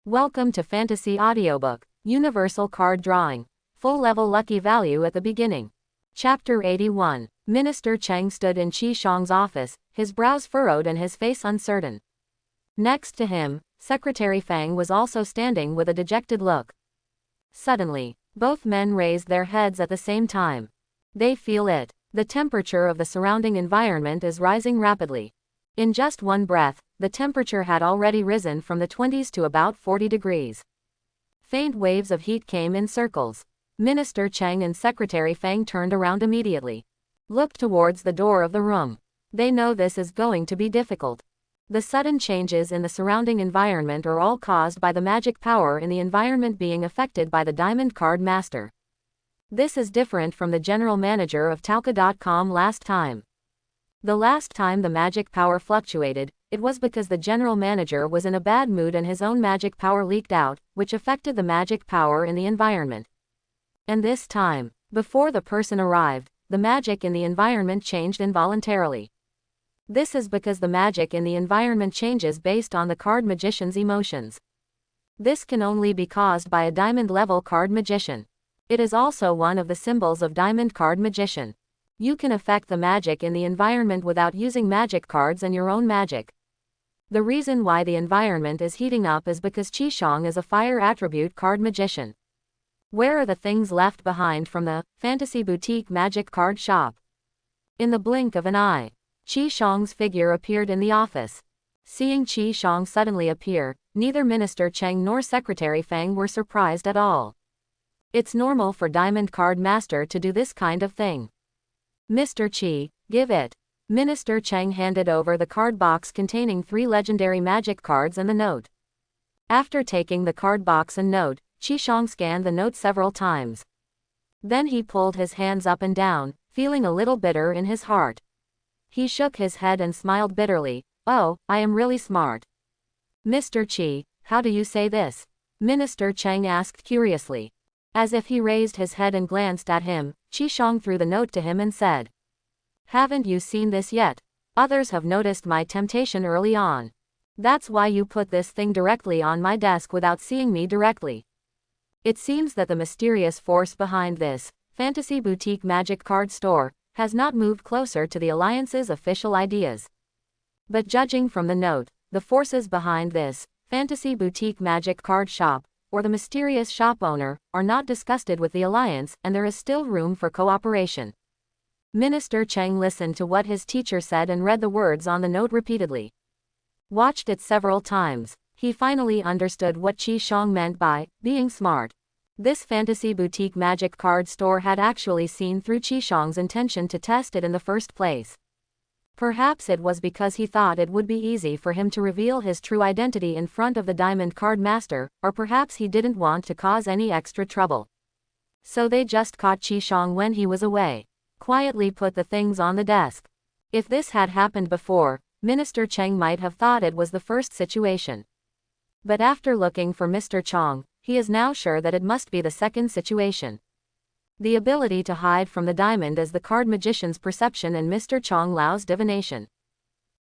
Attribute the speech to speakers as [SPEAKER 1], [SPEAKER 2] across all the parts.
[SPEAKER 1] Welcome to Fantasy Audiobook, Universal Card Drawing. Full level lucky value at the beginning. Chapter 81. Minister Cheng stood in Qi Shang's office, his brows furrowed and his face uncertain. Next to him, Secretary Fang was also standing with a dejected look. Suddenly, both men raised their heads at the same time. They feel it. The temperature of the surrounding environment is rising rapidly. In just one breath, the temperature had already risen from the 20s to about 40 degrees. Faint waves of heat came in circles. Minister Cheng and Secretary Fang turned around immediately. Looked towards the door of the room. They know this is going to be difficult. The sudden changes in the surrounding environment are all caused by the magic power in the environment being affected by the Diamond Card Master. This is different from the general manager of Talca.com last time. The last time the magic power fluctuated, it was because the general manager was in a bad mood and his own magic power leaked out, which affected the magic power in the environment. And this time, before the person arrived, the magic in the environment changed involuntarily. This is because the magic in the environment changes based on the card magician's emotions. This can only be caused by a diamond-level card magician. It is also one of the symbols of Diamond Card Magician. You can affect the magic in the environment without using magic cards and your own magic. The reason why the environment is heating up is because Qi Shang is a fire attribute card magician. Where are the things left behind from the Fantasy Boutique Magic Card Shop? In the blink of an eye, Qi Shang's figure appeared in the office. Seeing Qi Shang suddenly appear, neither Minister Cheng nor Secretary Fang were surprised at all. It's normal for Diamond Card Master to do this kind of thing. Mr. Qi, give it. Minister Cheng handed over the card box containing 3 legendary magic cards and the note. After taking the card box and note, Qi Shang scanned the note several times. Then he pulled his hands up and down, feeling a little bitter in his heart. He shook his head and smiled bitterly. Oh, I am really smart. Mr. Qi, how do you say this? Minister Cheng asked curiously. As if he raised his head and glanced at him, Qi Shang threw the note to him and said, "Haven't you seen this yet? Others have noticed my temptation early on. That's why you put this thing directly on my desk without seeing me directly." It seems that the mysterious force behind this Fantasy Boutique Magic Card Store has not moved closer to the Alliance's official ideas. But judging from the note, the forces behind this Fantasy Boutique Magic Card Shop, or the mysterious shop owner, are not disgusted with the Alliance and there is still room for cooperation. Minister Cheng listened to what his teacher said and read the words on the note repeatedly. Watched it several times, he finally understood what Qi Shang meant by being smart. This Fantasy Boutique Magic Card Store had actually seen through Qi Shang's intention to test it in the first place. Perhaps it was because he thought it would be easy for him to reveal his true identity in front of the Diamond Card Master, or perhaps he didn't want to cause any extra trouble. So they just caught Qi Shang when he was away. Quietly put the things on the desk. If this had happened before, Minister Cheng might have thought it was the first situation. But after looking for Mr. Chong, he is now sure that it must be the second situation. The ability to hide from the diamond is the card magician's perception and Mr. Chong Lao's divination.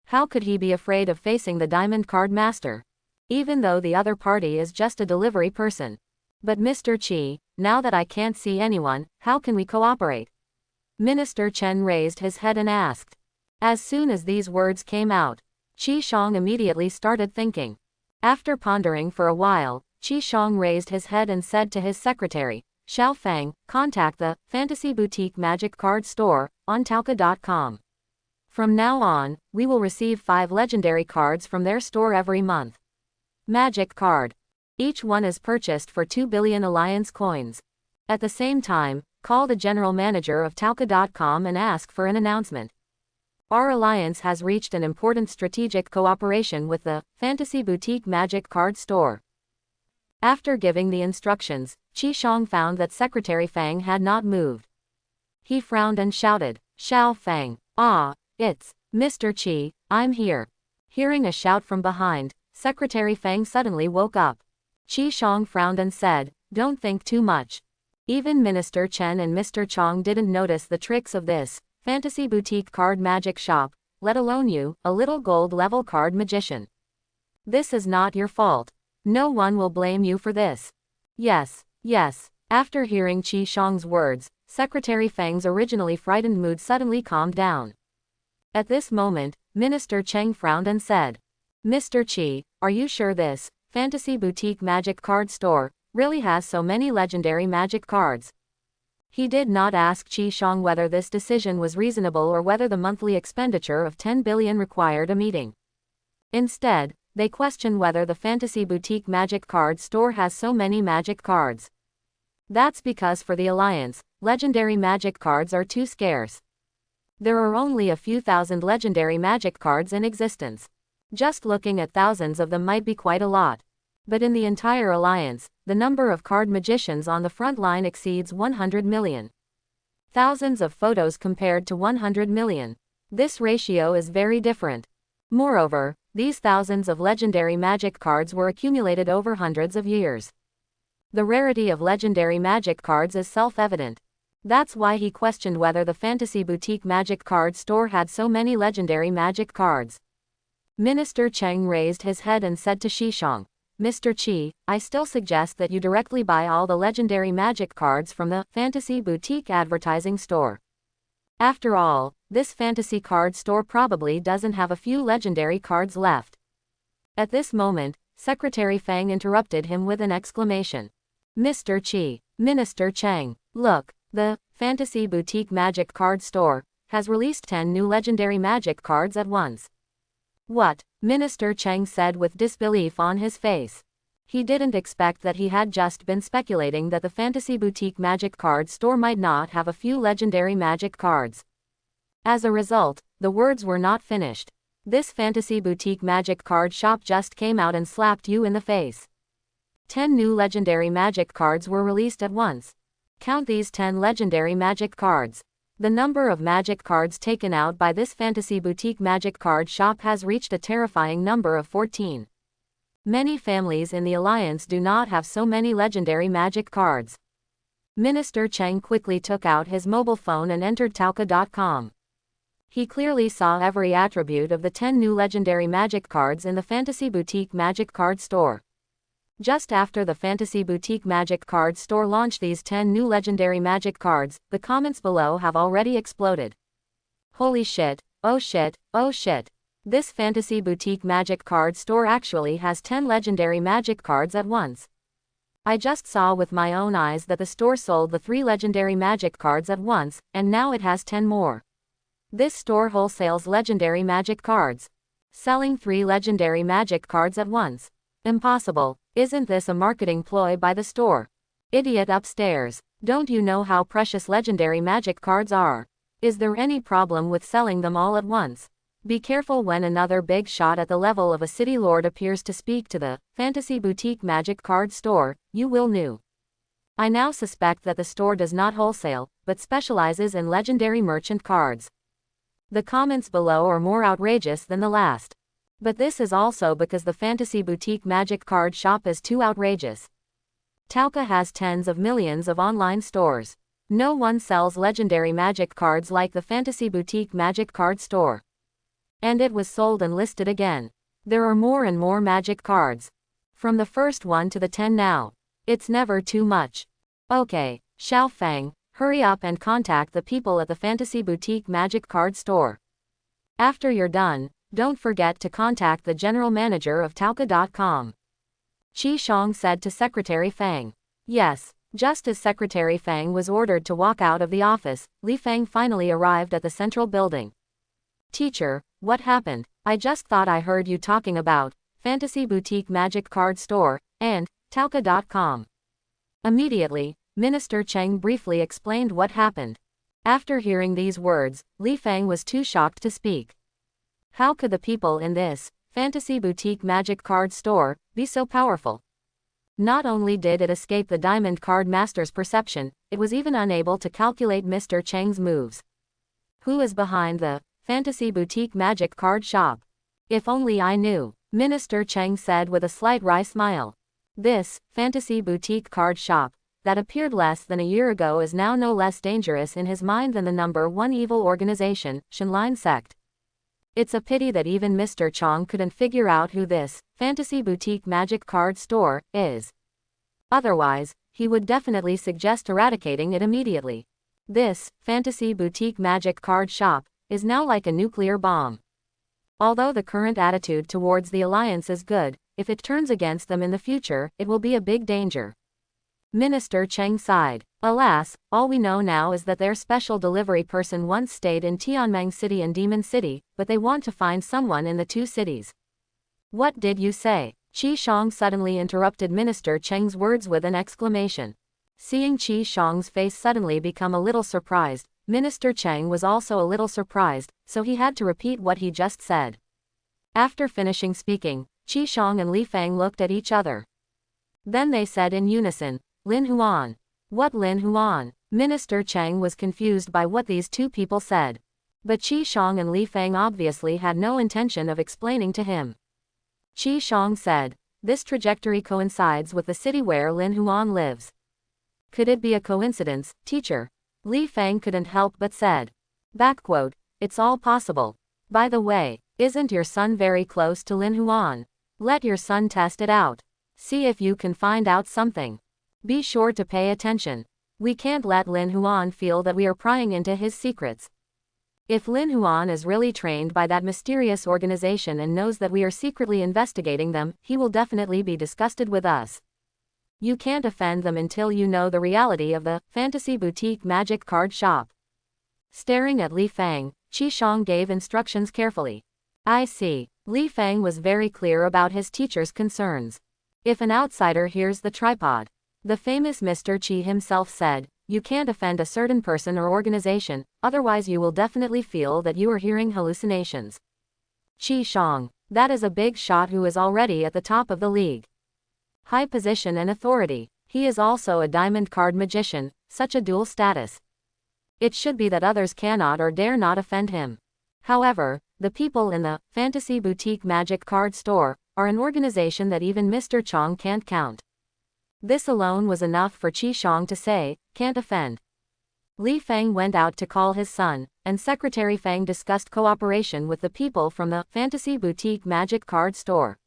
[SPEAKER 1] How could he be afraid of facing the Diamond Card Master? Even though the other party is just a delivery person. But Mr. Qi, now that I can't see anyone, how can we cooperate? Minister Chen raised his head and asked. As soon as these words came out, Qi Shang immediately started thinking. After pondering for a while, Qi Shang raised his head and said to his secretary, Xiao Fang, contact the Fantasy Boutique Magic Card Store on Talca.com. From now on, we will receive 5 legendary cards from their store every month. Magic card. Each one is purchased for 2 billion Alliance coins. At the same time, call the general manager of Talca.com and ask for an announcement. Our alliance has reached an important strategic cooperation with the Fantasy Boutique Magic Card Store. After giving the instructions, Qi Shang found that Secretary Fang had not moved. He frowned and shouted, Xiao Fang, it's Mr. Qi, I'm here. Hearing a shout from behind, Secretary Fang suddenly woke up. Qi Shang frowned and said, don't think too much. Even Minister Chen and Mr. Chong didn't notice the tricks of this Fantasy Boutique Card Magic Shop, let alone you, a little gold-level card magician. This is not your fault. No one will blame you for this. Yes, yes. After hearing Qi Shang's words, Secretary Feng's originally frightened mood suddenly calmed down. At this moment, Minister Cheng frowned and said, Mr. Qi, are you sure this fantasy boutique magic card store really has so many legendary magic cards? He did not ask Qi Shang whether this decision was reasonable or whether the monthly expenditure of 10 billion required a meeting. Instead, they questioned whether the fantasy boutique magic card store has so many magic cards. That's because for the Alliance, legendary magic cards are too scarce. There are only a few thousand legendary magic cards in existence. Just looking at thousands of them might be quite a lot. But in the entire Alliance, the number of card magicians on the front line exceeds 100 million. Thousands of photos compared to 100 million. This ratio is very different. Moreover, these thousands of legendary magic cards were accumulated over hundreds of years. The rarity of legendary magic cards is self-evident. That's why he questioned whether the Fantasy Boutique Magic Card Store had so many legendary magic cards. Minister Cheng raised his head and said to Shishang, Mr. Qi, I still suggest that you directly buy all the legendary magic cards from the Fantasy Boutique Advertising Store. After all, this fantasy card store probably doesn't have a few legendary cards left. At this moment, Secretary Feng interrupted him with an exclamation. Mr. Qi, Minister Cheng, look. The Fantasy Boutique Magic Card Store has released 10 new legendary magic cards at once. What? Minister Cheng said with disbelief on his face. He didn't expect that he had just been speculating that the Fantasy Boutique Magic Card Store might not have a few legendary magic cards. As a result, the words were not finished. This Fantasy Boutique Magic Card Shop just came out and slapped you in the face. 10 new legendary magic cards were released at once. Count these 10 legendary magic cards. The number of magic cards taken out by this Fantasy Boutique Magic Card Shop has reached a terrifying number of 14. Many families in the Alliance do not have so many legendary magic cards. Minister Cheng quickly took out his mobile phone and entered Taoka.com. He clearly saw every attribute of the 10 new legendary magic cards in the Fantasy Boutique Magic Card Store. Just after the Fantasy Boutique Magic Card Store launched these 10 new legendary magic cards, the comments below have already exploded. Holy shit, oh shit, oh shit. This Fantasy Boutique Magic Card Store actually has 10 legendary magic cards at once. I just saw with my own eyes that the store sold the 3 legendary magic cards at once, and now it has 10 more. This store wholesales legendary magic cards. Selling 3 legendary magic cards at once. Impossible. Isn't this a marketing ploy by the store? Idiot upstairs. Don't you know how precious legendary magic cards are? Is there any problem with selling them all at once? Be careful when another big shot at the level of a city lord appears to speak to the Fantasy Boutique Magic Card Store, you will know. I now suspect that the store does not wholesale, but specializes in legendary merchant cards. The comments below are more outrageous than the last. But this is also because the Fantasy Boutique Magic Card Shop is too outrageous. Taoka has tens of millions of online stores. No one sells legendary magic cards like the Fantasy Boutique Magic Card Store. And it was sold and listed again. There are more and more magic cards. From the first one to the 10 now. It's never too much. Okay, Xiao Feng, hurry up and contact the people at the Fantasy Boutique Magic Card Store. After you're done, don't forget to contact the general manager of Taoka.com. Qi Shang said to Secretary Feng. Yes, just as Secretary Feng was ordered to walk out of the office, Li Feng finally arrived at the central building. Teacher, what happened? I just thought I heard you talking about Fantasy Boutique Magic Card Store and Taoka.com. Immediately, Minister Cheng briefly explained what happened. After hearing these words, Li Feng was too shocked to speak. How could the people in this Fantasy Boutique Magic Card Store be so powerful? Not only did it escape the Diamond Card Master's perception, it was even unable to calculate Mr. Cheng's moves. Who is behind the Fantasy Boutique Magic Card Shop? If only I knew, Minister Cheng said with a slight wry smile. This Fantasy Boutique Card Shop, that appeared less than a year ago, is now no less dangerous in his mind than the #1 evil organization, Shenline Sect. It's a pity that even Mr. Chong couldn't figure out who this fantasy boutique magic card store is. Otherwise, he would definitely suggest eradicating it immediately. This fantasy boutique magic card shop is now like a nuclear bomb. Although the current attitude towards the alliance is good, if it turns against them in the future, it will be a big danger. Minister Cheng sighed. Alas, all we know now is that their special delivery person once stayed in Tianmeng City and Demon City, but they want to find someone in the two cities. What did you say? Qi Shang suddenly interrupted Minister Cheng's words with an exclamation. Seeing Qi Shang's face suddenly become a little surprised, Minister Cheng was also a little surprised, so he had to repeat what he just said. After finishing speaking, Qi Shang and Li Fang looked at each other. Then they said in unison, Lin Huan. What Lin Huan? Minister Cheng was confused by what these two people said. But Qi Shang and Li Fang obviously had no intention of explaining to him. Qi Shang said, this trajectory coincides with the city where Lin Huan lives. Could it be a coincidence, teacher? Li Fang couldn't help but said. Backquote, it's all possible. By the way, isn't your son very close to Lin Huan? Let your son test it out. See if you can find out something. Be sure to pay attention. We can't let Lin Huan feel that we are prying into his secrets. If Lin Huan is really trained by that mysterious organization and knows that we are secretly investigating them, he will definitely be disgusted with us. You can't offend them until you know the reality of the fantasy boutique magic card shop. Staring at Li Fang, Qi Shang gave instructions carefully. I see. Li Fang was very clear about his teacher's concerns. If an outsider hears the tripod, the famous Mr. Qi himself said, you can't offend a certain person or organization, otherwise you will definitely feel that you are hearing hallucinations. Qi Shang, that is a big shot who is already at the top of the league. High position and authority. He is also a diamond card magician, such a dual status. It should be that others cannot or dare not offend him. However, the people in the fantasy boutique magic card store are an organization that even Mr. Chong can't count. This alone was enough for Qi Shang to say, can't offend. Li Fang went out to call his son, and Secretary Fang discussed cooperation with the people from the fantasy boutique magic card store.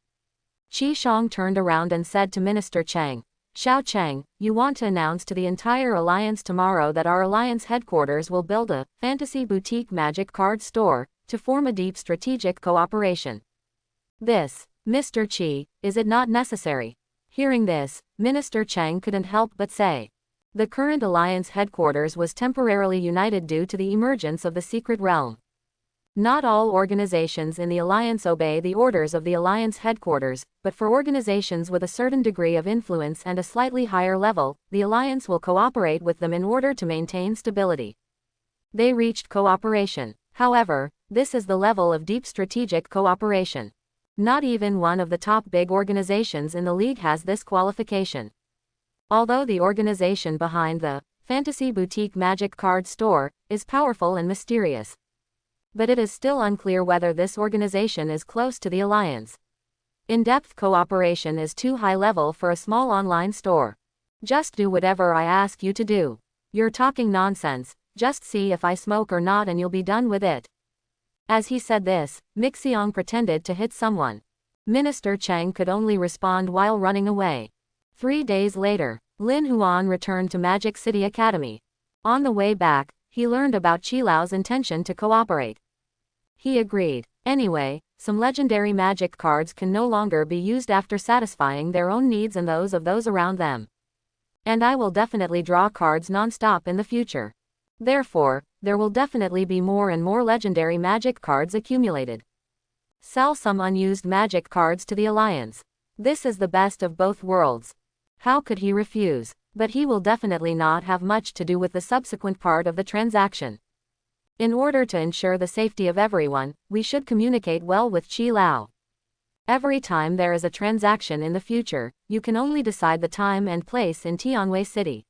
[SPEAKER 1] Qi Shang turned around and said to Minister Cheng, Xiao Cheng, you want to announce to the entire alliance tomorrow that our alliance headquarters will build a fantasy boutique magic card store to form a deep strategic cooperation. This, Mr. Qi, is it not necessary? Hearing this, Minister Cheng couldn't help but say. The current alliance headquarters was temporarily united due to the emergence of the secret realm. Not all organizations in the alliance obey the orders of the alliance headquarters, but for organizations with a certain degree of influence and a slightly higher level, the alliance will cooperate with them in order to maintain stability. They reached cooperation. However, this is the level of deep strategic cooperation. Not even one of the top big organizations in the league has this qualification. Although the organization behind the fantasy boutique magic card store is powerful and mysterious, but it is still unclear whether this organization is close to the alliance. In-depth cooperation is too high level for a small online store. Just do whatever I ask you to do. You're talking nonsense, just see if I smoke or not and you'll be done with it. As he said this, Mixiang pretended to hit someone. Minister Cheng could only respond while running away. 3 days later, Lin Huan returned to Magic City Academy. On the way back, he learned about Qi Lao's intention to cooperate. He agreed. Anyway, some legendary magic cards can no longer be used after satisfying their own needs and those of those around them. And I will definitely draw cards non-stop in the future. Therefore, there will definitely be more and more legendary magic cards accumulated. Sell some unused magic cards to the alliance. This is the best of both worlds. How could he refuse? But he will definitely not have much to do with the subsequent part of the transaction. In order to ensure the safety of everyone, we should communicate well with Qi Lao. Every time there is a transaction in the future, you can only decide the time and place in Tianwei City.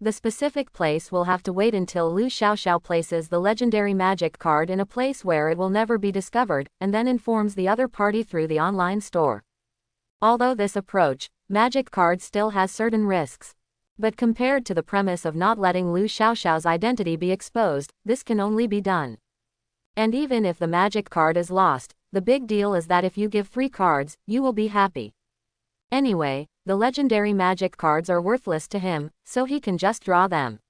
[SPEAKER 1] The specific place will have to wait until Lu Xiaoxiao places the legendary magic card in a place where it will never be discovered, and then informs the other party through the online store. Although this approach, magic card still has certain risks. But compared to the premise of not letting Lu Xiaoxiao's identity be exposed, this can only be done. And even if the magic card is lost, the big deal is that if you give 3 cards, you will be happy. Anyway, the legendary magic cards are worthless to him, so he can just draw them.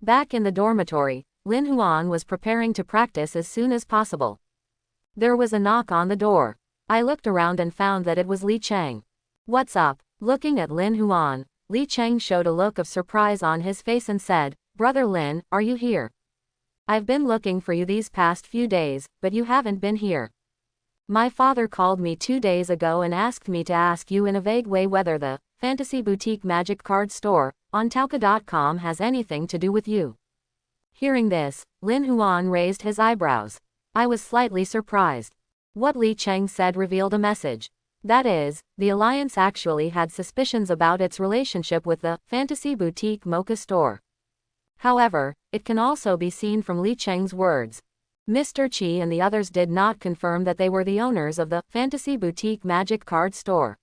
[SPEAKER 1] Back in the dormitory, Lin Huan was preparing to practice as soon as possible. There was a knock on the door. I looked around and found that it was Li Cheng. "What's up?" Looking at Lin Huan, Li Cheng showed a look of surprise on his face and said, "Brother Lin, are you here? I've been looking for you these past few days, but you haven't been here. My father called me 2 days ago and asked me to ask you in a vague way whether the Fantasy Boutique Magic Card Store on Taoka.com has anything to do with you." Hearing this, Lin Huan raised his eyebrows. I was slightly surprised. What Li Cheng said revealed a message. That is, the Alliance actually had suspicions about its relationship with the Fantasy Boutique Mocha Store. However, it can also be seen from Li Cheng's words. Mr. Qi and the others did not confirm that they were the owners of the Fantasy Boutique Magic Card Store.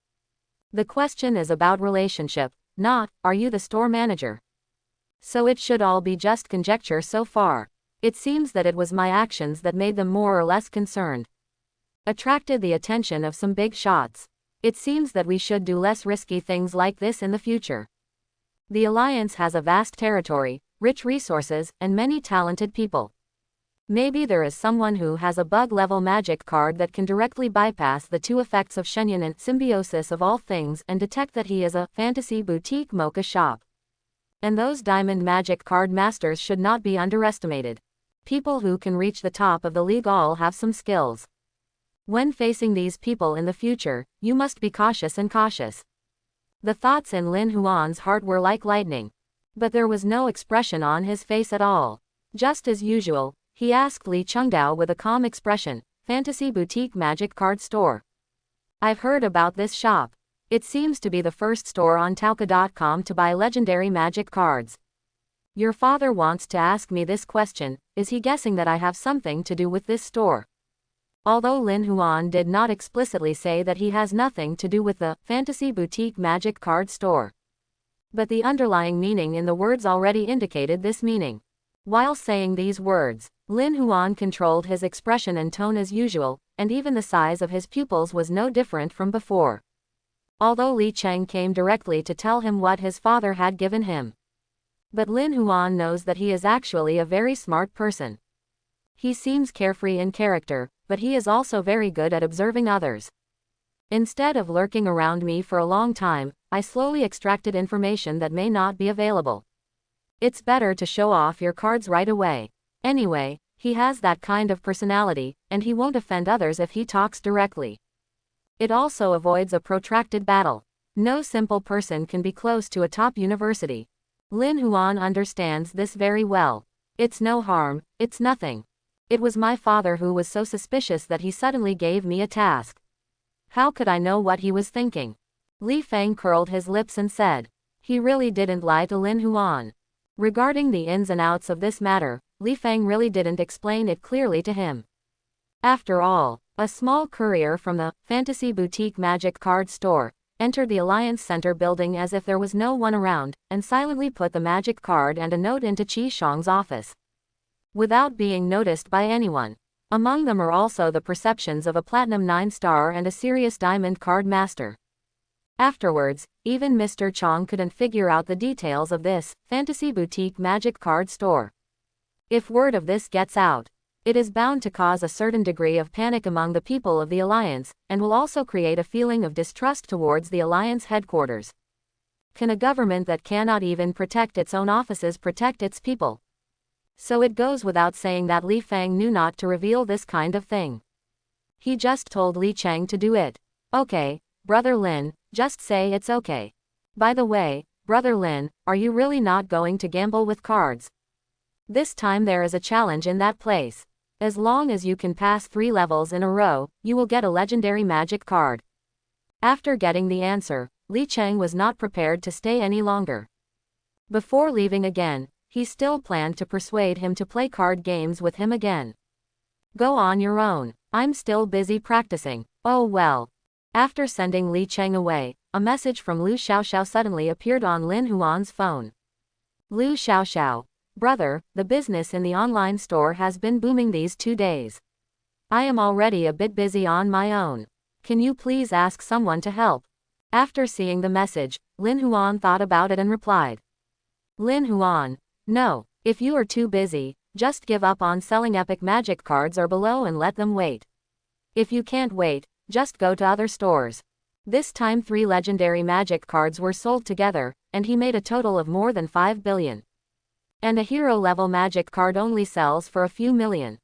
[SPEAKER 1] The question is about relationship, not, are you the store manager? So it should all be just conjecture so far. It seems that it was my actions that made them more or less concerned. Attracted the attention of some big shots. It seems that we should do less risky things like this in the future. The Alliance has a vast territory, rich resources, and many talented people. Maybe there is someone who has a bug-level magic card that can directly bypass the 2 effects of Shenyan and symbiosis of all things and detect that he is a Fantasy Boutique Mocha shop. And those diamond magic card masters should not be underestimated. People who can reach the top of the league all have some skills. When facing these people in the future, you must be cautious and cautious. The thoughts in Lin Huan's heart were like lightning. But there was no expression on his face at all. Just as usual, he asked Li Chengdao with a calm expression, "Fantasy Boutique Magic Card Store. I've heard about this shop. It seems to be the first store on Taoka.com to buy legendary magic cards. Your father wants to ask me this question, is he guessing that I have something to do with this store?" Although Lin Huan did not explicitly say that he has nothing to do with the Fantasy Boutique Magic Card Store. But the underlying meaning in the words already indicated this meaning. While saying these words, Lin Huan controlled his expression and tone as usual, and even the size of his pupils was no different from before. Although Li Cheng came directly to tell him what his father had given him. But Lin Huan knows that he is actually a very smart person. He seems carefree in character, but he is also very good at observing others. Instead of lurking around me for a long time, I slowly extracted information that may not be available. It's better to show off your cards right away. Anyway, he has that kind of personality, and he won't offend others if he talks directly. It also avoids a protracted battle. No simple person can be close to a top university. Lin Huan understands this very well. It's no harm, it's nothing. It was my father who was so suspicious that he suddenly gave me a task. How could I know what he was thinking? Li Feng curled his lips and said. He really didn't lie to Lin Huan. Regarding the ins and outs of this matter, Li Feng really didn't explain it clearly to him. After all, a small courier from the Fantasy Boutique Magic Card Store entered the Alliance Center building as if there was no one around, and silently put the magic card and a note into Qi Shang's office. Without being noticed by anyone. Among them are also the perceptions of a Platinum 9-star and a serious Diamond Card Master. Afterwards, even Mr. Chong couldn't figure out the details of this Fantasy Boutique Magic Card Store. If word of this gets out, it is bound to cause a certain degree of panic among the people of the Alliance, and will also create a feeling of distrust towards the Alliance headquarters. Can a government that cannot even protect its own offices protect its people? So it goes without saying that Li Feng knew not to reveal this kind of thing. He just told Li Cheng to do it. Okay, Brother Lin, just say it's okay. By the way, Brother Lin, are you really not going to gamble with cards? This time there is a challenge in that place. As long as you can pass 3 levels in a row, you will get a legendary magic card. After getting the answer, Li Cheng was not prepared to stay any longer. Before leaving again, he still planned to persuade him to play card games with him again. Go on your own, I'm still busy practicing. Oh well. After sending Li Cheng away, a message from Lu Xiaoxiao suddenly appeared on Lin Huan's phone. Lu Xiaoxiao. Brother, the business in the online store has been booming these 2 days. I am already a bit busy on my own. Can you please ask someone to help? After seeing the message, Lin Huan thought about it and replied. Lin Huan, no, if you are too busy, just give up on selling epic magic cards or below and let them wait. If you can't wait, just go to other stores. This time 3 legendary magic cards were sold together, and he made a total of more than 5 billion. And a hero-level magic card only sells for a few million.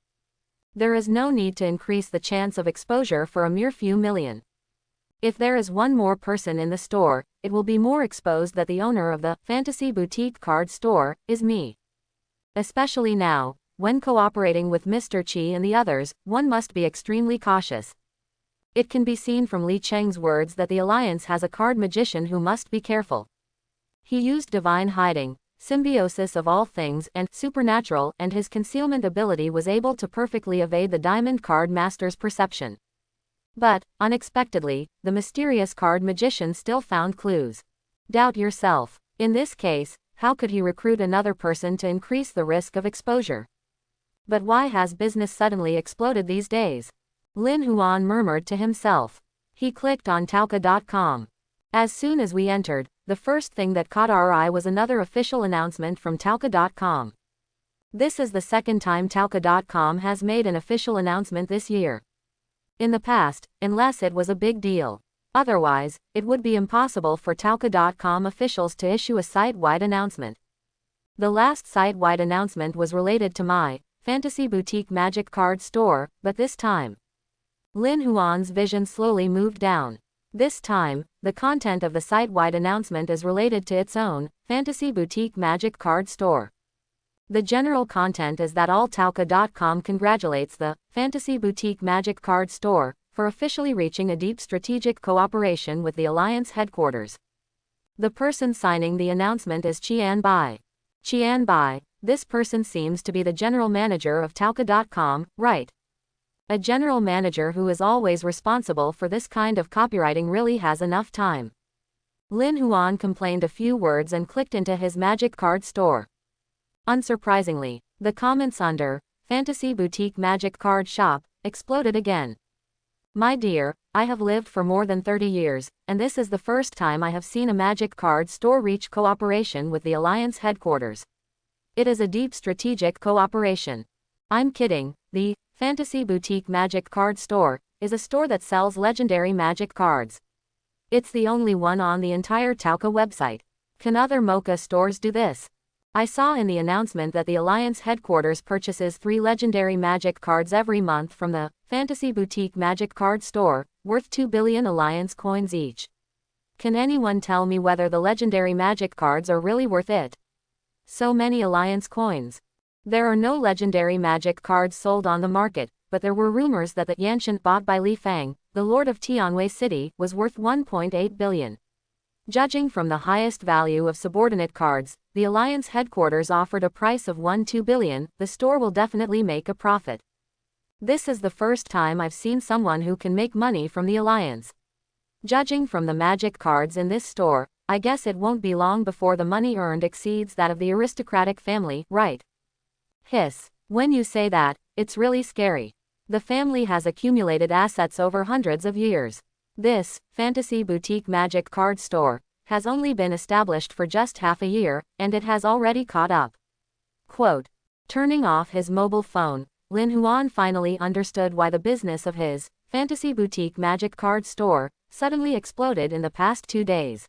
[SPEAKER 1] There is no need to increase the chance of exposure for a mere few million. If there is one more person in the store, it will be more exposed that the owner of the Fantasy Boutique card store is me. Especially now, when cooperating with Mr. Qi and the others, one must be extremely cautious. It can be seen from Li Cheng's words that the alliance has a card magician who must be careful. He used divine hiding, symbiosis of all things, and supernatural, and his concealment ability was able to perfectly evade the diamond card master's perception. But, unexpectedly, the mysterious card magician still found clues. Doubt yourself. In this case, how could he recruit another person to increase the risk of exposure? But why has business suddenly exploded these days? Lin Huan murmured to himself. He clicked on Taoka.com. As soon as we entered, the first thing that caught our eye was another official announcement from Taoka.com. This is the second time Taoka.com has made an official announcement this year. In the past, unless it was a big deal. Otherwise, it would be impossible for Taoka.com officials to issue a site-wide announcement. The last site-wide announcement was related to my Fantasy Boutique Magic Card Store, but this time, Lin Huan's vision slowly moved down. This time, the content of the site-wide announcement is related to its own Fantasy Boutique Magic Card Store. The general content is that all Taoka.com congratulates the Fantasy Boutique Magic Card Store for officially reaching a deep strategic cooperation with the Alliance headquarters. The person signing the announcement is Qian Bai. Qian Bai, this person seems to be the general manager of Taoka.com, right? A general manager who is always responsible for this kind of copywriting really has enough time. Lin Huan complained a few words and clicked into his magic card store. Unsurprisingly, the comments under Fantasy Boutique Magic Card Shop exploded again. My dear, I have lived for more than 30 years, and this is the first time I have seen a magic card store reach cooperation with the Alliance headquarters. It is a deep strategic cooperation. I'm kidding, the Fantasy Boutique Magic Card Store is a store that sells legendary magic cards. It's the only one on the entire Taoka website. Can other Mocha stores do this? I saw in the announcement that the Alliance headquarters purchases 3 legendary magic cards every month from the Fantasy Boutique Magic Card Store, worth 2 billion Alliance coins each. Can anyone tell me whether the legendary magic cards are really worth it? So many Alliance coins. There are no legendary magic cards sold on the market, but there were rumors that the Yanshan bought by Li Fang, the lord of Tianwei City, was worth 1.8 billion. Judging from the highest value of subordinate cards, the Alliance headquarters offered a price of 2 billion, the store will definitely make a profit. This is the first time I've seen someone who can make money from the Alliance. Judging from the magic cards in this store, I guess it won't be long before the money earned exceeds that of the aristocratic family, right? Hiss. When you say that, it's really scary. The family has accumulated assets over hundreds of years. This Fantasy Boutique Magic Card Store has only been established for just half a year, and it has already caught up. Quote. Turning off his mobile phone, Lin Huan finally understood why the business of his Fantasy Boutique Magic Card Store suddenly exploded in the past 2 days.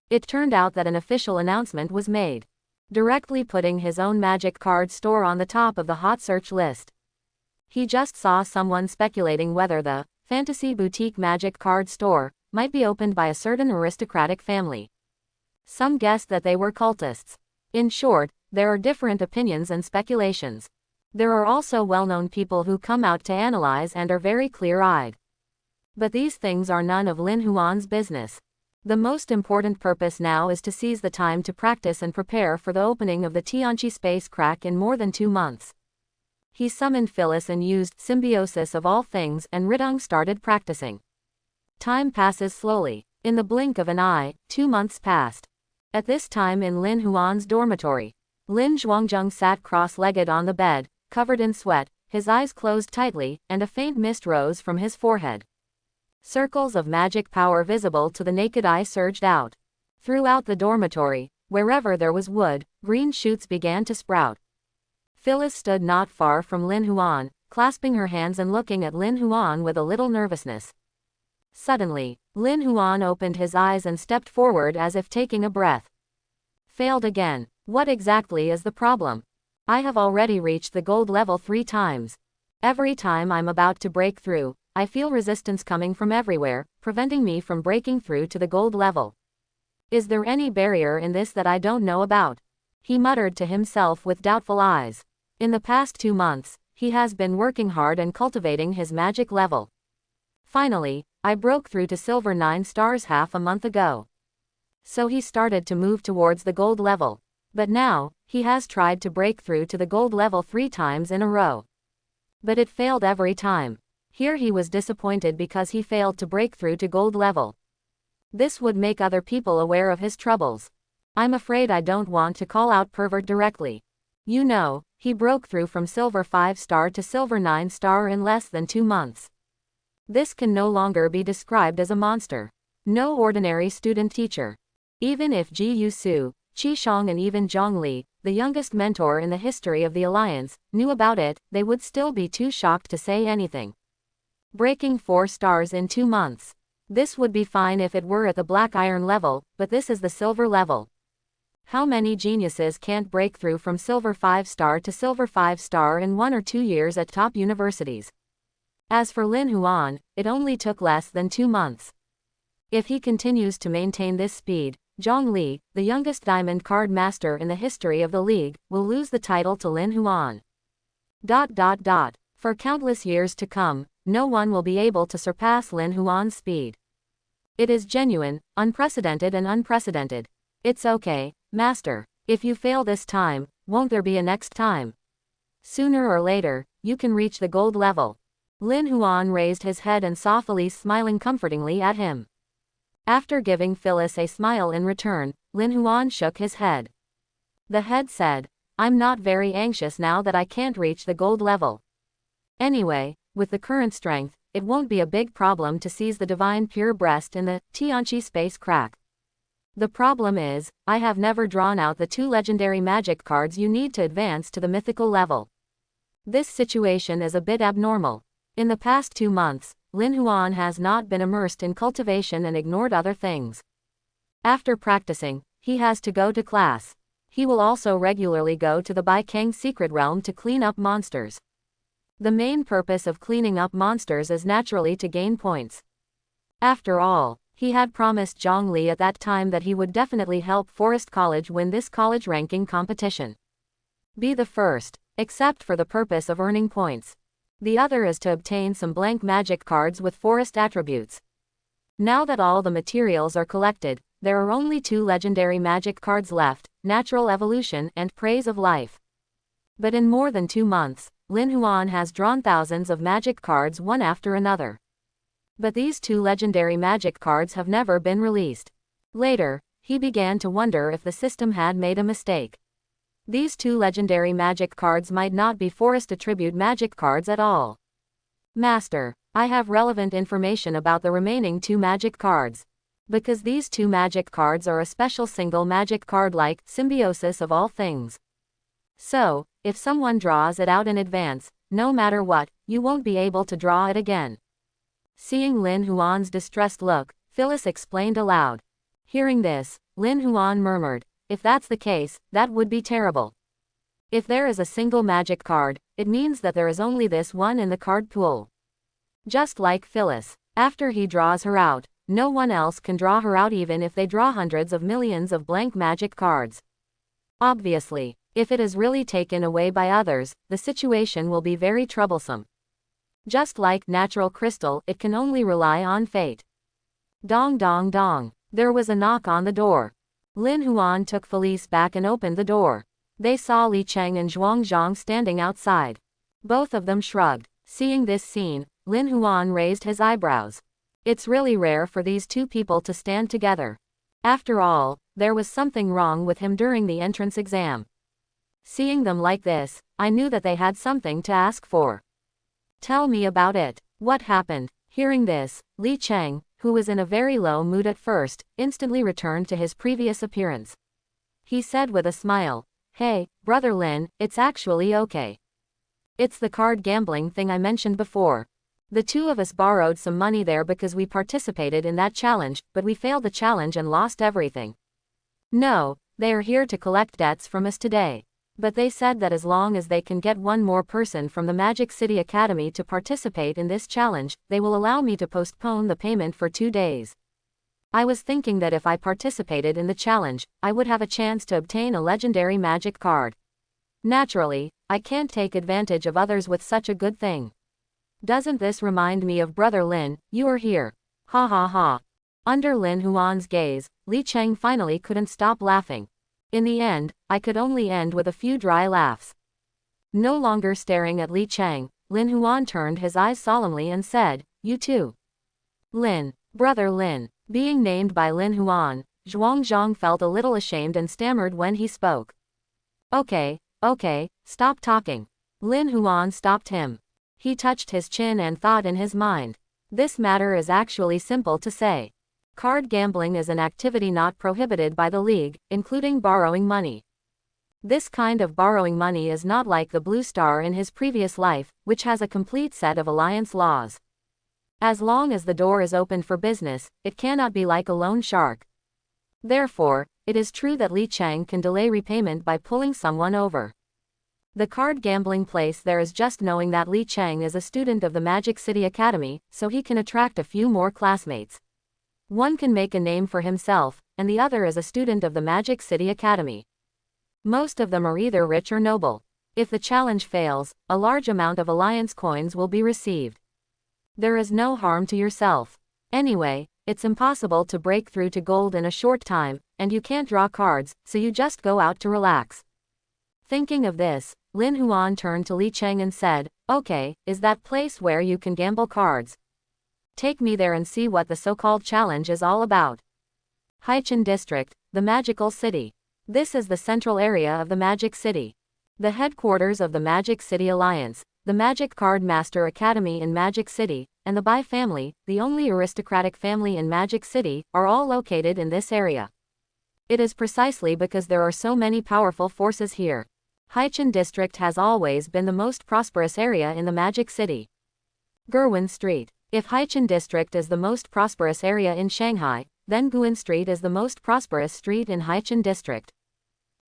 [SPEAKER 1] It turned out that an official announcement was made, directly putting his own magic card store on the top of the hot search list. He just saw someone speculating whether the Fantasy Boutique Magic Card Store might be opened by a certain aristocratic family. Some guessed that they were cultists. In short, there are different opinions and speculations. There are also well-known people who come out to analyze and are very clear-eyed. But these things are none of Lin Huan's business. The most important purpose now is to seize the time to practice and prepare for the opening of the Tianqi space crack in more than 2 months. He summoned Phyllis and used symbiosis of all things, and Ridong started practicing. Time passes slowly. In the blink of an eye, 2 months passed. At this time in Lin Huan's dormitory, Lin Zhuangjung sat cross-legged on the bed, covered in sweat, his eyes closed tightly, and a faint mist rose from his forehead. Circles of magic power visible to the naked eye surged out. Throughout the dormitory, wherever there was wood, green shoots began to sprout. Phyllis stood not far from Lin Huan, clasping her hands and looking at Lin Huan with a little nervousness. Suddenly, Lin Huan opened his eyes and stepped forward as if taking a breath. Failed again. What exactly is the problem? I have already reached the gold level 3 times. Every time I'm about to break through, I feel resistance coming from everywhere, preventing me from breaking through to the gold level. Is there any barrier in this that I don't know about? He muttered to himself with doubtful eyes. In the past 2 months, he has been working hard and cultivating his magic level. Finally, I broke through to silver 9 stars half a month ago. So he started to move towards the gold level. But now, he has tried to break through to the gold level 3 times in a row. But it failed every time. Here he was disappointed because he failed to break through to gold level. This would make other people aware of his troubles. I'm afraid I don't want to call out pervert directly. You know, he broke through from silver 5 star to silver 9 star in less than 2 months. This can no longer be described as a monster. No ordinary student teacher. Even if Ji Yusu, Qi Shang and even Zhang Li, the youngest mentor in the history of the Alliance, knew about it, they would still be too shocked to say anything. Breaking 4 stars in 2 months. This would be fine if it were at the black iron level, but this is the silver level. How many geniuses can't break through from silver 5 star to silver 5 star in 1 or 2 years at top universities? As for Lin Huan, it only took less than 2 months. If he continues to maintain this speed, Zhang Li, the youngest diamond card master in the history of the league, will lose the title to Lin Huan. For countless years to come, no one will be able to surpass Lin Huan's speed. It is genuine, unprecedented and unprecedented. It's okay, master. If you fail this time, won't there be a next time? Sooner or later, you can reach the gold level. Lin Huan raised his head and saw Felice smiling comfortingly at him. After giving Phyllis a smile in return, Lin Huan shook his head. The head said, I'm not very anxious now that I can't reach the gold level. Anyway, with the current strength, it won't be a big problem to seize the divine pure breast in the Tianqi space crack. The problem is, I have never drawn out the 2 legendary magic cards you need to advance to the mythical level. This situation is a bit abnormal. In the past 2 months, Lin Huan has not been immersed in cultivation and ignored other things. After practicing, he has to go to class. He will also regularly go to the Baikang secret realm to clean up monsters. The main purpose of cleaning up monsters is naturally to gain points. After all, he had promised Zhang Li at that time that he would definitely help Forest College win this college ranking competition. Be the first, except for the purpose of earning points. The other is to obtain some blank magic cards with forest attributes. Now that all the materials are collected, there are only 2 legendary magic cards left, Natural Evolution and Praise of Life. But in more than 2 months, Lin Huan has drawn thousands of magic cards one after another. But these 2 legendary magic cards have never been released. Later, he began to wonder if the system had made a mistake. These 2 legendary magic cards might not be forest attribute magic cards at all. Master, I have relevant information about the remaining 2 magic cards. Because these 2 magic cards are a special single magic card like symbiosis of all things. So, if someone draws it out in advance, no matter what, you won't be able to draw it again. Seeing Lin Huan's distressed look, Phyllis explained aloud. Hearing this, Lin Huan murmured, if that's the case, that would be terrible. If there is a single magic card, it means that there is only this one in the card pool. Just like Phyllis, after he draws her out, no one else can draw her out even if they draw hundreds of millions of blank magic cards. Obviously, if it is really taken away by others, the situation will be very troublesome. Just like natural crystal, it can only rely on fate. Dong dong dong. There was a knock on the door. Lin Huan took Felice back and opened the door. They saw Li Cheng and Zhuang Zhang standing outside. Both of them shrugged. Seeing this scene, Lin Huan raised his eyebrows. It's really rare for these 2 people to stand together. After all, there was something wrong with him during the entrance exam. Seeing them like this, I knew that they had something to ask for. Tell me about it. What happened? Hearing this, Li Cheng, who was in a very low mood at first, instantly returned to his previous appearance. He said with a smile, "Hey, Brother Lin, it's actually okay. It's the card gambling thing I mentioned before. The two of us borrowed some money there because we participated in that challenge, but we failed the challenge and lost everything. No, they are here to collect debts from us today. But they said that as long as they can get one more person from the Magic City Academy to participate in this challenge, they will allow me to postpone the payment for 2 days. I was thinking that if I participated in the challenge, I would have a chance to obtain a legendary magic card. Naturally, I can't take advantage of others with such a good thing. Doesn't this remind me of Brother Lin? You are here. Ha ha ha." Under Lin Huan's gaze, Li Cheng finally couldn't stop laughing. In the end, I could only end with a few dry laughs. No longer staring at Li Cheng, Lin Huan turned his eyes solemnly and said, "You too." Lin, Brother Lin. Being named by Lin Huan, Zhuangzhang felt a little ashamed and stammered when he spoke. Okay, stop talking." Lin Huan stopped him. He touched his chin and thought in his mind. This matter is actually simple to say. Card gambling is an activity not prohibited by the league, including borrowing money. This kind of borrowing money is not like the Blue Star in his previous life, which has a complete set of alliance laws. As long as the door is open for business, it cannot be like a loan shark. Therefore, it is true that Li Cheng can delay repayment by pulling someone over. The card gambling place there is just knowing that Li Cheng is a student of the Magic City Academy, so he can attract a few more classmates. One can make a name for himself, and the other is a student of the Magic City Academy. Most of them are either rich or noble. If the challenge fails, a large amount of alliance coins will be received. There is no harm to yourself. Anyway, it's impossible to break through to gold in a short time, and you can't draw cards, so you just go out to relax. Thinking of this, Lin Huan turned to Li Cheng and said, "Okay, is that place where you can gamble cards? Take me there and see what the so-called challenge is all about." Haichen District, the Magical City. This is the central area of the Magic City. The headquarters of the Magic City Alliance, the Magic Card Master Academy in Magic City, and the Bai family, the only aristocratic family in Magic City, are all located in this area. It is precisely because there are so many powerful forces here. Haichen District has always been the most prosperous area in the Magic City. Gerwin Street. If Haichen District is the most prosperous area in Shanghai, then Guin Street is the most prosperous street in Haichen District.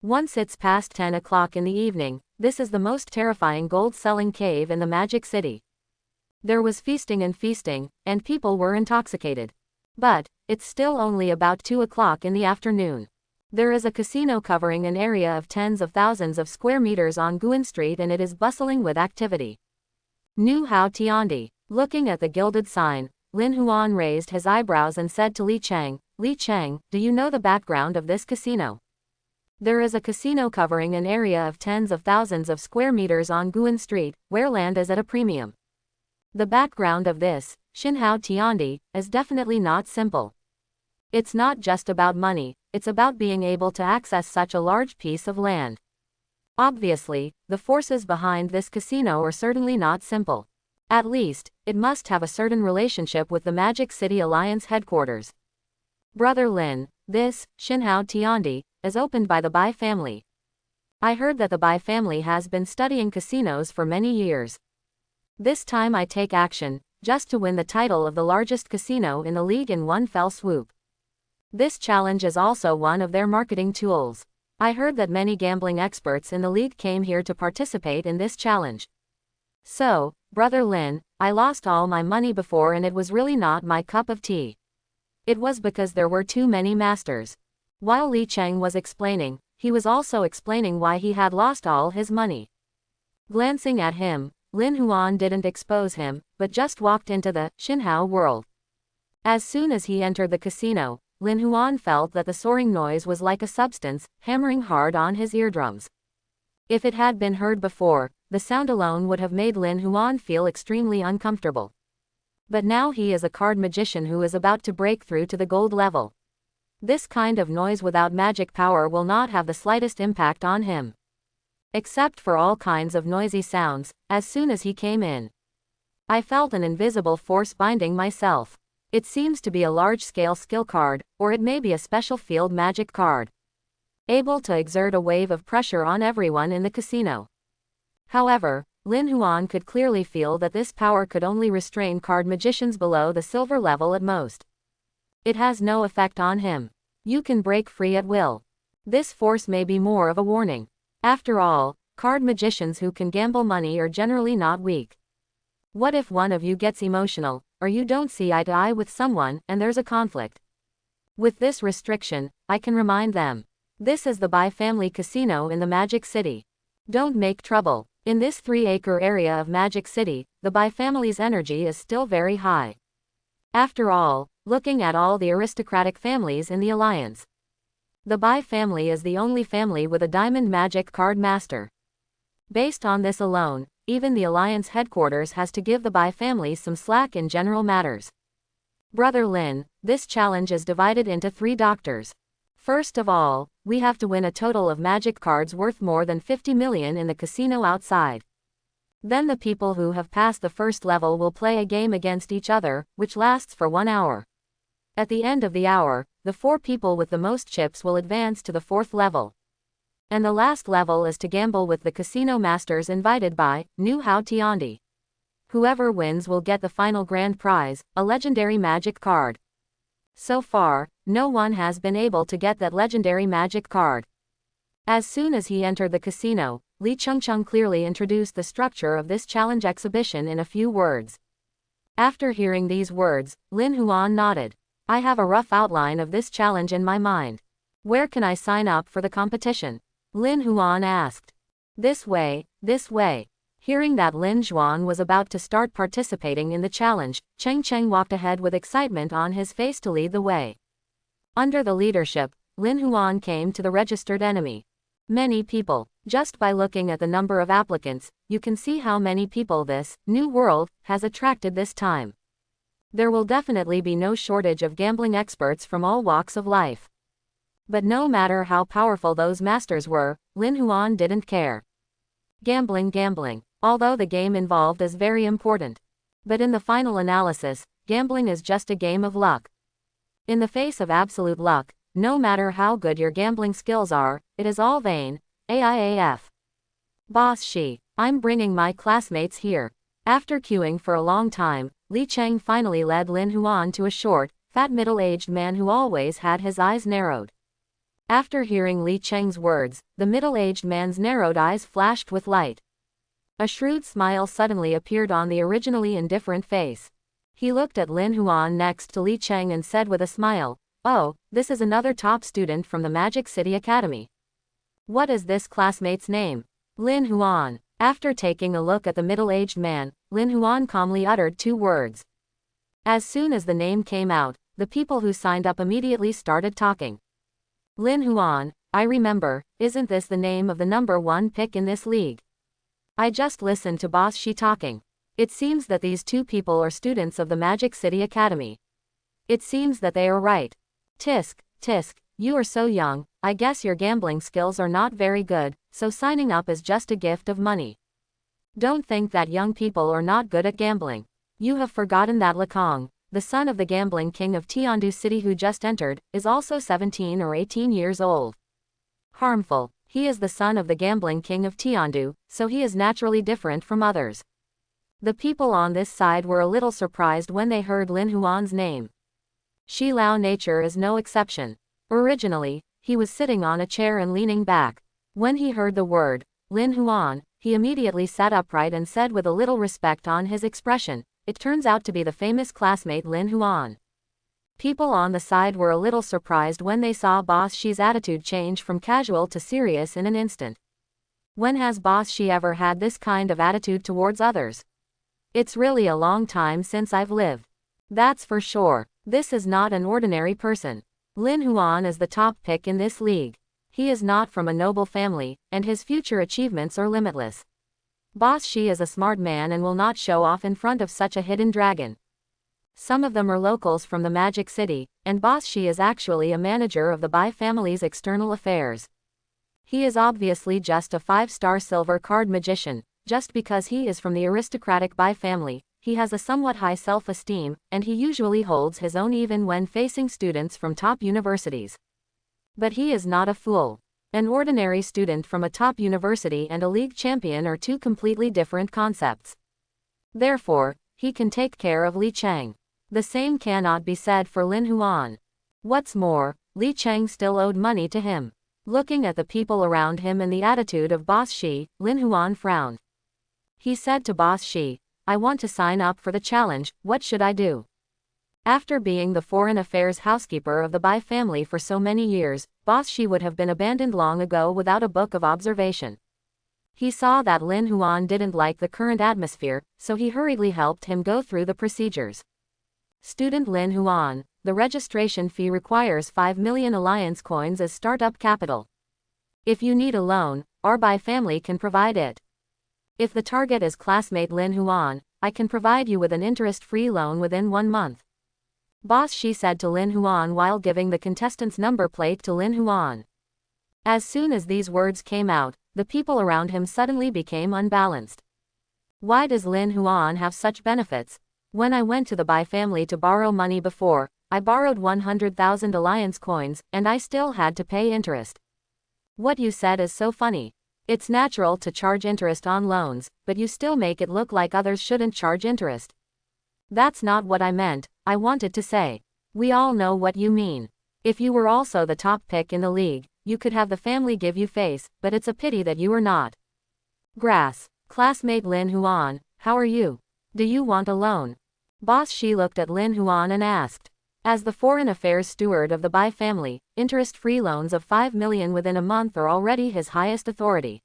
[SPEAKER 1] Once it's past 10 o'clock in the evening, this is the most terrifying gold-selling cave in the Magic City. There was feasting, and people were intoxicated. But, it's still only about 2 o'clock in the afternoon. There is a casino covering an area of tens of thousands of square meters on Guin Street and it is bustling with activity. Nu Hao Tiandi. Looking at the gilded sign, Lin Huan raised his eyebrows and said to Li Cheng, "Li Cheng, do you know the background of this casino?" There is a casino covering an area of tens of thousands of square meters on Guin Street, where land is at a premium. The background of this, Xinhao Tiandi, is definitely not simple. It's not just about money, it's about being able to access such a large piece of land. Obviously, the forces behind this casino are certainly not simple. At least, it must have a certain relationship with the Magic City Alliance headquarters. Brother Lin, this, Xinhao Tiandi, is opened by the Bai family. I heard that the Bai family has been studying casinos for many years. This time I take action, just to win the title of the largest casino in the league in one fell swoop. This challenge is also one of their marketing tools. I heard that many gambling experts in the league came here to participate in this challenge. So, Brother Lin, I lost all my money before and it was really not my cup of tea. It was because there were too many masters. While Li Cheng was explaining, he was also explaining why he had lost all his money. Glancing at him, Lin Huan didn't expose him, but just walked into the Xinhao world. As soon as he entered the casino, Lin Huan felt that the soaring noise was like a substance, hammering hard on his eardrums. If it had been heard before, the sound alone would have made Lin Huan feel extremely uncomfortable. But now he is a card magician who is about to break through to the gold level. This kind of noise without magic power will not have the slightest impact on him. Except for all kinds of noisy sounds, as soon as he came in. I felt an invisible force binding myself. It seems to be a large-scale skill card, or it may be a special field magic card, able to exert a wave of pressure on everyone in the casino. However, Lin Huan could clearly feel that this power could only restrain card magicians below the silver level at most. It has no effect on him. You can break free at will. This force may be more of a warning. After all, card magicians who can gamble money are generally not weak. What if one of you gets emotional, or you don't see eye to eye with someone, and there's a conflict? With this restriction, I can remind them. This is the Bai family casino in the Magic City. Don't make trouble. In this 3-acre area of Magic City, the Bai family's energy is still very high. After all, looking at all the aristocratic families in the alliance, the Bai family is the only family with a diamond magic card master. Based on this alone, even the alliance headquarters has to give the Bai family some slack in general matters. Brother Lin, this challenge is divided into 3 doctors. First of all, we have to win a total of magic cards worth more than 50 million in the casino outside. Then the people who have passed the first level will play a game against each other, which lasts for 1 hour. At the end of the hour, the 4 people with the most chips will advance to the 4th level. And the last level is to gamble with the casino masters invited by New Hao Tiandi. Whoever wins will get the final grand prize, a legendary magic card. So far, no one has been able to get that legendary magic card. As soon as he entered the casino, Li Chengcheng clearly introduced the structure of this challenge exhibition in a few words. After hearing these words, Lin Huan nodded. I have a rough outline of this challenge in my mind. Where can I sign up for the competition? Lin Huan asked. This way, this way. Hearing that Lin Zhuan was about to start participating in the challenge, Cheng Cheng walked ahead with excitement on his face to lead the way. Under the leadership, Lin Huan came to the registered enemy. Many people. Just by looking at the number of applicants, you can see how many people this new world has attracted this time. There will definitely be no shortage of gambling experts from all walks of life. But no matter how powerful those masters were, Lin Huan didn't care. Gambling. Although the game involved is very important. But in the final analysis, gambling is just a game of luck. In the face of absolute luck, no matter how good your gambling skills are, it is all vain. AIAF. Boss Shi, I'm bringing my classmates here. After queuing for a long time, Li Cheng finally led Lin Huan to a short, fat middle-aged man who always had his eyes narrowed. After hearing Li Cheng's words, the middle-aged man's narrowed eyes flashed with light. A shrewd smile suddenly appeared on the originally indifferent face. He looked at Lin Huan next to Li Cheng and said with a smile, "Oh, this is another top student from the Magic City Academy. What is this classmate's name?" Lin Huan. After taking a look at the middle-aged man, Lin Huan calmly uttered 2 words. As soon as the name came out, the people who signed up immediately started talking. Lin Huan, I remember, isn't this the name of the number 1 pick in this league? I just listened to Boss Shi talking. It seems that these 2 people are students of the Magic City Academy. It seems that they are right. Tisk, you are so young, I guess your gambling skills are not very good, so signing up is just a gift of money. Don't think that young people are not good at gambling. You have forgotten that Lekong, the son of the gambling king of Tiandu City who just entered, is also 17 or 18 years old. Harmful. He is the son of the gambling king of Tiandu, so he is naturally different from others. The people on this side were a little surprised when they heard Lin Huan's name. Shi Lao nature is no exception. Originally, he was sitting on a chair and leaning back. When he heard the word, Lin Huan, he immediately sat upright and said with a little respect on his expression, "It turns out to be the famous classmate Lin Huan." People on the side were a little surprised when they saw Boss Shi's attitude change from casual to serious in an instant. When has Boss Shi ever had this kind of attitude towards others? It's really a long time since I've lived. That's for sure. This is not an ordinary person. Lin Huan is the top pick in this league. He is not from a noble family, and his future achievements are limitless. Boss Shi is a smart man and will not show off in front of such a hidden dragon. Some of them are locals from the Magic City, and Boss Shi is actually a manager of the Bai family's external affairs. He is obviously just a 5-star silver card magician. Just because he is from the aristocratic Bai family, he has a somewhat high self-esteem, and he usually holds his own even when facing students from top universities. But he is not a fool. An ordinary student from a top university and a league champion are two completely different concepts. Therefore, he can take care of Li Cheng. The same cannot be said for Lin Huan. What's more, Li Cheng still owed money to him. Looking at the people around him and the attitude of Boss Shi, Lin Huan frowned. He said to Boss Shi, "I want to sign up for the challenge, what should I do?" After being the foreign affairs housekeeper of the Bai family for so many years, Boss Shi would have been abandoned long ago without a book of observation. He saw that Lin Huan didn't like the current atmosphere, so he hurriedly helped him go through the procedures. Student Lin Huan, the registration fee requires 5 million alliance coins as startup capital. If you need a loan, our Bai family can provide it. If the target is classmate Lin Huan, I can provide you with an interest-free loan within 1 month. Boss Shi said to Lin Huan while giving the contestant's number plate to Lin Huan. As soon as these words came out, the people around him suddenly became unbalanced. Why does Lin Huan have such benefits? When I went to the Bai family to borrow money before, I borrowed 100,000 alliance coins, and I still had to pay interest. What you said is so funny. It's natural to charge interest on loans, but you still make it look like others shouldn't charge interest. That's not what I meant. I wanted to say. We all know what you mean. If you were also the top pick in the league, you could have the family give you face, but it's a pity that you are not. Grass. Classmate Lin Huan, how are you? Do you want a loan? Boss Shi looked at Lin Huan and asked. As the foreign affairs steward of the Bai family, interest-free loans of 5 million within a month are already his highest authority.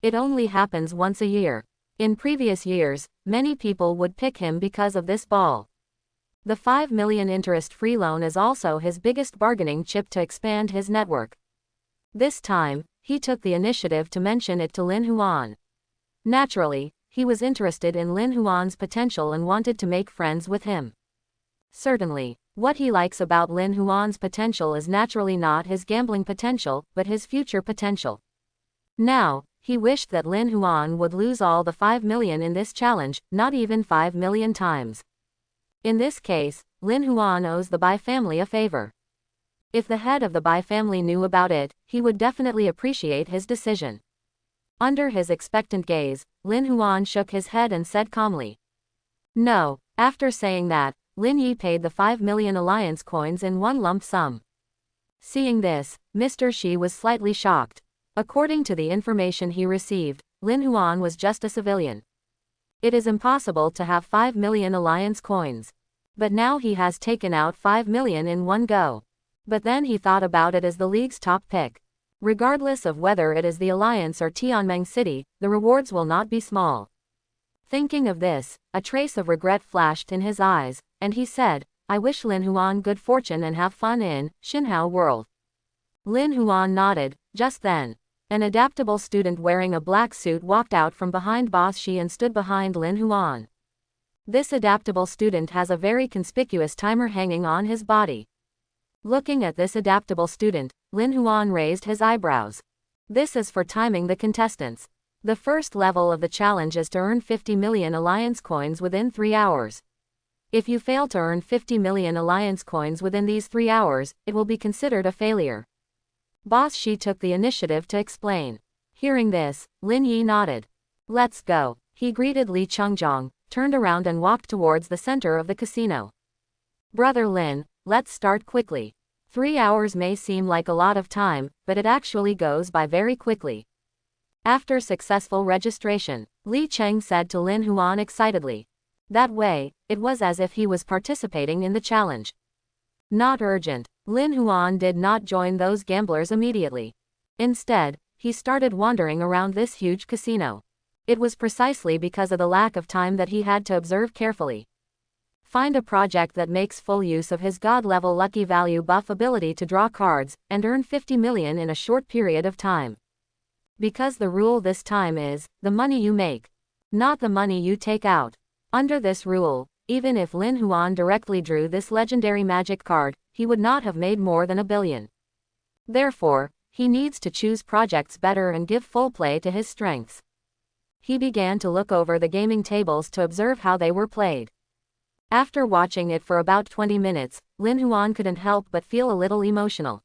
[SPEAKER 1] It only happens once a year. In previous years, many people would pick him because of this ball. The 5 million interest-free loan is also his biggest bargaining chip to expand his network. This time, he took the initiative to mention it to Lin Huan. Naturally, he was interested in Lin Huan's potential and wanted to make friends with him. Certainly, what he likes about Lin Huan's potential is naturally not his gambling potential, but his future potential. Now, he wished that Lin Huan would lose all the 5 million in this challenge, not even 5 million times. In this case, Lin Huan owes the Bai family a favor. If the head of the Bai family knew about it, he would definitely appreciate his decision. Under his expectant gaze, Lin Huan shook his head and said calmly. No. After saying that, Lin Yi paid the 5 million alliance coins in one lump sum. Seeing this, Mr. Shi was slightly shocked. According to the information he received, Lin Huan was just a civilian. It is impossible to have 5 million alliance coins. But now he has taken out 5 million in one go. But then he thought about it as the league's top pick. Regardless of whether it is the Alliance or Tianmeng City, the rewards will not be small. Thinking of this, a trace of regret flashed in his eyes, and he said, I wish Lin Huan good fortune and have fun in Xinhao World. Lin Huan nodded. Just then, an adaptable student wearing a black suit walked out from behind Boss Shi and stood behind Lin Huan. This adaptable student has a very conspicuous timer hanging on his body. Looking at this adaptable student, Lin Huan raised his eyebrows. This is for timing the contestants. The first level of the challenge is to earn 50 million alliance coins within 3 hours. If you fail to earn 50 million alliance coins within these 3 hours, it will be considered a failure. Boss Shi took the initiative to explain. Hearing this, Lin Yi nodded. Let's go. He greeted Li Chengjiang, turned around and walked towards the center of the casino. Brother Lin, let's start quickly. 3 hours may seem like a lot of time, but it actually goes by very quickly. After successful registration, Li Cheng said to Lin Huan excitedly. That way, it was as if he was participating in the challenge. Not urgent. Lin Huan did not join those gamblers immediately. Instead, he started wandering around this huge casino. It was precisely because of the lack of time that he had to observe carefully. Find a project that makes full use of his God-level lucky value buff ability to draw cards, and earn 50 million in a short period of time. Because the rule this time is, the money you make, not the money you take out. Under this rule, even if Lin Huan directly drew this legendary magic card, he would not have made more than 1 billion. Therefore, He needs to choose projects better and give full play to his strengths. He began to look over the gaming tables to observe how they were played. After watching it for about 20 minutes, Lin Huan couldn't help but feel a little emotional.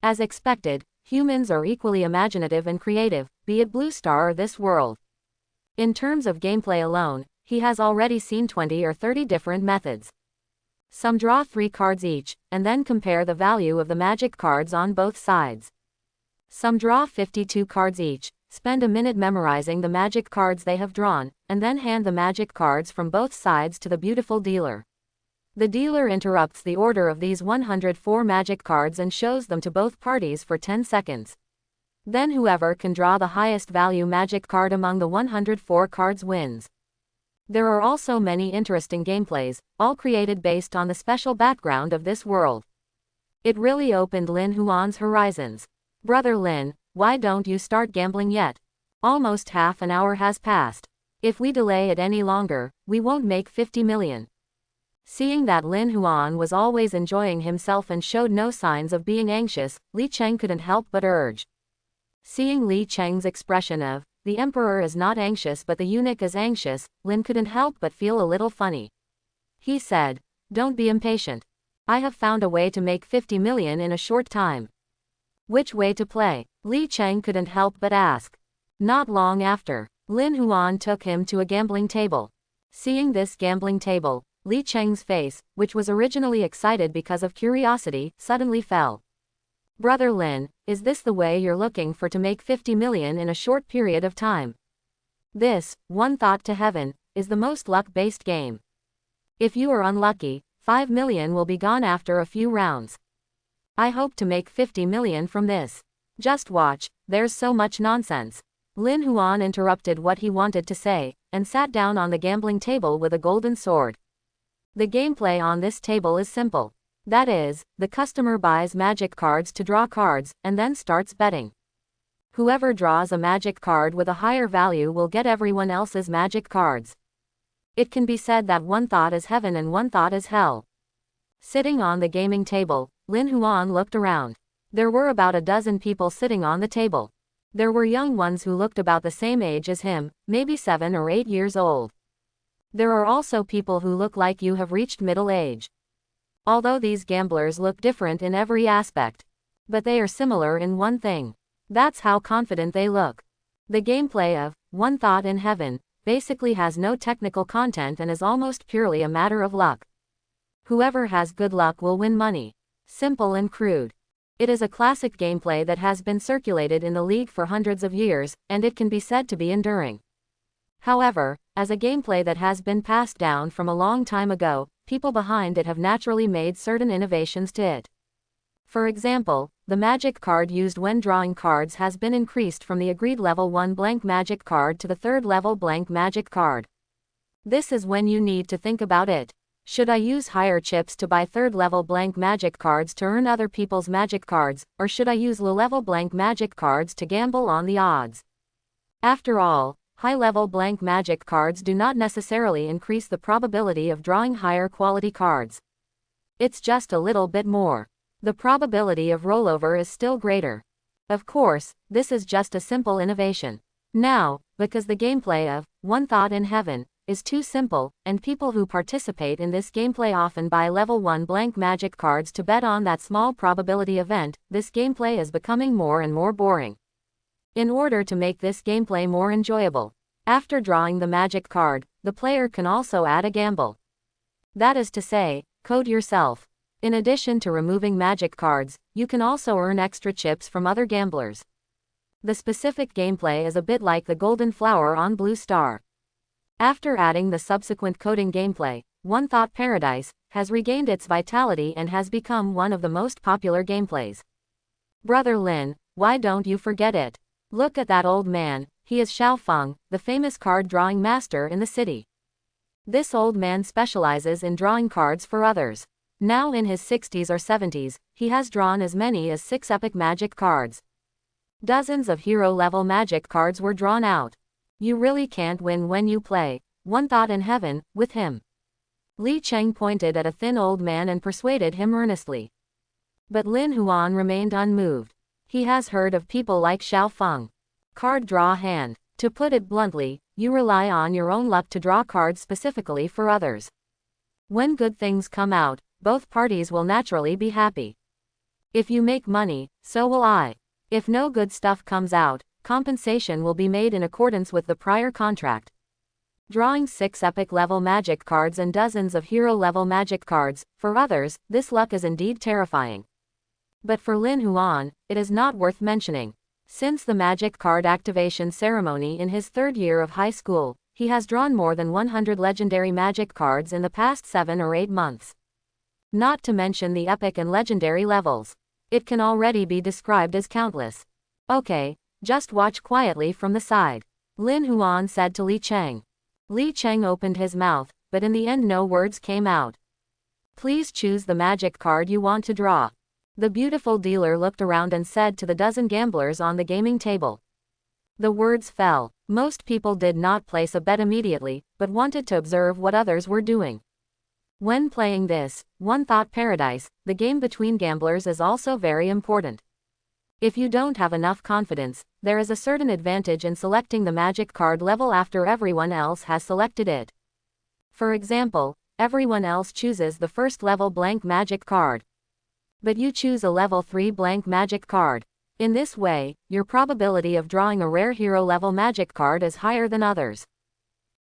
[SPEAKER 1] As expected, humans are equally imaginative and creative, be it Blue Star or this world. In terms of gameplay alone, he has already seen 20 or 30 different methods. Some draw 3 cards each, and then compare the value of the magic cards on both sides. Some draw 52 cards each, spend a minute memorizing the magic cards they have drawn, and then hand the magic cards from both sides to the beautiful dealer. The dealer interrupts the order of these 104 magic cards and shows them to both parties for 10 seconds. Then whoever can draw the highest value magic card among the 104 cards wins. There are also many interesting gameplays, all created based on the special background of this world. It really opened Lin Huan's horizons. Brother Lin, why don't you start gambling yet? Almost half an hour has passed. If we delay it any longer, we won't make 50 million. Seeing that Lin Huan was always enjoying himself and showed no signs of being anxious, Li Cheng couldn't help but urge. Seeing Li Cheng's expression of, the emperor is not anxious but the eunuch is anxious, Lin couldn't help but feel a little funny. He said, don't be impatient. I have found a way to make 50 million in a short time. Which way to play? Li Cheng couldn't help but ask. Not long after, Lin Huan took him to a gambling table. Seeing this gambling table, Li Cheng's face, which was originally excited because of curiosity, suddenly fell. Brother Lin, is this the way you're looking for to make 50 million in a short period of time? This, one thought to heaven, is the most luck-based game. If you are unlucky, 5 million will be gone after a few rounds. I hope to make 50 million from this. Just watch, there's so much nonsense. Lin Huan interrupted what he wanted to say, and sat down on the gambling table with a golden sword. The gameplay on this table is simple. That is, the customer buys magic cards to draw cards, and then starts betting. Whoever draws a magic card with a higher value will get everyone else's magic cards. It can be said that one thought is heaven and one thought is hell. Sitting on the gaming table, Lin Huan looked around. There were about a dozen people sitting on the table. There were young ones who looked about the same age as him, maybe 7 or 8 years old. There are also people who look like you have reached middle age. Although these gamblers look different in every aspect. But they are similar in one thing. That's how confident they look. The gameplay of One Thought in Heaven basically has no technical content and is almost purely a matter of luck. Whoever has good luck will win money. Simple and crude. It is a classic gameplay that has been circulated in the league for hundreds of years, and it can be said to be enduring. However, as a gameplay that has been passed down from a long time ago, people behind it have naturally made certain innovations to it. For example, the magic card used when drawing cards has been increased from the agreed level 1 blank magic card to the 3rd level blank magic card. This is when you need to think about it. Should I use higher chips to buy 3rd level blank magic cards to earn other people's magic cards, or should I use low level blank magic cards to gamble on the odds? After all, high level blank magic cards do not necessarily increase the probability of drawing higher quality cards. It's just a little bit more. The probability of rollover is still greater. Of course, this is just a simple innovation. Now, because the gameplay of One Thought in Heaven is too simple, and people who participate in this gameplay often buy level 1 blank magic cards to bet on that small probability event, this gameplay is becoming more and more boring. In order to make this gameplay more enjoyable, after drawing the magic card, the player can also add a gamble. That is to say, code yourself. In addition to removing magic cards, you can also earn extra chips from other gamblers. The specific gameplay is a bit like the golden flower on Blue Star. After adding the subsequent coding gameplay, One Thought Paradise has regained its vitality and has become one of the most popular gameplays. Brother Lin, why don't you forget it? Look at that old man, he is Xiao Feng, the famous card drawing master in the city. This old man specializes in drawing cards for others. Now in his 60s or 70s, he has drawn as many as 6 epic magic cards. Dozens of hero-level magic cards were drawn out. You really can't win when you play One Thought in Heaven with him. Li Cheng pointed at a thin old man and persuaded him earnestly. But Lin Huan remained unmoved. He has heard of people like Xiao Feng. Card draw hand. To put it bluntly, you rely on your own luck to draw cards specifically for others. When good things come out, both parties will naturally be happy. If you make money, so will I. If no good stuff comes out, compensation will be made in accordance with the prior contract. Drawing 6 epic level magic cards and dozens of hero level magic cards, for others, this luck is indeed terrifying. But for Lin Huan, it is not worth mentioning. Since the magic card activation ceremony in his 3rd year of high school, he has drawn more than 100 legendary magic cards in the past 7 or 8 months. Not to mention the epic and legendary levels. It can already be described as countless. Okay, just watch quietly from the side, Lin Huan said to Li Cheng. Li Cheng opened his mouth, but in the end no words came out. Please choose the magic card you want to draw. The beautiful dealer looked around and said to the dozen gamblers on the gaming table. The words fell. Most people did not place a bet immediately, but wanted to observe what others were doing. When playing this one-thought paradise, the game between gamblers is also very important. If you don't have enough confidence, there is a certain advantage in selecting the magic card level after everyone else has selected it. For example, everyone else chooses the first level blank magic card. But you choose a level 3 blank magic card. In this way, your probability of drawing a rare hero level magic card is higher than others.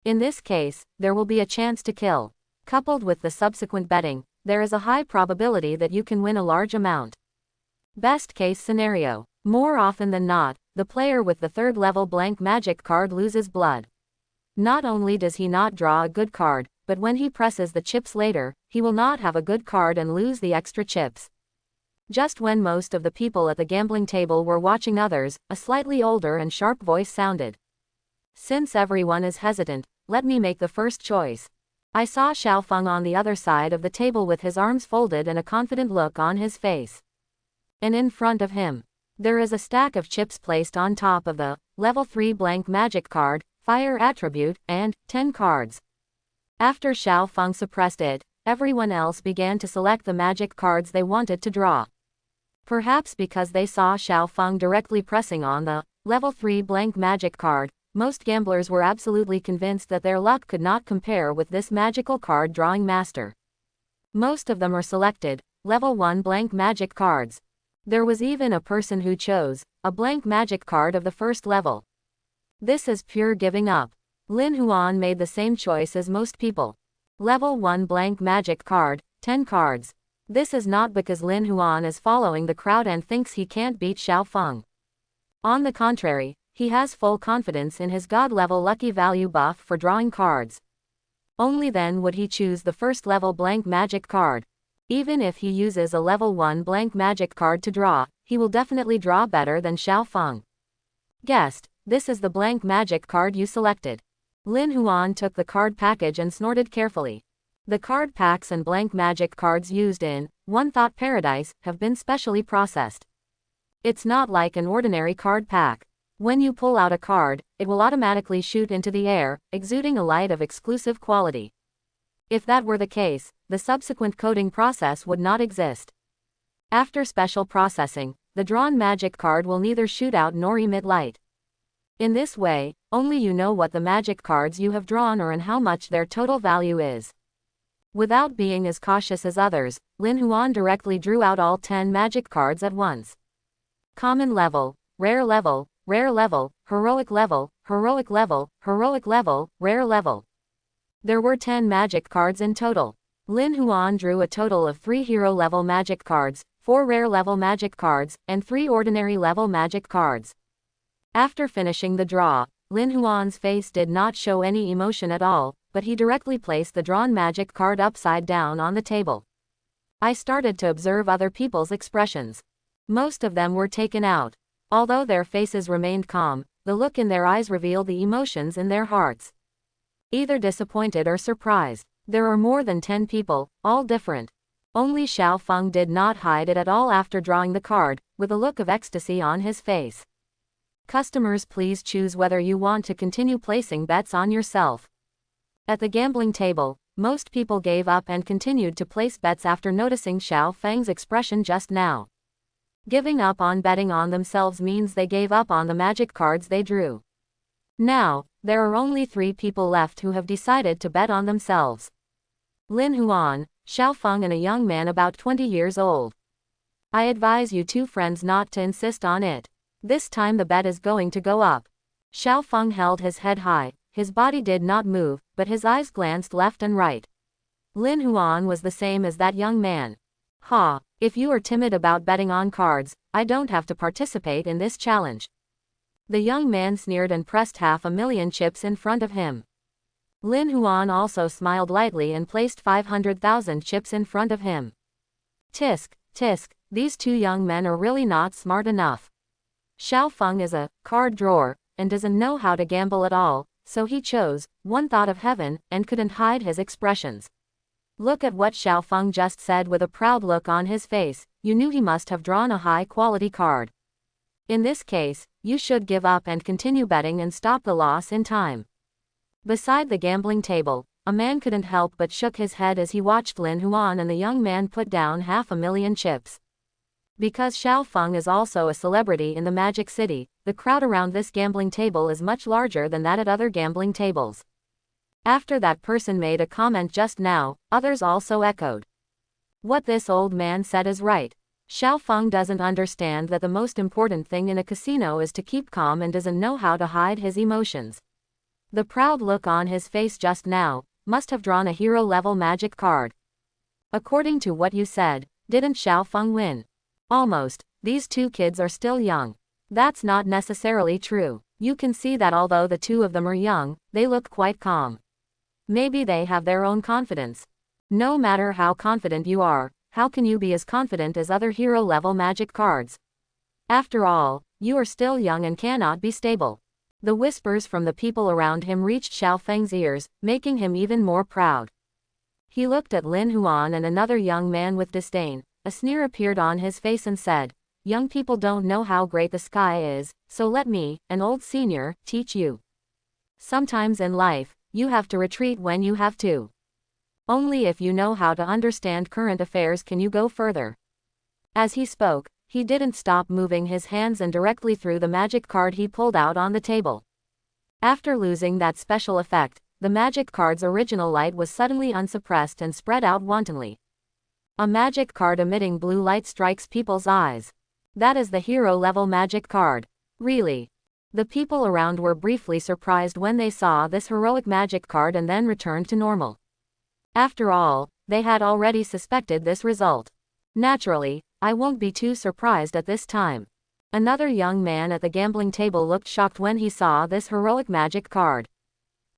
[SPEAKER 1] In this case, there will be a chance to kill. Coupled with the subsequent betting, there is a high probability that you can win a large amount. Best case scenario. More often than not, the player with the 3rd level blank magic card loses blood. Not only does he not draw a good card, but when he presses the chips later, he will not have a good card and lose the extra chips. Just when most of the people at the gambling table were watching others, a slightly older and sharp voice sounded. Since everyone is hesitant, let me make the first choice. I saw Xiao Feng on the other side of the table with his arms folded and a confident look on his face. And in front of him, there is a stack of chips placed on top of the level 3 blank magic card, fire attribute, and 10 cards. After Xiao Feng suppressed it, everyone else began to select the magic cards they wanted to draw. Perhaps because they saw Xiao Feng directly pressing on the level 3 blank magic card, most gamblers were absolutely convinced that their luck could not compare with this magical card drawing master. Most of them are selected level 1 blank magic cards. There was even a person who chose a blank magic card of the 1st level. This is pure giving up. Lin Huan made the same choice as most people. Level 1 blank magic card, 10 cards. This is not because Lin Huan is following the crowd and thinks he can't beat Xiao Feng. On the contrary, he has full confidence in his god-level lucky value buff for drawing cards. Only then would he choose the 1st level blank magic card. Even if he uses a level 1 blank magic card to draw, he will definitely draw better than Xiao Feng. Guest, this is the blank magic card you selected. Lin Huan took the card package and snorted carefully. The card packs and blank magic cards used in One Thought Paradise have been specially processed. It's not like an ordinary card pack. When you pull out a card, it will automatically shoot into the air, exuding a light of exclusive quality. If that were the case, the subsequent coding process would not exist. After special processing, the drawn magic card will neither shoot out nor emit light. In this way, only you know what the magic cards you have drawn are and how much their total value is. Without being as cautious as others, Lin Huan directly drew out all 10 magic cards at once. Common level, rare level, rare level, heroic level, heroic level, heroic level, rare level. There were 10 magic cards in total. Lin Huan drew a total of 3 hero level magic cards, 4 rare level magic cards, and 3 ordinary level magic cards. After finishing the draw, Lin Huan's face did not show any emotion at all, but he directly placed the drawn magic card upside down on the table. I started to observe other people's expressions. Most of them were taken out. Although their faces remained calm, the look in their eyes revealed the emotions in their hearts. Either disappointed or surprised. There are more than 10 people, all different. Only Xiao Feng did not hide it at all after drawing the card, with a look of ecstasy on his face. Customers, please choose whether you want to continue placing bets on yourself. At the gambling table, most people gave up and continued to place bets after noticing Xiao Feng's expression just now. Giving up on betting on themselves means they gave up on the magic cards they drew. Now, there are only 3 people left who have decided to bet on themselves. Lin Huan, Xiao Feng and a young man about 20 years old. I advise you 2 friends not to insist on it. This time the bet is going to go up. Xiao Feng held his head high, his body did not move, but his eyes glanced left and right. Lin Huan was the same as that young man. Ha, if you are timid about betting on cards, I don't have to participate in this challenge. The young man sneered and pressed 500,000 chips in front of him. Lin Huan also smiled lightly and placed 500,000 chips in front of him. Tisk, tisk, these 2 young men are really not smart enough. Xiao Feng is a card drawer and doesn't know how to gamble at all, so he chose one thought of heaven and couldn't hide his expressions. Look at what Xiao Feng just said with a proud look on his face. You knew he must have drawn a high-quality card. In this case, you should give up and continue betting and stop the loss in time. Beside the gambling table, a man couldn't help but shook his head as he watched Lin Huan and the young man put down 500,000 chips. Because Xiao Feng is also a celebrity in the Magic City, the crowd around this gambling table is much larger than that at other gambling tables. After that person made a comment just now, others also echoed. What this old man said is right. Xiao Feng doesn't understand that the most important thing in a casino is to keep calm and doesn't know how to hide his emotions. The proud look on his face just now must have drawn a hero-level magic card. According to what you said, didn't Xiao Feng win? Almost. These 2 kids are still young. That's not necessarily true. You can see that although the 2 of them are young, they look quite calm. Maybe they have their own confidence. No matter how confident you are, how can you be as confident as other hero-level magic cards? After all, you are still young and cannot be stable. The whispers from the people around him reached Xiao Feng's ears, making him even more proud. He looked at Lin Huan and another young man with disdain. A sneer appeared on his face and said, "Young people don't know how great the sky is, so let me, an old senior, teach you. Sometimes in life, you have to retreat when you have to. Only if you know how to understand current affairs can you go further." As he spoke, he didn't stop moving his hands and directly threw the magic card he pulled out on the table. After losing that special effect, the magic card's original light was suddenly unsuppressed and spread out wantonly. A magic card emitting blue light strikes people's eyes. That is the hero-level magic card. Really? The people around were briefly surprised when they saw this heroic magic card and then returned to normal. After all, they had already suspected this result. Naturally, I won't be too surprised at this time. Another young man at the gambling table looked shocked when he saw this heroic magic card.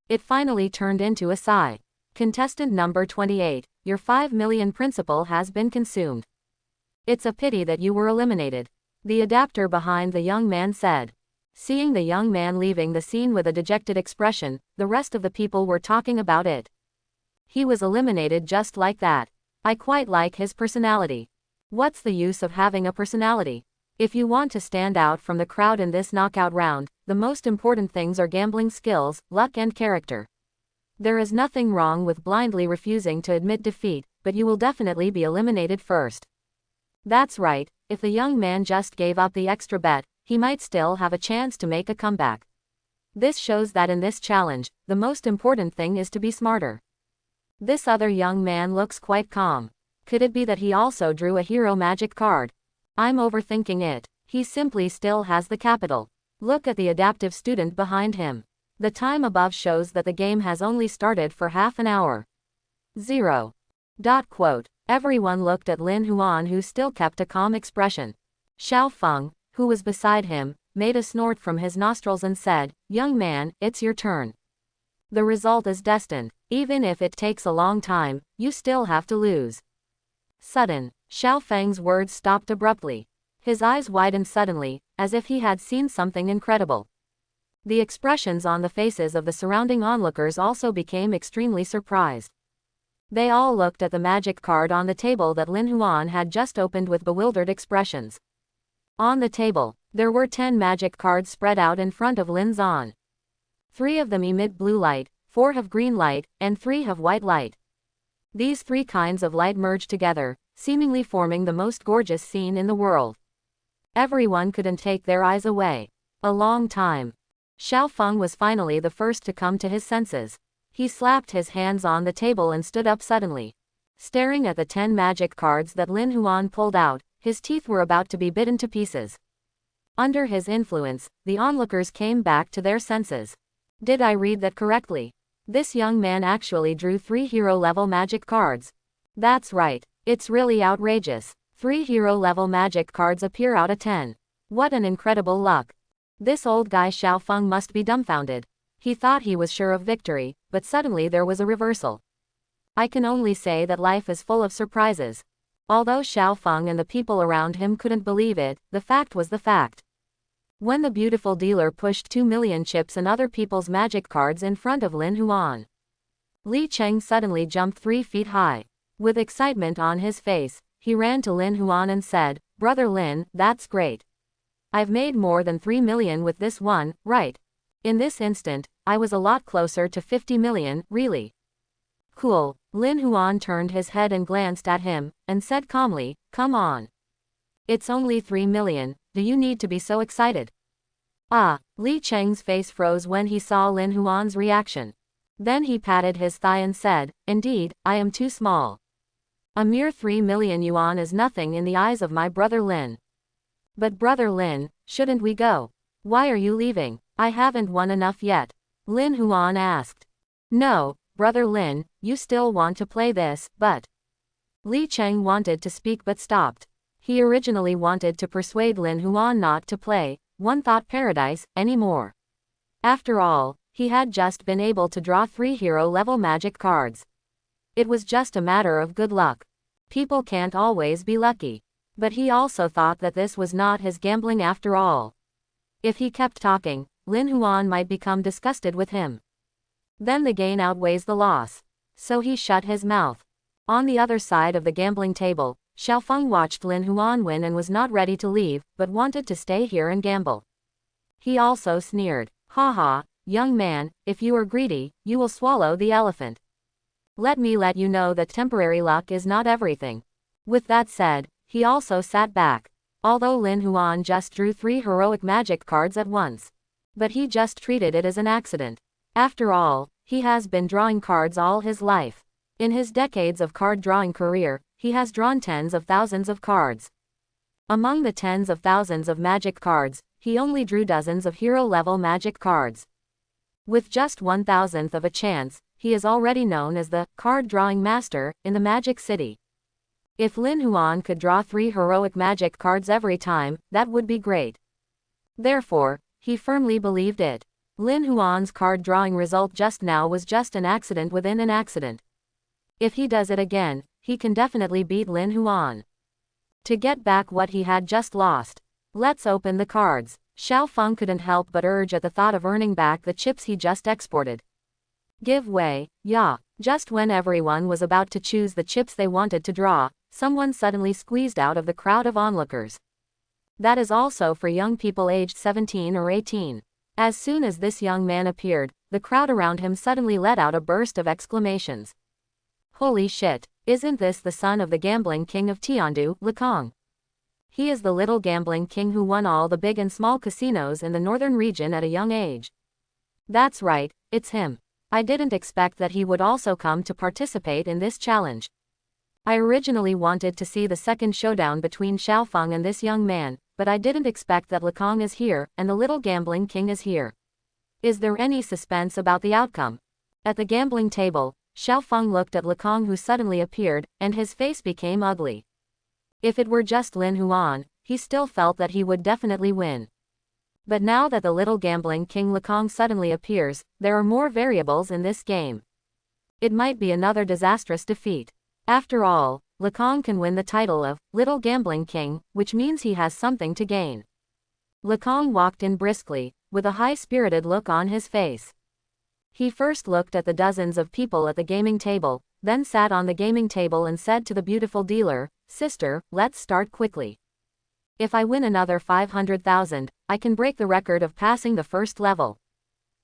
[SPEAKER 1] It finally turned into a sigh. Contestant number 28, your 5 million principal has been consumed. It's a pity that you were eliminated, the adapter behind the young man said. Seeing the young man leaving the scene with a dejected expression, the rest of the people were talking about it. He was eliminated just like that. I quite like his personality. What's the use of having a personality? If you want to stand out from the crowd in this knockout round, the most important things are gambling skills, luck and character. There is nothing wrong with blindly refusing to admit defeat, but you will definitely be eliminated first. That's right, if the young man just gave up the extra bet, he might still have a chance to make a comeback. This shows that in this challenge, the most important thing is to be smarter. This other young man looks quite calm. Could it be that he also drew a hero magic card? I'm overthinking it. He simply still has the capital. Look at the adaptive student behind him. The time above shows that the game has only started for half an hour. 0. Everyone looked at Lin Huan, who still kept a calm expression. Xiao Feng, who was beside him, made a snort from his nostrils and said, "Young man, it's your turn. The result is destined. Even if it takes a long time, you still have to lose." Sudden, Xiao Feng's words stopped abruptly. His eyes widened suddenly, as if he had seen something incredible. The expressions on the faces of the surrounding onlookers also became extremely surprised. They all looked at the magic card on the table that Lin Huan had just opened with bewildered expressions. On the table, there were 10 magic cards spread out in front of Lin Zan. 3 of them emit blue light, 4 have green light, and 3 have white light. These 3 kinds of light merge together, seemingly forming the most gorgeous scene in the world. Everyone couldn't take their eyes away. A long time. Xiao Feng was finally the first to come to his senses. He slapped his hands on the table and stood up suddenly. Staring at the 10 magic cards that Lin Huan pulled out, his teeth were about to be bitten to pieces. Under his influence, the onlookers came back to their senses. Did I read that correctly? This young man actually drew 3 hero-level magic cards. That's right. It's really outrageous. 3 hero-level magic cards appear out of 10. What an incredible luck. This old guy Xiao Feng must be dumbfounded. He thought he was sure of victory, but suddenly there was a reversal. I can only say that life is full of surprises. Although Xiao Feng and the people around him couldn't believe it, the fact was the fact. When the beautiful dealer pushed 2 million chips and other people's magic cards in front of Lin Huan, Li Cheng suddenly jumped 3 feet high. With excitement on his face, he ran to Lin Huan and said, "Brother Lin, that's great. I've made more than 3 million with this one, right? In this instant, I was a lot closer to 50 million, really." Cool. Lin Huan turned his head and glanced at him, and said calmly, "Come on. It's only 3 million, do you need to be so excited?" Ah, Li Cheng's face froze when he saw Lin Huan's reaction. Then he patted his thigh and said, "Indeed, I am too small. A mere 3 million yuan is nothing in the eyes of my brother Lin." "But brother Lin, shouldn't we go? Why are you leaving? I haven't won enough yet," Lin Huan asked. "No, brother Lin, you still want to play this, but..." Li Cheng wanted to speak but stopped. He originally wanted to persuade Lin Huan not to play One Thought Paradise anymore. After all, he had just been able to draw 3 hero-level magic cards. It was just a matter of good luck. People can't always be lucky. But he also thought that this was not his gambling after all. If he kept talking, Lin Huan might become disgusted with him. Then the gain outweighs the loss. So he shut his mouth. On the other side of the gambling table, Xiao Feng watched Lin Huan win and was not ready to leave, but wanted to stay here and gamble. He also sneered, "Haha, young man, if you are greedy, you will swallow the elephant. Let me let you know that temporary luck is not everything." With that said, he also sat back. Although Lin Huan just drew 3 heroic magic cards at once. But he just treated it as an accident. After all, he has been drawing cards all his life. In his decades of card drawing career, he has drawn tens of thousands of cards. Among the tens of thousands of magic cards, he only drew dozens of hero-level magic cards. With just 1,000th of a chance, he is already known as the card drawing master in the Magic City. If Lin Huan could draw 3 heroic magic cards every time, that would be great. Therefore, he firmly believed it. Lin Huan's card drawing result just now was just an accident within an accident. If he does it again, he can definitely beat Lin Huan. To get back what he had just lost. Let's open the cards. Xiao Feng couldn't help but urge at the thought of earning back the chips he just exported. Give way, yeah. Just when everyone was about to choose the chips they wanted to draw, someone suddenly squeezed out of the crowd of onlookers. That is also for young people aged 17 or 18. As soon as this young man appeared, the crowd around him suddenly let out a burst of exclamations. Holy shit, isn't this the son of the gambling king of Tiandu, Lekong? He is the little gambling king who won all the big and small casinos in the northern region at a young age. That's right, it's him. I didn't expect that he would also come to participate in this challenge. I originally wanted to see the second showdown between Xiao Feng and this young man, but I didn't expect that Lekong is here, and the little gambling king is here. Is there any suspense about the outcome? At the gambling table, Xiao Feng looked at Lekong who suddenly appeared, and his face became ugly. If it were just Lin Huan, he still felt that he would definitely win. But now that the little gambling king Lekong suddenly appears, there are more variables in this game. It might be another disastrous defeat. After all, Lekong can win the title of Little Gambling King, which means he has something to gain. Lekong walked in briskly, with a high-spirited look on his face. He first looked at the dozens of people at the gaming table, then sat on the gaming table and said to the beautiful dealer, "Sister, let's start quickly. If I win another 500,000, I can break the record of passing the first level."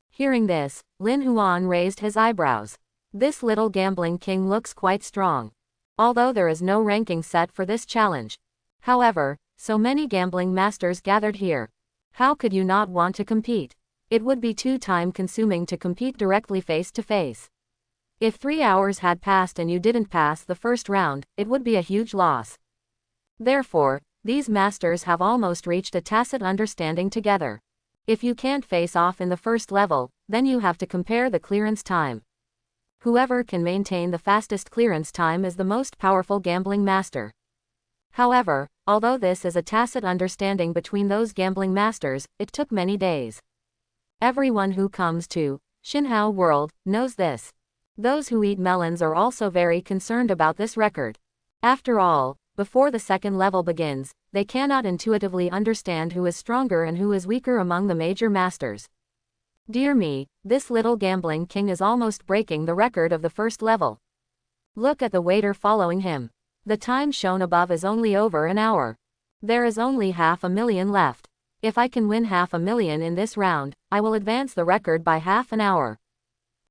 [SPEAKER 1] Hearing this, Lin Huan raised his eyebrows. This little gambling king looks quite strong. Although there is no ranking set for this challenge. However, So many gambling masters gathered here. How could you not want to compete? It would be too time-consuming to compete directly face-to-face. If 3 hours had passed and you didn't pass the first round, it would be a huge loss. Therefore, these masters have almost reached a tacit understanding together. If you can't face off in the first level, then you have to compare the clearance time. Whoever can maintain the fastest clearance time is the most powerful gambling master. However, although this is a tacit understanding between those gambling masters, it took many days. Everyone who comes to Shinhao World knows this. Those who eat melons are also very concerned about this record. After all, before the second level begins, they cannot intuitively understand who is stronger and who is weaker among the major masters. Dear me, this little gambling king is almost breaking the record of the first level. Look at the waiter following him. The time shown above is only over an hour. There is only 500,000 left. If I can win 500,000 in this round, I will advance the record by half an hour.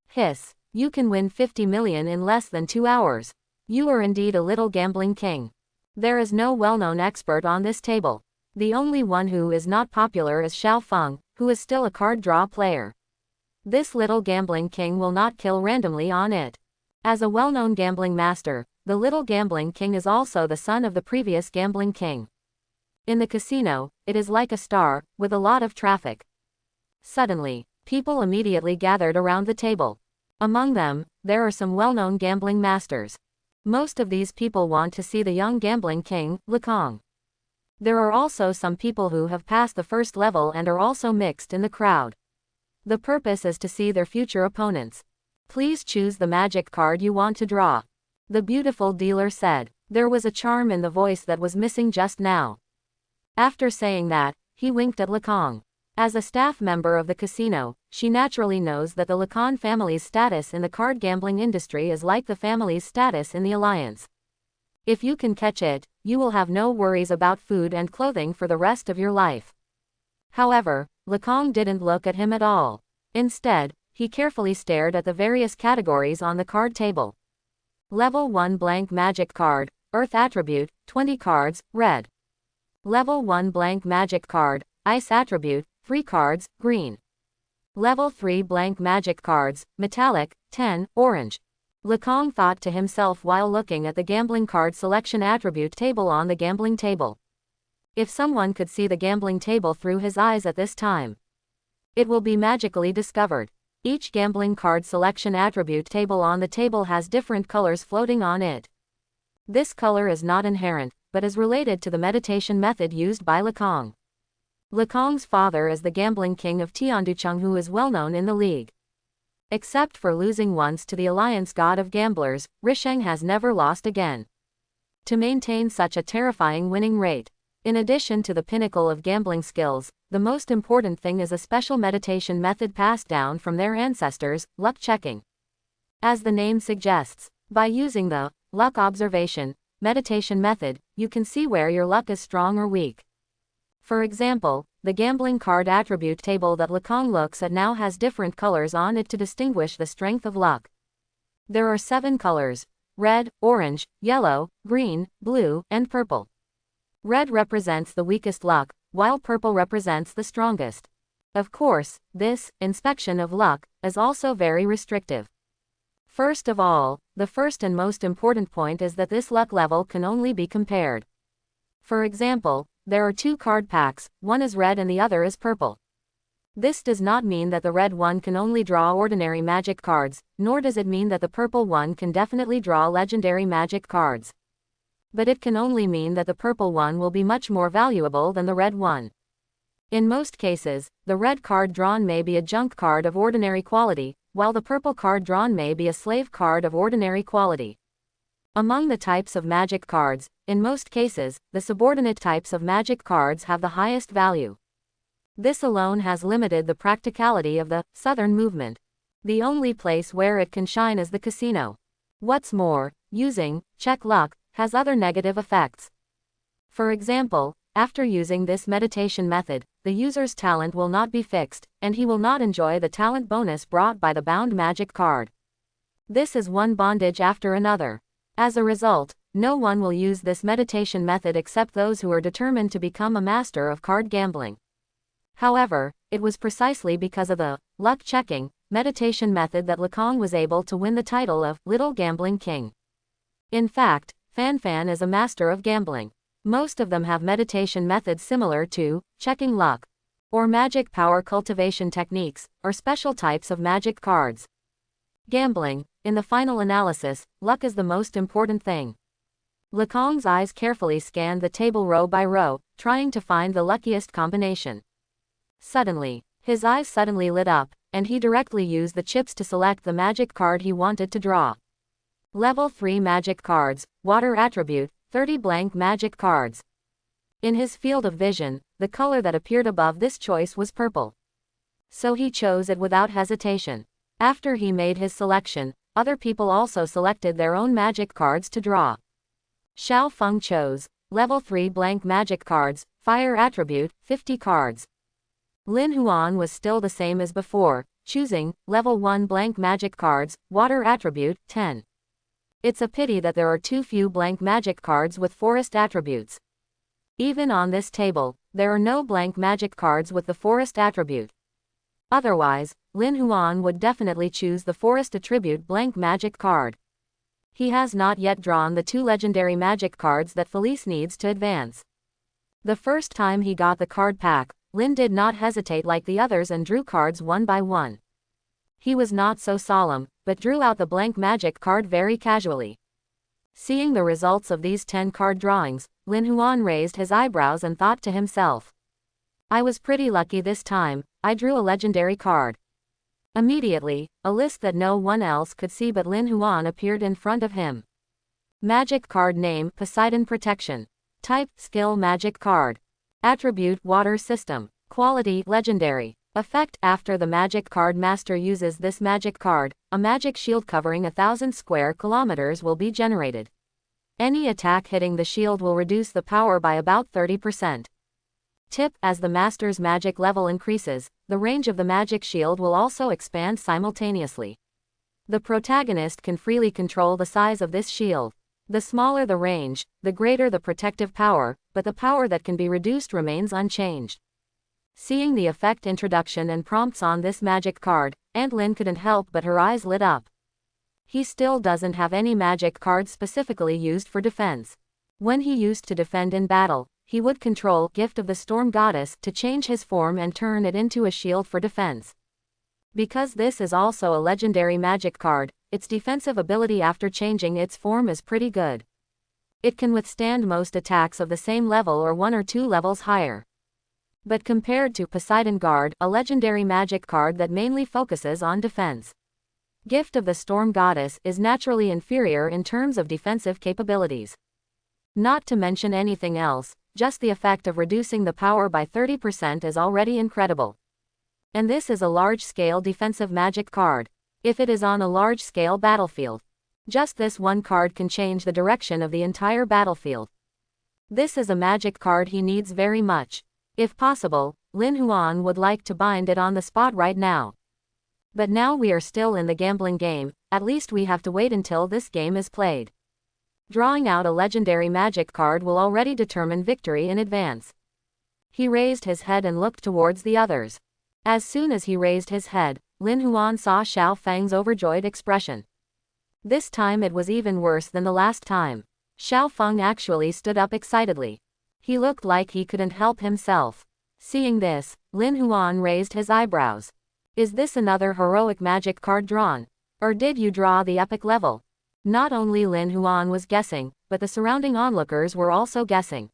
[SPEAKER 1] Hiss, you can win 50 million in less than 2 hours. You are indeed a little gambling king. There is no well-known expert on this table. The only one who is not popular is Xiao Feng, who is still a card draw player. This little gambling king will not kill randomly on it. As a well-known gambling master, the little gambling king is also the son of the previous gambling king. In the casino, it is like a star, with a lot of traffic. Suddenly, people immediately gathered around the table. Among them, there are some well-known gambling masters. Most of these people want to see the young gambling king, Lekong. There are also some people who have passed the first level and are also mixed in the crowd. The purpose is to see their future opponents. Please choose the magic card you want to draw. The beautiful dealer said. There was a charm in the voice that was missing just now. After saying that, he winked at Lekong. As a staff member of the casino, she naturally knows that the Lekong family's status in the card gambling industry is like the family's status in the alliance. If you can catch it, you will have no worries about food and clothing for the rest of your life. However, Lekong didn't look at him at all. Instead, he carefully stared at the various categories on the card table. Level 1 blank magic card, Earth attribute, 20 cards, red. Level 1 blank magic card, Ice attribute, 3 cards, green. Level 3 blank magic cards, metallic, 10, orange. Lekong thought to himself while looking at the gambling card selection attribute table on the gambling table. If someone could see the gambling table through his eyes at this time, it will be magically discovered. Each gambling card selection attribute table on the table has different colors floating on it. This color is not inherent, but is related to the meditation method used by Lekong. Lekong's father is the gambling king of Tianducheng, who is well known in the league. Except for losing once to the alliance god of gamblers, Risheng has never lost again. To maintain such a terrifying winning rate, in addition to the pinnacle of gambling skills, the most important thing is a special meditation method passed down from their ancestors, luck checking. As the name suggests, by using the luck observation meditation method, you can see where your luck is strong or weak. For example, the gambling card attribute table that Lekong looks at now has different colors on it to distinguish the strength of luck. There are 7 colors: red, orange, yellow, green, blue, and purple. Red represents the weakest luck, while purple represents the strongest. Of course, this inspection of luck is also very restrictive. First of all, the first and most important point is that this luck level can only be compared. For example, there are 2 card packs, one is red and the other is purple. This does not mean that the red one can only draw ordinary magic cards, nor does it mean that the purple one can definitely draw legendary magic cards. But it can only mean that the purple one will be much more valuable than the red one. In most cases, the red card drawn may be a junk card of ordinary quality, while the purple card drawn may be a slave card of ordinary quality. Among the types of magic cards, in most cases, the subordinate types of magic cards have the highest value. This alone has limited the practicality of the Southern movement. The only place where it can shine is the casino. What's more, using check luck has other negative effects. For example, after using this meditation method, the user's talent will not be fixed, and he will not enjoy the talent bonus brought by the bound magic card. This is one bondage after another. As a result, no one will use this meditation method except those who are determined to become a master of card gambling. However, it was precisely because of the luck-checking meditation method that Lekong was able to win the title of Little Gambling King. In fact, Fan Fan is a master of gambling. Most of them have meditation methods similar to checking luck, or magic power cultivation techniques, or special types of magic cards. Gambling, in the final analysis, luck is the most important thing. Lekong's eyes carefully scanned the table row by row, trying to find the luckiest combination. Suddenly, his eyes suddenly lit up, and he directly used the chips to select the magic card he wanted to draw. Level 3 Magic Cards, Water Attribute, 30 blank magic cards. In his field of vision, the color that appeared above this choice was purple. So he chose it without hesitation. After he made his selection, other people also selected their own magic cards to draw. Xiao Feng chose Level 3 blank magic cards, Fire Attribute, 50 cards. Lin Huan was still the same as before, choosing Level 1 blank magic cards, Water Attribute, 10. It's a pity that there are too few blank magic cards with forest attributes. Even on this table, there are no blank magic cards with the forest attribute. Otherwise, Lin Huan would definitely choose the forest attribute blank magic card. He has not yet drawn the 2 legendary magic cards that Felice needs to advance. The first time he got the card pack, Lin did not hesitate like the others and drew cards one by one. He was not so solemn, but drew out the blank magic card very casually. Seeing the results of these 10 card drawings, Lin Huan raised his eyebrows and thought to himself, I was pretty lucky this time, I drew a legendary card. Immediately, a list that no one else could see but Lin Huan appeared in front of him. Magic card name Poseidon Protection. Type Skill Magic Card. Attribute Water System. Quality Legendary. Effect after the magic card master uses this magic card, a magic shield covering 1,000 square kilometers will be generated. Any attack hitting the shield will reduce the power by about 30%. Tip: as the master's magic level increases, the range of the magic shield will also expand simultaneously. The protagonist can freely control the size of this shield. The smaller the range, the greater the protective power, but the power that can be reduced remains unchanged. Seeing the effect introduction and prompts on this magic card, Aunt Lin couldn't help but her eyes lit up. He still doesn't have any magic cards specifically used for defense. When he used to defend in battle, he would control Gift of the Storm Goddess to change his form and turn it into a shield for defense. Because this is also a legendary magic card, its defensive ability after changing its form is pretty good. It can withstand most attacks of the same level or 1 or 2 levels higher. But compared to Poseidon Guard, a legendary magic card that mainly focuses on defense, Gift of the Storm Goddess is naturally inferior in terms of defensive capabilities. Not to mention anything else, just the effect of reducing the power by 30% is already incredible. And this is a large-scale defensive magic card. If it is on a large-scale battlefield, just this one card can change the direction of the entire battlefield. This is a magic card he needs very much. If possible, Lin Huan would like to bind it on the spot right now. But now we are still in the gambling game, at least we have to wait until this game is played. Drawing out a legendary magic card will already determine victory in advance. He raised his head and looked towards the others. As soon as he raised his head, Lin Huan saw Xiao Feng's overjoyed expression. This time it was even worse than the last time. Xiao Feng actually stood up excitedly. He looked like he couldn't help himself. Seeing this, Lin Huan raised his eyebrows. Is this another heroic magic card drawn? Or did you draw the epic level? Not only Lin Huan was guessing, but the surrounding onlookers were also guessing.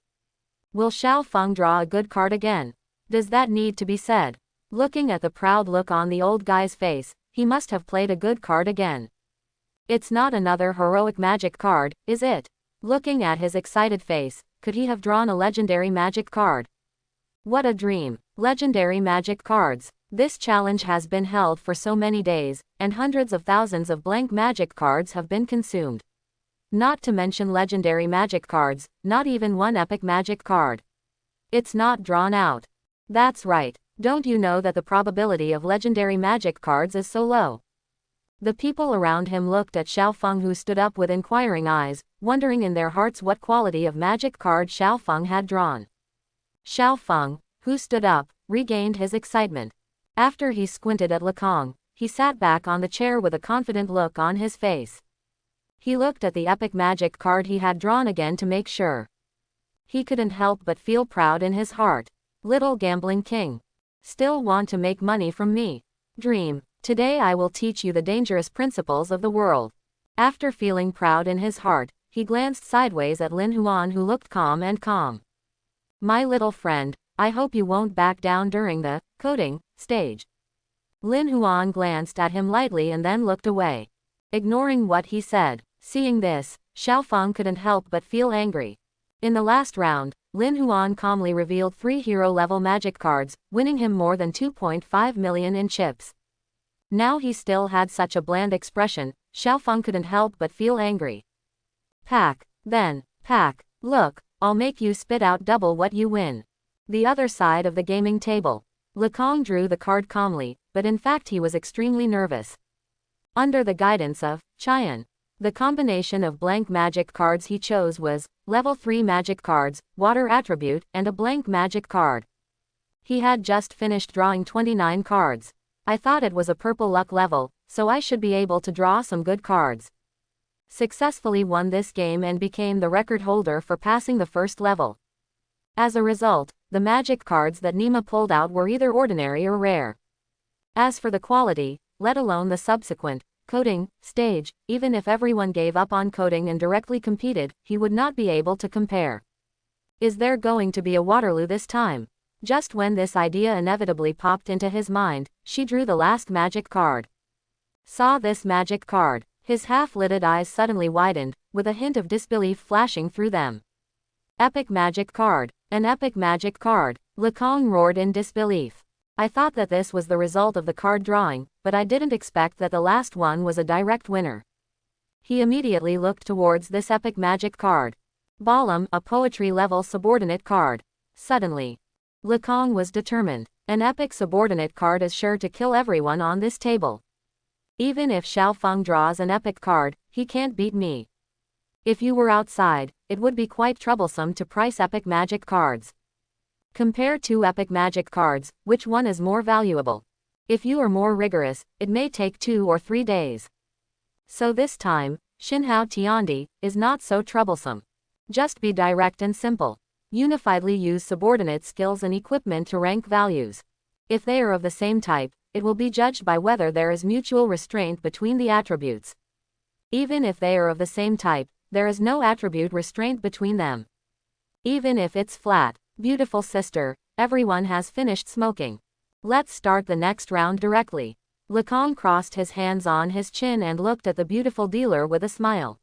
[SPEAKER 1] Will Xiao Feng draw a good card again? Does that need to be said? Looking at the proud look on the old guy's face, he must have played a good card again. It's not another heroic magic card, is it? Looking at his excited face, could he have drawn a legendary magic card? What a dream! Legendary magic cards. This challenge has been held for so many days, and hundreds of thousands of blank magic cards have been consumed. Not to mention legendary magic cards, not even one epic magic card. It's not drawn out. That's right. Don't you know that the probability of legendary magic cards is so low? The people around him looked at Xiao Feng, who stood up with inquiring eyes, wondering in their hearts what quality of magic card Xiao Feng had drawn. Xiao Feng, who stood up, regained his excitement. After he squinted at Lekong, he sat back on the chair with a confident look on his face. He looked at the epic magic card he had drawn again to make sure. He couldn't help but feel proud in his heart. Little gambling king. Still want to make money from me? Dream. Today I will teach you the dangerous principles of the world. After feeling proud in his heart, he glanced sideways at Lin Huan, who looked calm and calm. My little friend, I hope you won't back down during the coding stage. Lin Huan glanced at him lightly and then looked away, ignoring what he said. Seeing this, Xiao Feng couldn't help but feel angry. In the last round, Lin Huan calmly revealed 3 hero-level magic cards, winning him more than 2.5 million in chips. Now he still had such a bland expression. Xiao Feng couldn't help but feel angry. Pack. Then, pack. Look, I'll make you spit out double what you win. The other side of the gaming table. Lekong drew the card calmly, but in fact he was extremely nervous. Under the guidance of Qian, the combination of blank magic cards he chose was level 3 magic cards, water attribute, and a blank magic card. He had just finished drawing 29 cards. I thought it was a purple luck level, so I should be able to draw some good cards. Successfully won this game and became the record holder for passing the first level. As a result, the magic cards that Nima pulled out were either ordinary or rare. As for the quality, let alone the subsequent coding stage, even if everyone gave up on coding and directly competed, he would not be able to compare. Is there going to be a Waterloo this time? Just when this idea inevitably popped into his mind, she drew the last magic card. Saw this magic card. His half-lidded eyes suddenly widened, with a hint of disbelief flashing through them. Epic magic card. An epic magic card. Lekong roared in disbelief. I thought that this was the result of the card drawing, but I didn't expect that the last one was a direct winner. He immediately looked towards this epic magic card. Balam, a poetry-level subordinate card. Suddenly, Lekong was determined. An epic subordinate card is sure to kill everyone on this table. Even if Xiao Feng draws an epic card, he can't beat me. If you were outside, it would be quite troublesome to price epic magic cards. Compare 2 epic magic cards, which one is more valuable? If you are more rigorous, it may take 2 or 3 days. So this time, Xinhao Tiandi is not so troublesome. Just be direct and simple. Unifiedly use subordinate skills and equipment to rank values. If they are of the same type, it will be judged by whether there is mutual restraint between the attributes. Even if they are of the same type, there is no attribute restraint between them. Even if it's flat. Beautiful sister, everyone has finished smoking. Let's start the next round directly. Lekong crossed his hands on his chin and looked at the beautiful dealer with a smile.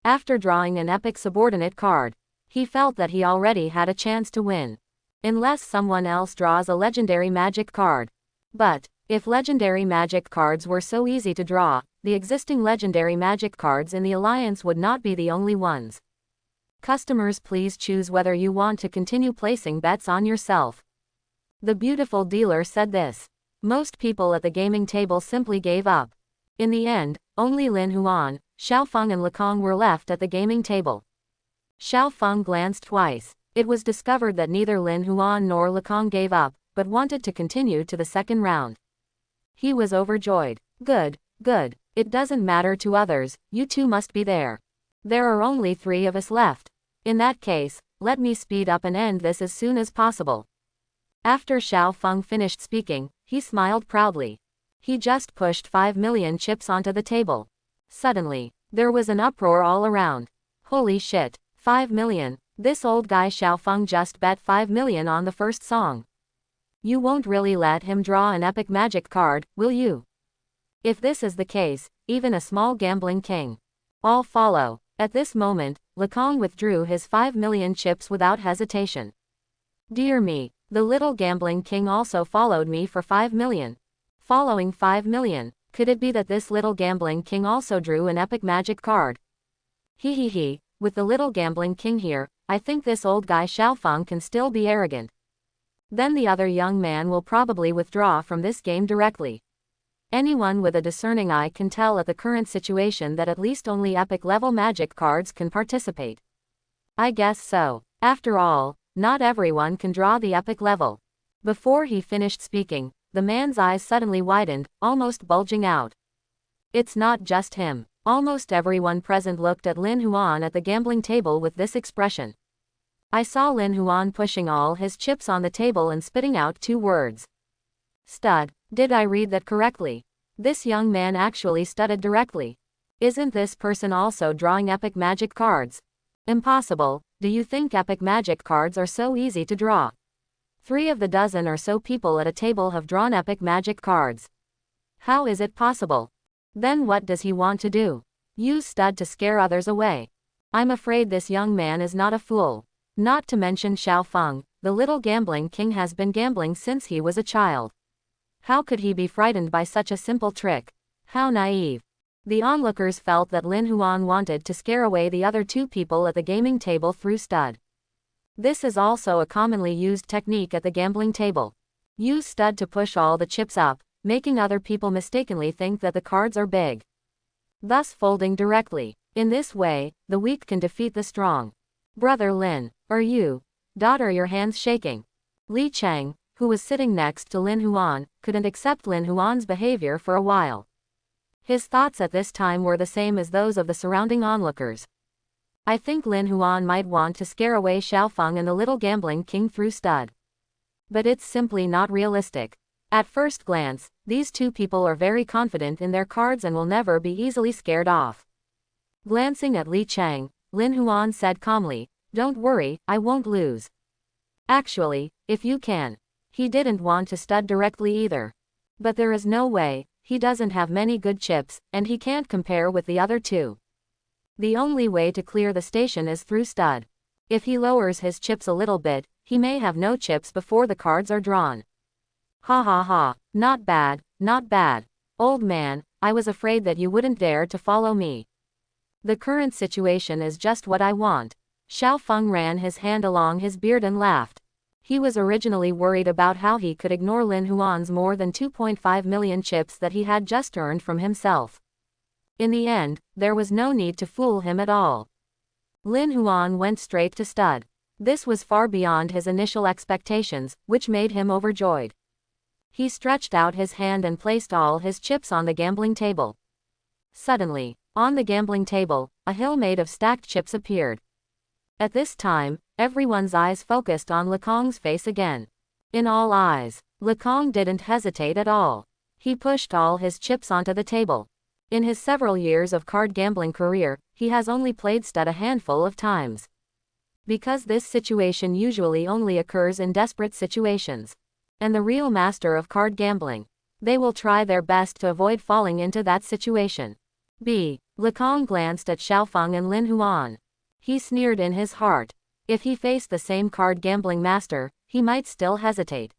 [SPEAKER 1] After drawing an epic subordinate card, he felt that he already had a chance to win. Unless someone else draws a legendary magic card. But, if legendary magic cards were so easy to draw, the existing legendary magic cards in the alliance would not be the only ones. Customers, please choose whether you want to continue placing bets on yourself. The beautiful dealer said this. Most people at the gaming table simply gave up. In the end, only Lin Huan, Xiao Feng and Lekong were left at the gaming table. Xiao Feng glanced twice. It was discovered that neither Lin Huan nor Lekong gave up, but wanted to continue to the second round. He was overjoyed. Good, good. It doesn't matter to others, you two must be there. There are only 3 of us left. In that case, let me speed up and end this as soon as possible. After Xiao Feng finished speaking, he smiled proudly. He just pushed 5 million chips onto the table. Suddenly, there was an uproar all around. Holy shit, 5 million. This old guy Xiao Feng just bet 5 million on the first song. You won't really let him draw an epic magic card, will you? If this is the case, even a small gambling king. I'll follow. At this moment, Lekong withdrew his 5 million chips without hesitation. Dear me, the little gambling king also followed me for 5 million. Following 5 million, could it be that this little gambling king also drew an epic magic card? He, with the little gambling king here, I think this old guy Xiao Feng can still be arrogant. Then the other young man will probably withdraw from this game directly. Anyone with a discerning eye can tell at the current situation that at least only epic level magic cards can participate. I guess so. After all, not everyone can draw the epic level. Before he finished speaking, the man's eyes suddenly widened, almost bulging out. It's not just him. Almost everyone present looked at Lin Huan at the gambling table with this expression. I saw Lin Huan pushing all his chips on the table and spitting out 2 words. Stud. Did I read that correctly? This young man actually studied directly. Isn't this person also drawing epic magic cards? Impossible. Do you think epic magic cards are so easy to draw? 3 of the dozen or so people at a table have drawn epic magic cards. How is it possible? Then what does he want to do? Use stud to scare others away. I'm afraid this young man is not a fool. Not to mention Xiao Feng, the little gambling king has been gambling since he was a child. How could he be frightened by such a simple trick? How naive. The onlookers felt that Lin Huan wanted to scare away the other 2 people at the gaming table through stud. This is also a commonly used technique at the gambling table. Use stud to push all the chips up, making other people mistakenly think that the cards are big, thus folding directly. In this way, the weak can defeat the strong. Brother Lin, are your hands shaking? Li Cheng, who was sitting next to Lin Huan, couldn't accept Lin Huan's behavior for a while. His thoughts at this time were the same as those of the surrounding onlookers. I think Lin Huan might want to scare away Xiao Feng and the little gambling king through stud. But it's simply not realistic. At first glance, these 2 people are very confident in their cards and will never be easily scared off. Glancing at Li Cheng, Lin Huan said calmly, "Don't worry, I won't lose." Actually, if you can. He didn't want to stud directly either. But there is no way, he doesn't have many good chips, and he can't compare with the other 2. The only way to clear the station is through stud. If he lowers his chips a little bit, he may have no chips before the cards are drawn. Ha ha ha, not bad, not bad. Old man, I was afraid that you wouldn't dare to follow me. The current situation is just what I want. Xiao Feng ran his hand along his beard and laughed. He was originally worried about how he could ignore Lin Huan's more than 2.5 million chips that he had just earned from himself. In the end, there was no need to fool him at all. Lin Huan went straight to stud. This was far beyond his initial expectations, which made him overjoyed. He stretched out his hand and placed all his chips on the gambling table. Suddenly, on the gambling table, a hill made of stacked chips appeared. At this time, everyone's eyes focused on Lekong's face again. In all eyes, Lekong didn't hesitate at all. He pushed all his chips onto the table. In his several years of card gambling career, he has only played stud a handful of times. Because this situation usually only occurs in desperate situations. And the real master of card gambling, they will try their best to avoid falling into that situation. Lekong glanced at Xiao Feng and Lin Huan. He sneered in his heart. If he faced the same card gambling master, he might still hesitate.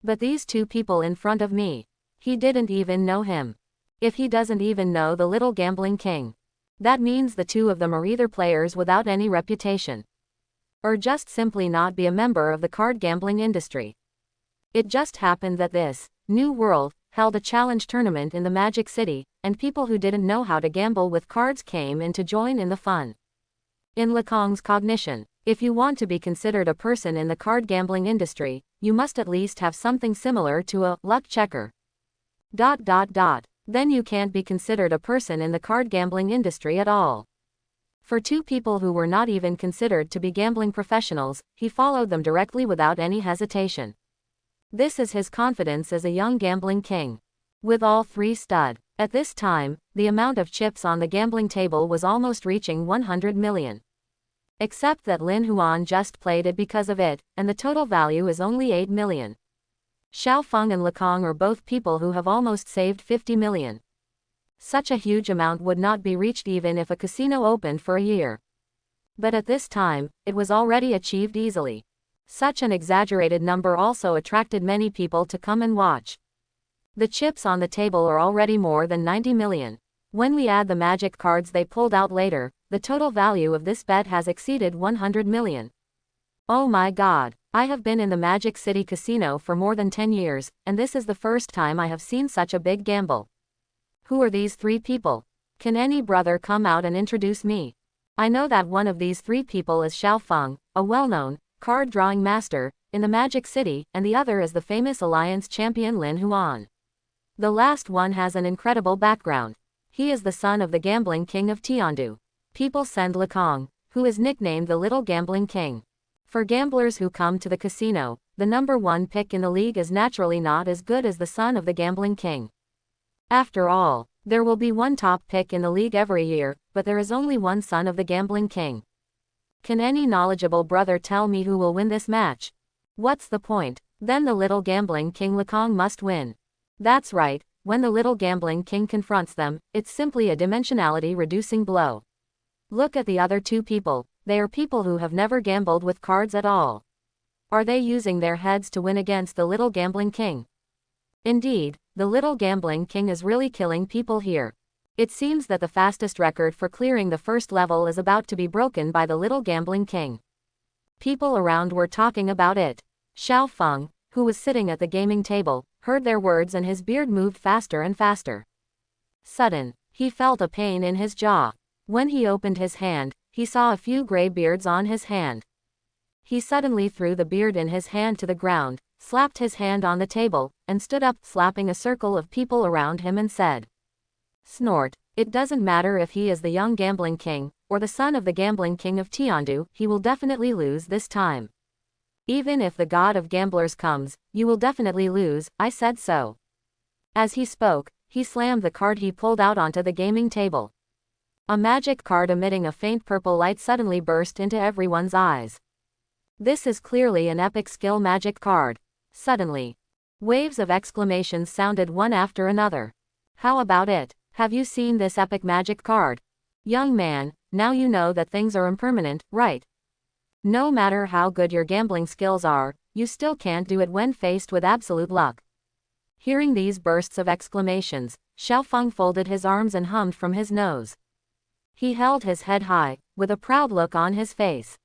[SPEAKER 1] But these 2 people in front of me, he didn't even know him. If he doesn't even know the little gambling king, that means the 2 of them are either players without any reputation, or just simply not be a member of the card gambling industry. It just happened that this new world held a challenge tournament in the Magic City, and people who didn't know how to gamble with cards came in to join in the fun. In Lekong's cognition, if you want to be considered a person in the card gambling industry, you must at least have something similar to a luck checker. Then you can't be considered a person in the card gambling industry at all. For 2 people who were not even considered to be gambling professionals, he followed them directly without any hesitation. This is his confidence as a young gambling king. With all 3 stud. At this time, the amount of chips on the gambling table was almost reaching 100 million. Except that Lin Huan just played it because of it, and the total value is only 8 million. Xiao Feng and Lekong are both people who have almost saved 50 million. Such a huge amount would not be reached even if a casino opened for a year. But at this time, it was already achieved easily. Such an exaggerated number also attracted many people to come and watch. The chips on the table are already more than 90 million. When we add the magic cards they pulled out later, the total value of this bet has exceeded 100 million. Oh my god, I have been in the Magic City Casino for more than 10 years, and this is the first time I have seen such a big gamble. Who are these 3 people? Can any brother come out and introduce me? I know that one of these 3 people is Xiao Feng, a well-known card drawing master in the Magic City, and the other is the famous Alliance champion Lin Huan. The last one has an incredible background. He is the son of the gambling king of Tiandu. People send Lekong, who is nicknamed the Little Gambling King. For gamblers who come to the casino, the number 1 pick in the league is naturally not as good as the son of the gambling king. After all, there will be one top pick in the league every year, but there is only one son of the gambling king. Can any knowledgeable brother tell me who will win this match? What's the point? Then the Little Gambling King Lekong must win. That's right, when the Little Gambling King confronts them, it's simply a dimensionality reducing blow. Look at the other 2 people. They are people who have never gambled with cards at all. Are they using their heads to win against the Little Gambling King? Indeed, the Little Gambling King is really killing people here. It seems that the fastest record for clearing the first level is about to be broken by the Little Gambling King. People around were talking about it. Xiao Feng, who was sitting at the gaming table, heard their words and his beard moved faster and faster. Sudden, he felt a pain in his jaw. When he opened his hand, he saw a few gray beards on his hand. He suddenly threw the beard in his hand to the ground, slapped his hand on the table, and stood up, slapping a circle of people around him and said, "Snort, it doesn't matter if he is the young gambling king, or the son of the gambling king of Tiandu, he will definitely lose this time. Even if the god of gamblers comes, you will definitely lose, I said so." As he spoke, he slammed the card he pulled out onto the gaming table. A magic card emitting a faint purple light suddenly burst into everyone's eyes. This is clearly an epic skill magic card. Suddenly, waves of exclamations sounded one after another. How about it? Have you seen this epic magic card? Young man, now you know that things are impermanent, right? No matter how good your gambling skills are, you still can't do it when faced with absolute luck. Hearing these bursts of exclamations, Xiao Feng folded his arms and hummed from his nose. He held his head high, with a proud look on his face.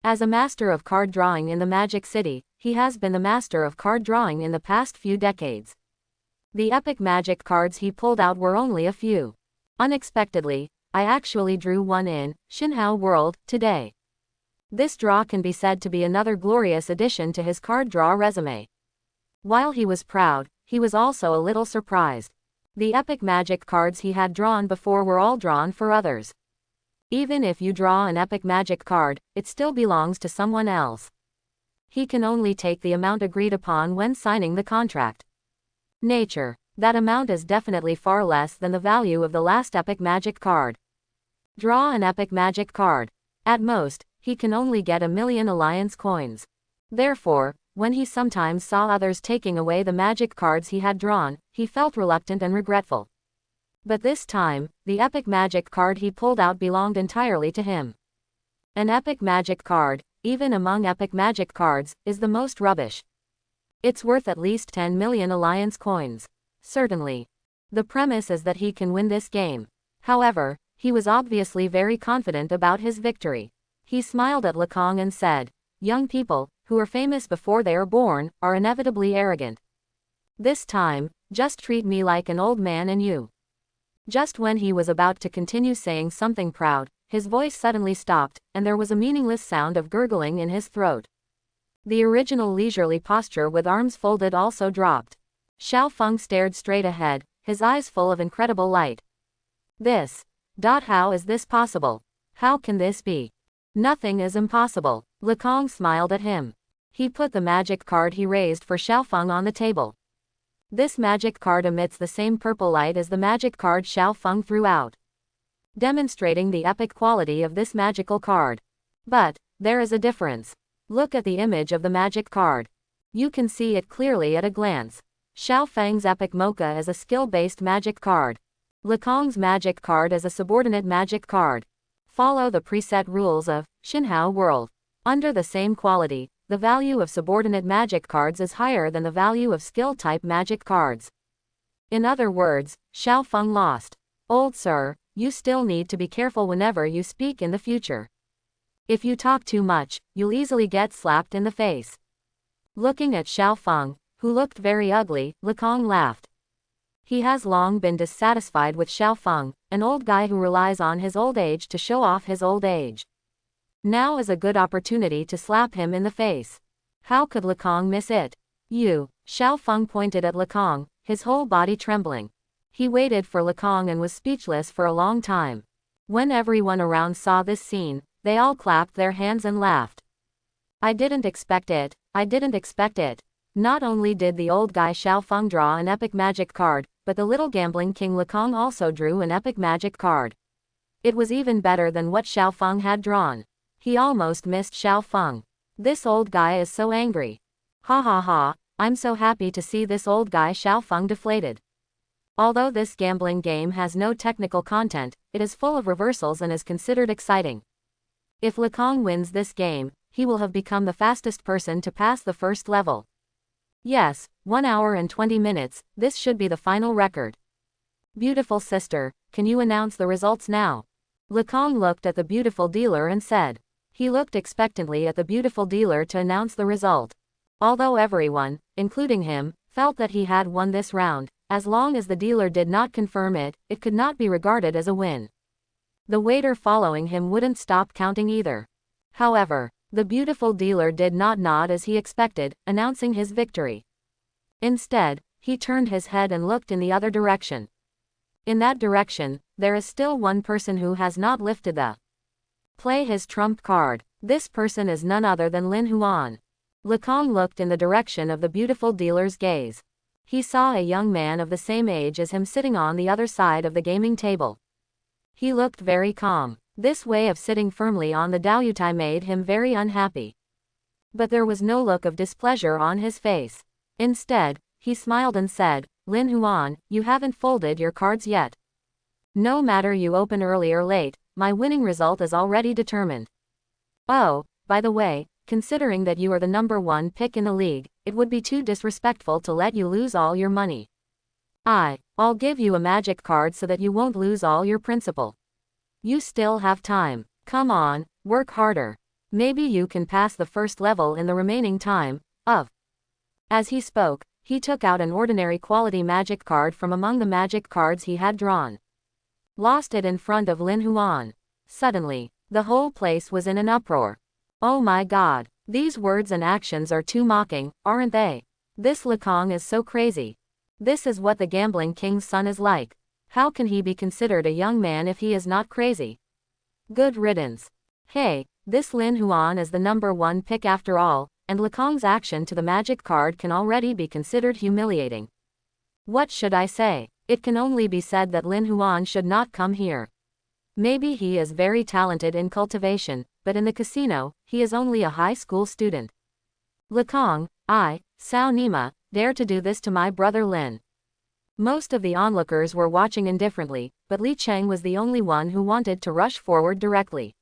[SPEAKER 1] As a master of card drawing in the Magic City, he has been the master of card drawing in the past few decades. The epic magic cards he pulled out were only a few. Unexpectedly, I actually drew one in Xinhao World today. This draw can be said to be another glorious addition to his card draw resume. While he was proud, he was also a little surprised. The epic magic cards he had drawn before were all drawn for others. Even if you draw an epic magic card, it still belongs to someone else. He can only take the amount agreed upon when signing the contract. Nature. That amount is definitely far less than the value of the last epic magic card. Draw an epic magic card. At most, he can only get 1,000,000 alliance coins. Therefore, when he sometimes saw others taking away the magic cards he had drawn, he felt reluctant and regretful. But this time, the epic magic card he pulled out belonged entirely to him. An epic magic card, even among epic magic cards, is the most rubbish. It's worth at least 10,000,000 alliance coins. Certainly. The premise is that he can win this game. However, he was obviously very confident about his victory. He smiled at Lekong and said, "Young people, who are famous before they are born, are inevitably arrogant. This time, just treat me like an old man and you." Just when he was about to continue saying something proud, his voice suddenly stopped, and there was a meaningless sound of gurgling in his throat. The original leisurely posture with arms folded also dropped. Xiao Feng stared straight ahead, his eyes full of incredible light. How is this possible? How can this be? Nothing is impossible. Lekong smiled at him. He put the magic card he raised for Xiao Feng on the table. This magic card emits the same purple light as the magic card Xiao Feng threw out, demonstrating the epic quality of this magical card. But there is a difference. Look at the image of the magic card. You can see it clearly at a glance. Xiao Feng's epic mocha is a skill-based magic card. Lekong's magic card is a subordinate magic card. Follow the preset rules of Xinhao World. Under the same quality, the value of subordinate magic cards is higher than the value of skill-type magic cards. In other words, Xiao Feng lost. Old sir, you still need to be careful whenever you speak in the future. If you talk too much, you'll easily get slapped in the face. Looking at Xiao Feng, who looked very ugly, Lekong laughed. He has long been dissatisfied with Xiao Feng, an old guy who relies on his old age to show off his old age. Now is a good opportunity to slap him in the face. How could Lekong miss it? You, Xiao Feng pointed at Lekong, his whole body trembling. He waited for Lekong and was speechless for a long time. When everyone around saw this scene, they all clapped their hands and laughed. I didn't expect it, I didn't expect it. Not only did the old guy Xiao Feng draw an epic magic card, but the little gambling king Lekong also drew an epic magic card. It was even better than what Xiao Feng had drawn. He almost missed Xiao Feng. This old guy is so angry. Ha ha ha, I'm so happy to see this old guy Xiao Feng deflated. Although this gambling game has no technical content, it is full of reversals and is considered exciting. If Lekong wins this game, he will have become the fastest person to pass the first level. Yes, 1 hour and 20 minutes, this should be the final record. Beautiful sister, can you announce the results now? Lekong looked at the beautiful dealer and said. He looked expectantly at the beautiful dealer to announce the result. Although everyone, including him, felt that he had won this round, as long as the dealer did not confirm it, it could not be regarded as a win. The waiter following him wouldn't stop counting either. However, the beautiful dealer did not nod as he expected, announcing his victory. Instead, he turned his head and looked in the other direction. In that direction, there is still one person who has not lifted the play his trump card. This person is none other than Lin Huan. Lekong looked in the direction of the beautiful dealer's gaze. He saw a young man of the same age as him sitting on the other side of the gaming table. He looked very calm. This way of sitting firmly on the Daoyutai made him very unhappy. But there was no look of displeasure on his face. Instead, he smiled and said, Lin Huan, you haven't folded your cards yet. No matter you open early or late, my winning result is already determined. Oh, by the way, considering that you are the #1 pick in the league, it would be too disrespectful to let you lose all your money. I'll give you a magic card so that you won't lose all your principal. You still have time. Come on, work harder. Maybe you can pass the first level in the remaining time. As he spoke, he took out an ordinary quality magic card from among the magic cards he had drawn. Lost it in front of Lin Huan. Suddenly, the whole place was in an uproar. Oh my god, these words and actions are too mocking, aren't they? This Lekong is so crazy. This is what the gambling king's son is like. How can he be considered a young man if he is not crazy? Good riddance. Hey, this Lin Huan is the #1 pick after all, and Lekong's action to the magic card can already be considered humiliating. What should I say? It can only be said that Lin Huan should not come here. Maybe he is very talented in cultivation, but in the casino, he is only a high school student. Lekong, Sao Nima, dare to do this to my brother Lin. Most of the onlookers were watching indifferently, but Li Cheng was the only one who wanted to rush forward directly.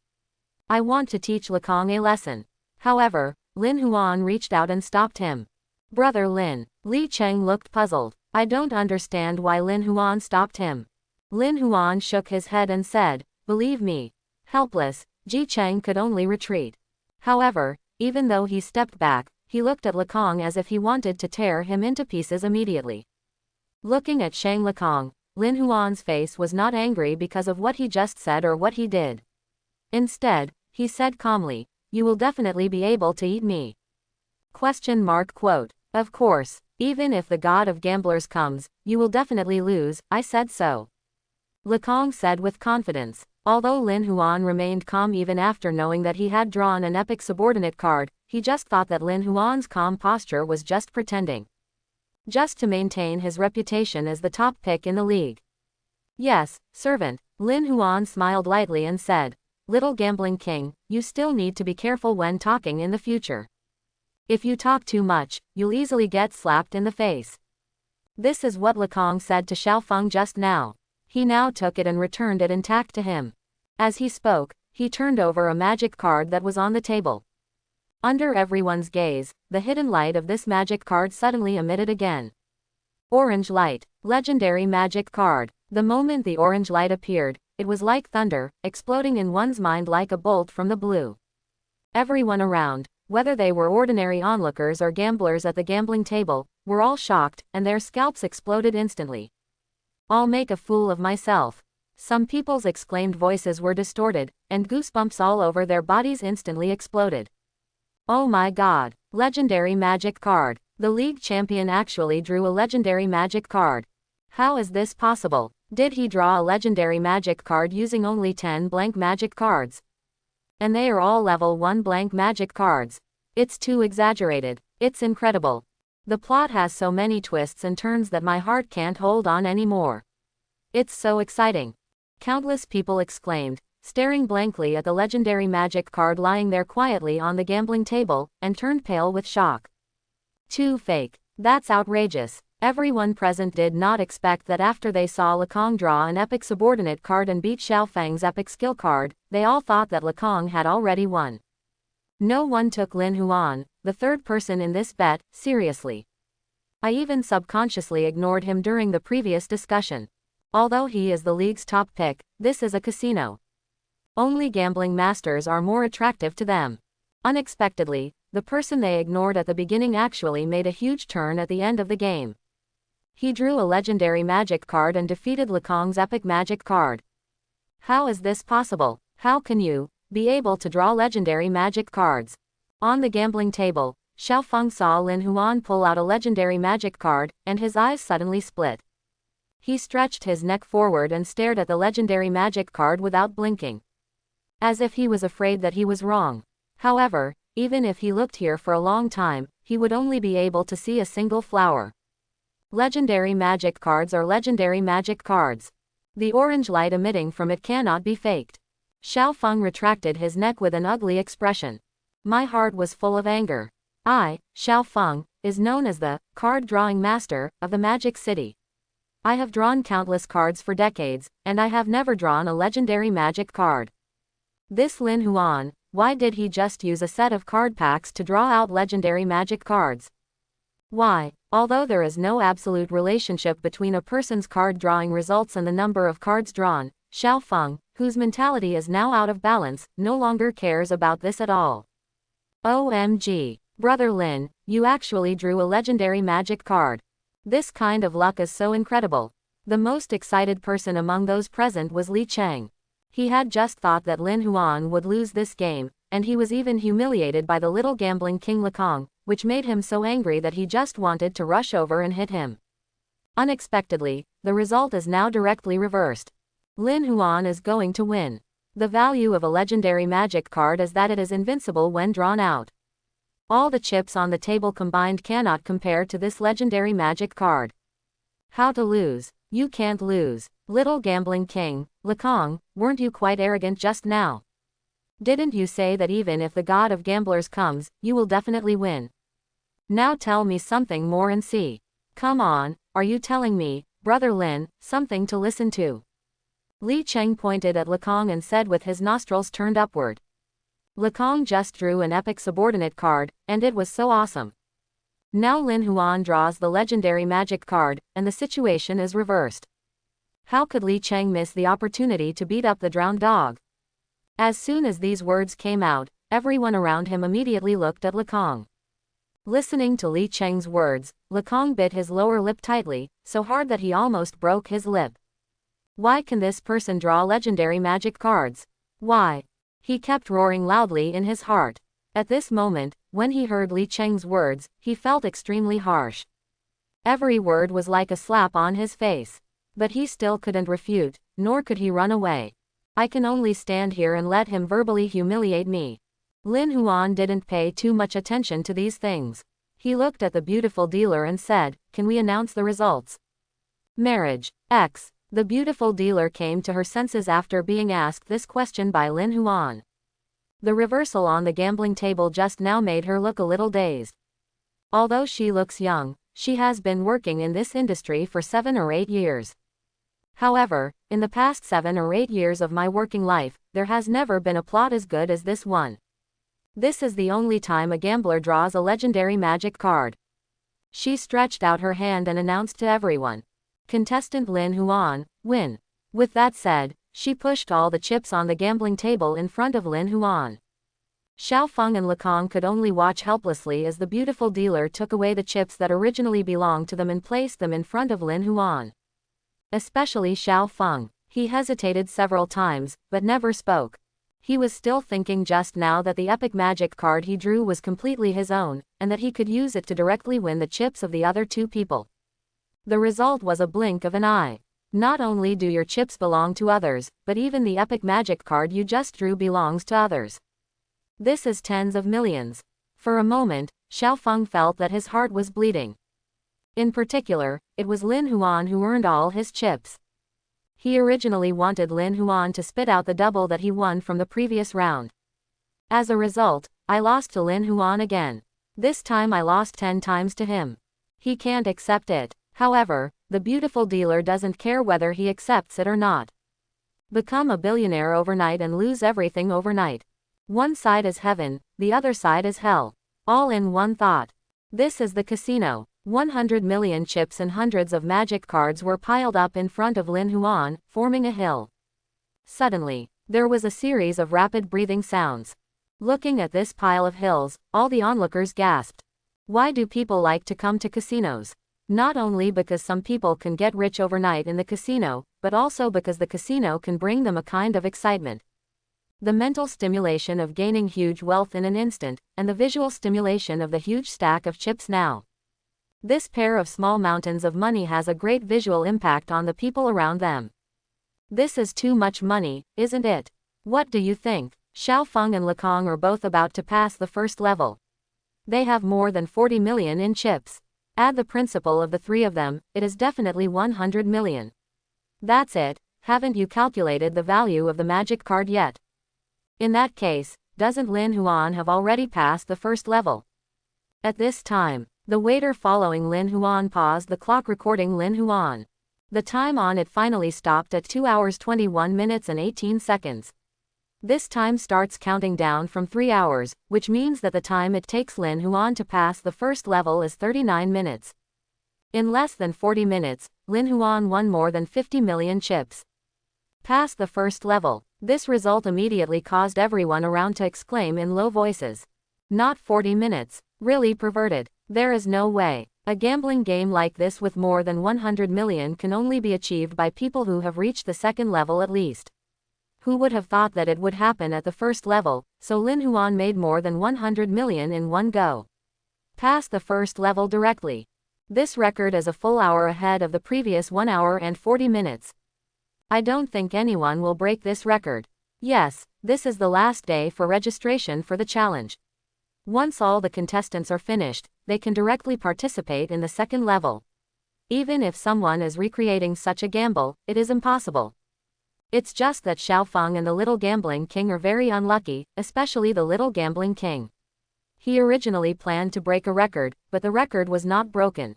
[SPEAKER 1] I want to teach Lekong a lesson. However, Lin Huan reached out and stopped him. Brother Lin. Li Cheng looked puzzled. I don't understand why Lin Huan stopped him. Lin Huan shook his head and said, believe me. Helpless, Ji Cheng could only retreat. However, even though he stepped back, he looked at Lekong as if he wanted to tear him into pieces immediately. Looking at Shang Lekong, Lin Huan's face was not angry because of what he just said or what he did. Instead, he said calmly, you will definitely be able to eat me. ? Of course, even if the god of gamblers comes, you will definitely lose, I said so. Lekong said with confidence. Although Lin Huan remained calm even after knowing that he had drawn an epic subordinate card, he just thought that Lin Huan's calm posture was just pretending. Just to maintain his reputation as the top pick in the league. Yes, servant, Lin Huan smiled lightly and said, little gambling king, you still need to be careful when talking in the future. If you talk too much, you'll easily get slapped in the face. This is what Lekong said to Xiao Feng just now. He now took it and returned it intact to him. As he spoke, he turned over a magic card that was on the table. Under everyone's gaze, the hidden light of this magic card suddenly emitted again. Orange light, legendary magic card. The moment the orange light appeared, it was like thunder, exploding in one's mind like a bolt from the blue. Everyone around, whether they were ordinary onlookers or gamblers at the gambling table, were all shocked, and their scalps exploded instantly. "I'll make a fool of myself." Some people's exclaimed voices were distorted, and goosebumps all over their bodies instantly exploded. "Oh my God! Legendary magic card. The league champion actually drew a legendary magic card. How is this possible? Did he draw a legendary magic card using only 10 blank magic cards? And they are all level 1 blank magic cards. It's too exaggerated. It's incredible. The plot has so many twists and turns that my heart can't hold on anymore. It's so exciting." Countless people exclaimed, staring blankly at the legendary magic card lying there quietly on the gambling table, and turned pale with shock. "Too fake. That's outrageous." Everyone present did not expect that after they saw Lekong draw an epic subordinate card and beat Xiaofang's epic skill card, they all thought that Lekong had already won. No one took Lin Huan, the third person in this bet, seriously. I even subconsciously ignored him during the previous discussion. Although he is the league's top pick, this is a casino. Only gambling masters are more attractive to them. Unexpectedly, the person they ignored at the beginning actually made a huge turn at the end of the game. He drew a legendary magic card and defeated Lekong's epic magic card. How is this possible? How can you be able to draw legendary magic cards? On the gambling table, Xiaofang saw Lin Huan pull out a legendary magic card, and his eyes suddenly split. He stretched his neck forward and stared at the legendary magic card without blinking, as if he was afraid that he was wrong. However, even if he looked here for a long time, he would only be able to see a single flower. Legendary magic cards are legendary magic cards. The orange light emitting from it cannot be faked. Xiaofang retracted his neck with an ugly expression. My heart was full of anger. Xiaofang, is known as the card-drawing master of the Magic City. I have drawn countless cards for decades, and I have never drawn a legendary magic card. This Lin Huan, why did he just use a set of card packs to draw out legendary magic cards? Why, although there is no absolute relationship between a person's card drawing results and the number of cards drawn, Xiaofang, whose mentality is now out of balance, no longer cares about this at all. OMG. Brother Lin, you actually drew a legendary magic card. This kind of luck is so incredible. The most excited person among those present was Li Cheng. He had just thought that Lin Huan would lose this game, and he was even humiliated by the little gambling king Lekong, which made him so angry that he just wanted to rush over and hit him. Unexpectedly, the result is now directly reversed. Lin Huan is going to win. The value of a legendary magic card is that it is invincible when drawn out. All the chips on the table combined cannot compare to this legendary magic card. How to lose? You can't lose. Little gambling king, Lekong, weren't you quite arrogant just now? Didn't you say that even if the god of gamblers comes, you will definitely win? Now tell me something more and see. Come on, are you telling me, Brother Lin, something to listen to? Li Cheng pointed at Lekong and said with his nostrils turned upward. Lekong just drew an epic subordinate card, and it was so awesome. Now Lin Huan draws the legendary magic card, and the situation is reversed. How could Li Cheng miss the opportunity to beat up the drowned dog? As soon as these words came out, everyone around him immediately looked at Lekong. Listening to Li Cheng's words, Lekong bit his lower lip tightly, so hard that he almost broke his lip. Why can this person draw legendary magic cards? Why? He kept roaring loudly in his heart. At this moment, when he heard Li Cheng's words, he felt extremely harsh. Every word was like a slap on his face. But he still couldn't refute, nor could he run away. I can only stand here and let him verbally humiliate me. Lin Huan didn't pay too much attention to these things. He looked at the beautiful dealer and said, "Can we announce the results?" Marriage. X. The beautiful dealer came to her senses after being asked this question by Lin Huan. The reversal on the gambling table just now made her look a little dazed. Although she looks young, she has been working in this industry for 7 or 8 years. However, in the past 7 or 8 years of my working life, there has never been a plot as good as this one. This is the only time a gambler draws a legendary magic card. She stretched out her hand and announced to everyone. Contestant Lin Huan, win. With that said, she pushed all the chips on the gambling table in front of Lin Huan. Xiao Feng and Lekong could only watch helplessly as the beautiful dealer took away the chips that originally belonged to them and placed them in front of Lin Huan. Especially Xiao Feng. He hesitated several times, but never spoke. He was still thinking just now that the epic magic card he drew was completely his own, and that he could use it to directly win the chips of the other two people. The result was a blink of an eye. Not only do your chips belong to others, but even the epic magic card you just drew belongs to others. This is tens of millions. For a moment, Xiao Feng felt that his heart was bleeding. In particular, it was Lin Huan who earned all his chips. He originally wanted Lin Huan to spit out the double that he won from the previous round. As a result, I lost to Lin Huan again. This time I lost 10 times to him. He can't accept it. However, the beautiful dealer doesn't care whether he accepts it or not. Become a billionaire overnight and lose everything overnight. One side is heaven, the other side is hell. All in one thought. This is the casino. 100 million chips and hundreds of magic cards were piled up in front of Lin Huan, forming a hill. Suddenly, there was a series of rapid breathing sounds. Looking at this pile of hills, all the onlookers gasped. Why do people like to come to casinos? Not only because some people can get rich overnight in the casino, but also because the casino can bring them a kind of excitement. The mental stimulation of gaining huge wealth in an instant, and the visual stimulation of the huge stack of chips now. This pair of small mountains of money has a great visual impact on the people around them. This is too much money, isn't it? What do you think? Xiao Feng and Lekong are both about to pass the first level. They have more than 40 million in chips. Add the principal of the three of them, it is definitely 100 million. That's it. Haven't you calculated the value of the magic card yet? In that case, doesn't Lin Huan have already passed the first level? At this time, the waiter following Lin Huan paused the clock recording Lin Huan. The time on it finally stopped at 2 hours 21 minutes and 18 seconds. This time starts counting down from 3 hours, which means that the time it takes Lin Huan to pass the first level is 39 minutes. In less than 40 minutes, Lin Huan won more than 50 million chips. Passed the first level. This result immediately caused everyone around to exclaim in low voices. Not 40 minutes. Really perverted. There is no way. A gambling game like this with more than 100 million can only be achieved by people who have reached the second level at least. Who would have thought that it would happen at the first level, so Lin Huan made more than 100 million in one go. Passed the first level directly. This record is a full hour ahead of the previous 1 hour and 40 minutes. I don't think anyone will break this record. Yes, this is the last day for registration for the challenge. Once all the contestants are finished, they can directly participate in the second level. Even if someone is recreating such a gamble, it is impossible. It's just that Xiao Feng and the Little Gambling King are very unlucky, especially the Little Gambling King. He originally planned to break a record, but the record was not broken.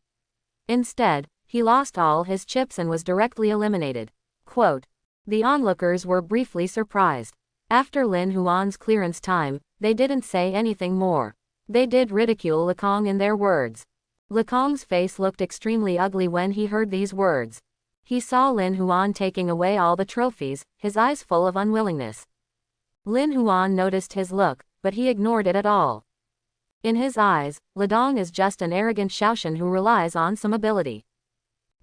[SPEAKER 1] Instead, he lost all his chips and was directly eliminated. Quote. The onlookers were briefly surprised. After Lin Huan's clearance time, they didn't say anything more. They did ridicule Lekong in their words. Lekong's face looked extremely ugly when he heard these words. He saw Lin Huan taking away all the trophies, his eyes full of unwillingness. Lin Huan noticed his look, but he ignored it at all. In his eyes, Ledong is just an arrogant Shaoshan who relies on some ability.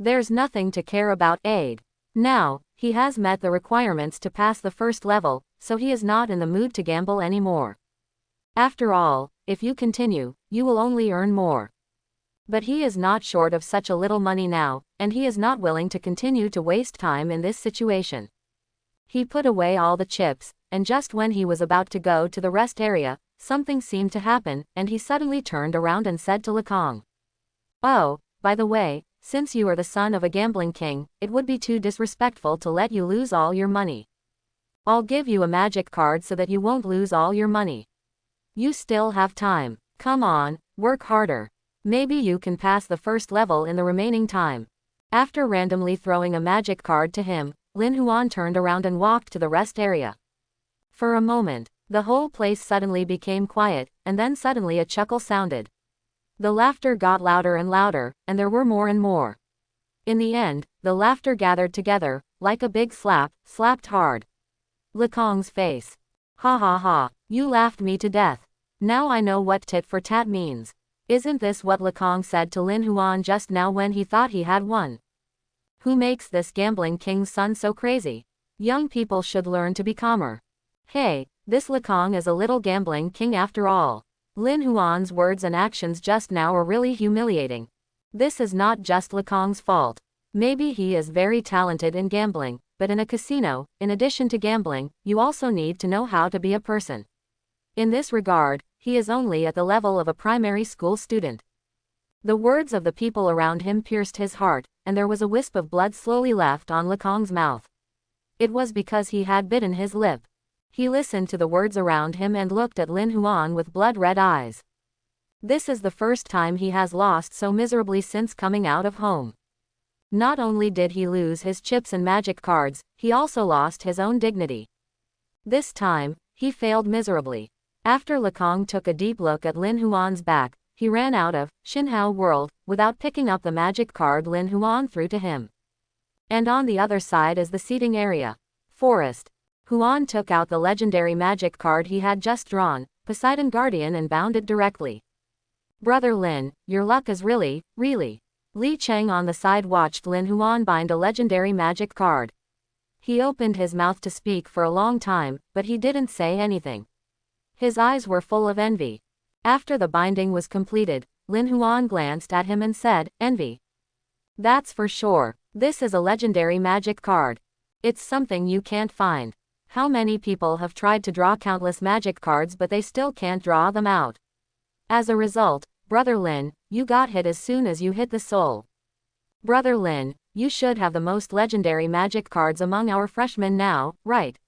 [SPEAKER 1] There's nothing to care about aid. Now, he has met the requirements to pass the first level, so he is not in the mood to gamble anymore. After all, if you continue, you will only earn more. But he is not short of such a little money now, and he is not willing to continue to waste time in this situation. He put away all the chips, and just when he was about to go to the rest area, something seemed to happen, and he suddenly turned around and said to Lekong. Oh, by the way, since you are the son of a gambling king, it would be too disrespectful to let you lose all your money. I'll give you a magic card so that you won't lose all your money. You still have time. Come on, work harder. Maybe you can pass the first level in the remaining time. After randomly throwing a magic card to him, Lin Huan turned around and walked to the rest area. For a moment, the whole place suddenly became quiet, and then suddenly a chuckle sounded. The laughter got louder and louder, and there were more and more. In the end, the laughter gathered together, like a big slap, slapped hard. Lekong's face. Ha ha ha, you laughed me to death. Now I know what tit for tat means. Isn't this what Lekong said to Lin Huan just now when he thought he had won? Who makes this gambling king's son so crazy? Young people should learn to be calmer. Hey, this Lekong is a little gambling king after all. Lin Huan's words and actions just now are really humiliating. This is not just Lekong's fault. Maybe he is very talented in gambling, but in a casino, in addition to gambling, you also need to know how to be a person. In this regard, he is only at the level of a primary school student. The words of the people around him pierced his heart, and there was a wisp of blood slowly left on Lekong's mouth. It was because he had bitten his lip. He listened to the words around him and looked at Lin Huan with blood-red eyes. This is the first time he has lost so miserably since coming out of home. Not only did he lose his chips and magic cards, he also lost his own dignity. This time, he failed miserably. After Lekong took a deep look at Lin Huan's back, he ran out of Xinhao World without picking up the magic card Lin Huan threw to him. And on the other side is the seating area. Forest. Huan took out the legendary magic card he had just drawn, Poseidon Guardian, and bound it directly. Brother Lin, your luck is really. Li Cheng on the side watched Lin Huan bind a legendary magic card. He opened his mouth to speak for a long time, but he didn't say anything. His eyes were full of envy. After the binding was completed, Lin Huan glanced at him and said, "Envy? That's for sure. This is a legendary magic card. It's something you can't find. How many people have tried to draw countless magic cards but they still can't draw them out? As a result, Brother Lin, you got hit as soon as you hit the soul. Brother Lin, you should have the most legendary magic cards among our freshmen now, right?"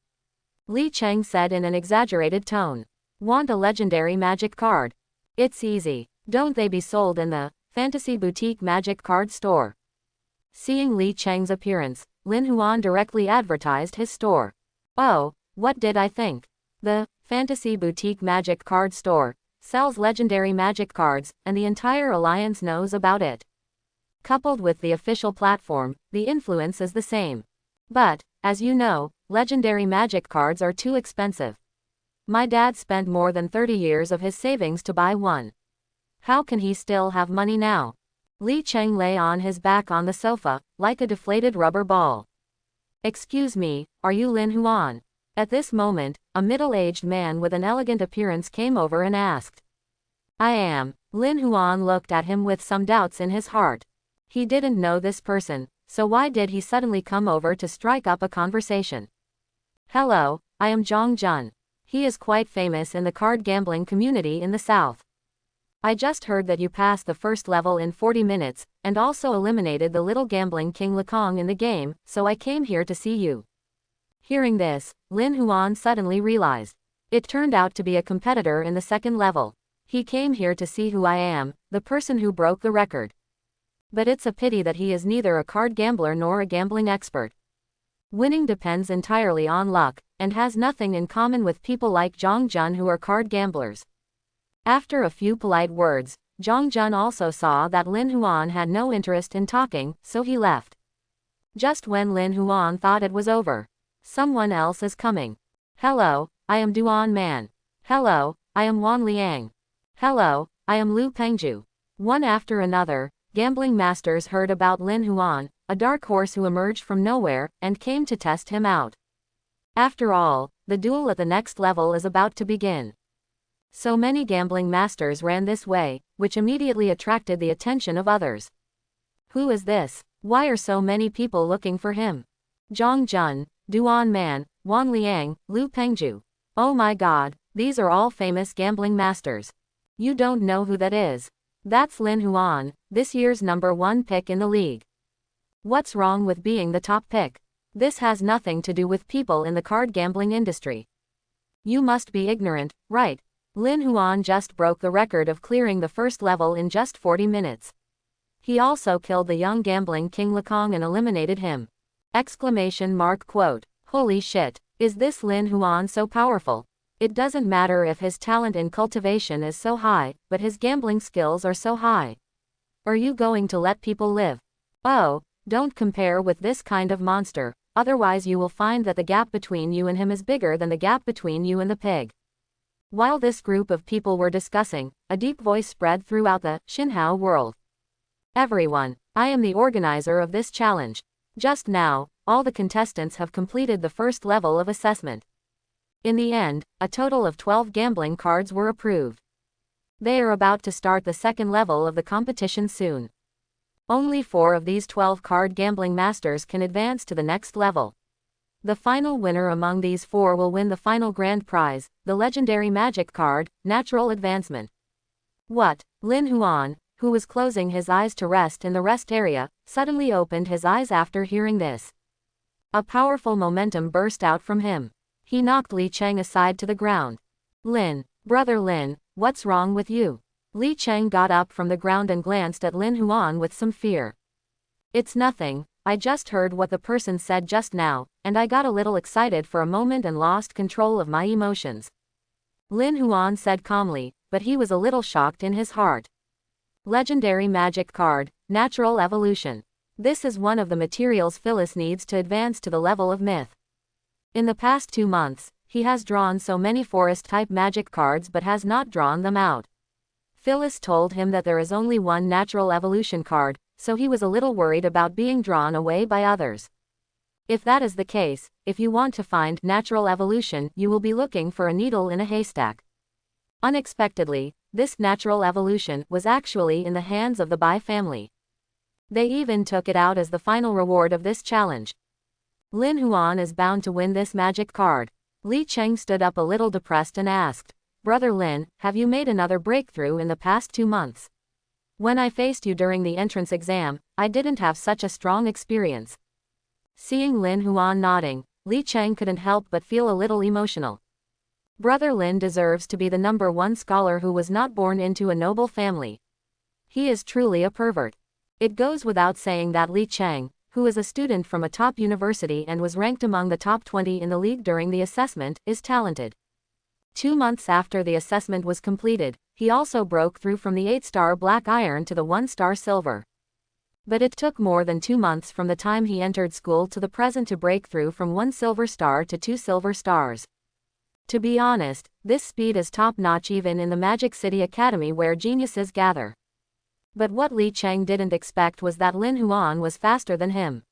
[SPEAKER 1] Li Cheng said in an exaggerated tone. "Want a legendary magic card? It's easy. Don't they be sold in the Fantasy Boutique Magic Card Store?" Seeing Li Cheng's appearance, Lin Huan directly advertised his store. "Oh, what did I think? The Fantasy Boutique Magic Card Store sells legendary magic cards, and the entire alliance knows about it. Coupled with the official platform, the influence is the same. But, as you know, legendary magic cards are too expensive. My dad spent more than 30 years of his savings to buy one. How can he still have money now?" Li Cheng lay on his back on the sofa, like a deflated rubber ball. "Excuse me, are you Lin Huan?" At this moment, a middle-aged man with an elegant appearance came over and asked. "I am." Lin Huan looked at him with some doubts in his heart. He didn't know this person, so why did he suddenly come over to strike up a conversation? "Hello, I am Zhang Jun. He is quite famous in the card gambling community in the south. I just heard that you passed the first level in 40 minutes, and also eliminated the little gambling king Lekong in the game, so I came here to see you." Hearing this, Lin Huan suddenly realized. It turned out to be a competitor in the second level. He came here to see who I am, the person who broke the record. But it's a pity that he is neither a card gambler nor a gambling expert. Winning depends entirely on luck, and has nothing in common with people like Zhang Jun who are card gamblers. After a few polite words, Zhang Jun also saw that Lin Huan had no interest in talking, so he left. Just when Lin Huan thought it was over. Someone else is coming. "Hello, I am Duan Man. Hello, I am Wan Liang. Hello, I am Lu Pengju." One after another, gambling masters heard about Lin Huan, a dark horse who emerged from nowhere, and came to test him out. After all, the duel at the next level is about to begin. So many gambling masters ran this way, which immediately attracted the attention of others. Who is this? Why are so many people looking for him? Zhang Jun, Duan Man, Wan Liang, Lu Pengju. Oh my god, these are all famous gambling masters. You don't know who that is? That's Lin Huan, this year's #1 pick in the league. What's wrong with being the top pick? This has nothing to do with people in the card gambling industry. You must be ignorant, right? Lin Huan just broke the record of clearing the first level in just 40 minutes. He also killed the young gambling king Lekong and eliminated him. Quote, "Holy shit, is this Lin Huan so powerful? It doesn't matter if his talent in cultivation is so high, but his gambling skills are so high. Are you going to let people live? Oh, don't compare with this kind of monster. otherwise you will find that the gap between you and him is bigger than the gap between you and the pig. While this group of people were discussing, a deep voice spread throughout the Xinhao world. Everyone, I am the organizer of this challenge. Just now, all the contestants have completed the first level of assessment. In the end, a total of 12 gambling cards were approved. They are about to start the second level of the competition soon. Only 4 of these 12 card gambling masters can advance to the next level. The final winner among these 4 will win the final grand prize, the legendary magic card, Natural Advancement. What? Lin Huan, who was closing his eyes to rest in the rest area, suddenly opened his eyes after hearing this. A powerful momentum burst out from him. He knocked Li Cheng aside to the ground. Lin, brother Lin, what's wrong with you? Li Cheng got up from the ground and glanced at Lin Huan with some fear. It's nothing, I just heard what the person said just now, and I got a little excited for a moment and lost control of my emotions. Lin Huan said calmly, but he was a little shocked in his heart. Legendary magic card, Natural Evolution. This is one of the materials Phyllis needs to advance to the level of myth. In the past 2 months, he has drawn so many forest-type magic cards but has not drawn them out. Phyllis told him that there is only one natural evolution card, so he was a little worried about being drawn away by others. If that is the case, if you want to find natural evolution, you will be looking for a needle in a haystack. Unexpectedly, this natural evolution was actually in the hands of the Bai family. They even took it out as the final reward of this challenge. Lin Huan is bound to win this magic card. Li Cheng stood up a little depressed and asked, Brother Lin, have you made another breakthrough in the past 2 months? When I faced you during the entrance exam, I didn't have such a strong experience. Seeing Lin Huan nodding, Li Cheng couldn't help but feel a little emotional. Brother Lin deserves to be the #1 scholar who was not born into a noble family. He is truly a pervert. It goes without saying that Li Cheng, who is a student from a top university and was ranked among the top 20 in the league during the assessment, is talented. 2 months after the assessment was completed, he also broke through from the 8-star black iron to the 1-star silver. But it took more than 2 months from the time he entered school to the present to break through from 1 silver star to 2 silver stars. To be honest, this speed is top-notch even in the Magic City Academy where geniuses gather. But what Li Cheng didn't expect was that Lin Huan was faster than him.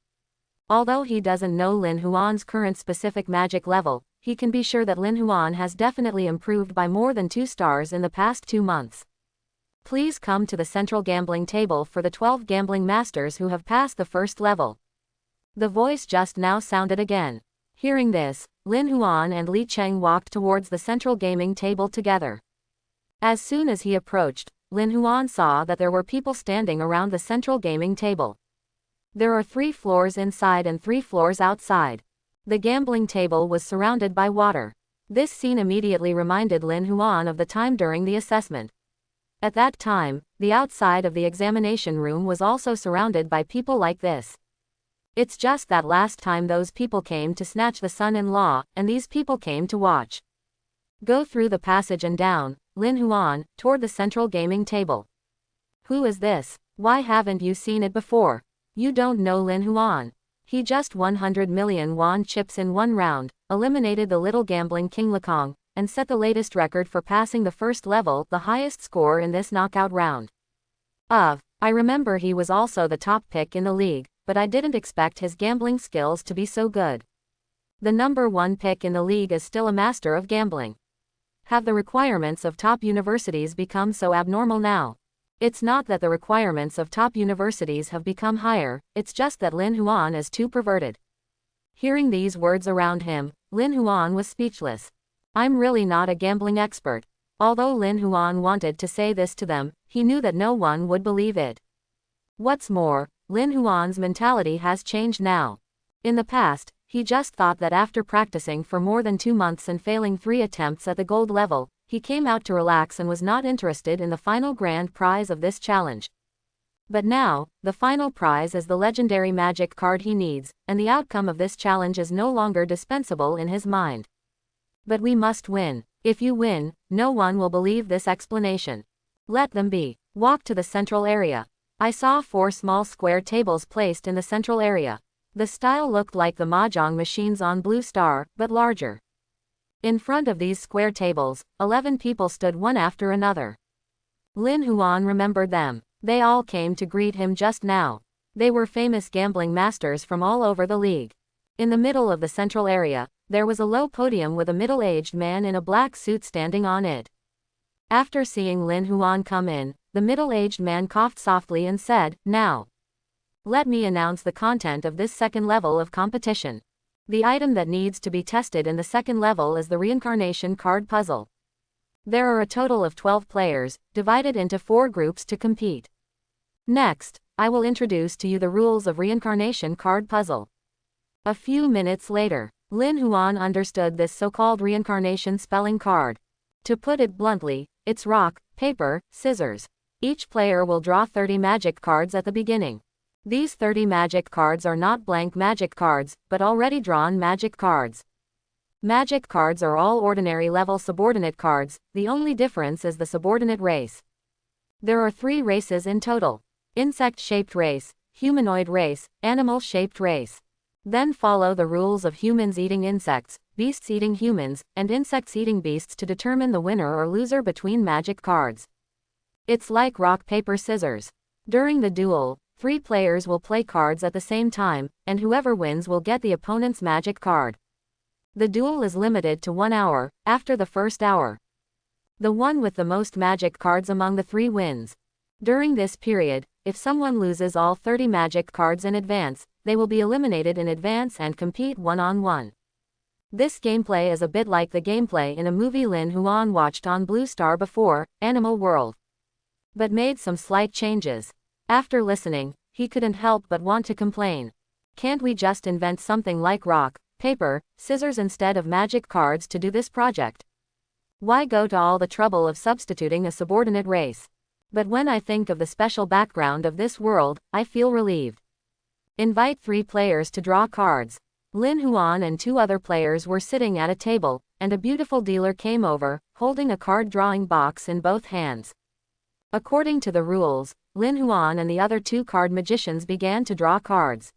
[SPEAKER 1] Although he doesn't know Lin Huan's current specific magic level, he can be sure that Lin Huan has definitely improved by more than 2 stars in the past 2 months. Please come to the central gambling table for the 12 gambling masters who have passed the first level. The voice just now sounded again. Hearing this, Lin Huan and Li Cheng walked towards the central gaming table together. As soon as he approached, Lin Huan saw that there were people standing around the central gaming table. There are 3 floors inside and 3 floors outside. The gambling table was surrounded by water. This scene immediately reminded Lin Huan of the time during the assessment. At that time, the outside of the examination room was also surrounded by people like this. It's just that last time those people came to snatch the son-in-law, and these people came to watch. Go through the passage and down, Lin Huan, toward the central gaming table. Who is this? Why haven't you seen it before? You don't know Lin Huan. He just 100 million won chips in 1 round, eliminated the little gambling king Lekong, and set the latest record for passing the first level, the highest score in this knockout round. I remember he was also the top pick in the league, but I didn't expect his gambling skills to be so good. The #1 pick in the league is still a master of gambling. Have the requirements of top universities become so abnormal now? It's not that the requirements of top universities have become higher, it's just that Lin Huan is too perverted. Hearing these words around him, Lin Huan was speechless. I'm really not a gambling expert. Although Lin Huan wanted to say this to them, he knew that no one would believe it. What's more, Lin Huan's mentality has changed now. In the past, he just thought that after practicing for more than 2 months and failing 3 attempts at the gold level, he came out to relax and was not interested in the final grand prize of this challenge. But now, the final prize is the legendary magic card he needs, and the outcome of this challenge is no longer dispensable in his mind. But we must win. If you win, no one will believe this explanation. Let them be. Walk to the central area. I saw 4 small square tables placed in the central area. The style looked like the mahjong machines on Blue Star, but larger. In front of these square tables, 11 people stood one after another. Lin Huan remembered them. They all came to greet him just now. They were famous gambling masters from all over the league. In the middle of the central area, there was a low podium with a middle-aged man in a black suit standing on it. After seeing Lin Huan come in, the middle-aged man coughed softly and said, "Now, let me announce the content of this second level of competition. The item that needs to be tested in the second level is the reincarnation card puzzle. There are a total of 12 players, divided into 4 groups to compete. Next, I will introduce to you the rules of reincarnation card puzzle." A few minutes later, Lin Huan understood this so-called reincarnation spelling card. To put it bluntly, it's rock, paper, scissors. Each player will draw 30 magic cards at the beginning. These 30 magic cards are not blank magic cards, but already drawn magic cards. Magic cards are all ordinary level subordinate cards, the only difference is the subordinate race. There are 3 races in total: insect-shaped race, humanoid race, animal-shaped race. Then follow the rules of humans eating insects, beasts eating humans, and insects eating beasts to determine the winner or loser between magic cards. It's like rock, paper, scissors. During the duel, 3 players will play cards at the same time, and whoever wins will get the opponent's magic card. The duel is limited to 1 hour. After the first hour, the one with the most magic cards among the 3 wins. During this period, if someone loses all 30 magic cards in advance, they will be eliminated in advance and compete one-on-one. This gameplay is a bit like the gameplay in a movie Lin Huan watched on Blue Star before, Animal World, but made some slight changes. After listening, he couldn't help but want to complain. Can't we just invent something like rock, paper, scissors instead of magic cards to do this project? Why go to all the trouble of substituting a subordinate race? But when I think of the special background of this world, I feel relieved. Invite 3 players to draw cards. Lin Huan and 2 other players were sitting at a table, and a beautiful dealer came over, holding a card drawing box in both hands. According to the rules, Lin Huan and the other 2 card magicians began to draw cards.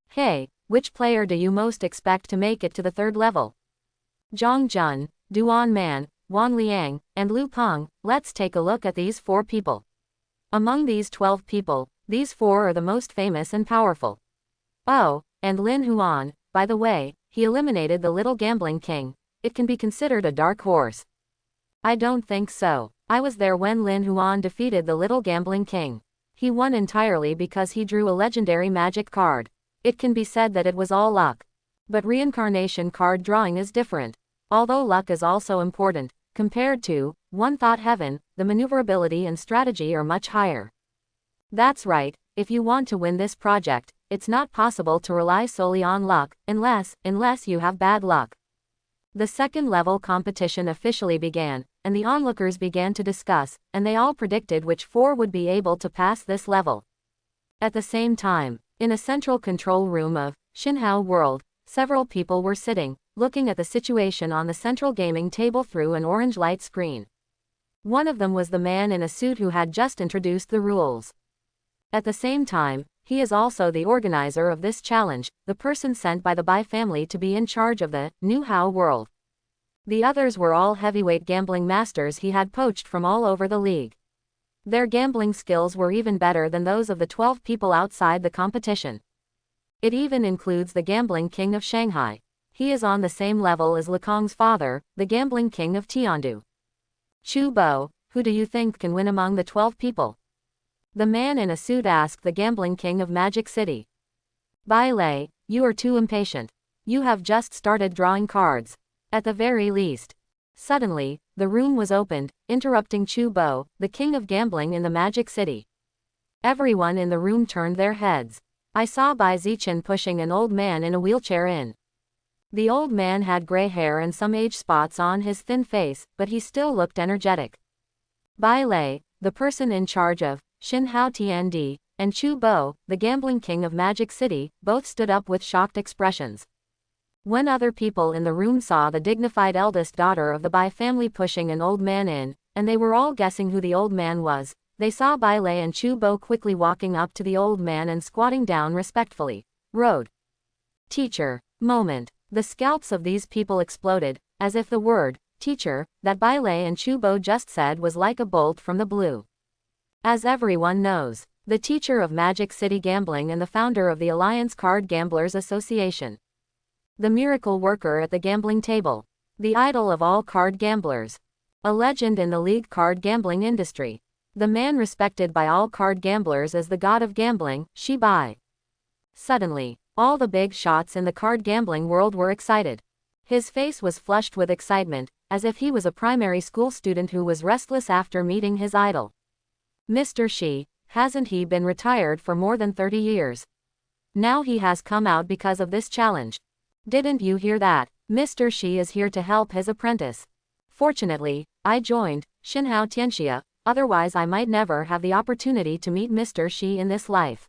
[SPEAKER 1] "Hey, which player do you most expect to make it to the 3rd level?" Zhang Jun, Duan Man, Wan Liang, and Lu Peng. Let's take a look at these 4 people. Among these 12 people, these 4 are the most famous and powerful. Oh, and Lin Huan, by the way, he eliminated the little gambling king. It can be considered a dark horse. I don't think so. I was there when Lin Huan defeated the little gambling king. He won entirely because he drew a legendary magic card. It can be said that it was all luck. But reincarnation card drawing is different. Although luck is also important, compared to One Thought Heaven, the maneuverability and strategy are much higher. That's right, if you want to win this project, it's not possible to rely solely on luck, unless you have bad luck. The second level competition officially began, and the onlookers began to discuss, and they all predicted which 4 would be able to pass this level. At the same time, in a central control room of Xinhao World, several people were sitting, looking at the situation on the central gaming table through an orange light screen. One of them was the man in a suit who had just introduced the rules. At the same time, he is also the organizer of this challenge, the person sent by the Bai family to be in charge of the New Hao World. The others were all heavyweight gambling masters he had poached from all over the league. Their gambling skills were even better than those of the 12 people outside the competition. It even includes the gambling king of Shanghai. He is on the same level as Lekong's father, the gambling king of Tiandu. Chu Bo, who do you think can win among the 12 people? The man in a suit asked the gambling king of Magic City. Bai Lei, you are too impatient. You have just started drawing cards. At the very least. Suddenly, the room was opened, interrupting Chu Bo, the king of gambling in the Magic City. Everyone in the room turned their heads. I saw Bai Zichen pushing an old man in a wheelchair in. The old man had gray hair and some age spots on his thin face, but he still looked energetic. Bai Lei, the person in charge of Xinhao Tiandi, and Chu Bo, the gambling king of Magic City, both stood up with shocked expressions. When other people in the room saw the dignified eldest daughter of the Bai family pushing an old man in, and they were all guessing who the old man was, they saw Bai Lei and Chu Bo quickly walking up to the old man and squatting down respectfully. Road. Teacher. Moment. The scalps of these people exploded, as if the word, teacher, that Bai Lei and Chu Bo just said was like a bolt from the blue. As everyone knows, the teacher of Magic City Gambling and the founder of the Alliance Card Gamblers Association. The miracle worker at the gambling table. The idol of all card gamblers. A legend in the league card gambling industry. The man respected by all card gamblers as the god of gambling, Shi Bai. Suddenly, all the big shots in the card gambling world were excited. His face was flushed with excitement, as if he was a primary school student who was restless after meeting his idol. Mr. Shi, hasn't he been retired for more than 30 years? Now he has come out because of this challenge. Didn't you hear that? Mr. Shi is here to help his apprentice. Fortunately, I joined Xinhao Tianxia, otherwise I might never have the opportunity to meet Mr. Shi in this life.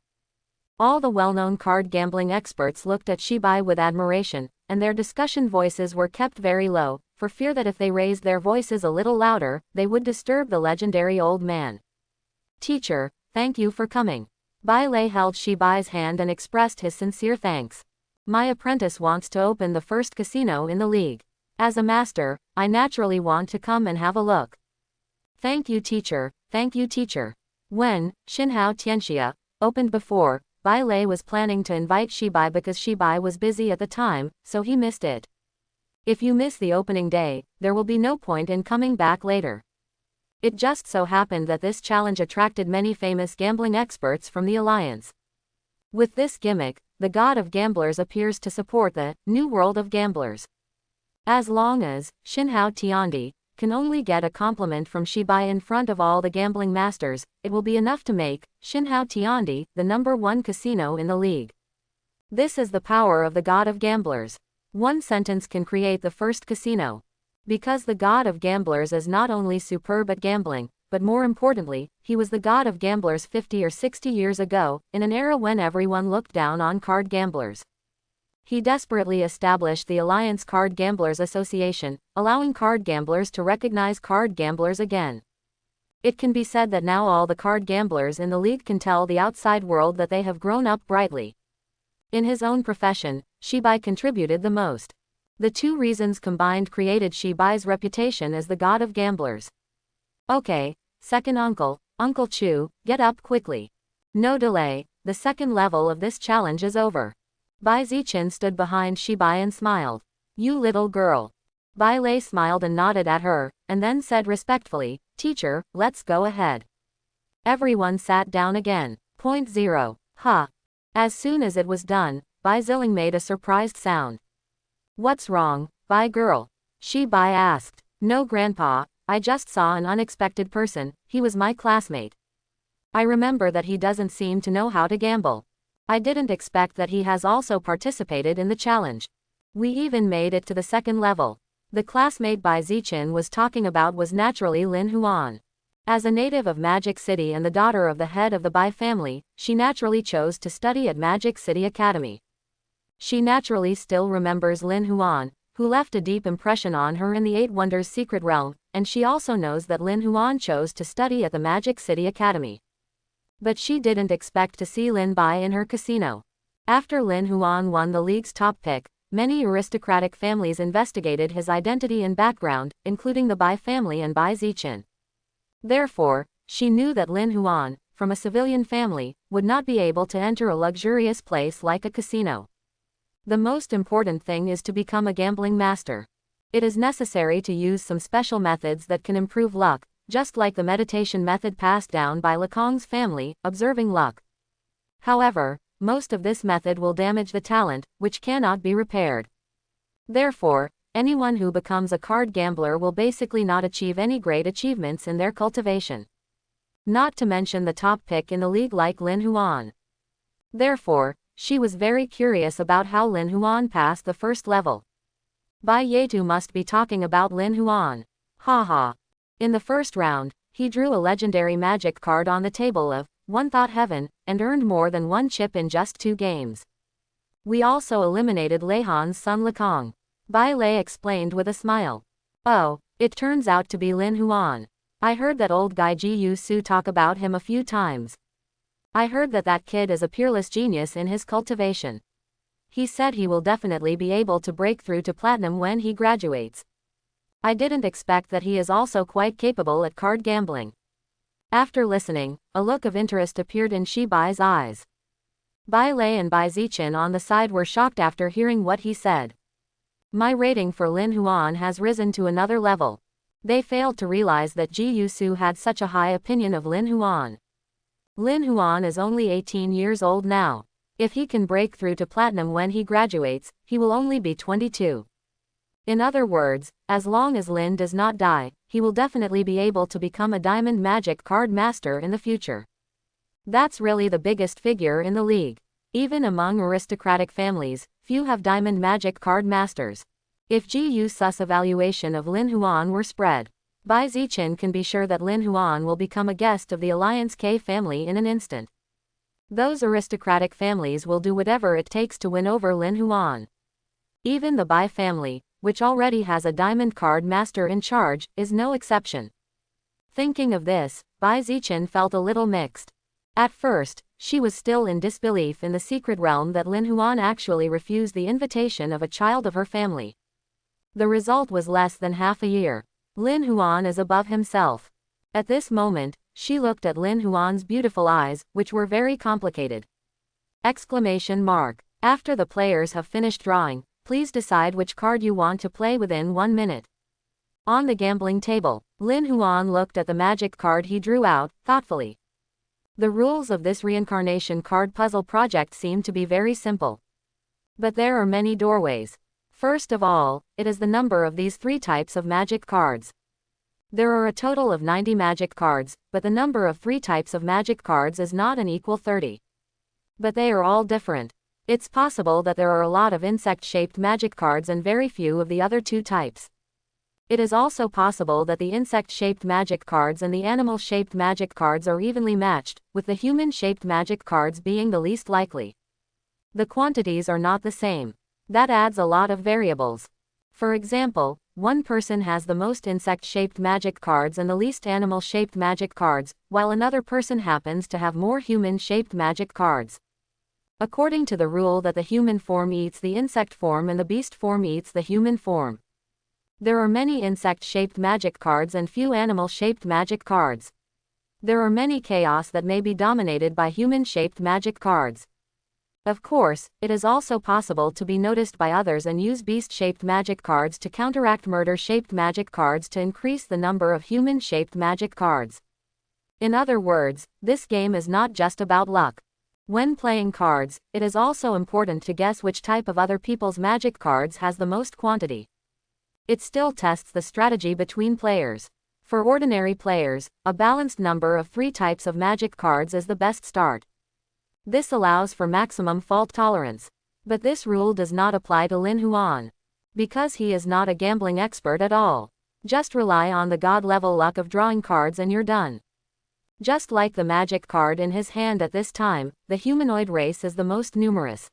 [SPEAKER 1] All the well-known card gambling experts looked at Shi Bai with admiration, and their discussion voices were kept very low, for fear that if they raised their voices a little louder, they would disturb the legendary old man. Teacher, thank you for coming. Bai Lei held Shi Bai's hand and expressed his sincere thanks. My apprentice wants to open the first casino in the league. As a master, I naturally want to come and have a look. Thank you teacher, thank you teacher. When Xinhao Tianxia opened before, Bai Lei was planning to invite Shi Bai because Shi Bai was busy at the time, so he missed it. If you miss the opening day, there will be no point in coming back later. It just so happened that this challenge attracted many famous gambling experts from the Alliance. With this gimmick, the god of gamblers appears to support the new world of gamblers. As long as Xinhao Tiandi can only get a compliment from Shi Bai in front of all the gambling masters, it will be enough to make Xinhao Tiandi the #1 casino in the league. This is the power of the god of gamblers. One sentence can create the first casino. Because the god of gamblers is not only superb at gambling, but more importantly, he was the god of gamblers 50 or 60 years ago, in an era when everyone looked down on card gamblers. He desperately established the Alliance Card Gamblers Association, allowing card gamblers to recognize card gamblers again. It can be said that now all the card gamblers in the league can tell the outside world that they have grown up brightly. In his own profession, Shi Bai contributed the most. The two reasons combined created Shi Bai's reputation as the god of gamblers. Okay, second uncle, Uncle Chu, get up quickly. No delay, the second level of this challenge is over. Bai Zichen stood behind Shi Bai and smiled. You little girl. Bai Lei smiled and nodded at her, and then said respectfully, Teacher, let's go ahead. Everyone sat down again. Point 0. Ha. As soon as it was done, Bai Ziling made a surprised sound. What's wrong, Bai girl? Shi Bai asked. No grandpa, I just saw an unexpected person, he was my classmate. I remember that he doesn't seem to know how to gamble. I didn't expect that he has also participated in the challenge. We even made it to the second level. The classmate Bai Zichen was talking about was naturally Lin Huan. As a native of Magic City and the daughter of the head of the Bai family, she naturally chose to study at Magic City Academy. She naturally still remembers Lin Huan, who left a deep impression on her in the Eight Wonders Secret Realm, and she also knows that Lin Huan chose to study at the Magic City Academy. But she didn't expect to see Lin Bai in her casino. After Lin Huan won the league's top pick, many aristocratic families investigated his identity and background, including the Bai family and Bai Zichen. Therefore, she knew that Lin Huan, from a civilian family, would not be able to enter a luxurious place like a casino. The most important thing is to become a gambling master. It is necessary to use some special methods that can improve luck, just like the meditation method passed down by Lekong's family, observing luck. However, most of this method will damage the talent, which cannot be repaired. Therefore, anyone who becomes a card gambler will basically not achieve any great achievements in their cultivation. Not to mention the top pick in the league like Lin Huan. Therefore, she was very curious about how Lin Huan passed the first level. Bai Yetu must be talking about Lin Huan. Haha. In the first round, he drew a legendary magic card on the table of One Thought Heaven, and earned more than 1 chip in just 2 games. We also eliminated Lei Han's son Lekong. Bai Lei explained with a smile. Oh, it turns out to be Lin Huan. I heard that old guy Ji Yu Su talk about him a few times. I heard that that kid is a peerless genius in his cultivation. He said he will definitely be able to break through to platinum when he graduates. I didn't expect that he is also quite capable at card gambling. After listening, a look of interest appeared in Shibai's eyes. Bai Lei and Bai Zichen on the side were shocked after hearing what he said. My rating for Lin Huan has risen to another level. They failed to realize that Ji Yusu had such a high opinion of Lin Huan. Lin Huan is only 18 years old now. If he can break through to platinum when he graduates, he will only be 22. In other words, as long as Lin does not die, he will definitely be able to become a diamond magic card master in the future. That's really the biggest figure in the league. Even among aristocratic families, few have diamond magic card masters. If Ji Yusu's evaluation of Lin Huan were spread, Bai Zichen can be sure that Lin Huan will become a guest of the Alliance K family in an instant. Those aristocratic families will do whatever it takes to win over Lin Huan. Even the Bai family, which already has a diamond card master in charge, is no exception. Thinking of this, Bai Zichen felt a little mixed. At first, she was still in disbelief in the secret realm that Lin Huan actually refused the invitation of a child of her family. The result was less than half a year. Lin Huan is above himself. At this moment, she looked at Lin Huan's beautiful eyes, which were very complicated. Exclamation mark. After the players have finished drawing, please decide which card you want to play within 1 minute. On the gambling table, Lin Huan looked at the magic card he drew out, thoughtfully. The rules of this reincarnation card puzzle project seem to be very simple. But there are many doorways. First of all, it is the number of these 3 types of magic cards. There are a total of 90 magic cards, but the number of 3 types of magic cards is not an equal 30. But they are all different. It's possible that there are a lot of insect-shaped magic cards and very few of the other 2 types. It is also possible that the insect-shaped magic cards and the animal-shaped magic cards are evenly matched, with the human-shaped magic cards being the least likely. The quantities are not the same. That adds a lot of variables. For example, one person has the most insect-shaped magic cards and the least animal-shaped magic cards, while another person happens to have more human-shaped magic cards. According to the rule that the human form eats the insect form and the beast form eats the human form. There are many insect-shaped magic cards and few animal-shaped magic cards. There are many chaos that may be dominated by human-shaped magic cards. Of course, it is also possible to be noticed by others and use beast-shaped magic cards to counteract murder-shaped magic cards to increase the number of human-shaped magic cards. In other words, this game is not just about luck. When playing cards, it is also important to guess which type of other people's magic cards has the most quantity. It still tests the strategy between players. For ordinary players, a balanced number of 3 types of magic cards is the best start. This allows for maximum fault tolerance. But this rule does not apply to Lin Huan. Because he is not a gambling expert at all. Just rely on the god-level luck of drawing cards and you're done. Just like the magic card in his hand at this time, the humanoid race is the most numerous.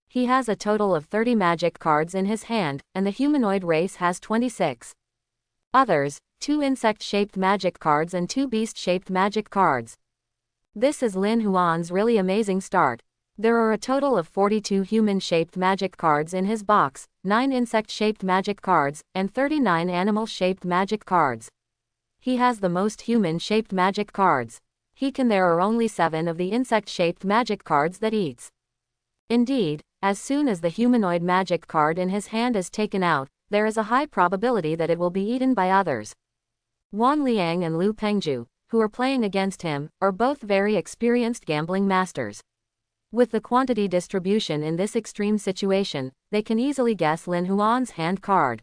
[SPEAKER 1] He has a total of 30 magic cards in his hand, and the humanoid race has 26. Others, 2 insect-shaped magic cards and 2 beast-shaped magic cards. This is Lin Huan's really amazing start. There are a total of 42 human-shaped magic cards in his box, 9 insect-shaped magic cards, and 39 animal-shaped magic cards. He has the most human-shaped magic cards. There are only 7 of the insect-shaped magic cards that eats. Indeed, as soon as the humanoid magic card in his hand is taken out, there is a high probability that it will be eaten by others. Wan Liang and Liu Pengju, who are playing against him, are both very experienced gambling masters. With the quantity distribution in this extreme situation, they can easily guess Lin Huan's hand card.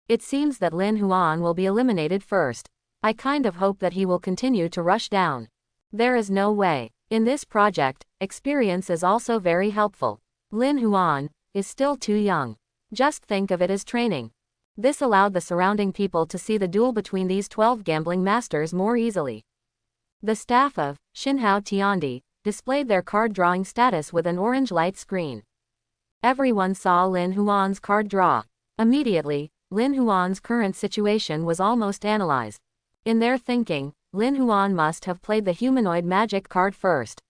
[SPEAKER 1] It seems that Lin Huan will be eliminated first. I kind of hope that he will continue to rush down. There is no way. In this project, experience is also very helpful. Lin Huan is still too young. Just think of it as training. This allowed the surrounding people to see the duel between these 12 gambling masters more easily. The staff of Xinhao Tiandi displayed their card drawing status with an orange light screen. Everyone saw Lin Huan's card draw. Immediately, Lin Huan's current situation was almost analyzed. In their thinking, Lin Huan must have played the humanoid magic card first.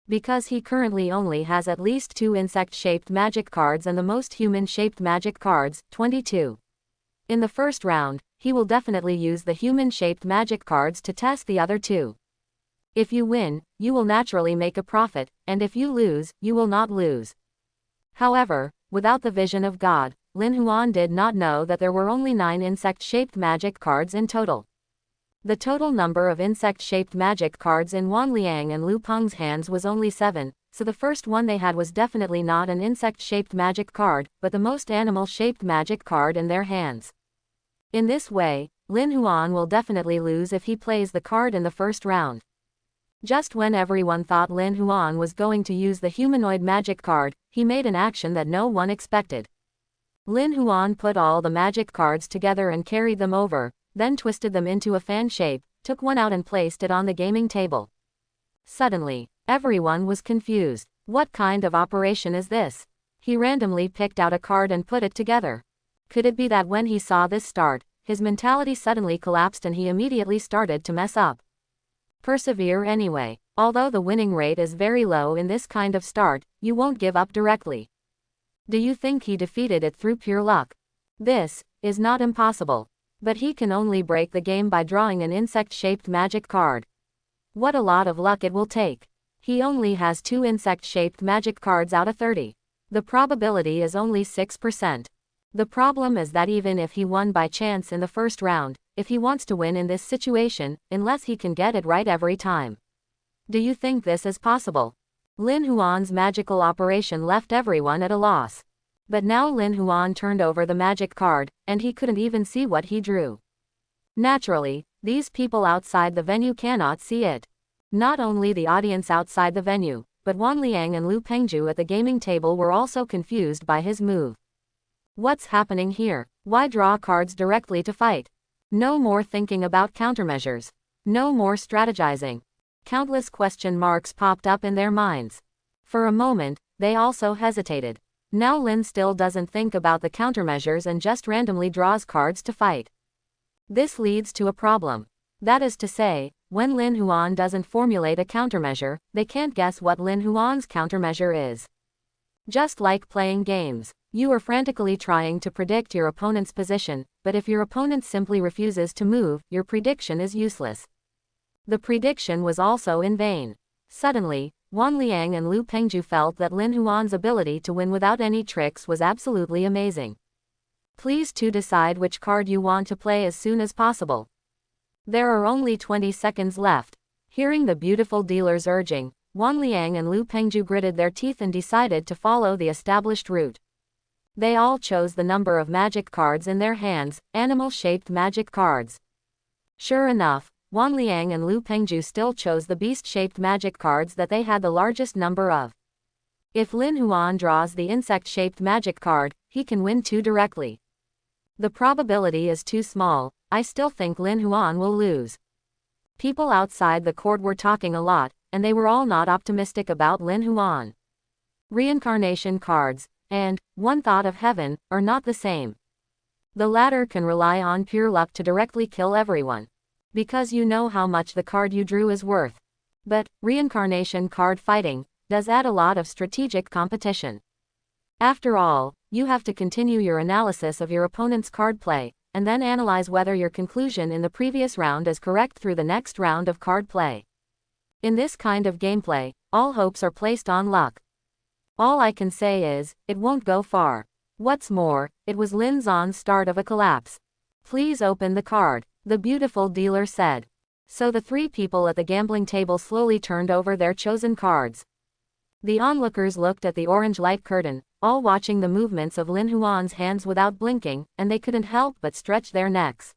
[SPEAKER 1] Because he currently only has at least 2 insect-shaped magic cards and the most human-shaped magic cards, 22. In the first round, he will definitely use the human-shaped magic cards to test the other 2. If you win, you will naturally make a profit, and if you lose, you will not lose. However, without the vision of God, Lin Huan did not know that there were only 9 insect-shaped magic cards in total. The total number of insect-shaped magic cards in Wan Liang and Lu Peng's hands was only 7, so the first one they had was definitely not an insect-shaped magic card, but the most animal-shaped magic card in their hands. In this way, Lin Huan will definitely lose if he plays the card in the first round. Just when everyone thought Lin Huan was going to use the humanoid magic card, he made an action that no one expected. Lin Huan put all the magic cards together and carried them over, then twisted them into a fan shape, took one out and placed it on the gaming table. Suddenly, everyone was confused. What kind of operation is this? He randomly picked out a card and put it together. Could it be that when he saw this start, his mentality suddenly collapsed and he immediately started to mess up? Persevere anyway. Although the winning rate is very low in this kind of start, you won't give up directly. Do you think he defeated it through pure luck? This is not impossible. But he can only break the game by drawing an insect-shaped magic card. What a lot of luck it will take. He only has 2 insect-shaped magic cards out of 30. The probability is only 6%. The problem is that even if he won by chance in the first round, if he wants to win in this situation, unless he can get it right every time. Do you think this is possible? Lin Huan's magical operation left everyone at a loss. But now Lin Huan turned over the magic card, and he couldn't even see what he drew. Naturally, these people outside the venue cannot see it. Not only the audience outside the venue, but Wan Liang and Lu Pengju at the gaming table were also confused by his move. What's happening here? Why draw cards directly to fight? No more thinking about countermeasures. No more strategizing. Countless question marks popped up in their minds. For a moment, they also hesitated. Now Lin still doesn't think about the countermeasures and just randomly draws cards to fight. This leads to a problem. That is to say, when Lin Huan doesn't formulate a countermeasure, they can't guess what Lin Huan's countermeasure is. Just like playing games, you are frantically trying to predict your opponent's position, but if your opponent simply refuses to move, your prediction is useless. The prediction was also in vain. Suddenly, Wan Liang and Lu Pengju felt that Lin Huan's ability to win without any tricks was absolutely amazing. Please to decide which card you want to play as soon as possible. There are only 20 seconds left. Hearing the beautiful dealer's urging, Wan Liang and Lu Pengju gritted their teeth and decided to follow the established route. They all chose the number of magic cards in their hands, animal-shaped magic cards. Sure enough, Wan Liang and Lu Pengju still chose the beast-shaped magic cards that they had the largest number of. If Lin Huan draws the insect-shaped magic card, he can win 2 directly. The probability is too small. I still think Lin Huan will lose. People outside the court were talking a lot, and they were all not optimistic about Lin Huan. Reincarnation cards, and one thought of heaven, are not the same. The latter can rely on pure luck to directly kill everyone. Because you know how much the card you drew is worth. But reincarnation card fighting does add a lot of strategic competition. After all, you have to continue your analysis of your opponent's card play, and then analyze whether your conclusion in the previous round is correct through the next round of card play. In this kind of gameplay, all hopes are placed on luck. All I can say is, it won't go far. What's more, it was Lin Xuan's start of a collapse. Please open the card, the beautiful dealer said. So the 3 people at the gambling table slowly turned over their chosen cards. The onlookers looked at the orange light curtain, all watching the movements of Lin Huan's hands without blinking, and they couldn't help but stretch their necks.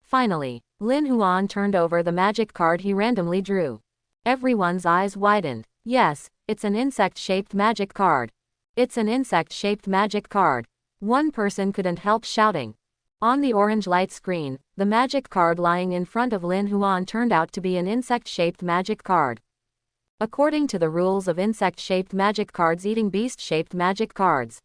[SPEAKER 1] Finally, Lin Huan turned over the magic card he randomly drew. Everyone's eyes widened. Yes, it's an insect-shaped magic card. It's an insect-shaped magic card. One person couldn't help shouting. On the orange light screen, the magic card lying in front of Lin Huan turned out to be an insect-shaped magic card. According to the rules of insect-shaped magic cards eating beast-shaped magic cards.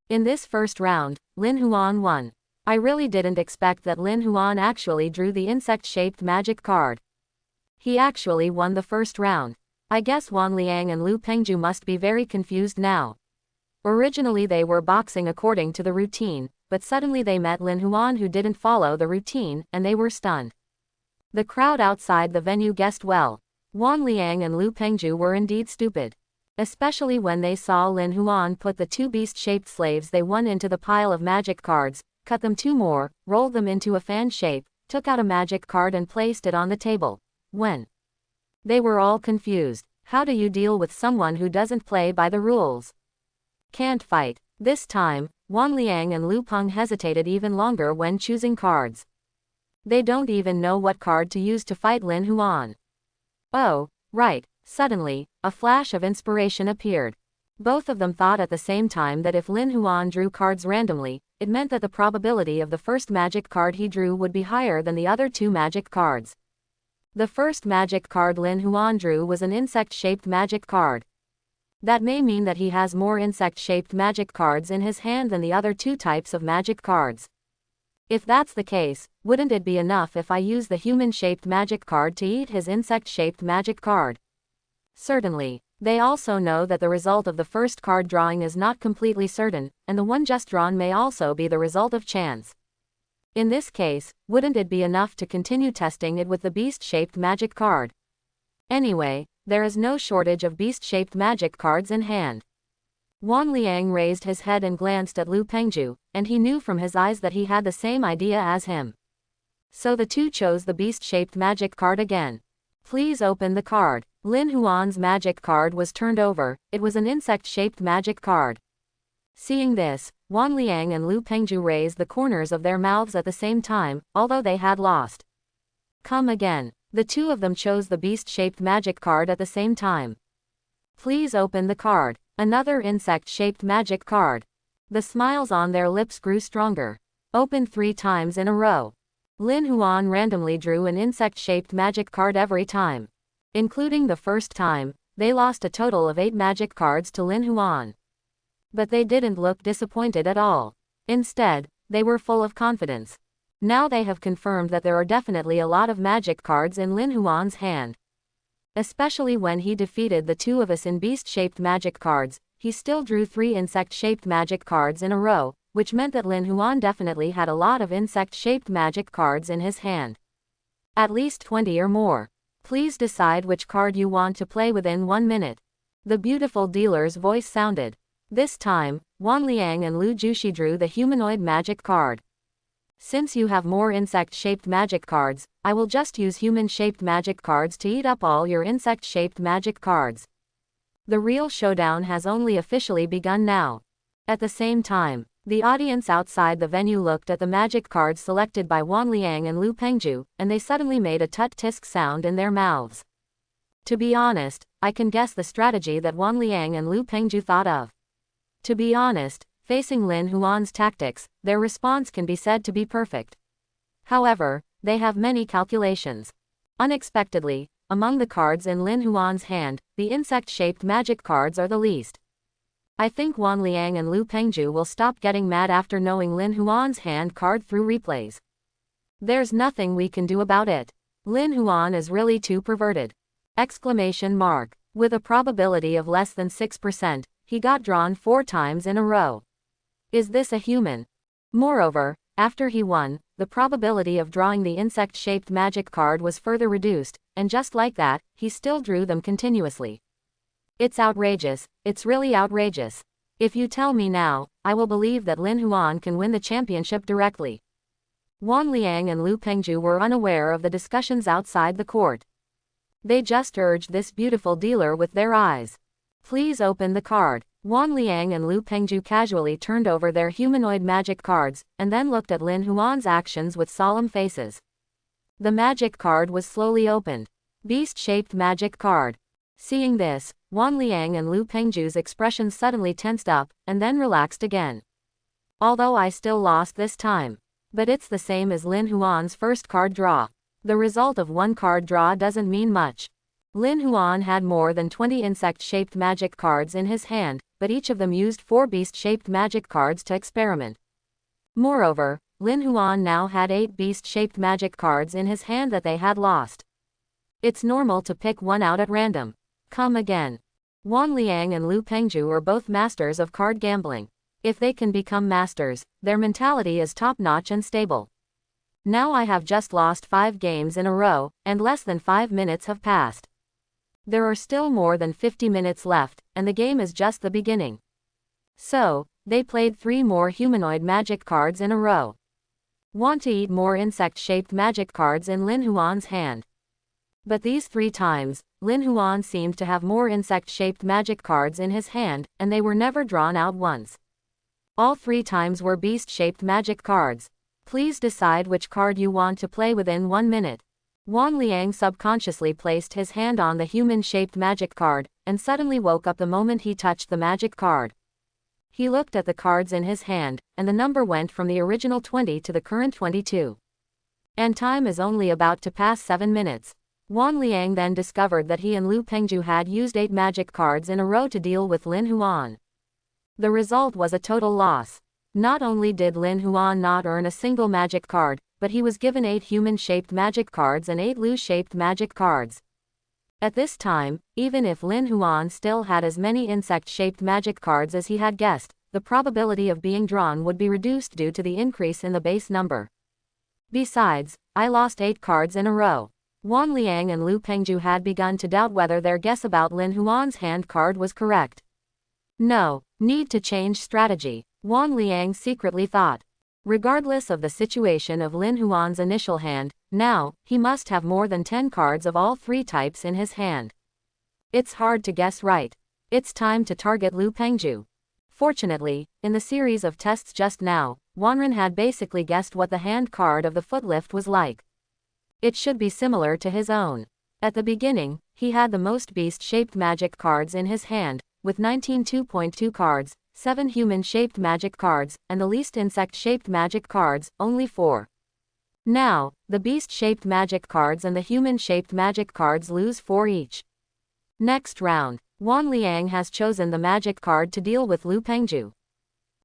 [SPEAKER 1] In this first round, Lin Huan won. I really didn't expect that Lin Huan actually drew the insect-shaped magic card. He actually won the first round. I guess Wan Liang and Lu Pengju must be very confused now. Originally they were boxing according to the routine, but suddenly they met Lin Huan who didn't follow the routine, and they were stunned. The crowd outside the venue guessed well. Wan Liang and Lu Pengju were indeed stupid. Especially when they saw Lin Huan put the 2 beast-shaped slaves they won into the pile of magic cards, cut them 2 more, rolled them into a fan shape, took out a magic card and placed it on the table. When they were all confused. How do you deal with someone who doesn't play by the rules? Can't fight. This time, Wan Liang and Lu Peng hesitated even longer when choosing cards. They don't even know what card to use to fight Lin Huan. Oh, right. Suddenly, a flash of inspiration appeared. Both of them thought at the same time that if Lin Huan drew cards randomly, it meant that the probability of the first magic card he drew would be higher than the other 2 magic cards. The first magic card Lin Huan drew was an insect-shaped magic card. That may mean that he has more insect-shaped magic cards in his hand than the other 2 types of magic cards. If that's the case, wouldn't it be enough if I use the human-shaped magic card to eat his insect-shaped magic card? Certainly. They also know that the result of the first card drawing is not completely certain, and the one just drawn may also be the result of chance. In this case, wouldn't it be enough to continue testing it with the beast-shaped magic card? Anyway, there is no shortage of beast-shaped magic cards in hand. Wan Liang raised his head and glanced at Lu Pengju, and he knew from his eyes that he had the same idea as him. So the 2 chose the beast-shaped magic card again. Please open the card. Lin Huan's magic card was turned over. It was an insect-shaped magic card. Seeing this, Wan Liang and Lu Pengju raised the corners of their mouths at the same time, although they had lost. Come again. The 2 of them chose the beast-shaped magic card at the same time. Please open the card. Another insect-shaped magic card. The smiles on their lips grew stronger. Opened 3 times in a row. Lin Huan randomly drew an insect-shaped magic card every time. Including the first time, they lost a total of 8 magic cards to Lin Huan. But they didn't look disappointed at all. Instead, they were full of confidence. Now they have confirmed that there are definitely a lot of magic cards in Lin Huan's hand. Especially when he defeated the 2 of us in beast-shaped magic cards, he still drew 3 insect-shaped magic cards in a row, which meant that Lin Huan definitely had a lot of insect-shaped magic cards in his hand. At least 20 or more. Please decide which card you want to play within 1 minute. The beautiful dealer's voice sounded. This time, Wan Liang and Lu Jushi drew the humanoid magic card. Since you have more insect-shaped magic cards, I will just use human-shaped magic cards to eat up all your insect-shaped magic cards. The real showdown has only officially begun now. At the same time, the audience outside the venue looked at the magic cards selected by Wan Liang and Lu Pengju, and they suddenly made a tut-tisk sound in their mouths. To be honest, I can guess the strategy that Wan Liang and Lu Pengju thought of. To be honest, facing Lin Huan's tactics, their response can be said to be perfect. However, they have many calculations. Unexpectedly, among the cards in Lin Huan's hand, the insect-shaped magic cards are the least. I think Wan Liang and Lu Pengju will stop getting mad after knowing Lin Huan's hand card through replays. There's nothing we can do about it. Lin Huan is really too perverted! Exclamation mark. With a probability of less than 6%, he got drawn 4 times in a row. Is this a human? Moreover, after he won, the probability of drawing the insect-shaped magic card was further reduced, and just like that, he still drew them continuously. It's outrageous, it's really outrageous. If you tell me now, I will believe that Lin Huan can win the championship directly. Wan Liang and Lu Pengju were unaware of the discussions outside the court. They just urged this beautiful dealer with their eyes. Please open the card. Wan Liang and Lu Pengju casually turned over their humanoid magic cards, and then looked at Lin Huan's actions with solemn faces. The magic card was slowly opened. Beast-shaped magic card. Seeing this, Wan Liang and Lu Pengju's expressions suddenly tensed up, and then relaxed again. Although I still lost this time. But it's the same as Lin Huan's first card draw. The result of one card draw doesn't mean much. Lin Huan had more than 20 insect-shaped magic cards in his hand, but each of them used 4 beast-shaped magic cards to experiment. Moreover, Lin Huan now had 8 beast-shaped magic cards in his hand that they had lost. It's normal to pick one out at random. Come again. Wan Liang and Lu Pengju are both masters of card gambling. If they can become masters, their mentality is top-notch and stable. Now I have just lost 5 games in a row, and less than 5 minutes have passed. There are still more than 50 minutes left, and the game is just the beginning. So, they played 3 more humanoid magic cards in a row. Want to eat more insect-shaped magic cards in Lin Huan's hand. But these 3 times, Lin Huan seemed to have more insect-shaped magic cards in his hand, and they were never drawn out once. All 3 times were beast-shaped magic cards. Please decide which card you want to play within 1 minute. Wan Liang subconsciously placed his hand on the human-shaped magic card, and suddenly woke up the moment he touched the magic card. He looked at the cards in his hand, and the number went from the original 20 to the current 22. And time is only about to pass 7 minutes. Wan Liang then discovered that he and Lu Pengju had used 8 magic cards in a row to deal with Lin Huan. The result was a total loss. Not only did Lin Huan not earn a single magic card, but he was given 8 human-shaped magic cards and 8 Lu-shaped magic cards. At this time, even if Lin Huan still had as many insect-shaped magic cards as he had guessed, the probability of being drawn would be reduced due to the increase in the base number. Besides, I lost 8 cards in a row. Wan Liang and Lu Pengju had begun to doubt whether their guess about Lin Huan's hand card was correct. No, need to change strategy, Wan Liang secretly thought. Regardless of the situation of Lin Huan's initial hand, now, he must have more than 10 cards of all 3 types in his hand. It's hard to guess right. It's time to target Lu Pengju. Fortunately, in the series of tests just now, Wanren had basically guessed what the hand card of the footlift was like. It should be similar to his own. At the beginning, he had the most beast-shaped magic cards in his hand, with 19 2.2 cards, 7 human-shaped magic cards, and the least insect-shaped magic cards, only 4. Now, the beast-shaped magic cards and the human-shaped magic cards lose 4 each. Next round, Wan Liang has chosen the magic card to deal with Lu Pengju.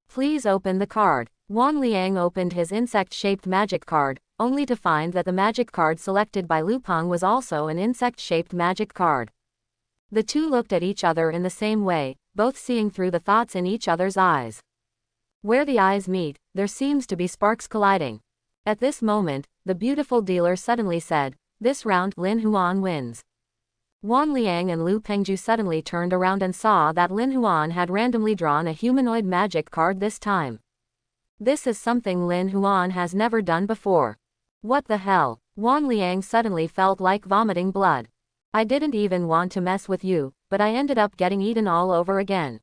[SPEAKER 1] Please open the card. Wan Liang opened his insect-shaped magic card, only to find that the magic card selected by Lu Peng was also an insect-shaped magic card. The two looked at each other in the same way, both seeing through the thoughts in each other's eyes. Where the eyes meet, there seems to be sparks colliding. At this moment, the beautiful dealer suddenly said, "This round, Lin Huan wins." Wan Liang and Lu Pengju suddenly turned around and saw that Lin Huan had randomly drawn a humanoid magic card this time. This is something Lin Huan has never done before. What the hell? Wan Liang suddenly felt like vomiting blood. I didn't even want to mess with you, but I ended up getting eaten all over again.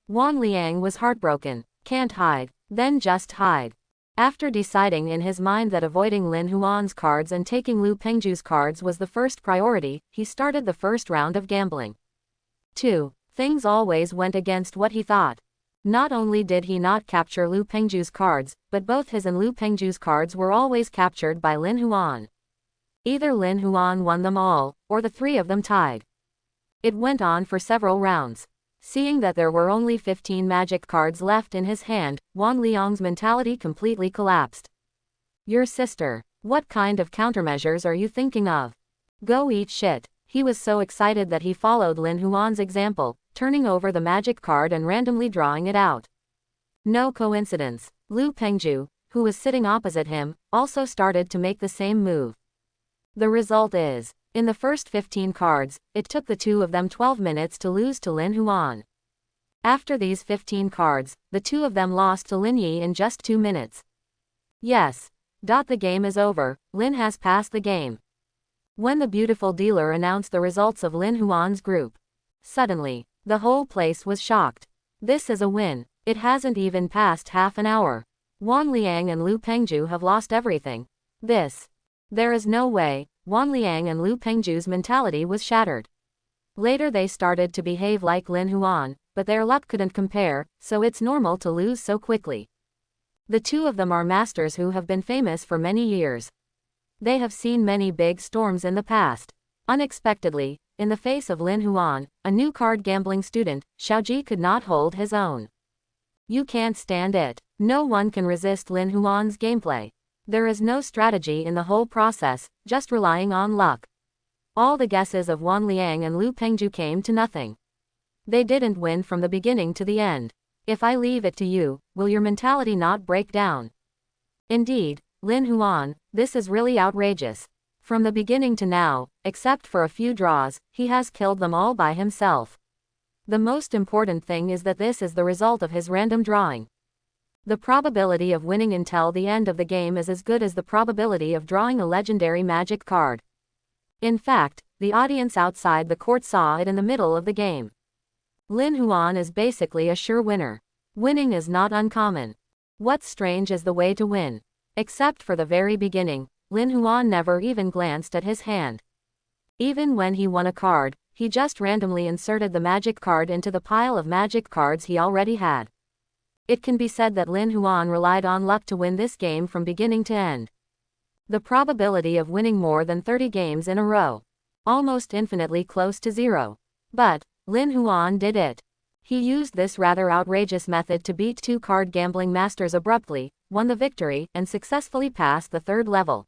[SPEAKER 1] Wan Liang was heartbroken. Can't hide, then just hide. After deciding in his mind that avoiding Lin Huan's cards and taking Lu Pengju's cards was the first priority, he started the first round of gambling. 2. Things always went against what he thought. Not only did he not capture Lu Pengju's cards, but both his and Lu Pengju's cards were always captured by Lin Huan. Either Lin Huan won them all, or the 3 of them tied. It went on for several rounds. Seeing that there were only 15 magic cards left in his hand, Wan Liang's mentality completely collapsed. Your sister. What kind of countermeasures are you thinking of? Go eat shit. He was so excited that he followed Lin Huan's example, turning over the magic card and randomly drawing it out. No coincidence. Lu Pengju, who was sitting opposite him, also started to make the same move. The result is, in the first 15 cards, it took the 2 of them 12 minutes to lose to Lin Huan. After these 15 cards, the 2 of them lost to Lin Yi in just 2 minutes. Yes. The game is over, Lin has passed the game. When the beautiful dealer announced the results of Lin Huan's group, suddenly, the whole place was shocked. This is a win. It hasn't even passed half an hour. Wan Liang and Lu Pengju have lost everything. There is no way. Wan Liang and Lu Pengju's mentality was shattered. Later they started to behave like Lin Huan, but their luck couldn't compare, so it's normal to lose so quickly. The 2 of them are masters who have been famous for many years. They have seen many big storms in the past. Unexpectedly, in the face of Lin Huan, a new card gambling student, Xiaoji could not hold his own. You can't stand it. No one can resist Lin Huan's gameplay. There is no strategy in the whole process, just relying on luck. All the guesses of Wan Liang and Lu Pengju came to nothing. They didn't win from the beginning to the end. If I leave it to you, will your mentality not break down? Indeed, Lin Huan, this is really outrageous. From the beginning to now, except for a few draws, he has killed them all by himself. The most important thing is that this is the result of his random drawing. The probability of winning until the end of the game is as good as the probability of drawing a legendary magic card. In fact, the audience outside the court saw it in the middle of the game. Lin Huan is basically a sure winner. Winning is not uncommon. What's strange is the way to win. Except for the very beginning, Lin Huan never even glanced at his hand. Even when he won a card, he just randomly inserted the magic card into the pile of magic cards he already had. It can be said that Lin Huan relied on luck to win this game from beginning to end. The probability of winning more than 30 games in a row. Almost infinitely close to zero. But, Lin Huan did it. He used this rather outrageous method to beat 2 card gambling masters abruptly, won the victory, and successfully passed the 3rd level.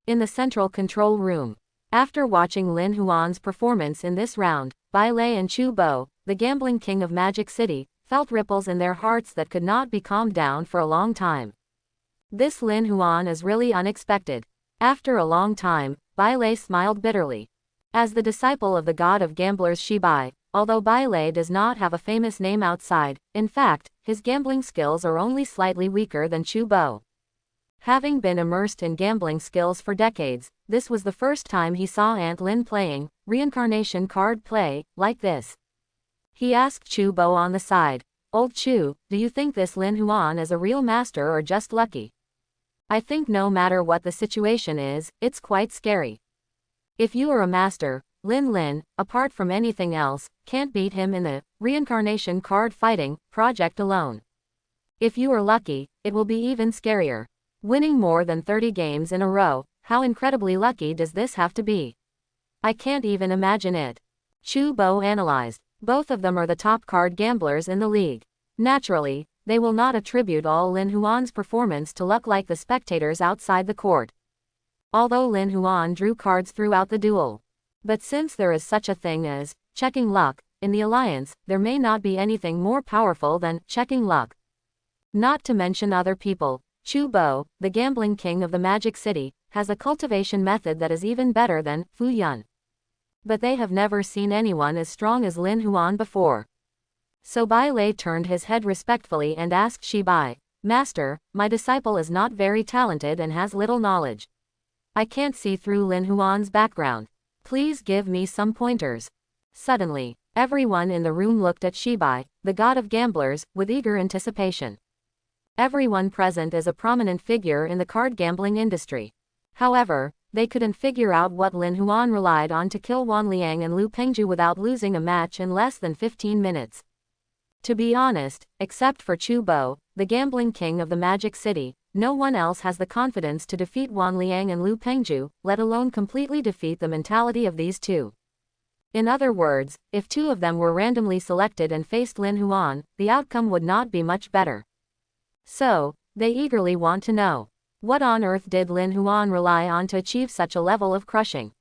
[SPEAKER 1] In the central control room. After watching Lin Huan's performance in this round, Bai Lei and Chu Bo, the gambling king of Magic City, felt ripples in their hearts that could not be calmed down for a long time. This Lin Huan is really unexpected. After a long time, Bai Lei smiled bitterly. As the disciple of the god of gamblers Shi Bai, although Bai Lei does not have a famous name outside, in fact, his gambling skills are only slightly weaker than Chu Bo. Having been immersed in gambling skills for decades, this was the first time he saw Aunt Lin playing reincarnation card play like this. He asked Chu Bo on the side, "Old Chu, do you think this Lin Huan is a real master or just lucky? I think no matter what the situation is, it's quite scary. If you are a master, Lin, apart from anything else, can't beat him in the reincarnation card fighting project alone. If you are lucky, it will be even scarier. Winning more than 30 games in a row, how incredibly lucky does this have to be? I can't even imagine it." Chu Bo analyzed. Both of them are the top card gamblers in the league. Naturally, they will not attribute all Lin Huan's performance to luck like the spectators outside the court. Although Lin Huan drew cards throughout the duel. But since there is such a thing as checking luck, in the alliance, there may not be anything more powerful than checking luck. Not to mention other people, Chu Bo, the gambling king of the Magic City, has a cultivation method that is even better than Fu Yun. But they have never seen anyone as strong as Lin Huan before. So Bai Lei turned his head respectfully and asked Shi Bai, "Master, my disciple is not very talented and has little knowledge. I can't see through Lin Huan's background. Please give me some pointers." Suddenly, everyone in the room looked at Shi Bai, the god of gamblers, with eager anticipation. Everyone present is a prominent figure in the card gambling industry. However, they couldn't figure out what Lin Huan relied on to kill Wan Liang and Lu Pengju without losing a match in less than 15 minutes. To be honest, except for Chu Bo, the gambling king of the Magic City, no one else has the confidence to defeat Wan Liang and Lu Pengju, let alone completely defeat the mentality of these two. In other words, if 2 of them were randomly selected and faced Lin Huan, the outcome would not be much better. So, they eagerly want to know, what on earth did Lin Huan rely on to achieve such a level of crushing?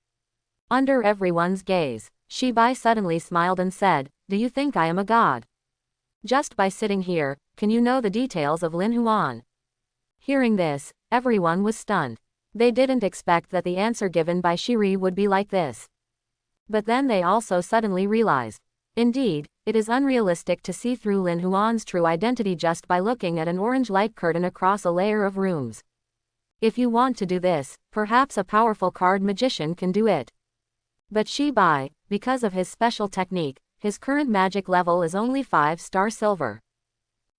[SPEAKER 1] Under everyone's gaze, Shi Bai suddenly smiled and said, "Do you think I am a god? Just by sitting here, can you know the details of Lin Huan?" Hearing this, everyone was stunned. They didn't expect that the answer given by Shiri would be like this. But then they also suddenly realized. Indeed, it is unrealistic to see through Lin Huan's true identity just by looking at an orange light curtain across a layer of rooms. If you want to do this, perhaps a powerful card magician can do it. But Shi Bai, because of his special technique, his current magic level is only 5-star silver.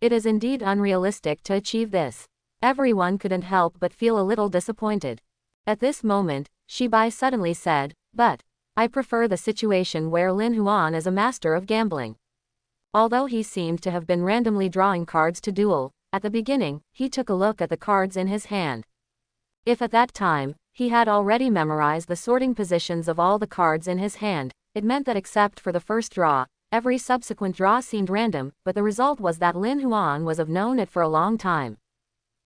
[SPEAKER 1] It is indeed unrealistic to achieve this. Everyone couldn't help but feel a little disappointed. At this moment, Shi Bai suddenly said, "But I prefer the situation where Lin Huan is a master of gambling." Although he seemed to have been randomly drawing cards to duel, at the beginning, he took a look at the cards in his hand. If at that time, he had already memorized the sorting positions of all the cards in his hand, it meant that except for the first draw, every subsequent draw seemed random, but the result was that Lin Huan was have known it for a long time.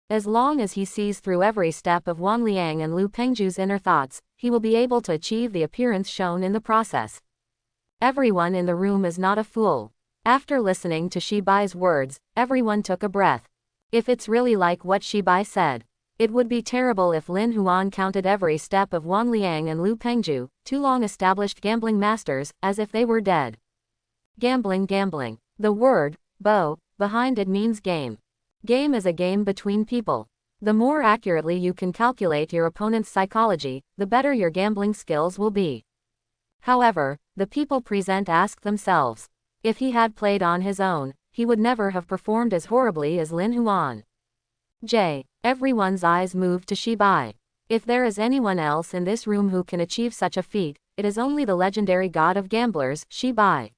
[SPEAKER 1] As long as he sees through every step of Wan Liang and Lu Pengju's inner thoughts, he will be able to achieve the appearance shown in the process. Everyone in the room is not a fool. After listening to Shibai's words, everyone took a breath. If it's really like what Shibai said, it would be terrible if Lin Huan counted every step of Wang Liang and Lu Pengju, two long-established gambling masters, as if they were dead. Gambling. The word, bo, behind it means game. Game is a game between people. The more accurately you can calculate your opponent's psychology, the better your gambling skills will be. However, the people present ask themselves, if he had played on his own, he would never have performed as horribly as Lin Huan. Everyone's eyes moved to Shibai. If there is anyone else in this room who can achieve such a feat, it is only the legendary god of gamblers, Shibai.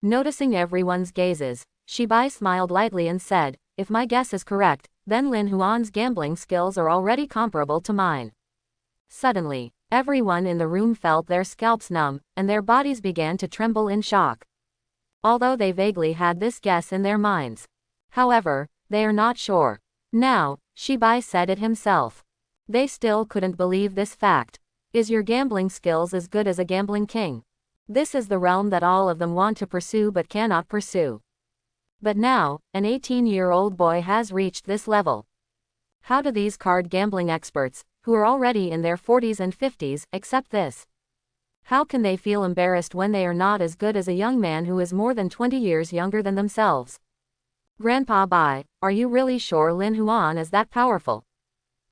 [SPEAKER 1] Noticing everyone's gazes, Shibai smiled lightly and said, if my guess is correct, then Lin Huan's gambling skills are already comparable to mine. Suddenly, everyone in the room felt their scalps numb, and their bodies began to tremble in shock. Although they vaguely had this guess in their minds. However, they are not sure. Now, Shibai said it himself. They still couldn't believe this fact. Is your gambling skills as good as a gambling king? This is the realm that all of them want to pursue but cannot pursue. But now, an 18-year-old boy has reached this level. How do these card gambling experts, who are already in their 40s and 50s, accept this? How can they feel embarrassed when they are not as good as a young man who is more than 20 years younger than themselves? Grandpa Bai, are you really sure Lin Huan is that powerful?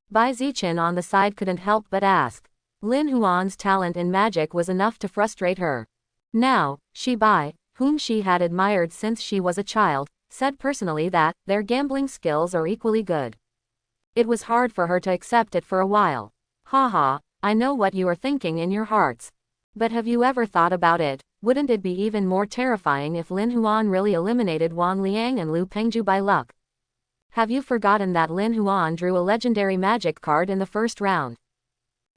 [SPEAKER 1] Bai Zichen on the side couldn't help but ask. Lin Huan's talent in magic was enough to frustrate her. Now, Shibai, whom she had admired since she was a child, said personally that their gambling skills are equally good. It was hard for her to accept it for a while. Haha, I know what you are thinking in your hearts. But have you ever thought about it? Wouldn't it be even more terrifying if Lin Huan really eliminated Wang Liang and Lu Pengju by luck? Have you forgotten that Lin Huan drew a legendary magic card in the first round?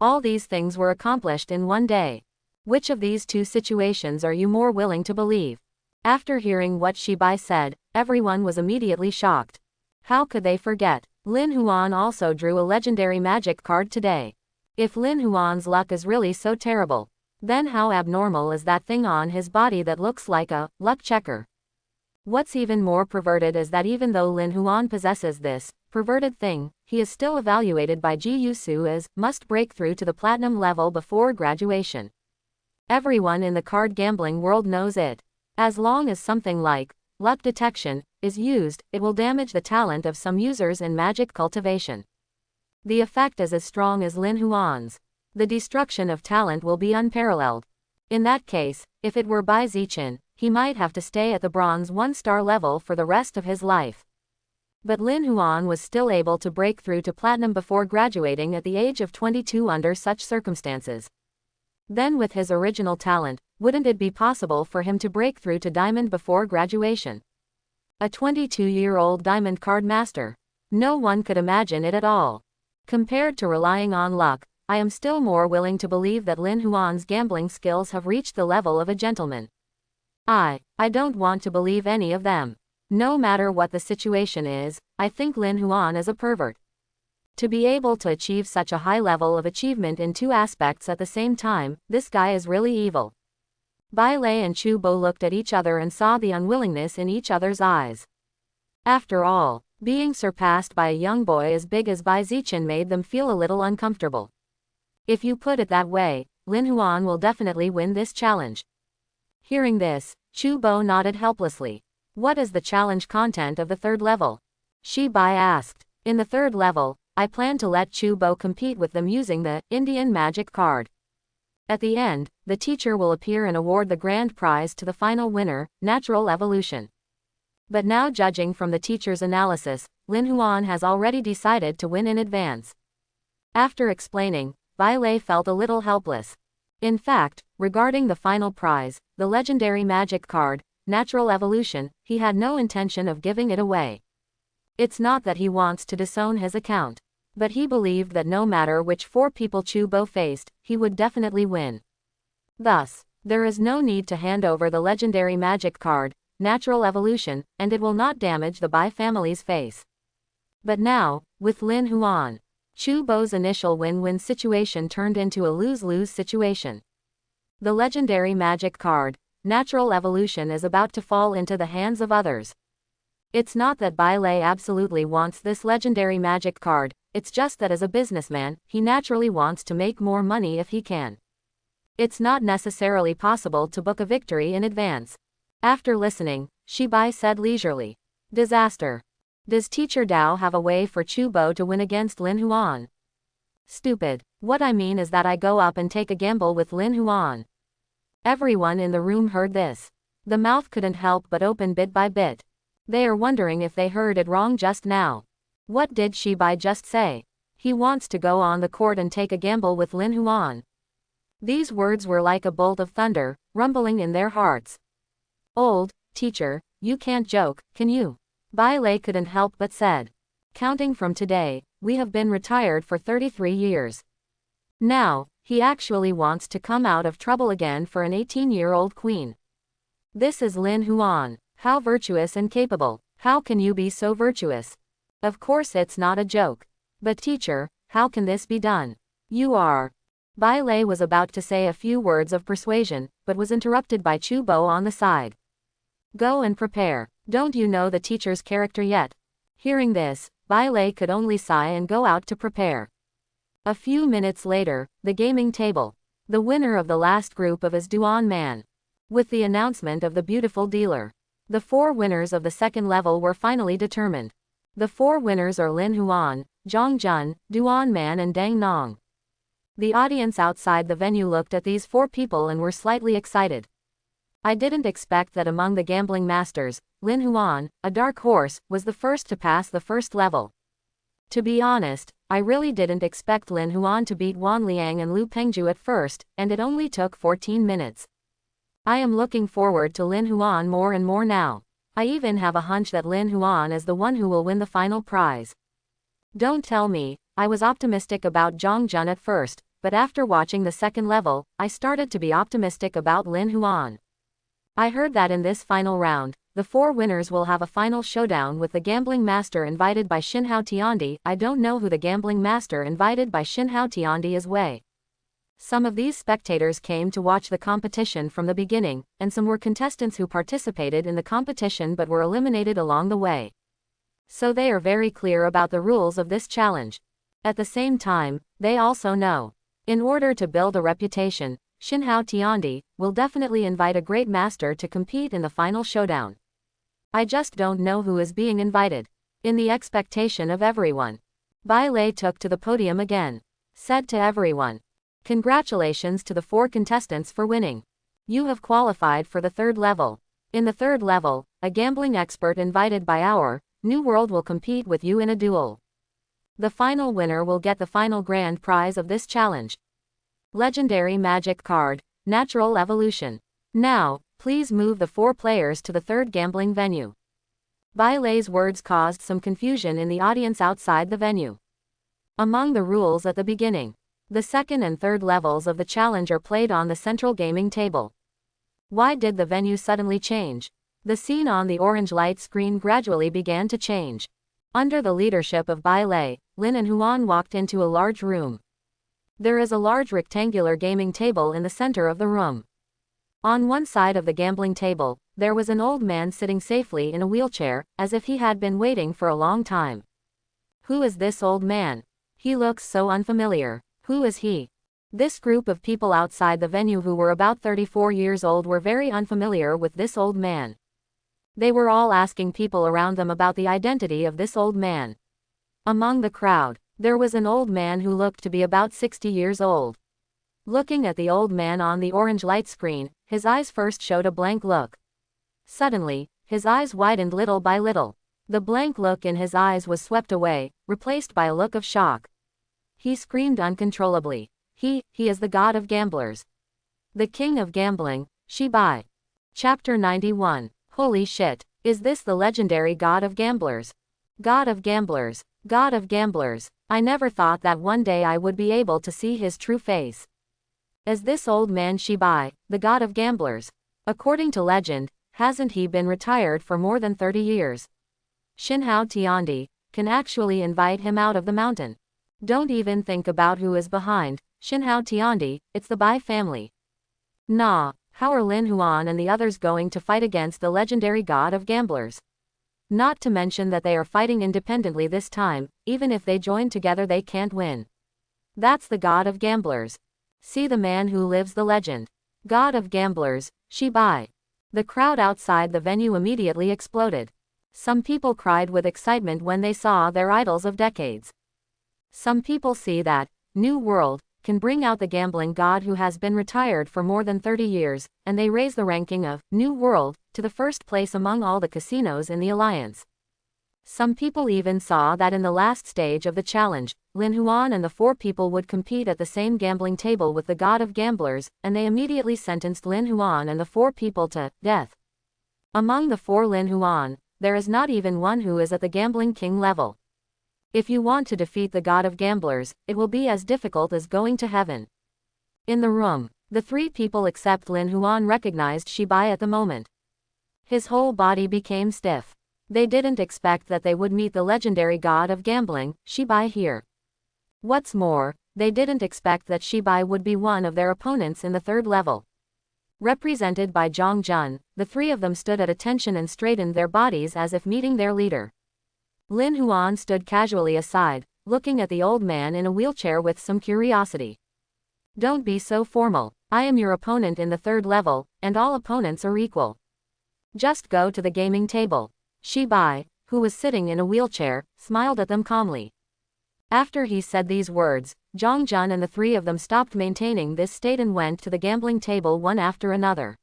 [SPEAKER 1] All these things were accomplished in one day. Which of these two situations are you more willing to believe? After hearing what Shibai said, everyone was immediately shocked. How could they forget? Lin Huan also drew a legendary magic card today. If Lin Huan's luck is really so terrible, then how abnormal is that thing on his body that looks like a luck checker? What's even more perverted is that even though Lin Huan possesses this perverted thing, he is still evaluated by Ji Yusu as must break through to the platinum level before graduation. Everyone in the card gambling world knows it. As long as something like luck detection is used, it will damage the talent of some users in magic cultivation. The effect is as strong as Lin Huan's. The destruction of talent will be unparalleled. In that case, if it were Bai Zichen, he might have to stay at the bronze 1-star level for the rest of his life. But Lin Huan was still able to break through to platinum before graduating at the age of 22 under such circumstances. Then with his original talent, wouldn't it be possible for him to break through to diamond before graduation? A 22-year-old diamond card master. No one could imagine it at all. Compared to relying on luck, I am still more willing to believe that Lin Huan's gambling skills have reached the level of a gentleman. I don't want to believe any of them. No matter what the situation is, I think Lin Huan is a pervert. To be able to achieve such a high level of achievement in two aspects at the same time, this guy is really evil. Bai Lei and Chu Bo looked at each other and saw the unwillingness in each other's eyes. After all, being surpassed by a young boy as big as Bai Zichen made them feel a little uncomfortable. If you put it that way, Lin Huan will definitely win this challenge. Hearing this, Chu Bo nodded helplessly. What is the challenge content of the third level? Shibai asked. In the third level, I plan to let Chu Bo compete with them using the Indian magic card. At the end, the teacher will appear and award the grand prize to the final winner, natural evolution. But now judging from the teacher's analysis, Lin Huan has already decided to win in advance. After explaining, Bai Lei felt a little helpless. In fact, regarding the final prize, the legendary magic card, natural evolution, he had no intention of giving it away. It's not that he wants to disown his account. But he believed that no matter which four people Chu Bo faced, he would definitely win. Thus, there is no need to hand over the legendary magic card, natural evolution, and it will not damage the Bai family's face. But now, with Lin Huan, Chu Bo's initial win-win situation turned into a lose-lose situation. The legendary magic card, Natural Evolution, is about to fall into the hands of others. It's not that Bai Lei absolutely wants this legendary magic card, it's just that as a businessman, he naturally wants to make more money if he can. It's not necessarily possible to book a victory in advance. After listening, Shi Bai said leisurely. Disaster. Does Teacher Dao have a way for Chu Bo to win against Lin Huan? Stupid. What I mean is that I go up and take a gamble with Lin Huan. Everyone in the room heard this. The mouth couldn't help but open bit by bit. They are wondering if they heard it wrong just now. What did Shi Bai just say? He wants to go on the court and take a gamble with Lin Huan. These words were like a bolt of thunder, rumbling in their hearts. Old teacher, you can't joke, can you? Bai Lei couldn't help but said. Counting from today, we have been retired for 33 years. Now, he actually wants to come out of trouble again for an 18-year-old queen. This is Lin Huan. How virtuous and capable. How can you be so virtuous? Of course it's not a joke. But teacher, how can this be done? You are. Bai Lei was about to say a few words of persuasion, but was interrupted by Chu Bo on the side. Go and prepare. Don't you know the teacher's character yet? Hearing this, Bai Lei could only sigh and go out to prepare. A few minutes later, the gaming table. The winner of the last group of is Duan Man. With the announcement of the beautiful dealer. The 4 winners of the second level were finally determined. The 4 winners are Lin Huan, Zhang Jun, Duan Man and Deng Nong. The audience outside the venue looked at these 4 people and were slightly excited. I didn't expect that among the gambling masters, Lin Huan, a dark horse, was the first to pass the first level. To be honest, I really didn't expect Lin Huan to beat Wan Liang and Lu Pengju at first, and it only took 14 minutes. I am looking forward to Lin Huan more and more now. I even have a hunch that Lin Huan is the one who will win the final prize. Don't tell me, I was optimistic about Zhang Jun at first, but after watching the second level, I started to be optimistic about Lin Huan. I heard that in this final round, the 4 winners will have a final showdown with the gambling master invited by Xinhao Tiandi. I don't know who the gambling master invited by Xinhao Tiandi is. Some of these spectators came to watch the competition from the beginning, and some were contestants who participated in the competition but were eliminated along the way. So they are very clear about the rules of this challenge. At the same time, they also know. In order to build a reputation, Xinhao Tiandi will definitely invite a great master to compete in the final showdown. I just don't know who is being invited. In the expectation of everyone, Bai Lei took to the podium again. Said to everyone, congratulations to the 4 contestants for winning. You have qualified for the 3rd level. In the 3rd level, a gambling expert invited by our New World will compete with you in a duel. The final winner will get the final grand prize of this challenge. Legendary magic card, Natural Evolution. Now, please move the 4 players to the 3rd gambling venue. Bai Lei's words caused some confusion in the audience outside the venue. Among the rules at the beginning, the 2nd and 3rd levels of the challenge are played on the central gaming table. Why did the venue suddenly change? The scene on the orange light screen gradually began to change. Under the leadership of Bai Lei, Lin and Huan walked into a large room. There is a large rectangular gaming table in the center of the room. On one side of the gambling table, there was an old man sitting safely in a wheelchair, as if he had been waiting for a long time. Who is this old man? He looks so unfamiliar. Who is he? This group of people outside the venue who were about 34 years old were very unfamiliar with this old man. They were all asking people around them about the identity of this old man. Among the crowd, there was an old man who looked to be about 60 years old. Looking at the old man on the orange light screen, his eyes first showed a blank look. Suddenly, his eyes widened little by little. The blank look in his eyes was swept away, replaced by a look of shock. He screamed uncontrollably. He is the god of gamblers. The king of gambling, Shi Bai. Chapter 91. Holy shit, is this the legendary god of gamblers? God of gamblers, god of gamblers. I never thought that one day I would be able to see his true face. Is this old man Shi Bai, the god of gamblers? According to legend, hasn't he been retired for more than 30 years? Xinhao Tiandi can actually invite him out of the mountain. Don't even think about who is behind, Shinhao Tiandi, it's the Bai family. Nah, how are Lin Huan and the others going to fight against the legendary god of gamblers? Not to mention that they are fighting independently this time, even if they join together they can't win. That's the god of gamblers. See the man who lives the legend. God of gamblers, Shi Bai. The crowd outside the venue immediately exploded. Some people cried with excitement when they saw their idols of decades. Some people see that New World can bring out the gambling god who has been retired for more than 30 years, and they raise the ranking of New World to the first place among all the casinos in the alliance. Some people even saw that in the last stage of the challenge, Lin Huan and the 4 people would compete at the same gambling table with the god of gamblers, and they immediately sentenced Lin Huan and the 4 people to death. Among the 4 Lin Huan, there is not even one who is at the gambling king level. If you want to defeat the god of gamblers, it will be as difficult as going to heaven. In the room, the 3 people except Lin Huan recognized Shi Bai at the moment. His whole body became stiff. They didn't expect that they would meet the legendary god of gambling, Shi Bai here. What's more, they didn't expect that Shi Bai would be one of their opponents in the 3rd level. Represented by Zhang Jun, the 3 of them stood at attention and straightened their bodies as if meeting their leader. Lin Huan stood casually aside, looking at the old man in a wheelchair with some curiosity. Don't be so formal. I am your opponent in the 3rd level, and all opponents are equal. Just go to the gaming table. Shi Bai, who was sitting in a wheelchair, smiled at them calmly. After he said these words, Zhang Jun and the 3 of them stopped maintaining this state and went to the gambling table one after another.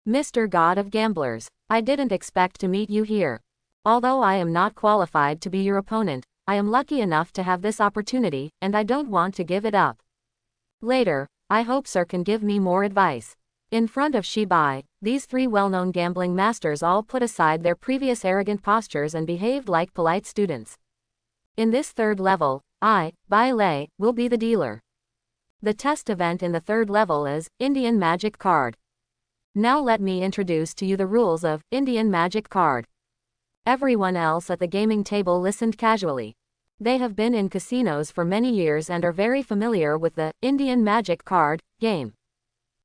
[SPEAKER 1] Mr. God of Gamblers, I didn't expect to meet you here. Although I am not qualified to be your opponent, I am lucky enough to have this opportunity, and I don't want to give it up. Later, I hope sir can give me more advice. In front of Shi Bai, these 3 well-known gambling masters all put aside their previous arrogant postures and behaved like polite students. In this 3rd level, I, Bai Lei, will be the dealer. The test event in the 3rd level is Indian Magic Card. Now let me introduce to you the rules of Indian Magic Card. Everyone else at the gaming table listened casually. They have been in casinos for many years and are very familiar with the Indian Magic Card game.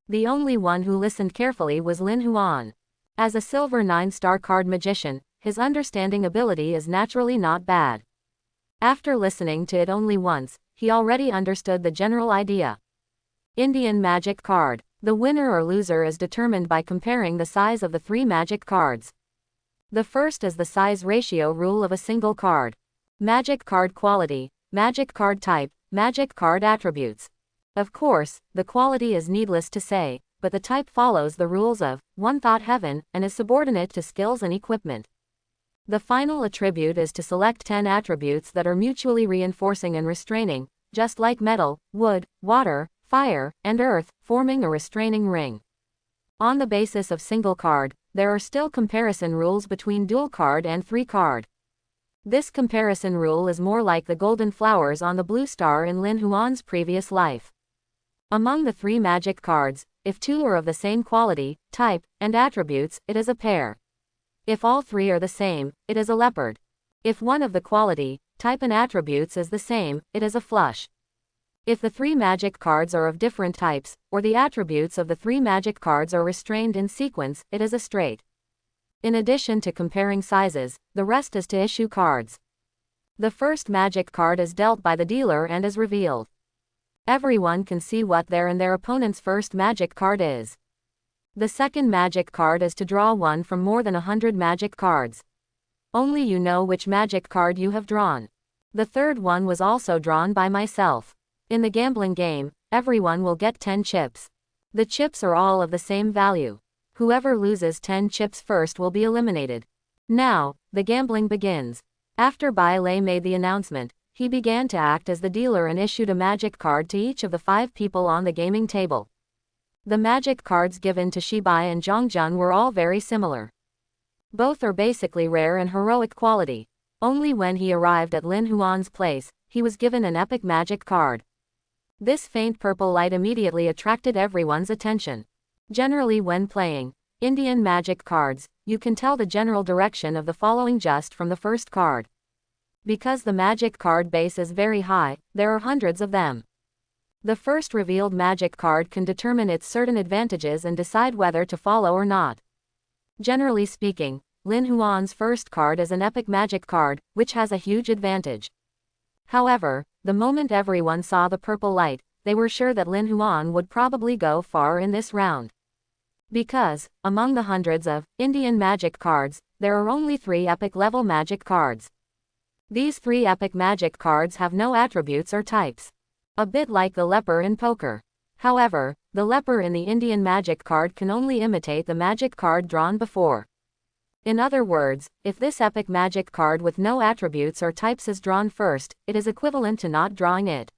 [SPEAKER 1] The only one who listened carefully was Lin Huan. As a silver 9-star card magician, his understanding ability is naturally not bad. After listening to it only once, he already understood the general idea. Indian Magic Card. The winner or loser is determined by comparing the size of the 3 magic cards. The first is the size ratio rule of a single card. Magic card quality, magic card type, magic card attributes. Of course, the quality is needless to say, but the type follows the rules of One Thought Heaven and is subordinate to skills and equipment. The final attribute is to select 10 attributes that are mutually reinforcing and restraining, just like metal, wood, water, fire, and earth, forming a restraining ring. On the basis of single card, there are still comparison rules between dual card and 3 card. This comparison rule is more like the golden flowers on the blue star in Lin Huan's previous life. Among the 3 magic cards, if 2 are of the same quality, type, and attributes, it is a pair. If all 3 are the same, it is a leopard. If one of the quality, type and attributes is the same, it is a flush. If the 3 magic cards are of different types, or the attributes of the 3 magic cards are restrained in sequence, it is a straight. In addition to comparing sizes, the rest is to issue cards. The first magic card is dealt by the dealer and is revealed. Everyone can see what their and their opponent's first magic card is. The second magic card is to draw one from more than 100 magic cards. Only you know which magic card you have drawn. The third one was also drawn by myself. In the gambling game, everyone will get 10 chips. The chips are all of the same value. Whoever loses 10 chips first will be eliminated. Now, the gambling begins. After Bai Lei made the announcement, he began to act as the dealer and issued a magic card to each of the 5 people on the gaming table. The magic cards given to Shi Bai and Zhang Jun were all very similar. Both are basically rare and heroic quality. Only when he arrived at Lin Huan's place, he was given an epic magic card. This faint purple light immediately attracted everyone's attention. Generally when playing Indian magic cards, you can tell the general direction of the following just from the first card. Because the magic card base is very high, there are hundreds of them. The first revealed magic card can determine its certain advantages and decide whether to follow or not. Generally speaking, Lin Huan's first card is an epic magic card, which has a huge advantage. However, the moment everyone saw the purple light, they were sure that Lin Huan would probably go far in this round. Because, among the hundreds of Indian magic cards, there are only 3 epic level magic cards. These 3 epic magic cards have no attributes or types. A bit like the leper in poker. However, the leper in the Indian magic card can only imitate the magic card drawn before. In other words, if this epic magic card with no attributes or types is drawn first, it is equivalent to not drawing it.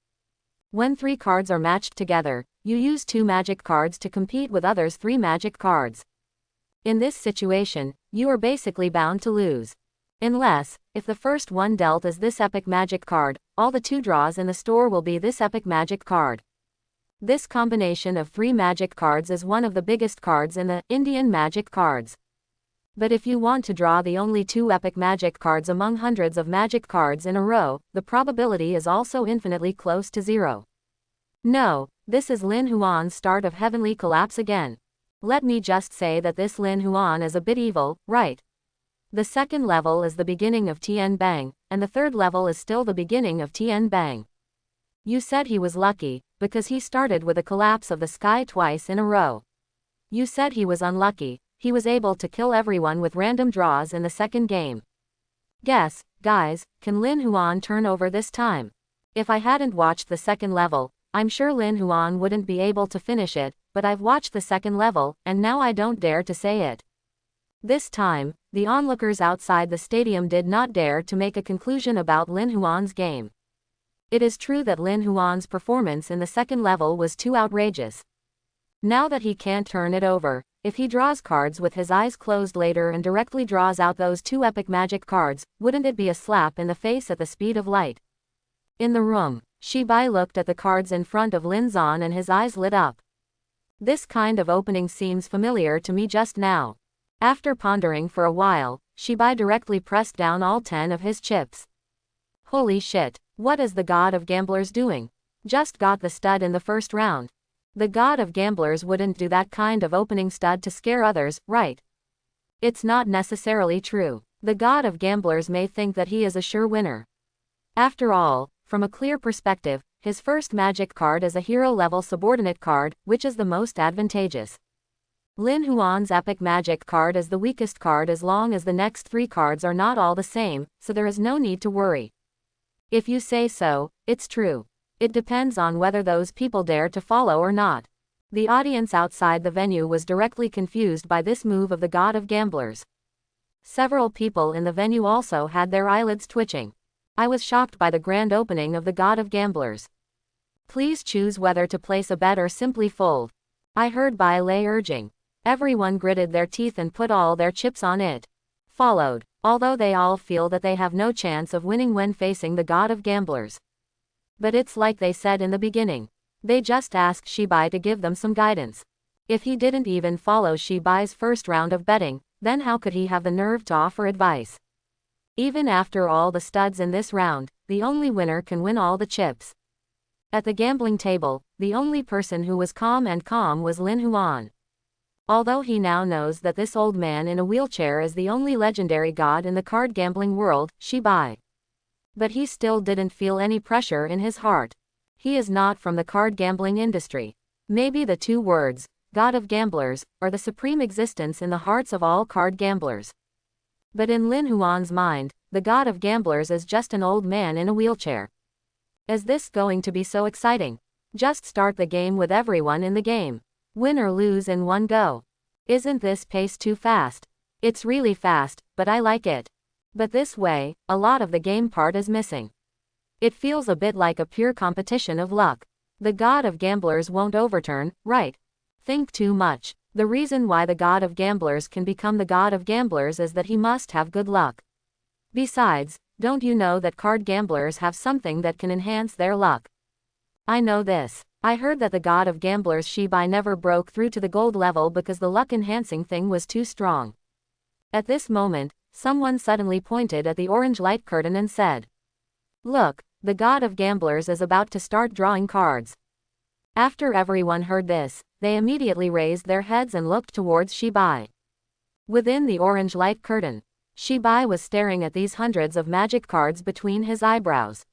[SPEAKER 1] When 3 cards are matched together, you use 2 magic cards to compete with others' 3 magic cards. In this situation, you are basically bound to lose. Unless, if the first one dealt is this epic magic card, all the 2 draws in the store will be this epic magic card. This combination of 3 magic cards is one of the biggest cards in the Indian magic cards. But if you want to draw the only 2 epic magic cards among hundreds of magic cards in a row, the probability is also infinitely close to 0. No, this is Lin Huan's start of heavenly collapse again. Let me just say that this Lin Huan is a bit evil, right? The second level is the beginning of Tian Bang, and the third level is still the beginning of Tian Bang. You said he was lucky, because he started with a collapse of the sky twice in a row. You said he was unlucky. He was able to kill everyone with random draws in the second game. Guess, guys, can Lin Huan turn over this time? If I hadn't watched the second level, I'm sure Lin Huan wouldn't be able to finish it, but I've watched the second level, and now I don't dare to say it. This time, the onlookers outside the stadium did not dare to make a conclusion about Lin Huan's game. It is true that Lin Huan's performance in the second level was too outrageous. Now that he can't turn it over, if he draws cards with his eyes closed later and directly draws out those 2 epic magic cards, wouldn't it be a slap in the face at the speed of light? In the room, Shibai looked at the cards in front of Lin Zan and his eyes lit up. This kind of opening seems familiar to me just now. After pondering for a while, Shibai directly pressed down all 10 of his chips. Holy shit, what is the god of gamblers doing? Just got the stud in the first round. The god of gamblers wouldn't do that kind of opening stud to scare others, right? It's not necessarily true. The god of gamblers may think that he is a sure winner. After all, from a clear perspective, his first magic card is a hero-level subordinate card, which is the most advantageous. Lin Huan's epic magic card is the weakest card as long as the next 3 cards are not all the same, so there is no need to worry. If you say so, it's true. It depends on whether those people dare to follow or not. The audience outside the venue was directly confused by this move of the god of gamblers. Several people in the venue also had their eyelids twitching. I was shocked by the grand opening of the god of gamblers. Please choose whether to place a bet or simply fold. I heard Bai Lei urging. Everyone gritted their teeth and put all their chips on it. Followed, although they all feel that they have no chance of winning when facing the god of gamblers. But it's like they said in the beginning. They just asked Shibai to give them some guidance. If he didn't even follow Shibai's first round of betting, then how could he have the nerve to offer advice? Even after all the studs in this round, the only winner can win all the chips. At the gambling table, the only person who was calm was Lin Huan. Although he now knows that this old man in a wheelchair is the only legendary god in the card gambling world, Shibai. But he still didn't feel any pressure in his heart. He is not from the card gambling industry. Maybe the 2 words, god of gamblers, are the supreme existence in the hearts of all card gamblers. But in Lin Huan's mind, the god of gamblers is just an old man in a wheelchair. Is this going to be so exciting? Just start the game with everyone in the game. Win or lose in one go. Isn't this pace too fast? It's really fast, but I like it. But this way, a lot of the game part is missing. It feels a bit like a pure competition of luck. The god of gamblers won't overturn, right? Think too much. The reason why the god of gamblers can become the god of gamblers is that he must have good luck. Besides, don't you know that card gamblers have something that can enhance their luck? I know this. I heard that the god of gamblers Shibai never broke through to the gold level because the luck-enhancing thing was too strong. At this moment, someone suddenly pointed at the orange light curtain and said, Look, the god of gamblers is about to start drawing cards. After everyone heard this, they immediately raised their heads and looked towards Shibai. Within the orange light curtain, Shibai was staring at these hundreds of magic cards between his eyebrows.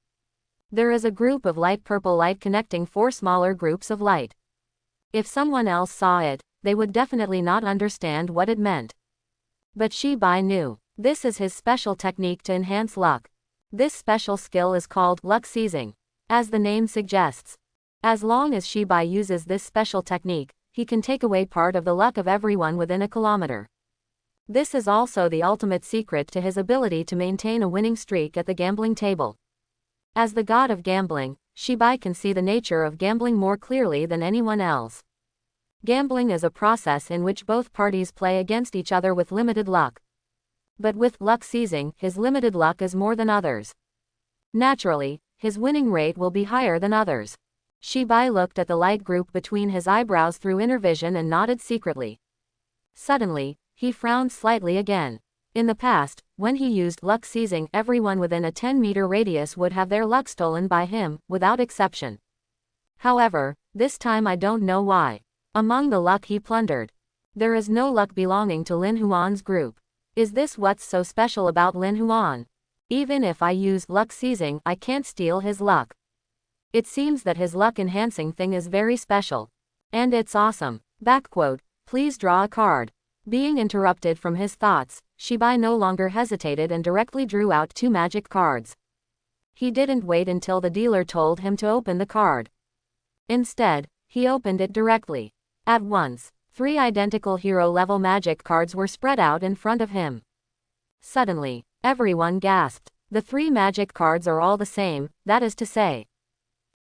[SPEAKER 1] There is a group of light purple light connecting 4 smaller groups of light. If someone else saw it, they would definitely not understand what it meant. But Shibai knew. This is his special technique to enhance luck. This special skill is called luck seizing. As the name suggests, as long as Shibai uses this special technique, he can take away part of the luck of everyone within a kilometer. This is also the ultimate secret to his ability to maintain a winning streak at the gambling table. As the god of gambling, Shibai can see the nature of gambling more clearly than anyone else. Gambling is a process in which both parties play against each other with limited luck. But with luck seizing, his limited luck is more than others. Naturally, his winning rate will be higher than others. Shibai looked at the light group between his eyebrows through inner vision and nodded secretly. Suddenly, he frowned slightly again. In the past, when he used luck seizing, everyone within a 10-meter radius would have their luck stolen by him, without exception. However, this time I don't know why. Among the luck he plundered, there is no luck belonging to Lin Huan's group. Is this what's so special about Lin Huan? Even if I use luck seizing, I can't steal his luck. It seems that his luck enhancing thing is very special. And it's awesome. Backquote, please draw a card. Being interrupted from his thoughts, Shibai no longer hesitated and directly drew out 2 magic cards. He didn't wait until the dealer told him to open the card. Instead, he opened it directly. At once, 3 identical hero-level magic cards were spread out in front of him. Suddenly, everyone gasped. The 3 magic cards are all the same, that is to say.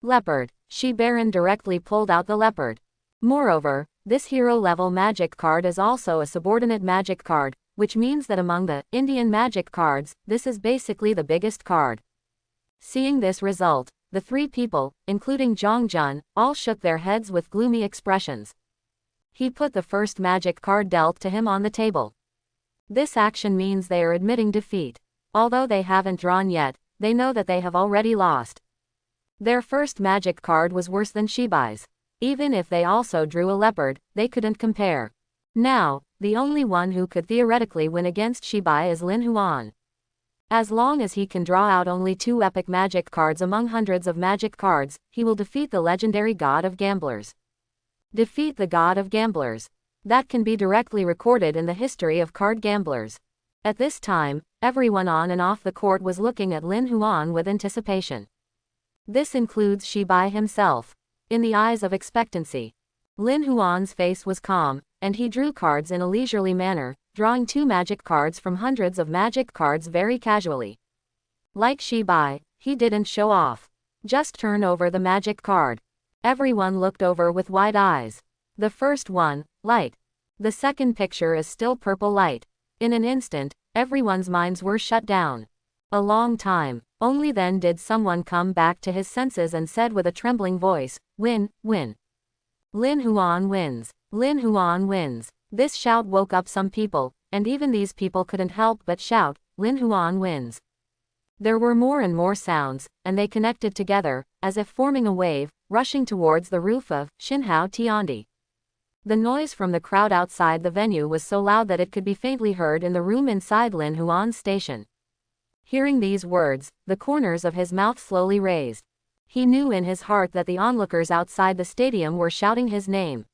[SPEAKER 1] Leopard. Shi-Baron directly pulled out the leopard. Moreover, this hero-level magic card is also a subordinate magic card, which means that among the Indian magic cards, this is basically the biggest card. Seeing this result, the 3 people, including Zhang Jun, all shook their heads with gloomy expressions. He put the first magic card dealt to him on the table. This action means they are admitting defeat. Although they haven't drawn yet, they know that they have already lost. Their first magic card was worse than Shibai's. Even if they also drew a leopard, they couldn't compare. Now, the only one who could theoretically win against Shibai is Lin Huan. As long as he can draw out only 2 epic magic cards among hundreds of magic cards, he will defeat the legendary god of gamblers. Defeat the god of gamblers. That can be directly recorded in the history of card gamblers. At this time, everyone on and off the court was looking at Lin Huan with anticipation. This includes Shibai himself. In the eyes of expectancy, Lin Huan's face was calm, and he drew cards in a leisurely manner, drawing 2 magic cards from hundreds of magic cards very casually. Like Shibai, he didn't show off. Just turn over the magic card. Everyone looked over with wide eyes. The first one, light. The second picture is still purple light. In an instant, everyone's minds were shut down. A long time. Only then did someone come back to his senses and said with a trembling voice, win, win. Lin Huan wins. Lin Huan wins. This shout woke up some people, and even these people couldn't help but shout, Lin Huan wins. There were more and more sounds, and they connected together, as if forming a wave, rushing towards the roof of Xinhao Tiandi. The noise from the crowd outside the venue was so loud that it could be faintly heard in the room inside Lin Huan's station. Hearing these words, the corners of his mouth slowly raised. He knew in his heart that the onlookers outside the stadium were shouting his name.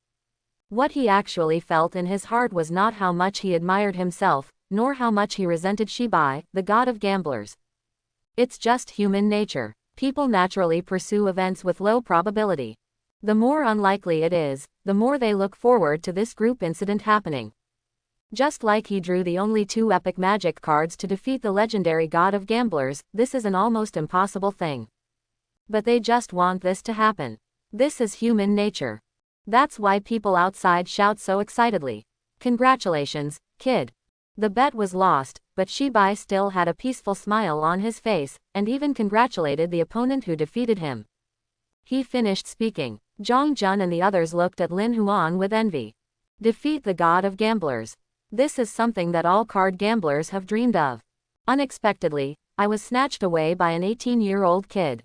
[SPEAKER 1] What he actually felt in his heart was not how much he admired himself, nor how much he resented Shibai, the god of gamblers. It's just human nature. People naturally pursue events with low probability. The more unlikely it is, the more they look forward to this group incident happening. Just like he drew the only 2 epic magic cards to defeat the legendary god of gamblers, this is an almost impossible thing. But they just want this to happen. This is human nature. That's why people outside shout so excitedly. Congratulations, kid. The bet was lost, but Shibai still had a peaceful smile on his face, and even congratulated the opponent who defeated him. He finished speaking. Zhang Jun and the others looked at Lin Huan with envy. Defeat the god of gamblers. This is something that all card gamblers have dreamed of. Unexpectedly, I was snatched away by an 18-year-old kid.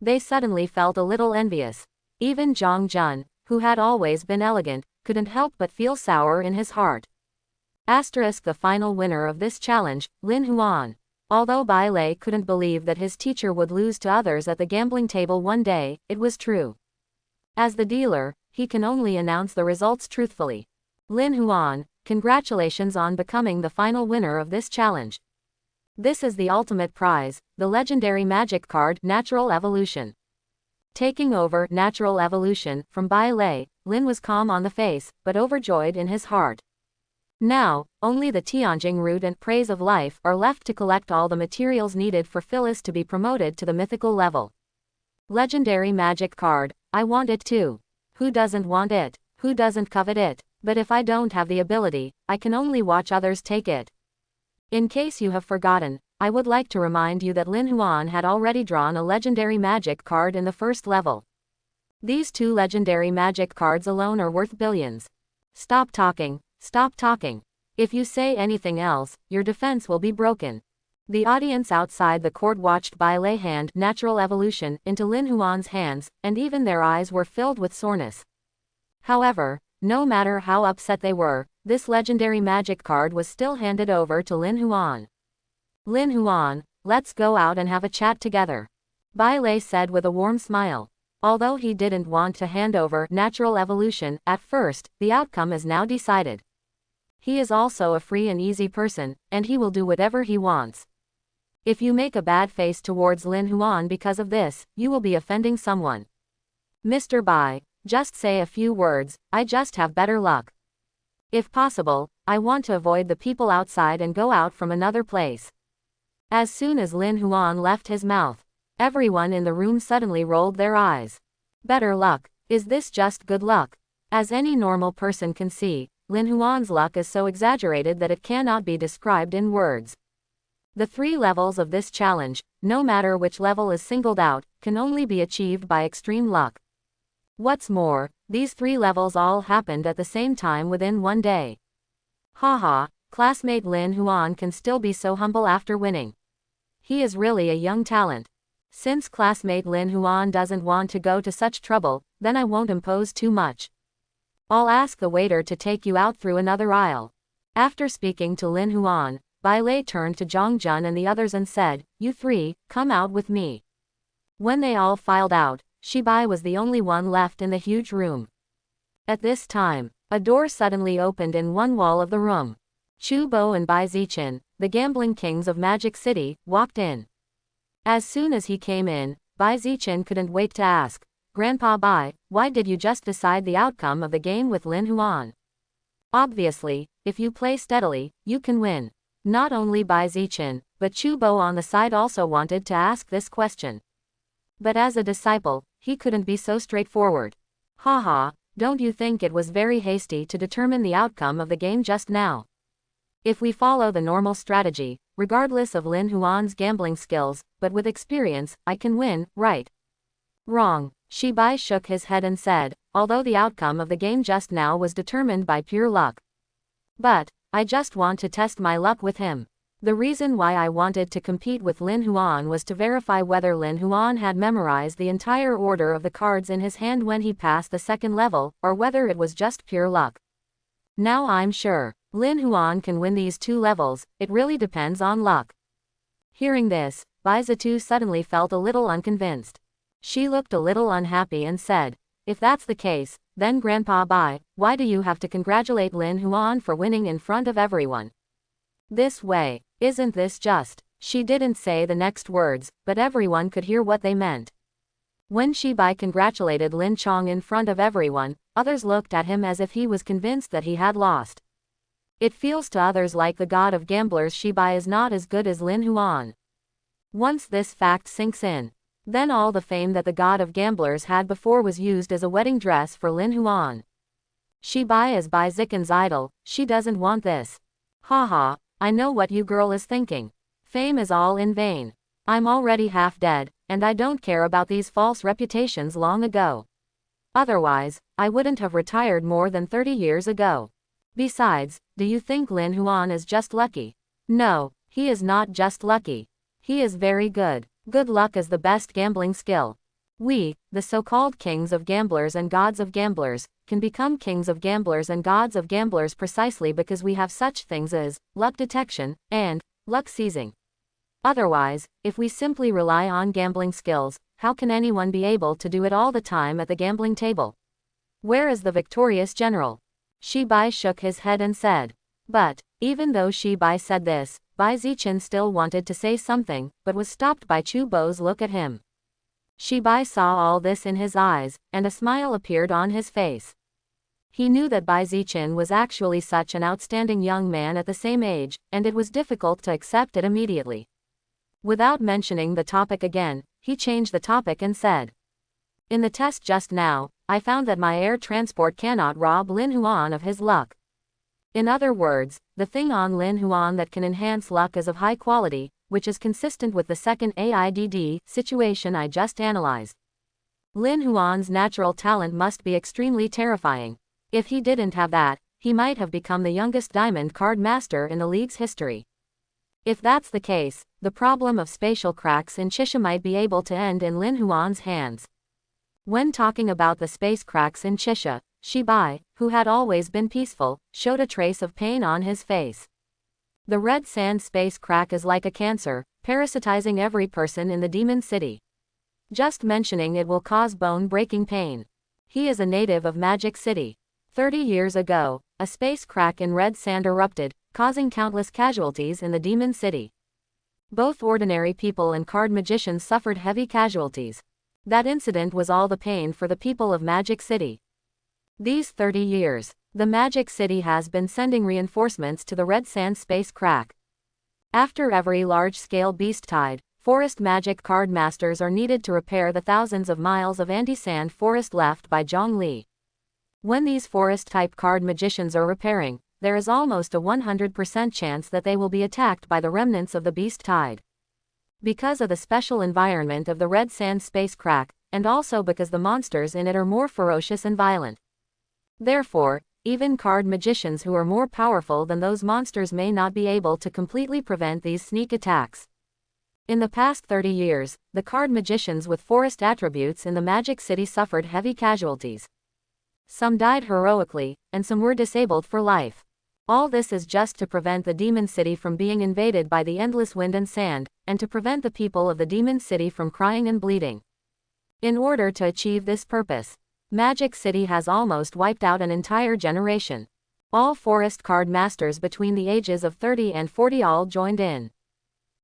[SPEAKER 1] They suddenly felt a little envious. Even Zhang Jun, who had always been elegant, couldn't help but feel sour in his heart. Asterisk the final winner of this challenge, Lin Huan. Although Bai Lei couldn't believe that his teacher would lose to others at the gambling table one day, it was true. As the dealer, he can only announce the results truthfully. Lin Huan, congratulations on becoming the final winner of this challenge. This is the ultimate prize, the legendary magic card Natural Evolution. Taking over Natural Evolution from Bai Lei, Lin was calm on the face, but overjoyed in his heart. Now, only the Tianjing root and praise of life are left to collect all the materials needed for Phyllis to be promoted to the mythical level. Legendary magic card, I want it too. Who doesn't want it? Who doesn't covet it? But if I don't have the ability, I can only watch others take it. In case you have forgotten, I would like to remind you that Lin Huan had already drawn a legendary magic card in the first level. These 2 legendary magic cards alone are worth billions. Stop talking, stop talking. If you say anything else, your defense will be broken. The audience outside the court watched Bai Lei hand Natural Evolution into Lin Huan's hands, and even their eyes were filled with soreness. However, no matter how upset they were, this legendary magic card was still handed over to Lin Huan. Lin Huan, let's go out and have a chat together. Bai Lei said with a warm smile. Although he didn't want to hand over Natural Evolution at first, the outcome is now decided. He is also a free and easy person, and he will do whatever he wants. If you make a bad face towards Lin Huan because of this, you will be offending someone. Mr. Bai, just say a few words, I just have better luck. If possible, I want to avoid the people outside and go out from another place. As soon as Lin Huan left his mouth, everyone in the room suddenly rolled their eyes. Better luck, is this just good luck? As any normal person can see, Lin Huan's luck is so exaggerated that it cannot be described in words. The 3 levels of this challenge, no matter which level is singled out, can only be achieved by extreme luck. What's more, these 3 levels all happened at the same time within one day. Haha, classmate Lin Huan can still be so humble after winning. He is really a young talent. Since classmate Lin Huan doesn't want to go to such trouble, then I won't impose too much. I'll ask the waiter to take you out through another aisle. After speaking to Lin Huan, Bai Lei turned to Zhang Jun and the others and said, you 3, come out with me. When they all filed out, Bai was the only one left in the huge room. At this time, a door suddenly opened in one wall of the room. Chu Bo and Bai Zichen, the gambling kings of Magic City, walked in. As soon as he came in, Bai Zichen couldn't wait to ask, Grandpa Bai, why did you just decide the outcome of the game with Lin Huan? Obviously, if you play steadily, you can win. Not only Bai Zichen, but Chu Bo on the side also wanted to ask this question. But as a disciple, he couldn't be so straightforward. Haha, don't you think it was very hasty to determine the outcome of the game just now? If we follow the normal strategy, regardless of Lin Huan's gambling skills, but with experience, I can win, right? Wrong. Bai shook his head and said, although the outcome of the game just now was determined by pure luck. But, I just want to test my luck with him. The reason why I wanted to compete with Lin Huan was to verify whether Lin Huan had memorized the entire order of the cards in his hand when he passed the second level, or whether it was just pure luck. Now I'm sure Lin Huan can win these 2 levels, it really depends on luck. Hearing this, Bai Zitu suddenly felt a little unconvinced. She looked a little unhappy and said, if that's the case, then Grandpa Bai, why do you have to congratulate Lin Huan for winning in front of everyone? This way, isn't this just? She didn't say the next words, but everyone could hear what they meant. When Bai congratulated Lin Chong in front of everyone, others looked at him as if he was convinced that he had lost. It feels to others like the god of gamblers Bai is not as good as Lin Huan. Once this fact sinks in, then all the fame that the god of gamblers had before was used as a wedding dress for Lin Huan. Bai is Bai Zichen's idol, she doesn't want this. Haha, I know what you girl is thinking. Fame is all in vain. I'm already half dead, and I don't care about these false reputations long ago. Otherwise, I wouldn't have retired more than 30 years ago. Besides, do you think Lin Huan is just lucky? No, he is not just lucky. He is very good. Good luck is the best gambling skill. We, the so-called kings of gamblers and gods of gamblers, can become kings of gamblers and gods of gamblers precisely because we have such things as luck detection and luck seizing. Otherwise, if we simply rely on gambling skills, how can anyone be able to do it all the time at the gambling table? Where is the victorious general? Shibai shook his head and said. But, even though Shibai said this, Bai Zichen still wanted to say something, but was stopped by Chu Bo's look at him. Shibai saw all this in his eyes, and a smile appeared on his face. He knew that Bai Zichen was actually such an outstanding young man at the same age, and it was difficult to accept it immediately. Without mentioning the topic again, he changed the topic and said. In the test just now, I found that my air transport cannot rob Lin Huan of his luck. In other words, the thing on Lin Huan that can enhance luck is of high quality, which is consistent with the second AIDD situation I just analyzed. Lin Huan's natural talent must be extremely terrifying. If he didn't have that, he might have become the youngest diamond card master in the league's history. If that's the case, the problem of spatial cracks in Chisha might be able to end in Lin Huan's hands. When talking about the space cracks in Chisha, Shibai, who had always been peaceful, showed a trace of pain on his face. The red sand space crack is like a cancer, parasitizing every person in the Demon City. Just mentioning it will cause bone-breaking pain. He is a native of Magic City. 30 years ago, a space crack in red sand erupted, causing countless casualties in the Demon City. Both ordinary people and card magicians suffered heavy casualties. That incident was all the pain for the people of Magic City. These 30 years, the Magic City has been sending reinforcements to the red sand space crack. After every large-scale beast tide, forest magic card masters are needed to repair the thousands of miles of anti-sand forest left by Zhongli. When these forest-type card magicians are repairing, there is almost a 100% chance that they will be attacked by the remnants of the beast tide. Because of the special environment of the red sand space crack, and also because the monsters in it are more ferocious and violent. Therefore, even card magicians who are more powerful than those monsters may not be able to completely prevent these sneak attacks. In the past 30 years, the card magicians with forest attributes in the Magic City suffered heavy casualties. Some died heroically, and some were disabled for life. All this is just to prevent the Demon City from being invaded by the endless wind and sand, and to prevent the people of the Demon City from crying and bleeding. In order to achieve this purpose, Magic City has almost wiped out an entire generation. All forest card masters between the ages of 30 and 40 all joined in.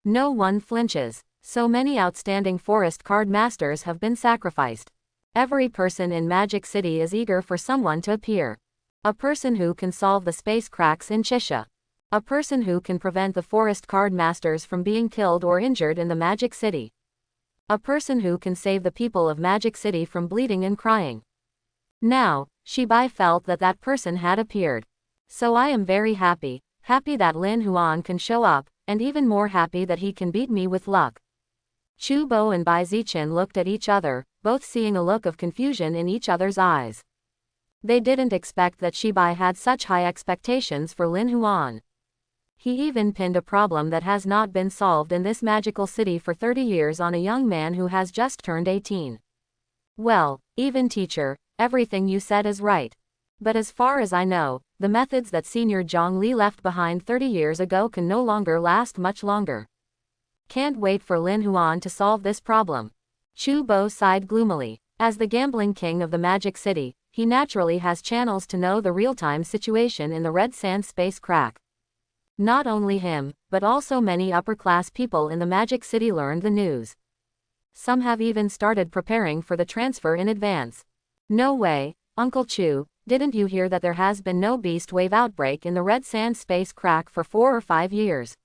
[SPEAKER 1] No one flinches. So many outstanding forest card masters have been sacrificed. Every person in Magic City is eager for someone to appear. A person who can solve the space cracks in Chisha. A person who can prevent the forest card masters from being killed or injured in the Magic City. A person who can save the people of Magic City from bleeding and crying. Now, Shibai felt that that person had appeared. So I am very happy that Lin Huan can show up, and even more happy that he can beat me with luck. Chu Bo and Bai Zichen looked at each other, both seeing a look of confusion in each other's eyes. They didn't expect that Shibai had such high expectations for Lin Huan. He even pinned a problem that has not been solved in this magical city for 30 years on a young man who has just turned 18. Well, even teacher, everything you said is right. But as far as I know, the methods that Senior Zhongli left behind 30 years ago can no longer last much longer. Can't wait for Lin Huan to solve this problem. Chu Bo sighed gloomily. As the gambling king of the Magic City, he naturally has channels to know the real-time situation in the red sand space crack. Not only him, but also many upper-class people in the Magic City learned the news. Some have even started preparing for the transfer in advance. No way, Uncle Chu, didn't you hear that there has been no beast wave outbreak in the red sand space crack for 4 or 5 years?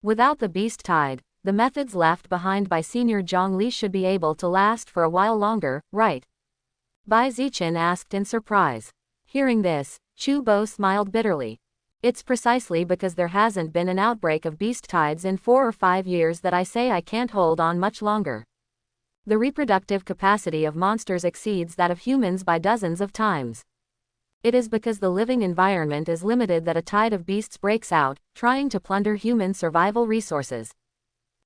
[SPEAKER 1] Without the beast tide, the methods left behind by Senior Zhongli should be able to last for a while longer, right? Bai Zichen asked in surprise. Hearing this, Chu Bo smiled bitterly. It's precisely because there hasn't been an outbreak of beast tides in 4 or 5 years that I say I can't hold on much longer. The reproductive capacity of monsters exceeds that of humans by dozens of times. It is because the living environment is limited that a tide of beasts breaks out, trying to plunder human survival resources.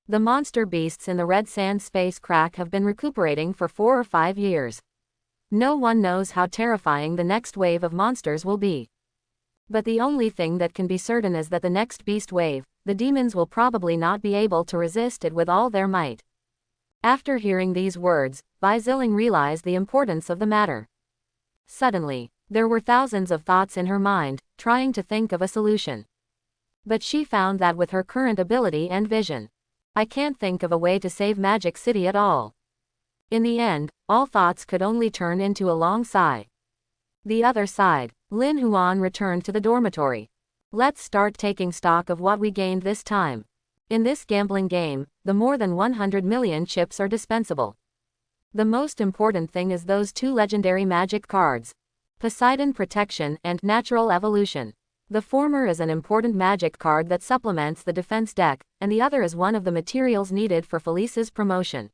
[SPEAKER 1] The monster beasts in the red sand space crack have been recuperating for 4 or 5 years. No one knows how terrifying the next wave of monsters will be. But the only thing that can be certain is that the next beast wave, the demons will probably not be able to resist it with all their might. After hearing these words, Bai Ziling realized the importance of the matter. Suddenly, there were thousands of thoughts in her mind, trying to think of a solution. But she found that with her current ability and vision, I can't think of a way to save Magic City at all. In the end, all thoughts could only turn into a long sigh. The other side, Lin Huan returned to the dormitory. Let's start taking stock of what we gained this time. In this gambling game, the more than 100 million chips are dispensable. The most important thing is those 2 legendary magic cards. Poseidon Protection and Natural Evolution. The former is an important magic card that supplements the defense deck, and the other is one of the materials needed for Felice's promotion.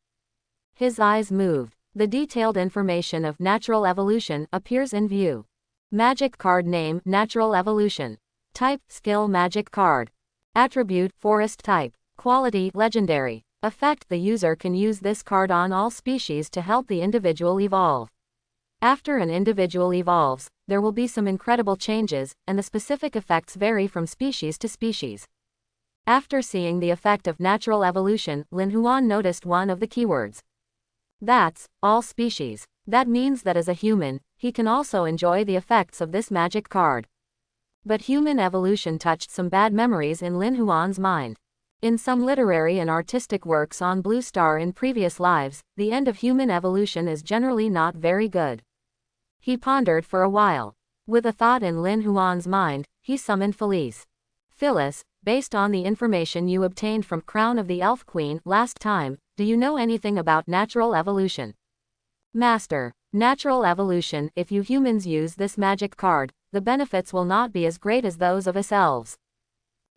[SPEAKER 1] His eyes moved. The detailed information of Natural Evolution appears in view. Magic card name Natural Evolution. Type Skill Magic card. Attribute Forest type. Quality Legendary. Effect: the user can use this card on all species to help the individual evolve. After an individual evolves, there will be some incredible changes, and the specific effects vary from species to species. After seeing the effect of natural evolution, Lin Huan noticed one of the keywords. That's all species. That means that as a human, he can also enjoy the effects of this magic card. But human evolution touched some bad memories in Lin Huan's mind. In some literary and artistic works on Blue Star in previous lives, the end of human evolution is generally not very good. He pondered for a while. With a thought in Lin Huan's mind, he summoned Felice. Phyllis, based on the information you obtained from Crown of the Elf Queen last time, do you know anything about natural evolution? Master, natural evolution: if you humans use this magic card, the benefits will not be as great as those of us elves.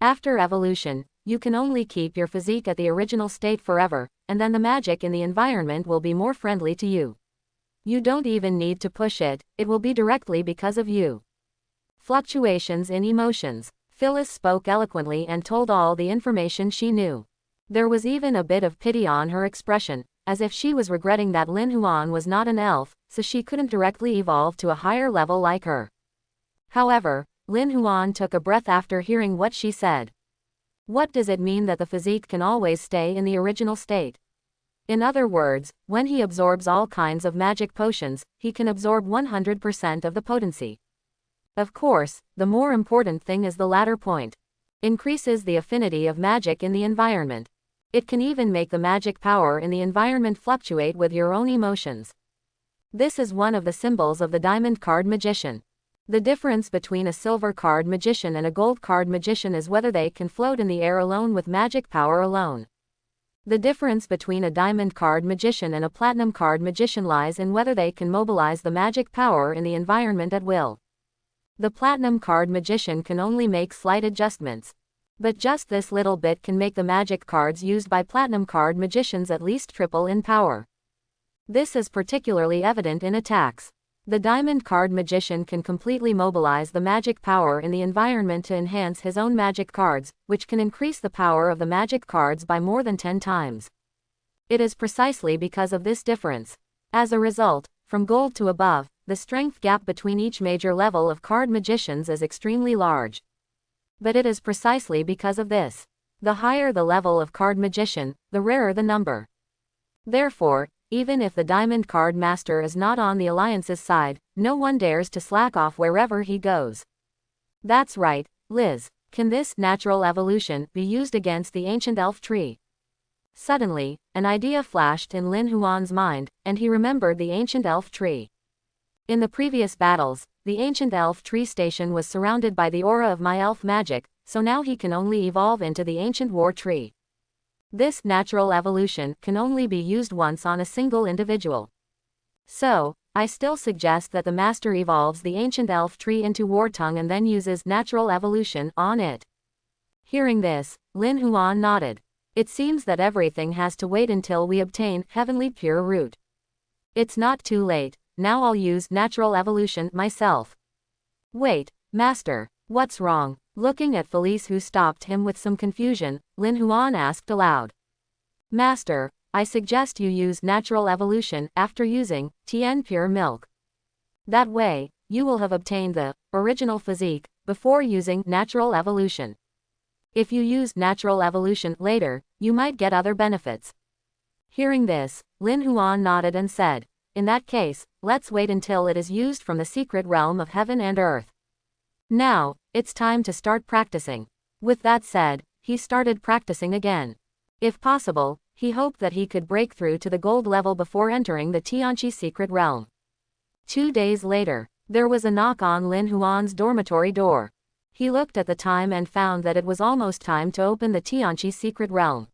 [SPEAKER 1] After evolution, you can only keep your physique at the original state forever, and then the magic in the environment will be more friendly to you. You don't even need to push it, it will be directly because of you. Fluctuations in emotions. Phyllis spoke eloquently and told all the information she knew. There was even a bit of pity on her expression, as if she was regretting that Lin Huan was not an elf, so she couldn't directly evolve to a higher level like her. However, Lin Huan took a breath after hearing what she said. What does it mean that the physique can always stay in the original state? In other words, when he absorbs all kinds of magic potions, he can absorb 100% of the potency. Of course, the more important thing is the latter point. Increases the affinity of magic in the environment. It can even make the magic power in the environment fluctuate with your own emotions. This is one of the symbols of the diamond card magician. The difference between a silver card magician and a gold card magician is whether they can float in the air alone with magic power alone. The difference between a diamond card magician and a platinum card magician lies in whether they can mobilize the magic power in the environment at will. The platinum card magician can only make slight adjustments. But just this little bit can make the magic cards used by platinum card magicians at least triple in power. This is particularly evident in attacks. The diamond card magician can completely mobilize the magic power in the environment to enhance his own magic cards, which can increase the power of the magic cards by more than 10 times. It is precisely because of this difference. As a result, from gold to above, the strength gap between each major level of card magicians is extremely large. But it is precisely because of this. The higher the level of card magician, the rarer the number. Therefore, even if the diamond card master is not on the alliance's side, no one dares to slack off wherever he goes. That's right, Liz. Can this natural evolution be used against the ancient elf tree? Suddenly, an idea flashed in Lin Huan's mind, and he remembered the ancient elf tree. In the previous battles, the ancient elf tree station was surrounded by the aura of my elf magic, so now he can only evolve into the ancient war tree. This natural evolution can only be used once on a single individual. So, I still suggest that the master evolves the ancient elf tree into War Tongue and then uses natural evolution on it. Hearing this, Lin Huan nodded. It seems that everything has to wait until we obtain heavenly pure root. It's not too late, now I'll use natural evolution myself. Wait, master, what's wrong? Looking at Felice, who stopped him with some confusion, Lin Huan asked aloud. Master, I suggest you use natural evolution after using Tien pure milk. That way, you will have obtained the original physique before using natural evolution. If you use natural evolution later, you might get other benefits. Hearing this, Lin Huan nodded and said, in that case, let's wait until it is used from the secret realm of heaven and earth. Now, it's time to start practicing. With that said, he started practicing again. If possible, he hoped that he could break through to the gold level before entering the Tianqi secret realm. 2 days later, there was a knock on Lin Huan's dormitory door. He looked at the time and found that it was almost time to open the Tianqi secret realm.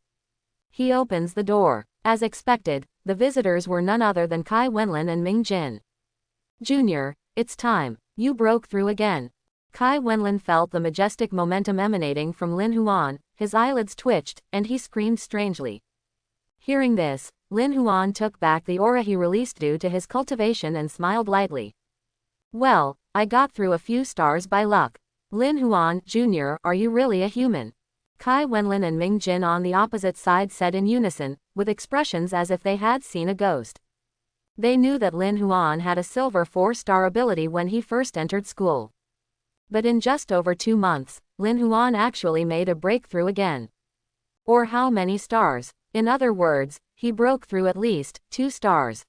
[SPEAKER 1] He opens the door. As expected, the visitors were none other than Kai Wenlin and Ming Jin. Junior, it's time. You broke through again. Kai Wenlin felt the majestic momentum emanating from Lin Huan, his eyelids twitched, and he screamed strangely. Hearing this, Lin Huan took back the aura he released due to his cultivation and smiled lightly. Well, I got through a few stars by luck. Lin Huan, Jr., are you really a human? Kai Wenlin and Ming Jin on the opposite side said in unison, with expressions as if they had seen a ghost. They knew that Lin Huan had a silver 4-star ability when he first entered school. But in just over 2 months, Lin Huan actually made a breakthrough again. Or how many stars? In other words, he broke through at least 2 stars.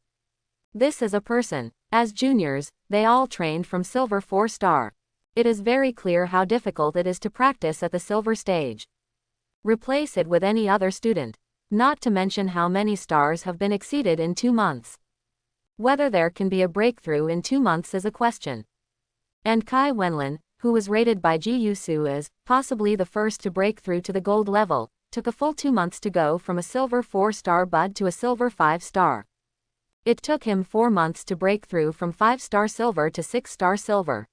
[SPEAKER 1] This is a person. As juniors, they all trained from silver 4-star. It is very clear how difficult it is to practice at the silver stage. Replace it with any other student. Not to mention how many stars have been exceeded in 2 months. Whether there can be a breakthrough in 2 months is a question. And Kai Wenlin, who was rated by Ji Yusu as possibly the first to break through to the gold level, took a full 2 months to go from a silver 4-star bud to a silver 5-star. It took him 4 months to break through from 5-star silver to 6-star silver.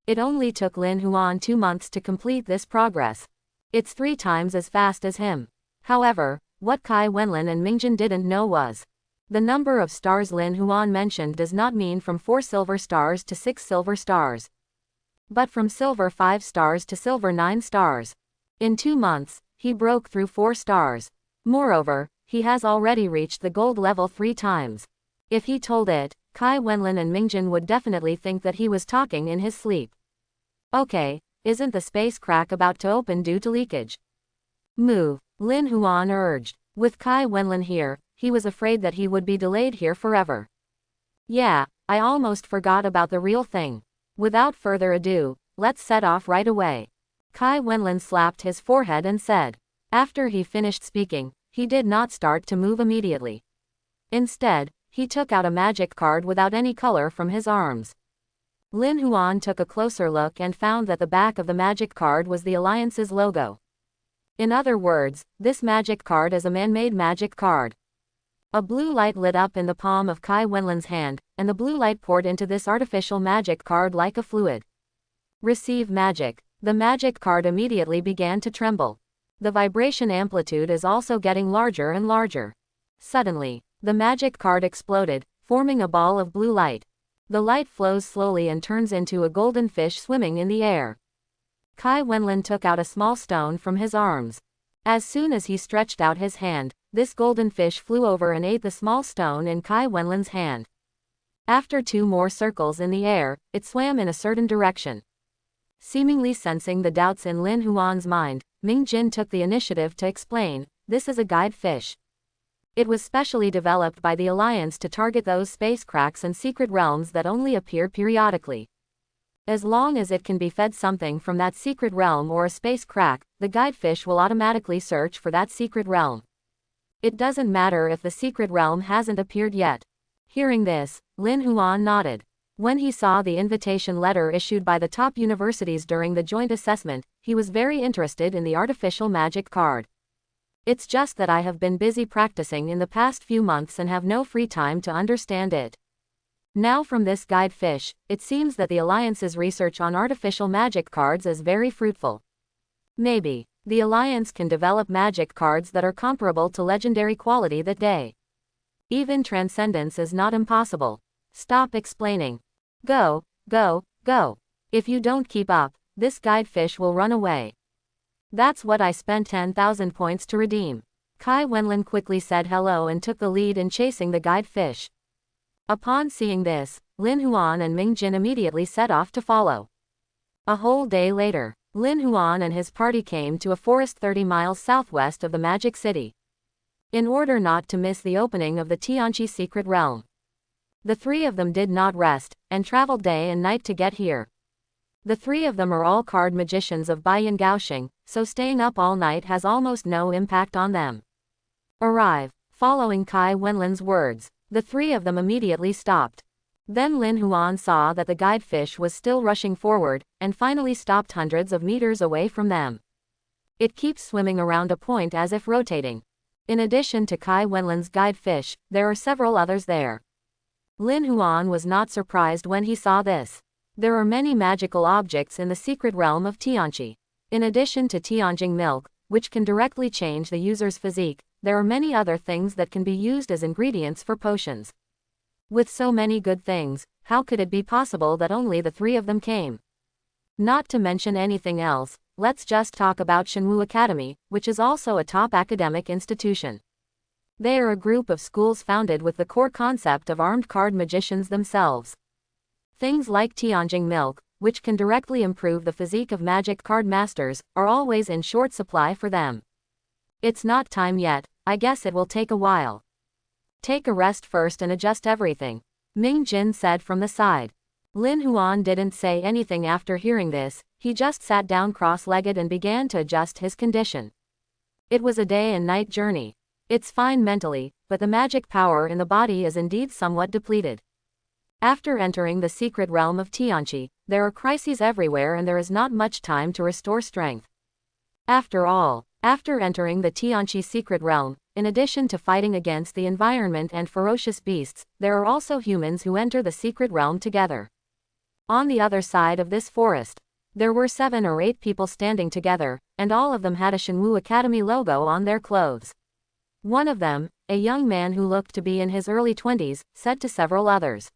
[SPEAKER 1] It only took Lin Huan 2 months to complete this progress. It's 3 times as fast as him. However, what Kai Wenlin and Mingjin didn't know was, the number of stars Lin Huan mentioned does not mean from 4 silver stars to 6 silver stars, but from silver 5 stars to silver 9 stars. In 2 months, he broke through 4 stars. Moreover, he has already reached the gold level 3 times. If he told it, Kai Wenlin and Mingjin would definitely think that he was talking in his sleep. Okay, isn't the space crack about to open due to leakage? Move, Lin Huan urged. With Kai Wenlin here, he was afraid that he would be delayed here forever. Yeah, I almost forgot about the real thing. Without further ado, let's set off right away. Kai Wenlin slapped his forehead and said. After he finished speaking, he did not start to move immediately. Instead, he took out a magic card without any color from his arms. Lin Huan took a closer look and found that the back of the magic card was the Alliance's logo. In other words, this magic card is a man-made magic card. A blue light lit up in the palm of Kai Wenlin's hand, and the blue light poured into this artificial magic card like a fluid. Receive magic. The magic card immediately began to tremble. The vibration amplitude is also getting larger and larger. Suddenly, the magic card exploded, forming a ball of blue light. The light flows slowly and turns into a golden fish swimming in the air. Kai Wenlin took out a small stone from his arms. As soon as he stretched out his hand, this golden fish flew over and ate the small stone in Kai Wenlin's hand. After 2 more circles in the air, it swam in a certain direction. Seemingly sensing the doubts in Lin Huan's mind, Ming Jin took the initiative to explain, this is a guide fish. It was specially developed by the Alliance to target those space cracks and secret realms that only appear periodically. As long as it can be fed something from that secret realm or a space crack, the guide fish will automatically search for that secret realm. It doesn't matter if the secret realm hasn't appeared yet. Hearing this, Lin Huan nodded. When he saw the invitation letter issued by the top universities during the joint assessment, he was very interested in the artificial magic card. It's just that I have been busy practicing in the past few months and have no free time to understand it. Now from this guide fish, it seems that the Alliance's research on artificial magic cards is very fruitful. Maybe, the Alliance can develop magic cards that are comparable to legendary quality that day. Even transcendence is not impossible. Stop explaining. Go, go, go. If you don't keep up, this guide fish will run away. That's what I spent 10,000 points to redeem. Kai Wenlin quickly said hello and took the lead in chasing the guide fish. Upon seeing this, Lin Huan and Ming Jin immediately set off to follow. A whole day later, Lin Huan and his party came to a forest 30 miles southwest of the Magic City. In order not to miss the opening of the Tianqi Secret Realm, the three of them did not rest, and traveled day and night to get here. The three of them are all card magicians of Baiyan Gaoxing, so staying up all night has almost no impact on them. Following Kai Wenlin's words, the three of them immediately stopped. Then Lin Huan saw that the guide fish was still rushing forward, and finally stopped hundreds of meters away from them. It keeps swimming around a point as if rotating. In addition to Kai Wenlin's guide fish, there are several others there. Lin Huan was not surprised when he saw this. There are many magical objects in the secret realm of Tianqi. In addition to Tianjing milk, which can directly change the user's physique, there are many other things that can be used as ingredients for potions. With so many good things, how could it be possible that only the three of them came? Not to mention anything else, let's just talk about Shenwu Academy, which is also a top academic institution. They are a group of schools founded with the core concept of armed card magicians themselves. Things like Tianjing milk, which can directly improve the physique of magic card masters, are always in short supply for them. It's not time yet, I guess it will take a while. Take a rest first and adjust everything, Ming Jin said from the side. Lin Huan didn't say anything after hearing this, he just sat down cross-legged and began to adjust his condition. It was a day and night journey. It's fine mentally, but the magic power in the body is indeed somewhat depleted. After entering the secret realm of Tianqi, there are crises everywhere and there is not much time to restore strength. After all, after entering the Tianqi secret realm, in addition to fighting against the environment and ferocious beasts, there are also humans who enter the secret realm together. On the other side of this forest, there were 7 or 8 people standing together, and all of them had a Shenwu Academy logo on their clothes. One of them, a young man who looked to be in his early 20s, said to several others,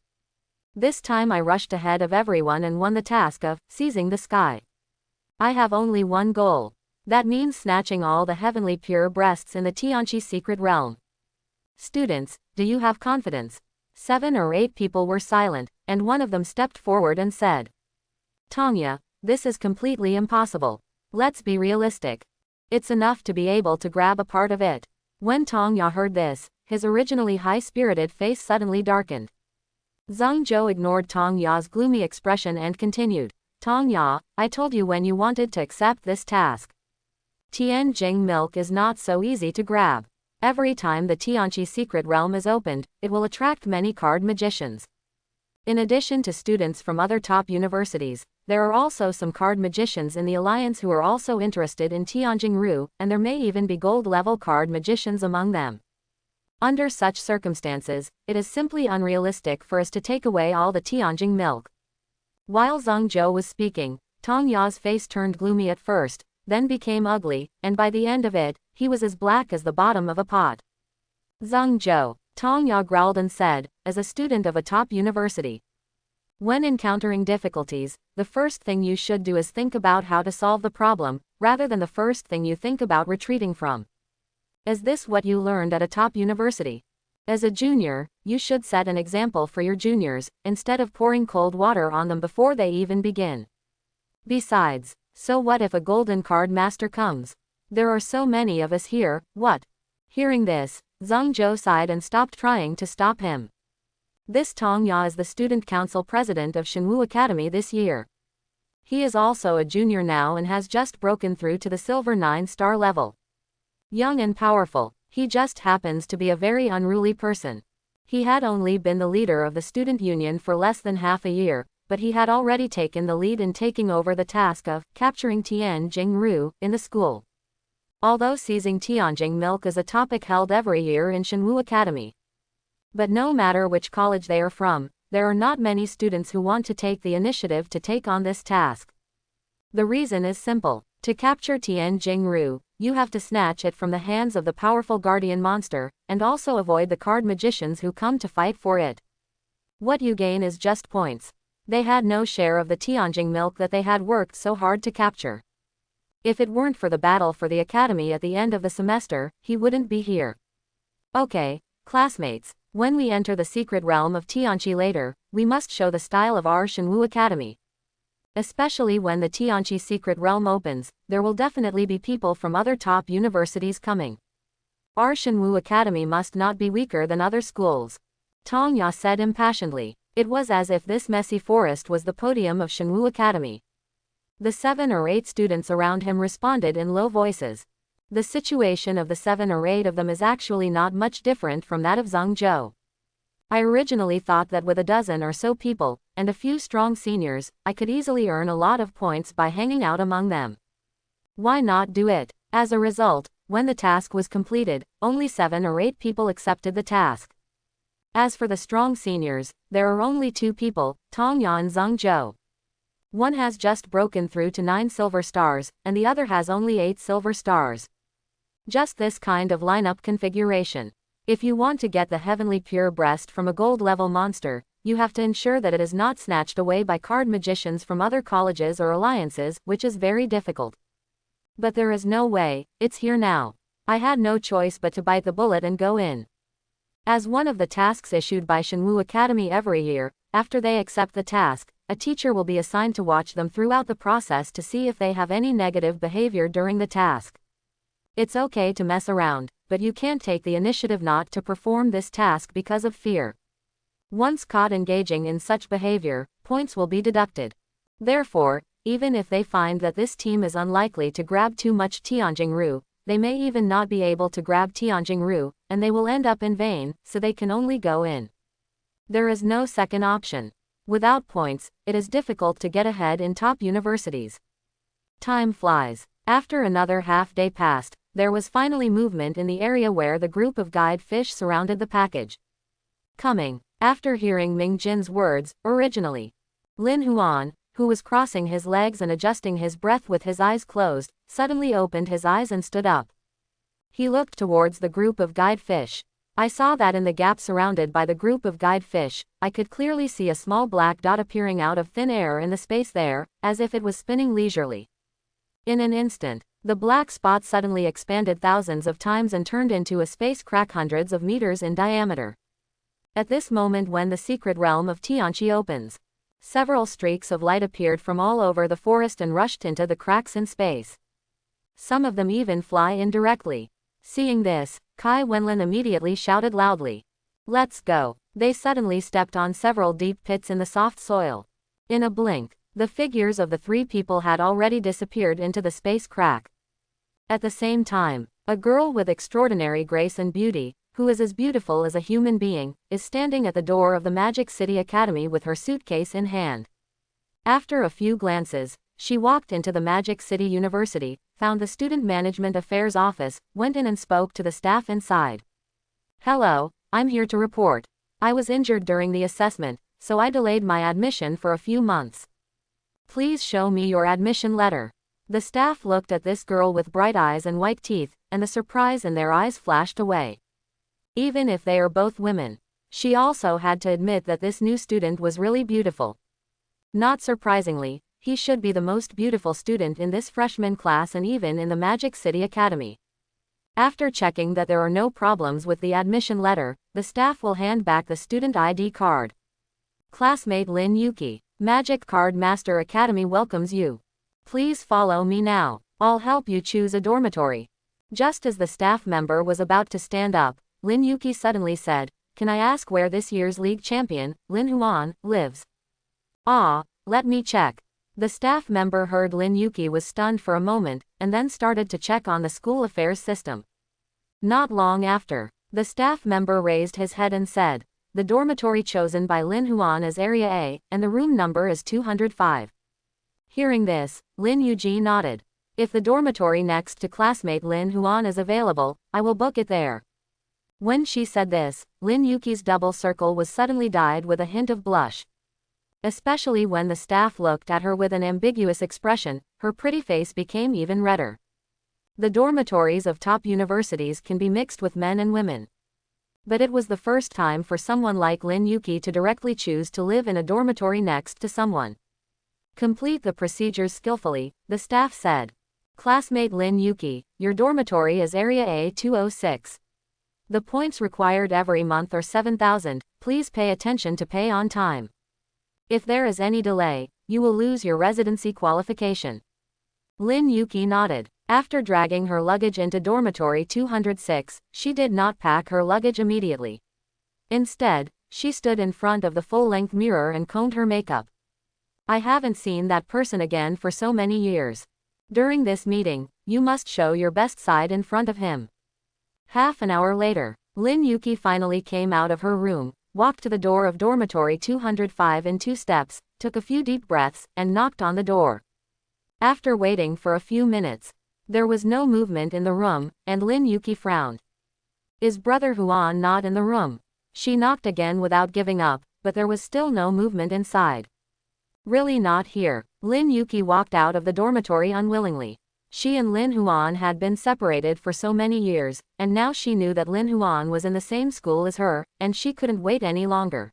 [SPEAKER 1] "This time I rushed ahead of everyone and won the task of seizing the sky. I have only one goal. That means snatching all the heavenly pure breasts in the Tianqi secret realm." Students, do you have confidence? 7 or 8 people were silent, and one of them stepped forward and said, "Tongya, this is completely impossible. Let's be realistic. It's enough to be able to grab a part of it." When Tongya heard this, his originally high-spirited face suddenly darkened. Zhang Zhou ignored Tongya's gloomy expression and continued, "Tongya, I told you when you wanted to accept this task. Tianjing milk is not so easy to grab. Every time the Tianqi secret realm is opened, it will attract many card magicians. In addition to students from other top universities, there are also some card magicians in the alliance who are also interested in Tianjing Ru, and there may even be gold-level card magicians among them. Under such circumstances, it is simply unrealistic for us to take away all the Tianjing milk." While Zhang Zhou was speaking, Tongya's face turned gloomy at first, then became ugly, and by the end of it, he was as black as the bottom of a pot. "Zhang Zhou," Tongya growled and said, as a student of a top university, "when encountering difficulties, the first thing you should do is think about how to solve the problem, rather than the first thing you think about retreating from. Is this what you learned at a top university? As a junior, you should set an example for your juniors, instead of pouring cold water on them before they even begin. Besides, so what if a golden card master comes? There are so many of us here, what?" Hearing this, Zhang Zhou sighed and stopped trying to stop him. This Tongya is the student council president of Shenwu Academy this year. He is also a junior now and has just broken through to the silver 9-star level. Young and powerful, he just happens to be a very unruly person. He had only been the leader of the student union for less than half a year, but he had already taken the lead in taking over the task of capturing Tianjing Ru in the school. Although seizing Tianjing milk is a topic held every year in Shenwu Academy. But no matter which college they are from, there are not many students who want to take the initiative to take on this task. The reason is simple. To capture Tianjing Ru, you have to snatch it from the hands of the powerful guardian monster, and also avoid the card magicians who come to fight for it. What you gain is just points. They had no share of the Tianjing milk that they had worked so hard to capture. If it weren't for the battle for the academy at the end of the semester, he wouldn't be here. Okay, classmates, when we enter the secret realm of Tianqi later, we must show the style of our Shenwu Academy. Especially when the Tianqi secret realm opens, there will definitely be people from other top universities coming. Our Shenwu Academy must not be weaker than other schools. Tong Ya said impassionedly. It was as if this messy forest was the podium of Shenwu Academy. The 7 or 8 students around him responded in low voices. The situation of the 7 or 8 of them is actually not much different from that of Zhengzhou. I originally thought that with a dozen or so people, and a few strong seniors, I could easily earn a lot of points by hanging out among them. Why not do it? As a result, when the task was completed, only 7 or 8 people accepted the task. As for the strong seniors, there are only 2 people, Tong Ya and Zhengzhou. One has just broken through to 9 silver stars, and the other has only 8 silver stars. Just this kind of lineup configuration. If you want to get the heavenly pure breast from a gold-level monster, you have to ensure that it is not snatched away by card magicians from other colleges or alliances, which is very difficult. But there is no way, it's here now. I had no choice but to bite the bullet and go in. As one of the tasks issued by Shenwu Academy every year, after they accept the task, a teacher will be assigned to watch them throughout the process to see if they have any negative behavior during the task. It's okay to mess around, but you can't take the initiative not to perform this task because of fear. Once caught engaging in such behavior, points will be deducted. Therefore, even if they find that this team is unlikely to grab too much Tianjingru, they may even not be able to grab Tianjingru, and they will end up in vain, so they can only go in. There is no second option. Without points, it is difficult to get ahead in top universities. Time flies. After another half-day passed, there was finally movement in the area where the group of guide fish surrounded the package. Coming. After hearing Ming Jin's words, originally, Lin Huan, who was crossing his legs and adjusting his breath with his eyes closed, suddenly opened his eyes and stood up. He looked towards the group of guide fish. I saw that in the gap surrounded by the group of guide fish, I could clearly see a small black dot appearing out of thin air in the space there, as if it was spinning leisurely. In an instant, the black spot suddenly expanded thousands of times and turned into a space crack hundreds of meters in diameter. At this moment when the secret realm of Tianqi opens, several streaks of light appeared from all over the forest and rushed into the cracks in space. Some of them even fly in directly. Seeing this, Kai Wenlin immediately shouted loudly. Let's go. They suddenly stepped on several deep pits in the soft soil. In a blink, the figures of the 3 people had already disappeared into the space crack. At the same time, a girl with extraordinary grace and beauty, who is as beautiful as a human being, is standing at the door of the Magic City Academy with her suitcase in hand. After a few glances, she walked into the Magic City University, found the Student Management Affairs office, went in and spoke to the staff inside. Hello, I'm here to report. I was injured during the assessment, so I delayed my admission for a few months. Please show me your admission letter. The staff looked at this girl with bright eyes and white teeth, and the surprise in their eyes flashed away. Even if they are both women, she also had to admit that this new student was really beautiful. Not surprisingly, he should be the most beautiful student in this freshman class and even in the Magic City Academy. After checking that there are no problems with the admission letter, the staff will hand back the student ID card. Classmate Lin Yuki, Magic Card Master Academy welcomes you. Please follow me now. I'll help you choose a dormitory. Just as the staff member was about to stand up, Lin Yuki suddenly said, Can I ask where this year's league champion, Lin Huan, lives? Let me check. The staff member heard Lin Yuki was stunned for a moment, and then started to check on the school affairs system. Not long after, the staff member raised his head and said, The dormitory chosen by Lin Huan is Area A, and the room number is 205. Hearing this, Lin Yuji nodded. If the dormitory next to classmate Lin Huan is available, I will book it there. When she said this, Lin Yuki's double circle was suddenly dyed with a hint of blush. Especially when the staff looked at her with an ambiguous expression, her pretty face became even redder. The dormitories of top universities can be mixed with men and women. But it was the first time for someone like Lin Yuki to directly choose to live in a dormitory next to someone. Complete the procedures skillfully, the staff said. Classmate Lin Yuki, your dormitory is Area A206. The points required every month are 7,000, please pay attention to pay on time. If there is any delay, you will lose your residency qualification. Lin Yuki nodded. After dragging her luggage into dormitory 206, she did not pack her luggage immediately. Instead, she stood in front of the full-length mirror and combed her makeup. I haven't seen that person again for so many years. During this meeting, you must show your best side in front of him. Half an hour later, Lin Yuki finally came out of her room, walked to the door of dormitory 205 in 2 steps, took a few deep breaths, and knocked on the door. After waiting for a few minutes, there was no movement in the room, and Lin Yuki frowned. Is Brother Huan not in the room? She knocked again without giving up, but there was still no movement inside. Really not here. Lin Yuki walked out of the dormitory unwillingly. She and Lin Huan had been separated for so many years, and now she knew that Lin Huan was in the same school as her, and she couldn't wait any longer.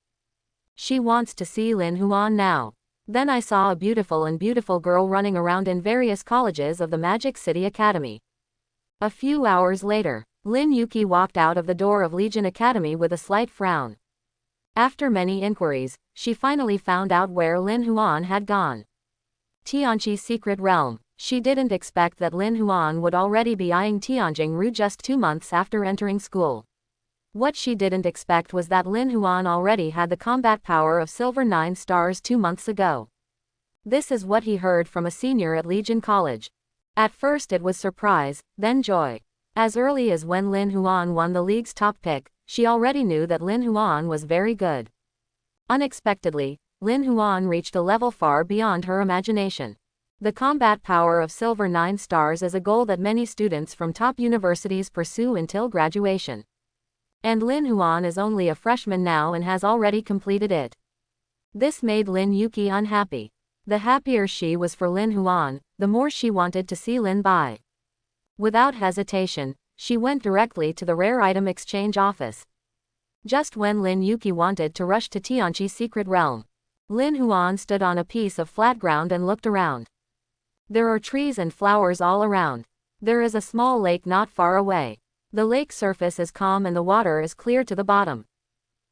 [SPEAKER 1] She wants to see Lin Huan now. Then I saw a beautiful girl running around in various colleges of the Magic City Academy. A few hours later, Lin Yuki walked out of the door of Legion Academy with a slight frown. After many inquiries, she finally found out where Lin Huan had gone. Tianqi's secret realm. She didn't expect that Lin Huan would already be eyeing Tianjing just 2 months after entering school. What she didn't expect was that Lin Huan already had the combat power of Silver 9 stars 2 months ago. This is what he heard from a senior at Legion College. At first it was surprise, then joy. As early as when Lin Huan won the league's top pick, she already knew that Lin Huan was very good. Unexpectedly, Lin Huan reached a level far beyond her imagination. The combat power of Silver 9 stars is a goal that many students from top universities pursue until graduation. And Lin Huan is only a freshman now and has already completed it. This made Lin Yuki unhappy. The happier she was for Lin Huan, the more she wanted to see Lin Bai. Without hesitation, she went directly to the rare item exchange office. Just when Lin Yuki wanted to rush to Tianqi's secret realm, Lin Huan stood on a piece of flat ground and looked around. There are trees and flowers all around. There is a small lake not far away. The lake surface is calm and the water is clear to the bottom.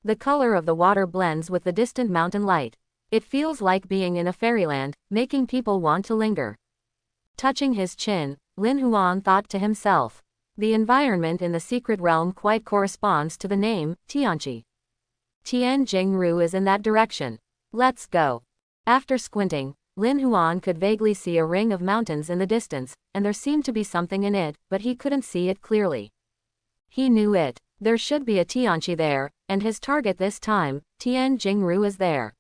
[SPEAKER 1] The color of the water blends with the distant mountain light. It feels like being in a fairyland, making people want to linger. Touching his chin, Lin Huan thought to himself. The environment in the secret realm quite corresponds to the name, Tianqi. Tianjing is in that direction. Let's go. After squinting, Lin Huan could vaguely see a ring of mountains in the distance, and there seemed to be something in it, but he couldn't see it clearly. He knew it. There should be a Tianqi there, and his target this time, Tianjing is there.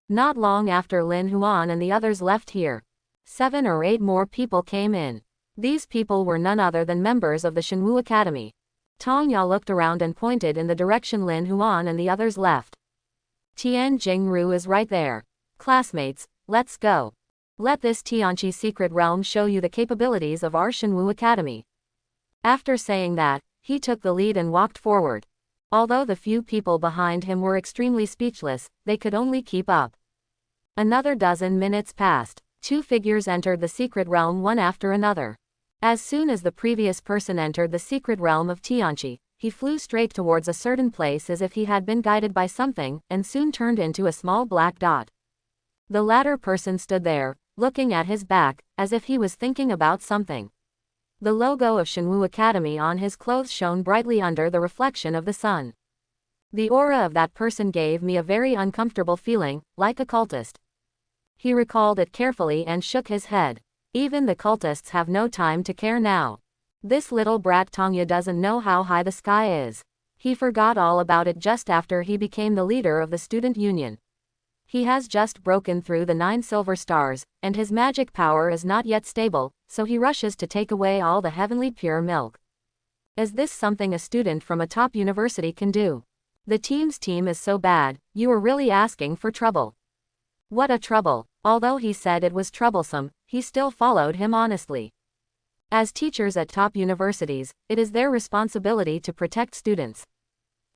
[SPEAKER 1] Not long after Lin Huan and the others left here, 7 or 8 more people came in. These people were none other than members of the Shenwu Academy. Tong Ya looked around and pointed in the direction Lin Huan and the others left. Tianjing is right there. Classmates, let's go. Let this Tianqi secret realm show you the capabilities of our Shenwu Academy. After saying that, he took the lead and walked forward. Although the few people behind him were extremely speechless, they could only keep up. Another dozen minutes passed. 2 figures entered the secret realm one after another. As soon as the previous person entered the secret realm of Tianqi, he flew straight towards a certain place as if he had been guided by something, and soon turned into a small black dot. The latter person stood there, looking at his back, as if he was thinking about something. The logo of Shenwu Academy on his clothes shone brightly under the reflection of the sun. The aura of that person gave me a very uncomfortable feeling, like a cultist. He recalled it carefully and shook his head. Even the cultists have no time to care now. This little brat Tongya doesn't know how high the sky is. He forgot all about it just after he became the leader of the student union. He has just broken through the 9 silver stars, and his magic power is not yet stable, so he rushes to take away all the heavenly pure milk. Is this something a student from a top university can do? The team's team is so bad, you are really asking for trouble. What a trouble. Although he said it was troublesome, he still followed him honestly. As teachers at top universities, it is their responsibility to protect students.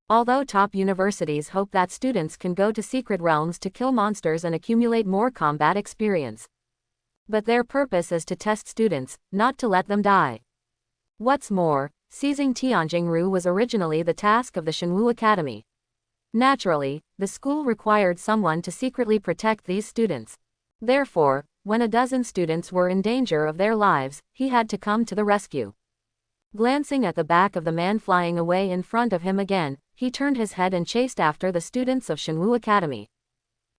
[SPEAKER 1] Although top universities hope that students can go to secret realms to kill monsters and accumulate more combat experience. But their purpose is to test students, not to let them die. What's more, seizing Tianjingru was originally the task of the Shenwu Academy. Naturally, the school required someone to secretly protect these students. Therefore, when a dozen students were in danger of their lives, he had to come to the rescue. Glancing at the back of the man flying away in front of him again, he turned his head and chased after the students of Shenwu Academy.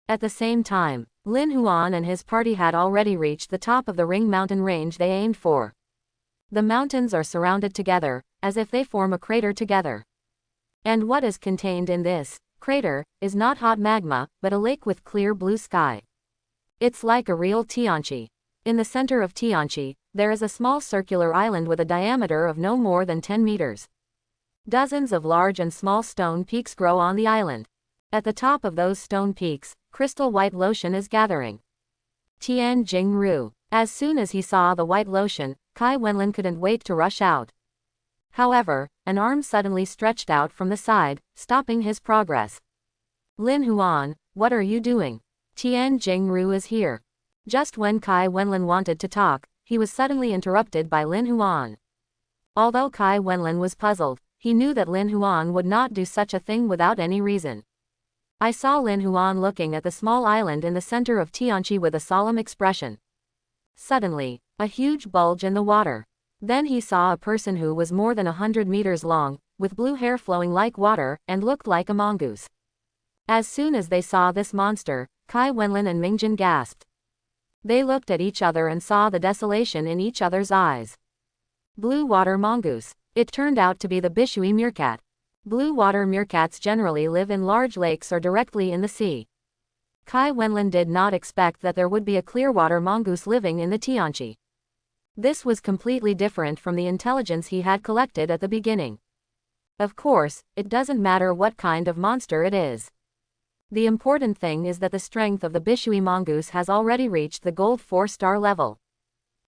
[SPEAKER 1] At the same time, Lin Huan and his party had already reached the top of the Ring Mountain range they aimed for. The mountains are surrounded together, as if they form a crater together. And what is contained in this crater is not hot magma, but a lake with clear blue sky. It's like a real Tianqi. In the center of Tianqi, there is a small circular island with a diameter of no more than 10 meters. Dozens of large and small stone peaks grow on the island. At the top of those stone peaks, crystal white lotion is gathering. Tianjingru. As soon as he saw the white lotion, Kai Wenlin couldn't wait to rush out. However, an arm suddenly stretched out from the side, stopping his progress. Lin Huan, what are you doing? Tianjingru is here. Just when Kai Wenlin wanted to talk, he was suddenly interrupted by Lin Huan. Although Kai Wenlin was puzzled, he knew that Lin Huan would not do such a thing without any reason. I saw Lin Huan looking at the small island in the center of Tianqi with a solemn expression. Suddenly, a huge bulge in the water. Then he saw a person who was more than 100 meters long, with blue hair flowing like water, and looked like a mongoose. As soon as they saw this monster, Kai Wenlin and Mingjin gasped. They looked at each other and saw the desolation in each other's eyes. Blue water mongoose. It turned out to be the Bishui meerkat. Blue water meerkats generally live in large lakes or directly in the sea. Kai Wenlin did not expect that there would be a clearwater mongoose living in the Tianqi. This was completely different from the intelligence he had collected at the beginning. Of course, it doesn't matter what kind of monster it is. The important thing is that the strength of the Bishui mongoose has already reached the gold 4-star level.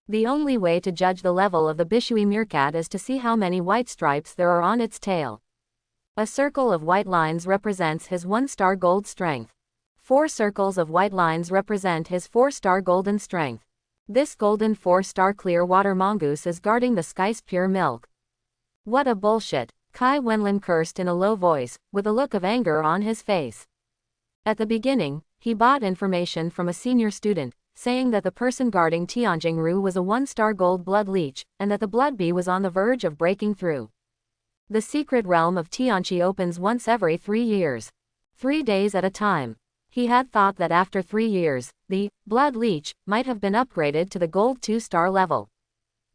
[SPEAKER 1] The only way to judge the level of the Bishui meerkat is to see how many white stripes there are on its tail. A circle of white lines represents his 1-star gold strength. 4 circles of white lines represent his 4-star golden strength. This golden 4-star clear water mongoose is guarding the sky's pure milk. What a bullshit, Kai Wenlin cursed in a low voice, with a look of anger on his face. At the beginning, he bought information from a senior student, saying that the person guarding Tianjingru was a 1-star gold blood leech, and that the blood bee was on the verge of breaking through. The secret realm of Tianqi opens once every 3 years. 3 days at a time. He had thought that after 3 years, the blood leech might have been upgraded to the gold 2-star level.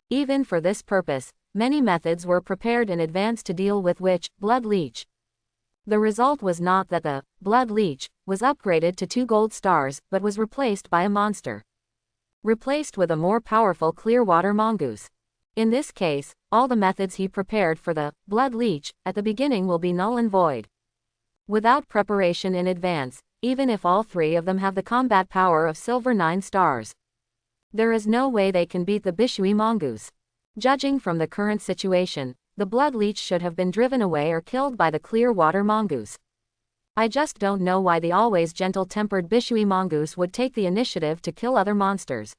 [SPEAKER 1] Even for this purpose, many methods were prepared in advance to deal with which blood leech. The result was not that the blood leech was upgraded to 2 gold stars, but was replaced by a monster. Replaced with a more powerful clear water mongoose. In this case, all the methods he prepared for the blood leech at the beginning will be null and void. Without preparation in advance, even if all 3 of them have the combat power of silver 9 stars. There is no way they can beat the Bishui mongoose. Judging from the current situation, the blood leech should have been driven away or killed by the clear water mongoose. I just don't know why the always gentle-tempered Bishui mongoose would take the initiative to kill other monsters.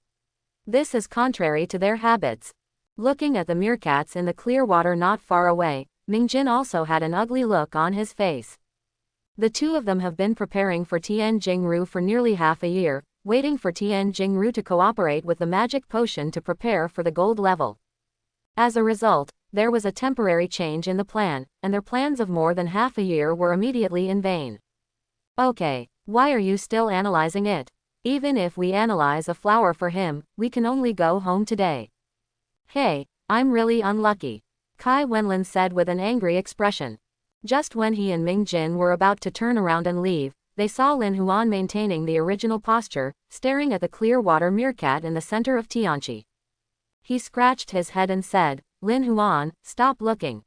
[SPEAKER 1] This is contrary to their habits. Looking at the meerkats in the clear water not far away, Mingjin also had an ugly look on his face. The 2 of them have been preparing for Tianjingru for nearly half a year, waiting for Tianjingru to cooperate with the magic potion to prepare for the gold level. As a result, there was a temporary change in the plan, and their plans of more than half a year were immediately in vain. Okay, why are you still analyzing it? Even if we analyze a flower for him, we can only go home today. Hey, I'm really unlucky, Kai Wenlin said with an angry expression. Just when he and Mingjin were about to turn around and leave, they saw Lin Huan maintaining the original posture, staring at the clear water meerkat in the center of Tianqi. He scratched his head and said, Lin Huan, stop looking.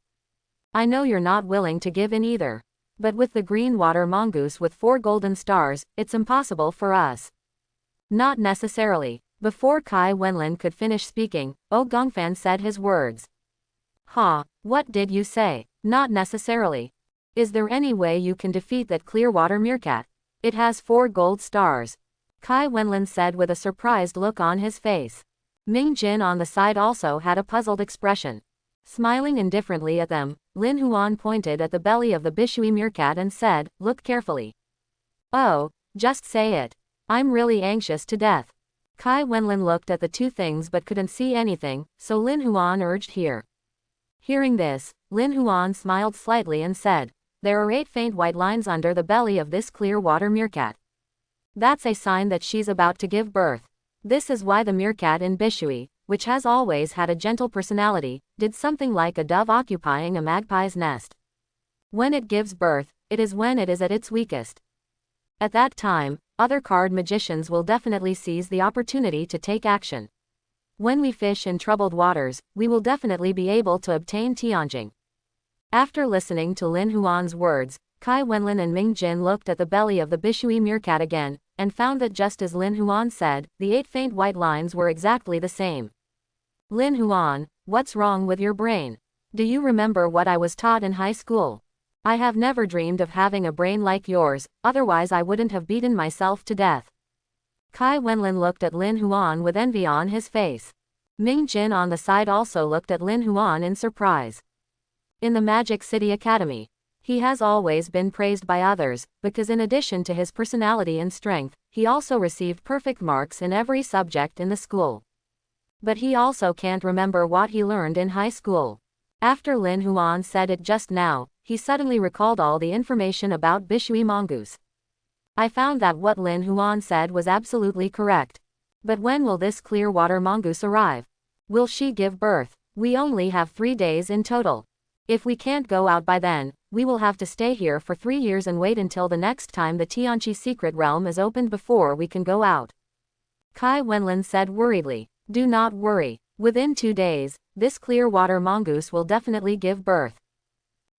[SPEAKER 1] I know you're not willing to give in either. But with the green water mongoose with 4 golden stars, it's impossible for us. Not necessarily. Before Kai Wenlin could finish speaking, Gongfan said his words. What did you say? Not necessarily. Is there any way you can defeat that clear water meerkat? It has 4 gold stars. Kai Wenlin said with a surprised look on his face. Ming Jin on the side also had a puzzled expression. Smiling indifferently at them, Lin Huan pointed at the belly of the Bishui meerkat and said, "Look carefully." "Oh, just say it. I'm really anxious to death." Kai Wenlin looked at the two things but couldn't see anything, so Lin Huan urged here. Hearing this, Lin Huan smiled slightly and said, "There are 8 faint white lines under the belly of this clear water meerkat. That's a sign that she's about to give birth. This is why the meerkat in Bishui, which has always had a gentle personality, did something like a dove occupying a magpie's nest. When it gives birth, it is when it is at its weakest. At that time, other card magicians will definitely seize the opportunity to take action. When we fish in troubled waters, we will definitely be able to obtain Tianjing." After listening to Lin Huan's words, Kai Wenlin and Ming Jin looked at the belly of the Bishui meerkat again, and found that just as Lin Huan said, the 8 faint white lines were exactly the same. "Lin Huan, what's wrong with your brain? Do you remember what I was taught in high school? I have never dreamed of having a brain like yours, otherwise I wouldn't have beaten myself to death." Kai Wenlin looked at Lin Huan with envy on his face. Ming Jin on the side also looked at Lin Huan in surprise. In the Magic City Academy, he has always been praised by others, because in addition to his personality and strength, he also received perfect marks in every subject in the school. But he also can't remember what he learned in high school. After Lin Huan said it just now, he suddenly recalled all the information about Bishui mongoose. I found that what Lin Huan said was absolutely correct. But when will this clear water mongoose arrive? Will she give birth? We only have 3 days in total. If we can't go out by then, we will have to stay here for 3 years and wait until the next time the Tianqi secret realm is opened before we can go out. Kai Wenlin said worriedly, "Do not worry. Within 2 days, this clear water mongoose will definitely give birth.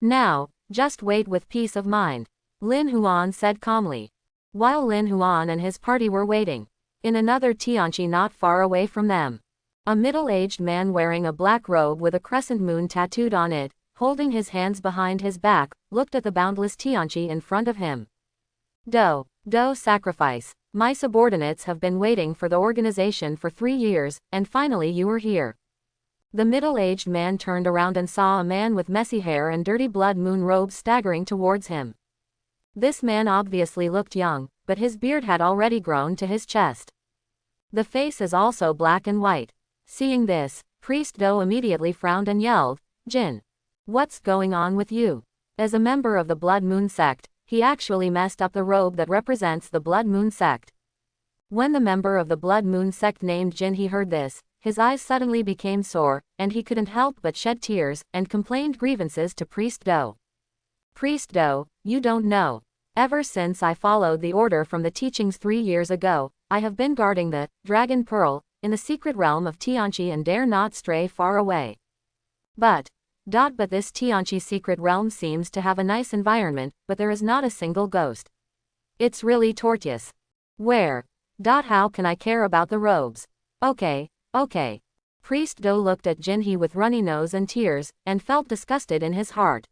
[SPEAKER 1] Now, just wait with peace of mind," Lin Huan said calmly. While Lin Huan and his party were waiting, in another Tianqi not far away from them, a middle-aged man wearing a black robe with a crescent moon tattooed on it, holding his hands behind his back, looked at the boundless Tianqi in front of him. Do sacrifice. My subordinates have been waiting for the organization for 3 years, and finally you are here." The middle-aged man turned around and saw a man with messy hair and dirty blood moon robes staggering towards him. This man obviously looked young, but his beard had already grown to his chest. The face is also black and white. Seeing this, Priest Do immediately frowned and yelled, "Jin, what's going on with you?" As a member of the Blood Moon sect, he actually messed up the robe that represents the Blood Moon sect. When the member of the Blood Moon sect named Jin he heard this, his eyes suddenly became sore, and he couldn't help but shed tears, and complained grievances to Priest Do. "Priest Do, you don't know. Ever since I followed the order from the teachings 3 years ago, I have been guarding the Dragon Pearl in the secret realm of Tianqi and dare not stray far away. But this Tianqi secret realm seems to have a nice environment, but there is not a single ghost. It's really tortuous. Where? How can I care about the robes? Okay. Priest Do looked at Jinhee with runny nose and tears, and felt disgusted in his heart.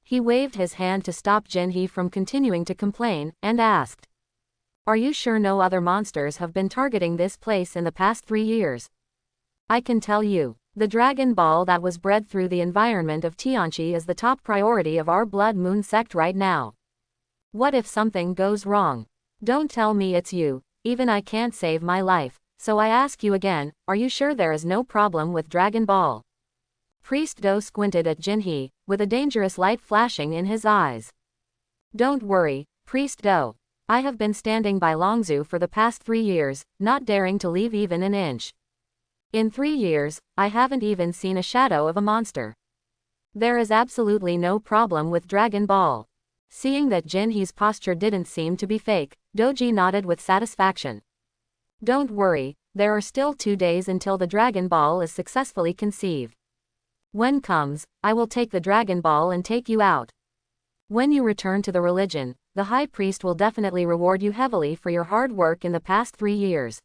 [SPEAKER 1] He waved his hand to stop Jinhee from continuing to complain, and asked, "Are you sure no other monsters have been targeting this place in the past 3 years? I can tell you, the Dragon Ball that was bred through the environment of Tianqi is the top priority of our Blood Moon sect right now. What if something goes wrong? Don't tell me it's you, even I can't save my life, so I ask you again, are you sure there is no problem with Dragon Ball?" Priest Do squinted at Jinhee, with a dangerous light flashing in his eyes. "Don't worry, Priest Do. I have been standing by Longzhu for the past 3 years, not daring to leave even an inch. In 3 years, I haven't even seen a shadow of a monster. There is absolutely no problem with Dragon Ball." Seeing that Jinhee's posture didn't seem to be fake, Doji nodded with satisfaction. "Don't worry, there are still 2 days until the Dragon Ball is successfully conceived. When comes, I will take the Dragon Ball and take you out. When you return to the religion, the High Priest will definitely reward you heavily for your hard work in the past 3 years."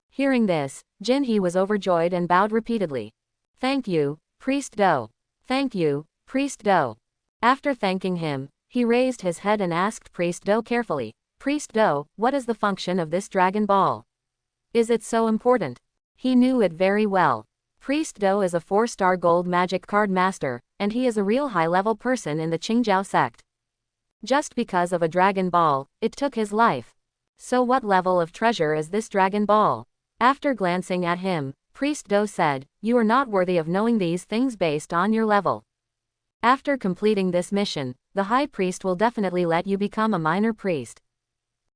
[SPEAKER 1] Hearing this, Jinhee was overjoyed and bowed repeatedly. "Thank you, Priest Do. Thank you, Priest Do." After thanking him, he raised his head and asked Priest Do carefully, Priest Do, what is the function of this Dragon Ball? Is it so important? He knew it very well. Priest Do is a 4-star gold magic card master, and he is a real high-level person in the Qingjiao sect. Just because of a Dragon Ball, it took his life. So what level of treasure is this Dragon Ball? After glancing at him, Priest Do said, "You are not worthy of knowing these things based on your level. After completing this mission, the High Priest will definitely let you become a minor priest.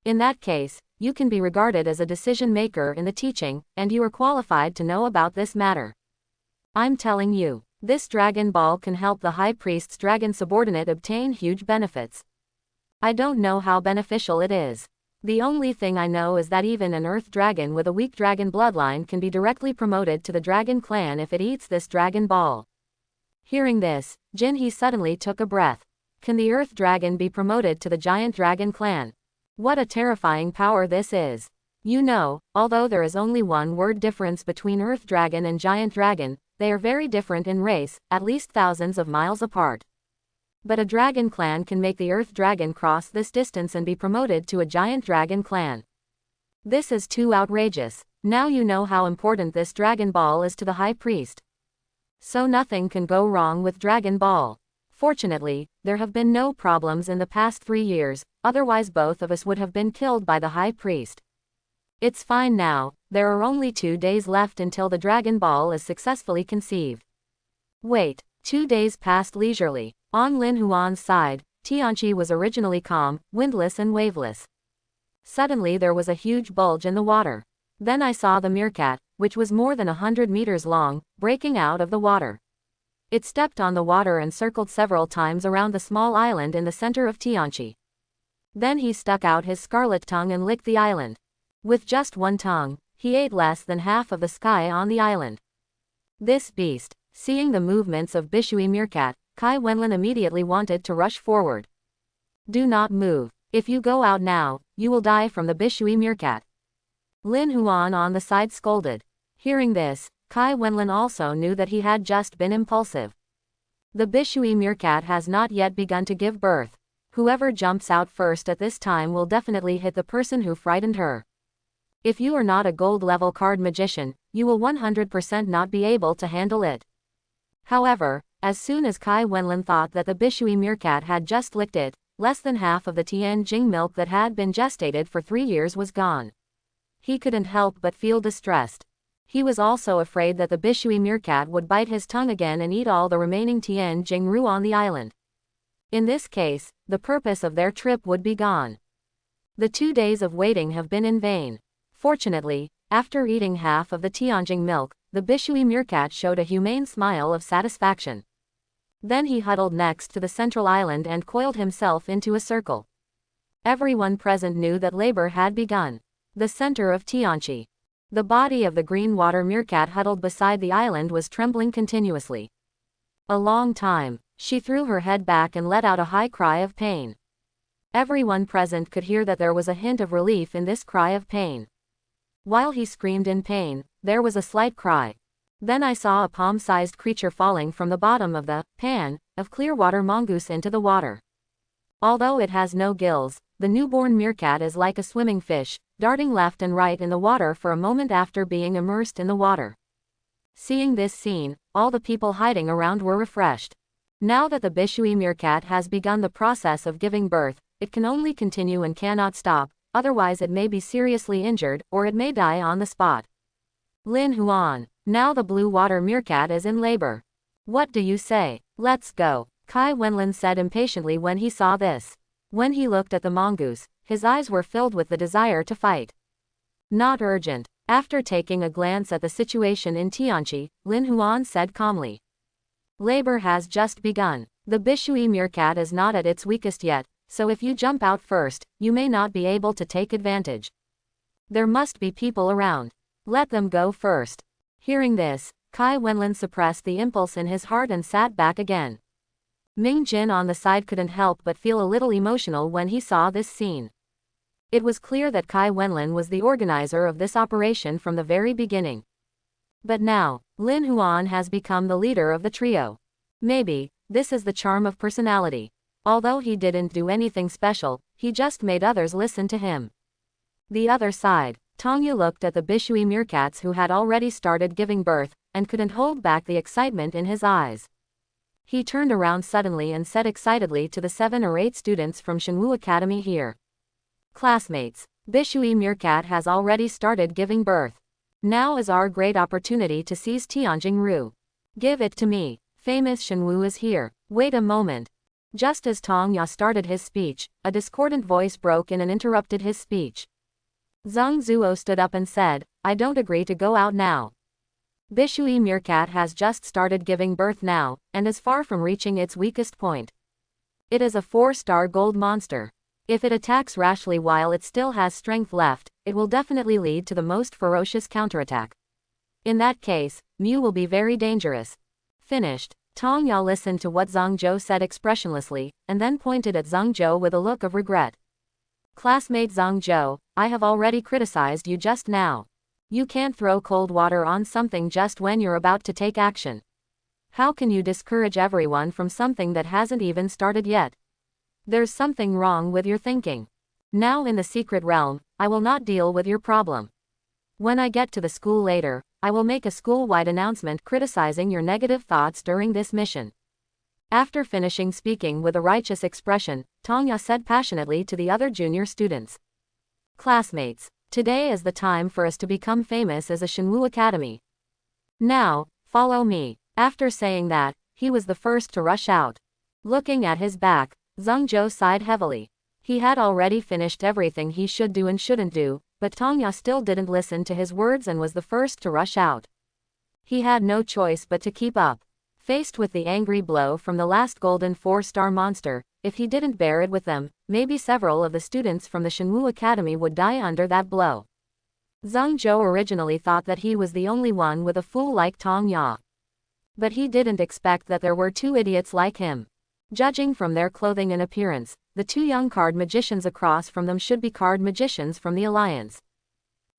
[SPEAKER 1] In that case, you can be regarded as a decision maker in the teaching, and you are qualified to know about this matter. I'm telling you, this Dragon Ball can help the High Priest's dragon subordinate obtain huge benefits. I don't know how beneficial it is. The only thing I know is that even an Earth Dragon with a weak dragon bloodline can be directly promoted to the Dragon Clan if it eats this Dragon Ball." Hearing this, Jinhee suddenly took a breath. Can the Earth Dragon be promoted to the Giant Dragon Clan? What a terrifying power this is. You know, although there is only one word difference between Earth Dragon and Giant Dragon, they are very different in race, at least thousands of miles apart. But a Dragon Clan can make the Earth Dragon cross this distance and be promoted to a Giant Dragon Clan. This is too outrageous. Now you know how important this Dragon Ball is to the High Priest. So nothing can go wrong with Dragon Ball. Fortunately, there have been no problems in the past 3 years, otherwise both of us would have been killed by the High Priest. It's fine now, there are only 2 days left until the Dragon Ball is successfully conceived. Wait, 2 days passed leisurely. On Lin Huan's side, Tianqi was originally calm, windless and waveless. Suddenly there was a huge bulge in the water. Then I saw the meerkat, which was more than 100 meters long, breaking out of the water. It stepped on the water and circled several times around the small island in the center of Tianqi. Then he stuck out his scarlet tongue and licked the island. With just one tongue, he ate less than half of the sky on the island. This beast, seeing the movements of Bishui meerkat, Kai Wenlin immediately wanted to rush forward. Do not move. If you go out now, you will die from the Bishui meerkat. Lin Huan on the side scolded. Hearing this, Kai Wenlin also knew that he had just been impulsive. The Bishui meerkat has not yet begun to give birth. Whoever jumps out first at this time will definitely hit the person who frightened her. If you are not a gold level card magician, you will 100% not be able to handle it. However, as soon as Kai Wenlin thought that the Bishui meerkat had just licked it, less than half of the Tianjing milk that had been gestated for 3 years was gone. He couldn't help but feel distressed. He was also afraid that the Bishui meerkat would bite his tongue again and eat all the remaining Tianjing roux on the island. In this case, the purpose of their trip would be gone. The 2 days of waiting have been in vain. Fortunately, after eating half of the Tianjing milk, the Bishui meerkat showed a humane smile of satisfaction. Then he huddled next to the central island and coiled himself into a circle. Everyone present knew that labor had begun. The center of Tianqi. The body of the green water meerkat huddled beside the island was trembling continuously. A long time, she threw her head back and let out a high cry of pain. Everyone present could hear that there was a hint of relief in this cry of pain. While he screamed in pain, there was a slight cry. Then I saw a palm-sized creature falling from the bottom of the pan of clear water mongoose into the water. Although it has no gills, the newborn meerkat is like a swimming fish, darting left and right in the water for a moment after being immersed in the water. Seeing this scene, all the people hiding around were refreshed. Now that the Bishui meerkat has begun the process of giving birth, it can only continue and cannot stop, otherwise it may be seriously injured, or it may die on the spot. Lin Huan, now the blue water meerkat is in labor. What do you say? Let's go, Kai Wenlin said impatiently when he saw this. When he looked at the mongoose, his eyes were filled with the desire to fight. Not urgent. After taking a glance at the situation in Tianqi, Lin Huan said calmly. Labor has just begun. The Bishui meerkat is not at its weakest yet, so if you jump out first, you may not be able to take advantage. There must be people around. Let them go first. Hearing this, Kai Wenlin suppressed the impulse in his heart and sat back again. Ming Jin on the side couldn't help but feel a little emotional when he saw this scene. It was clear that Kai Wenlin was the organizer of this operation from the very beginning. But now, Lin Huan has become the leader of the trio. Maybe, this is the charm of personality. Although he didn't do anything special, he just made others listen to him. The other side. Tongya looked at the Bishui meerkats who had already started giving birth, and couldn't hold back the excitement in his eyes. He turned around suddenly and said excitedly to the 7 or 8 students from Shinwoo Academy here. Classmates, Bishui meerkat has already started giving birth. Now is our great opportunity to seize Tianjing-ru. Give it to me. Famous Shinwoo is here. Wait a moment. Just as Tongya started his speech, a discordant voice broke in and interrupted his speech. Zhang Zuo stood up and said, I don't agree to go out now. Bishui meerkat has just started giving birth now, and is far from reaching its weakest point. It is a 4-star gold monster. If it attacks rashly while it still has strength left, it will definitely lead to the most ferocious counterattack. In that case, Mu will be very dangerous. Finished. Tongya listened to what Zhang Zhou said expressionlessly, and then pointed at Zhang Zhou with a look of regret. Classmate Zhang Zhou, I have already criticized you just now. You can't throw cold water on something just when you're about to take action. How can you discourage everyone from something that hasn't even started yet? There's something wrong with your thinking. Now in the secret realm, I will not deal with your problem. When I get to the school later, I will make a school-wide announcement criticizing your negative thoughts during this mission. After finishing speaking with a righteous expression, Tongya said passionately to the other junior students. Classmates, today is the time for us to become famous as a Shinwoo Academy. Now, follow me. After saying that, he was the first to rush out. Looking at his back, Zhang Zhou sighed heavily. He had already finished everything he should do and shouldn't do, but Tongya still didn't listen to his words and was the first to rush out. He had no choice but to keep up. Faced with the angry blow from the last golden 4-star monster, if he didn't bear it with them, maybe several of the students from the Shinwoo Academy would die under that blow. Zhang Zhou originally thought that he was the only one with a fool like Tongya. But he didn't expect that there were 2 idiots like him. Judging from their clothing and appearance, the 2 young card magicians across from them should be card magicians from the Alliance.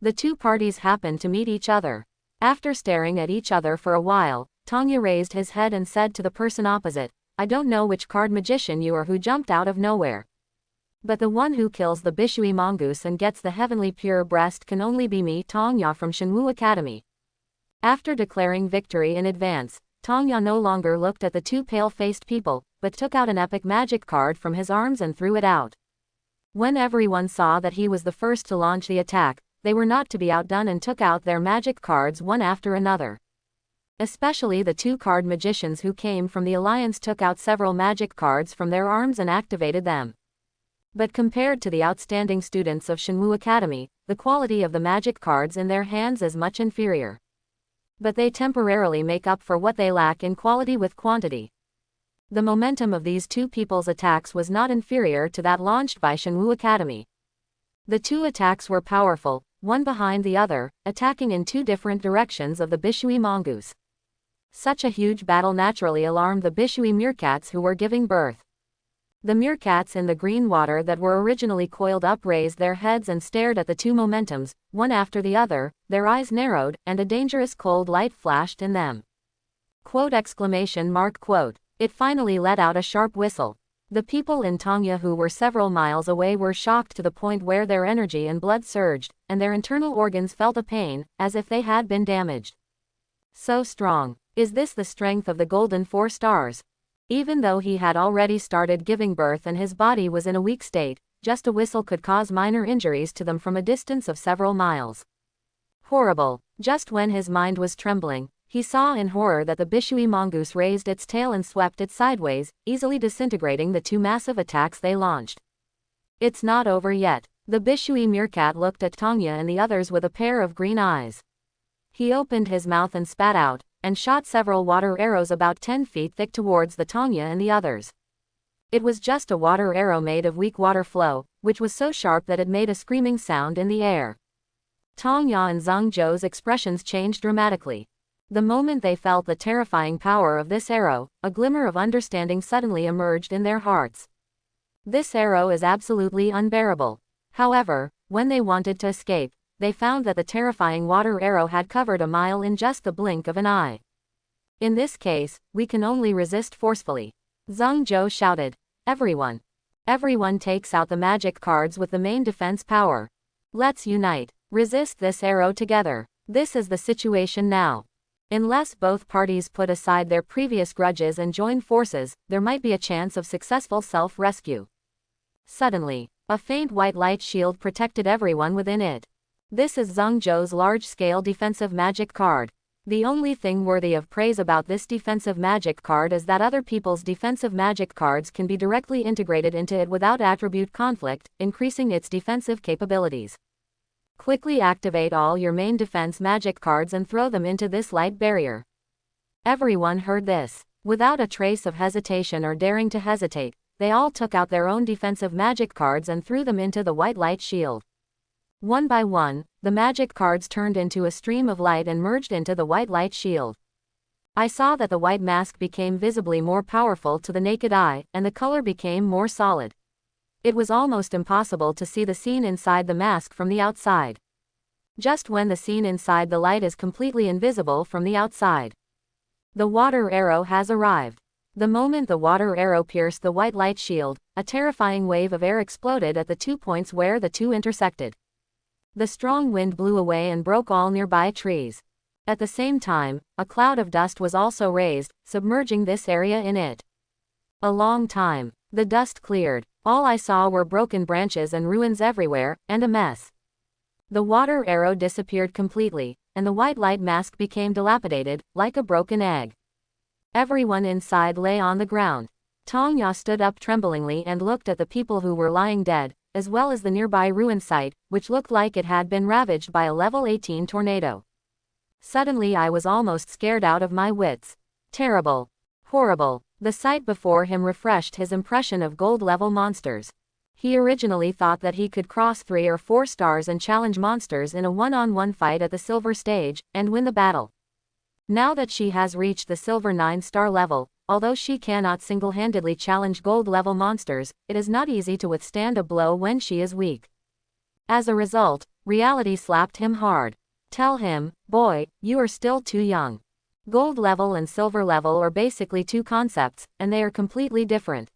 [SPEAKER 1] The 2 parties happened to meet each other. After staring at each other for a while, Tongya raised his head and said to the person opposite, I don't know which card magician you are who jumped out of nowhere. But the one who kills the Bishui mongoose and gets the heavenly pure breast can only be me, Tongya from Shinwoo Academy. After declaring victory in advance, Tongya no longer looked at the 2 pale-faced people, but took out an epic magic card from his arms and threw it out. When everyone saw that he was the first to launch the attack, they were not to be outdone and took out their magic cards one after another. Especially the 2 card magicians who came from the Alliance took out several magic cards from their arms and activated them. But compared to the outstanding students of Shinwoo Academy, the quality of the magic cards in their hands is much inferior. But they temporarily make up for what they lack in quality with quantity. The momentum of these 2 people's attacks was not inferior to that launched by Shinwoo Academy. The 2 attacks were powerful, one behind the other, attacking in 2 different directions of the Bishui mongoose. Such a huge battle naturally alarmed the Bishui meerkats who were giving birth. The meerkats in the green water that were originally coiled up raised their heads and stared at the 2 momentums, one after the other, their eyes narrowed, and a dangerous cold light flashed in them. Quote exclamation mark quote. It finally let out a sharp whistle. The people in Tongya who were several miles away were shocked to the point where their energy and blood surged, and their internal organs felt a pain, as if they had been damaged. So strong. Is this the strength of the golden 4 stars? Even though he had already started giving birth and his body was in a weak state, just a whistle could cause minor injuries to them from a distance of several miles. Horrible. Just when his mind was trembling, he saw in horror that the Bishui mongoose raised its tail and swept it sideways, easily disintegrating the 2 massive attacks they launched. It's not over yet. The Bishui meerkat looked at Tongya and the others with a pair of green eyes. He opened his mouth and spat out, and shot several water arrows about 10 feet thick towards the Tongya and the others. It was just a water arrow made of weak water flow, which was so sharp that it made a screaming sound in the air. Tongya and Zhang Zhou's expressions changed dramatically. The moment they felt the terrifying power of this arrow, a glimmer of understanding suddenly emerged in their hearts. This arrow is absolutely unbearable. However, when they wanted to escape, they found that the terrifying water arrow had covered a mile in just the blink of an eye. In this case, we can only resist forcefully. Zhang Zhou shouted. Everyone. Everyone takes out the magic cards with the main defense power. Let's unite. Resist this arrow together. This is the situation now. Unless both parties put aside their previous grudges and join forces, there might be a chance of successful self-rescue. Suddenly, a faint white light shield protected everyone within it. This is Zheng Zhou's large-scale defensive magic card. The only thing worthy of praise about this defensive magic card is that other people's defensive magic cards can be directly integrated into it without attribute conflict, increasing its defensive capabilities. Quickly activate all your main defense magic cards and throw them into this light barrier. Everyone heard this. Without a trace of hesitation or daring to hesitate, they all took out their own defensive magic cards and threw them into the white light shield. One by one, the magic cards turned into a stream of light and merged into the white light shield. I saw that the white mask became visibly more powerful to the naked eye, and the color became more solid. It was almost impossible to see the scene inside the mask from the outside. Just when the scene inside the light is completely invisible from the outside. The water arrow has arrived. The moment the water arrow pierced the white light shield, a terrifying wave of air exploded at the 2 points where the two intersected. The strong wind blew away and broke all nearby trees. At the same time, a cloud of dust was also raised, submerging this area in it. A long time. The dust cleared. All I saw were broken branches and ruins everywhere, and a mess. The water arrow disappeared completely, and the white light mask became dilapidated, like a broken egg. Everyone inside lay on the ground. Tong Ya stood up tremblingly and looked at the people who were lying dead, as well as the nearby ruin site, which looked like it had been ravaged by a level 18 tornado. Suddenly I was almost scared out of my wits. Terrible. Horrible. The sight before him refreshed his impression of gold-level monsters. He originally thought that he could cross 3 or 4 stars and challenge monsters in a one-on-one fight at the silver stage, and win the battle. Now that she has reached the silver 9-star level, although she cannot single-handedly challenge gold-level monsters, it is not easy to withstand a blow when she is weak. As a result, reality slapped him hard. Tell him, boy, you are still too young. Gold level and silver level are basically two concepts, and they are completely different.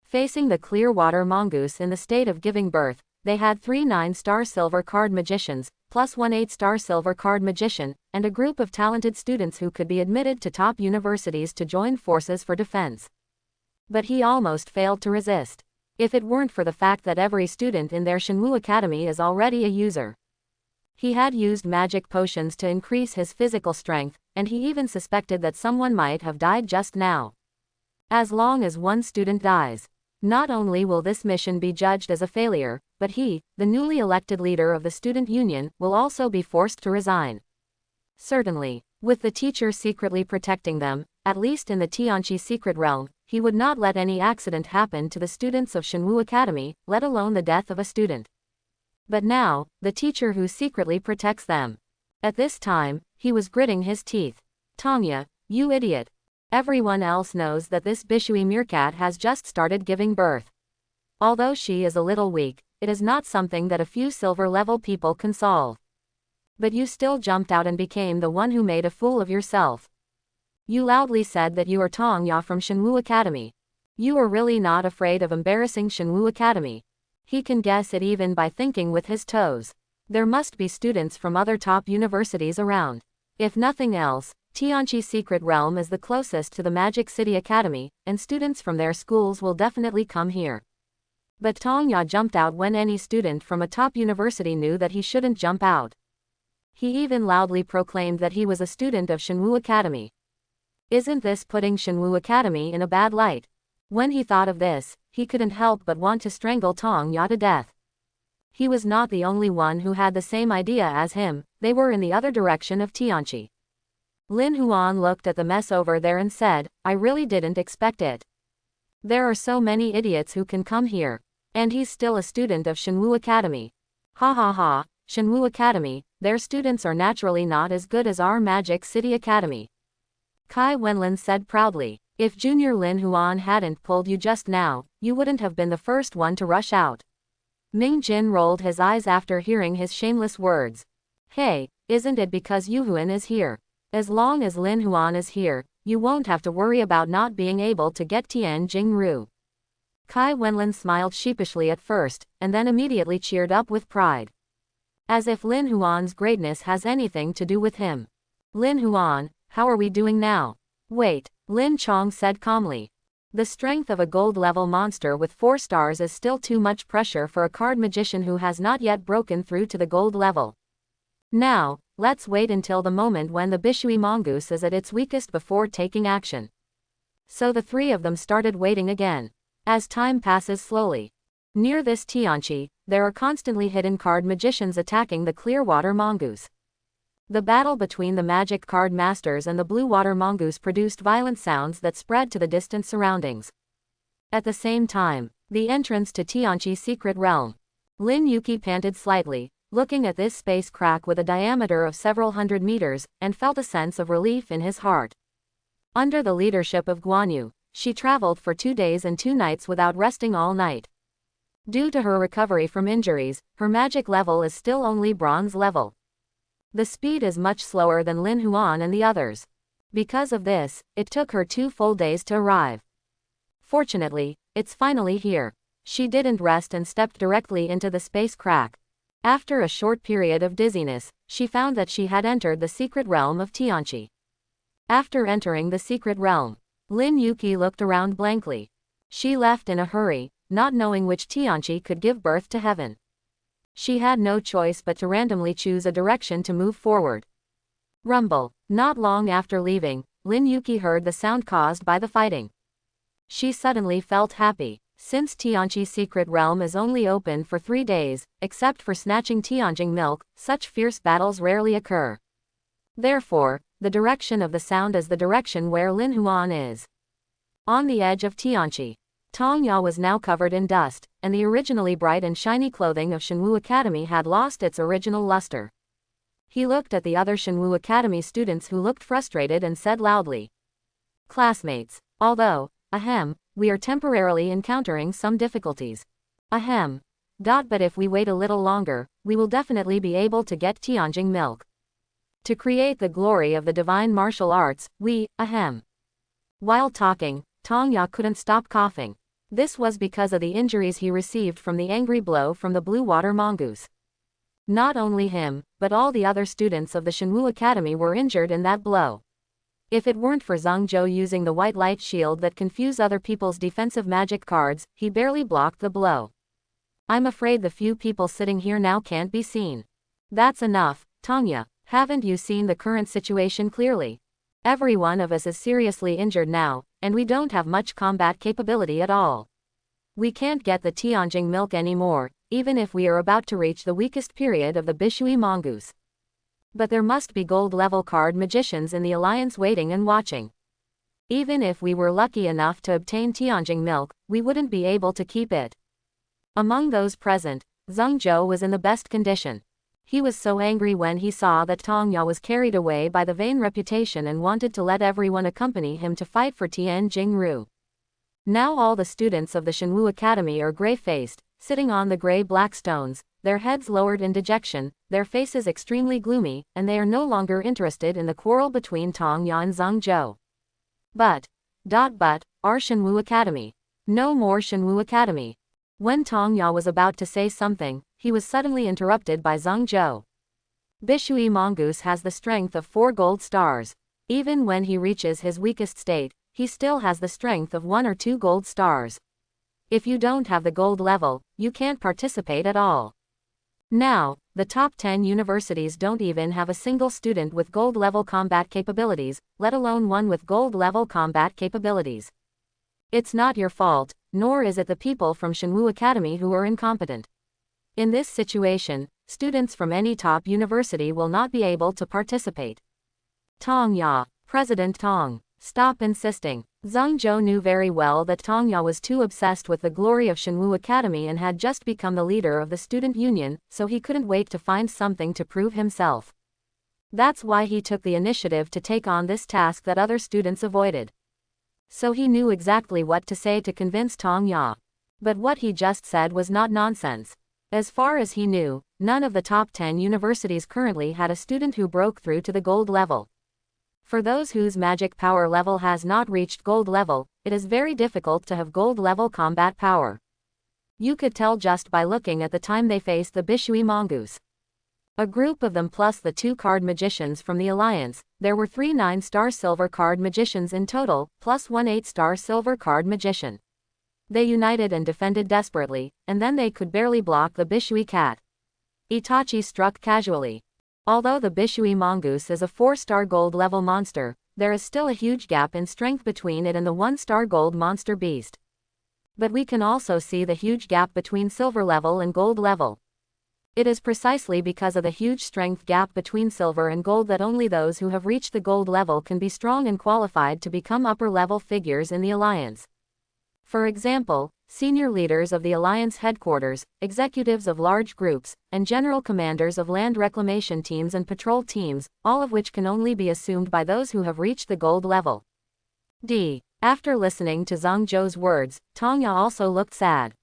[SPEAKER 1] Facing the Clearwater mongoose in the state of giving birth, they had 3 9-star silver card magicians, plus 1 8-star silver card magician, and a group of talented students who could be admitted to top universities to join forces for defense. But he almost failed to resist. If it weren't for the fact that every student in their Shenwu Academy is already a user. He had used magic potions to increase his physical strength, and he even suspected that someone might have died just now. As long as one student dies, not only will this mission be judged as a failure, but he, the newly elected leader of the student union, will also be forced to resign. Certainly, with the teacher secretly protecting them, at least in the Tianqi secret realm, he would not let any accident happen to the students of Shenwu Academy, let alone the death of a student. But now, the teacher who secretly protects them. At this time, he was gritting his teeth. Tongya, you idiot. Everyone else knows that this Bishui meerkat has just started giving birth. Although she is a little weak, it is not something that a few silver-level people can solve. But you still jumped out and became the one who made a fool of yourself. You loudly said that you are Tongya from Shenwu Academy. You are really not afraid of embarrassing Shenwu Academy. He can guess it even by thinking with his toes. There must be students from other top universities around. If nothing else, Tianqi Secret Realm is the closest to the Magic City Academy, and students from their schools will definitely come here. But Tongya jumped out when any student from a top university knew that he shouldn't jump out. He even loudly proclaimed that he was a student of Shenwu Academy. Isn't this putting Shenwu Academy in a bad light? When he thought of this, he couldn't help but want to strangle Tongya to death. He was not the only one who had the same idea as him, they were in the other direction of Tianqi. Lin Huan looked at the mess over there and said, I really didn't expect it. There are so many idiots who can come here. And he's still a student of Shenwu Academy. Ha ha ha, Shenwu Academy, their students are naturally not as good as our Magic City Academy. Kai Wenlin said proudly. If Junior Lin Huan hadn't pulled you just now, you wouldn't have been the first one to rush out. Ming Jin rolled his eyes after hearing his shameless words. Hey, isn't it because Yuhuan is here? As long as Lin Huan is here, you won't have to worry about not being able to get Tian Jingru. Kai Wenlin smiled sheepishly at first, and then immediately cheered up with pride. As if Lin Huan's greatness has anything to do with him. Lin Huan, how are we doing now? Wait, Lin Chong said calmly. The strength of a gold-level monster with 4 stars is still too much pressure for a card magician who has not yet broken through to the gold level. Now, let's wait until the moment when the Bishui mongoose is at its weakest before taking action. So the 3 of them started waiting again. As time passes slowly. Near this Tianqi, there are constantly hidden card magicians attacking the Clearwater mongoose. The battle between the magic card masters and the blue water mongoose produced violent sounds that spread to the distant surroundings. At the same time, the entrance to Tianqi's secret realm. Lin Yuqi panted slightly, looking at this space crack with a diameter of several hundred meters, and felt a sense of relief in his heart. Under the leadership of Guan Yu, she traveled for 2 days and 2 nights without resting all night. Due to her recovery from injuries, her magic level is still only bronze level. The speed is much slower than Lin Huan and the others. Because of this, it took her 2 full days to arrive. Fortunately, it's finally here. She didn't rest and stepped directly into the space crack. After a short period of dizziness, she found that she had entered the secret realm of Tianqi. After entering the secret realm, Lin Yuqi looked around blankly. She left in a hurry, not knowing which Tianqi could give birth to heaven. She had no choice but to randomly choose a direction to move forward. Rumble. Not long after leaving, Lin Yuqi heard the sound caused by the fighting. She suddenly felt happy. Since Tianqi's secret realm is only open for 3 days, except for snatching Tianjing milk, such fierce battles rarely occur. Therefore, the direction of the sound is the direction where Lin Huan is. On the edge of Tianqi, Tong Ya was now covered in dust, and the originally bright and shiny clothing of Shenwu Academy had lost its original luster. He looked at the other Shenwu Academy students who looked frustrated and said loudly, "Classmates, although, we are temporarily encountering some difficulties. But if we wait a little longer, we will definitely be able to get Tianjing milk. To create the glory of the divine martial arts, While talking, Tong Ya couldn't stop coughing. This was because of the injuries he received from the angry blow from the blue water mongoose. Not only him, but all the other students of the Shenwu Academy were injured in that blow. If it weren't for Zhang Zhou using the white light shield that confused other people's defensive magic cards, he barely blocked the blow. I'm afraid the few people sitting here now can't be seen. That's enough, Tongya, haven't you seen the current situation clearly? Every one of us is seriously injured now, and we don't have much combat capability at all. We can't get the Tianjing milk anymore, even if we are about to reach the weakest period of the Bishui mongoose. But there must be gold-level card magicians in the alliance waiting and watching. Even if we were lucky enough to obtain Tianjing milk, we wouldn't be able to keep it." Among those present, Zhang Zhou was in the best condition. He was so angry when he saw that Tong Ya was carried away by the vain reputation and wanted to let everyone accompany him to fight for Tianjing Ru. Now all the students of the Shenwu Academy are gray-faced, sitting on the gray-black stones, their heads lowered in dejection, their faces extremely gloomy, and they are no longer interested in the quarrel between Tong Ya and Zhang Zhou. But, our Shenwu Academy. No more Shenwu Academy. When Tong Ya was about to say something, he was suddenly interrupted by Zhang Zhou. Bishui mongoose has the strength of 4 gold stars. Even when he reaches his weakest state, he still has the strength of 1 or 2 gold stars. If you don't have the gold level, you can't participate at all. Now, the top 10 universities don't even have a single student with gold level combat capabilities, let alone one with gold level combat capabilities. It's not your fault, nor is it the people from Shenwu Academy who are incompetent. In this situation, students from any top university will not be able to participate. Tong Ya, President Tong, stop insisting. Zhang Zhou knew very well that Tong Ya was too obsessed with the glory of Shenwu Academy and had just become the leader of the student union, so he couldn't wait to find something to prove himself. That's why he took the initiative to take on this task that other students avoided. So he knew exactly what to say to convince Tong Ya. But what he just said was not nonsense. As far as he knew, none of the top 10 universities currently had a student who broke through to the gold level. For those whose magic power level has not reached gold level, it is very difficult to have gold level combat power. You could tell just by looking at the time they faced the Bishui mongoose. A group of them plus the 2 card magicians from the Alliance, there were 3 9-star silver card magicians in total, plus 1 8-star silver card magician. They united and defended desperately, and then they could barely block the Bishui cat. Itachi struck casually. Although the Bishui mongoose is a 4-star gold level monster, there is still a huge gap in strength between it and the 1-star gold monster beast. But we can also see the huge gap between silver level and gold level. It is precisely because of the huge strength gap between silver and gold that only those who have reached the gold level can be strong and qualified to become upper level figures in the Alliance. For example, senior leaders of the Alliance headquarters, executives of large groups, and general commanders of land reclamation teams and patrol teams, all of which can only be assumed by those who have reached the gold level. After listening to Zhang Zhou's words, Tong Ya also looked sad.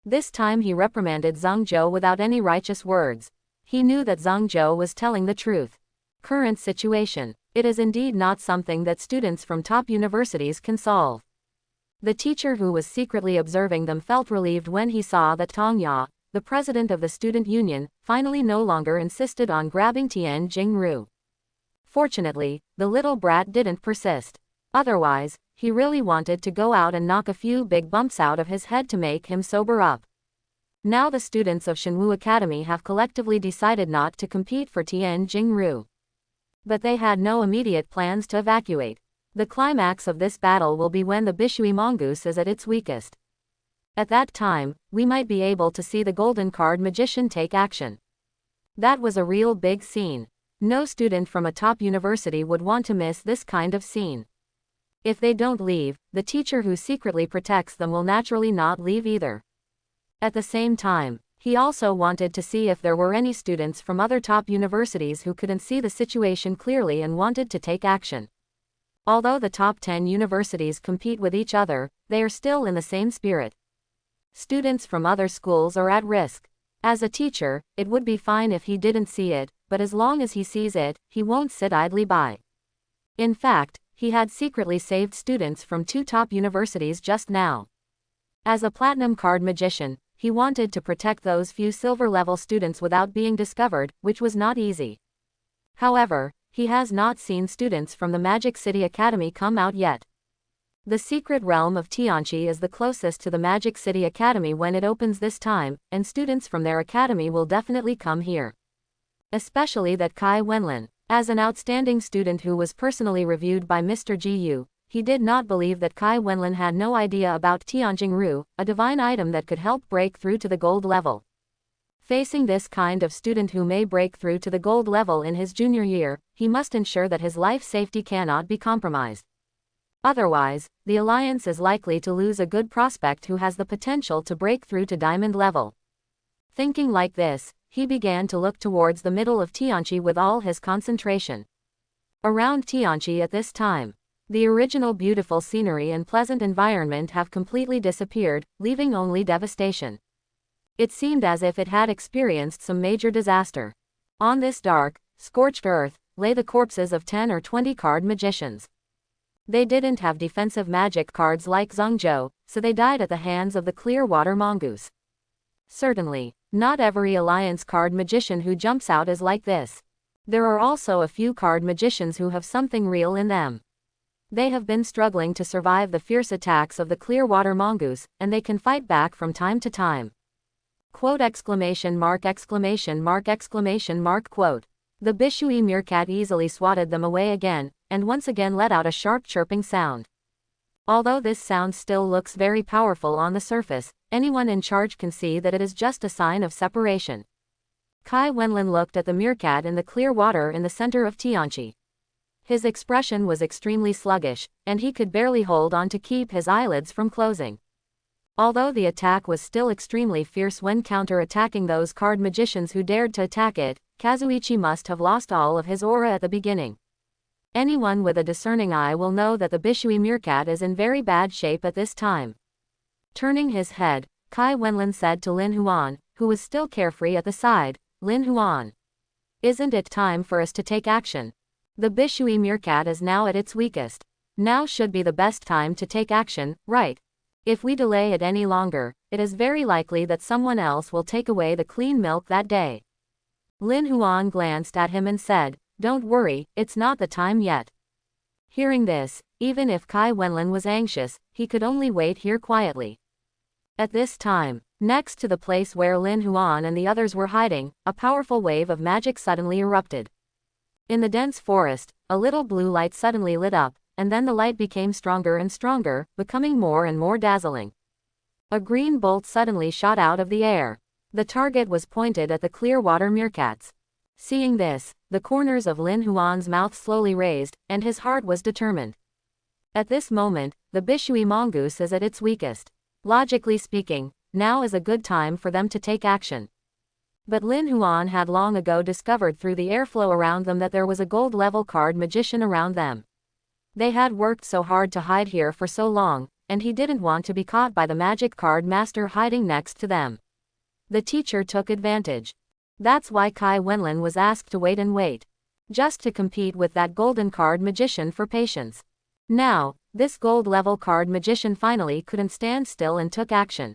[SPEAKER 1] This time he reprimanded Zhang Zhou without any righteous words. He knew that Zhang Zhou was telling the truth. Current situation. It is indeed not something that students from top universities can solve. The teacher who was secretly observing them felt relieved when he saw that Tong Ya, the president of the student union, finally no longer insisted on grabbing Tian Jingru. Fortunately, the little brat didn't persist. Otherwise, he really wanted to go out and knock a few big bumps out of his head to make him sober up. Now the students of Shenwu Academy have collectively decided not to compete for Tian Jingru. But they had no immediate plans to evacuate. The climax of this battle will be when the Bishui mongoose is at its weakest. At that time, we might be able to see the golden card magician take action. That was a real big scene. No student from a top university would want to miss this kind of scene. If they don't leave, the teacher who secretly protects them will naturally not leave either. At the same time, he also wanted to see if there were any students from other top universities who couldn't see the situation clearly and wanted to take action. Although the top 10 universities compete with each other, they are still in the same spirit. Students from other schools are at risk. As a teacher, it would be fine if he didn't see it, but as long as he sees it, he won't sit idly by. In fact, he had secretly saved students from 2 top universities just now. As a platinum card magician, he wanted to protect those few silver-level students without being discovered, which was not easy. However, he has not seen students from the Magic City Academy come out yet. The secret realm of Tianqi is the closest to the Magic City Academy when it opens this time, and students from their academy will definitely come here. Especially that Kai Wenlin. As an outstanding student who was personally reviewed by Mr. Ji Yu, he did not believe that Kai Wenlin had no idea about Tianjingru, a divine item that could help break through to the gold level. Facing this kind of student who may break through to the gold level in his junior year, he must ensure that his life safety cannot be compromised. Otherwise, the Alliance is likely to lose a good prospect who has the potential to break through to diamond level. Thinking like this, he began to look towards the middle of Tianqi with all his concentration. Around Tianqi at this time, the original beautiful scenery and pleasant environment have completely disappeared, leaving only devastation. It seemed as if it had experienced some major disaster. On this dark, scorched earth, lay the corpses of 10 or 20 card magicians. They didn't have defensive magic cards like Zhang Zhou, so they died at the hands of the Clearwater mongoose. Certainly, not every Alliance card magician who jumps out is like this. There are also a few card magicians who have something real in them. They have been struggling to survive the fierce attacks of the Clearwater mongoose, and they can fight back from time to time. Quote exclamation mark exclamation mark exclamation mark quote. The Bishui meerkat easily swatted them away again, and once again let out a sharp chirping sound. Although this sound still looks very powerful on the surface, anyone in charge can see that it is just a sign of separation. Kai Wenlin looked at the meerkat in the clear water in the center of Tianqi. His expression was extremely sluggish, and he could barely hold on to keep his eyelids from closing. Although the attack was still extremely fierce when counter-attacking those card magicians who dared to attack it, Kazuichi must have lost all of his aura at the beginning. Anyone with a discerning eye will know that the Bishui meerkat is in very bad shape at this time. Turning his head, Kai Wenlin said to Lin Huan, who was still carefree at the side, "Lin Huan, isn't it time for us to take action?" The Bishui meerkat is now at its weakest. Now should be the best time to take action, right? If we delay it any longer, it is very likely that someone else will take away the clean milk that day. Lin Huan glanced at him and said, "Don't worry, it's not the time yet." Hearing this, even if Kai Wenlin was anxious, he could only wait here quietly. At this time, next to the place where Lin Huan and the others were hiding, a powerful wave of magic suddenly erupted. In the dense forest, a little blue light suddenly lit up, and then the light became stronger and stronger, becoming more and more dazzling. A green bolt suddenly shot out of the air. The target was pointed at the Clearwater meerkats. Seeing this, the corners of Lin Huan's mouth slowly raised, and his heart was determined. At this moment, the Bishui mongoose is at its weakest. Logically speaking, now is a good time for them to take action. But Lin Huan had long ago discovered through the airflow around them that there was a gold-level card magician around them. They had worked so hard to hide here for so long, and he didn't want to be caught by the magic card master hiding next to them. The teacher took advantage. That's why Kai Wenlin was asked to wait and wait. Just to compete with that golden card magician for patience. Now, this gold-level card magician finally couldn't stand still and took action.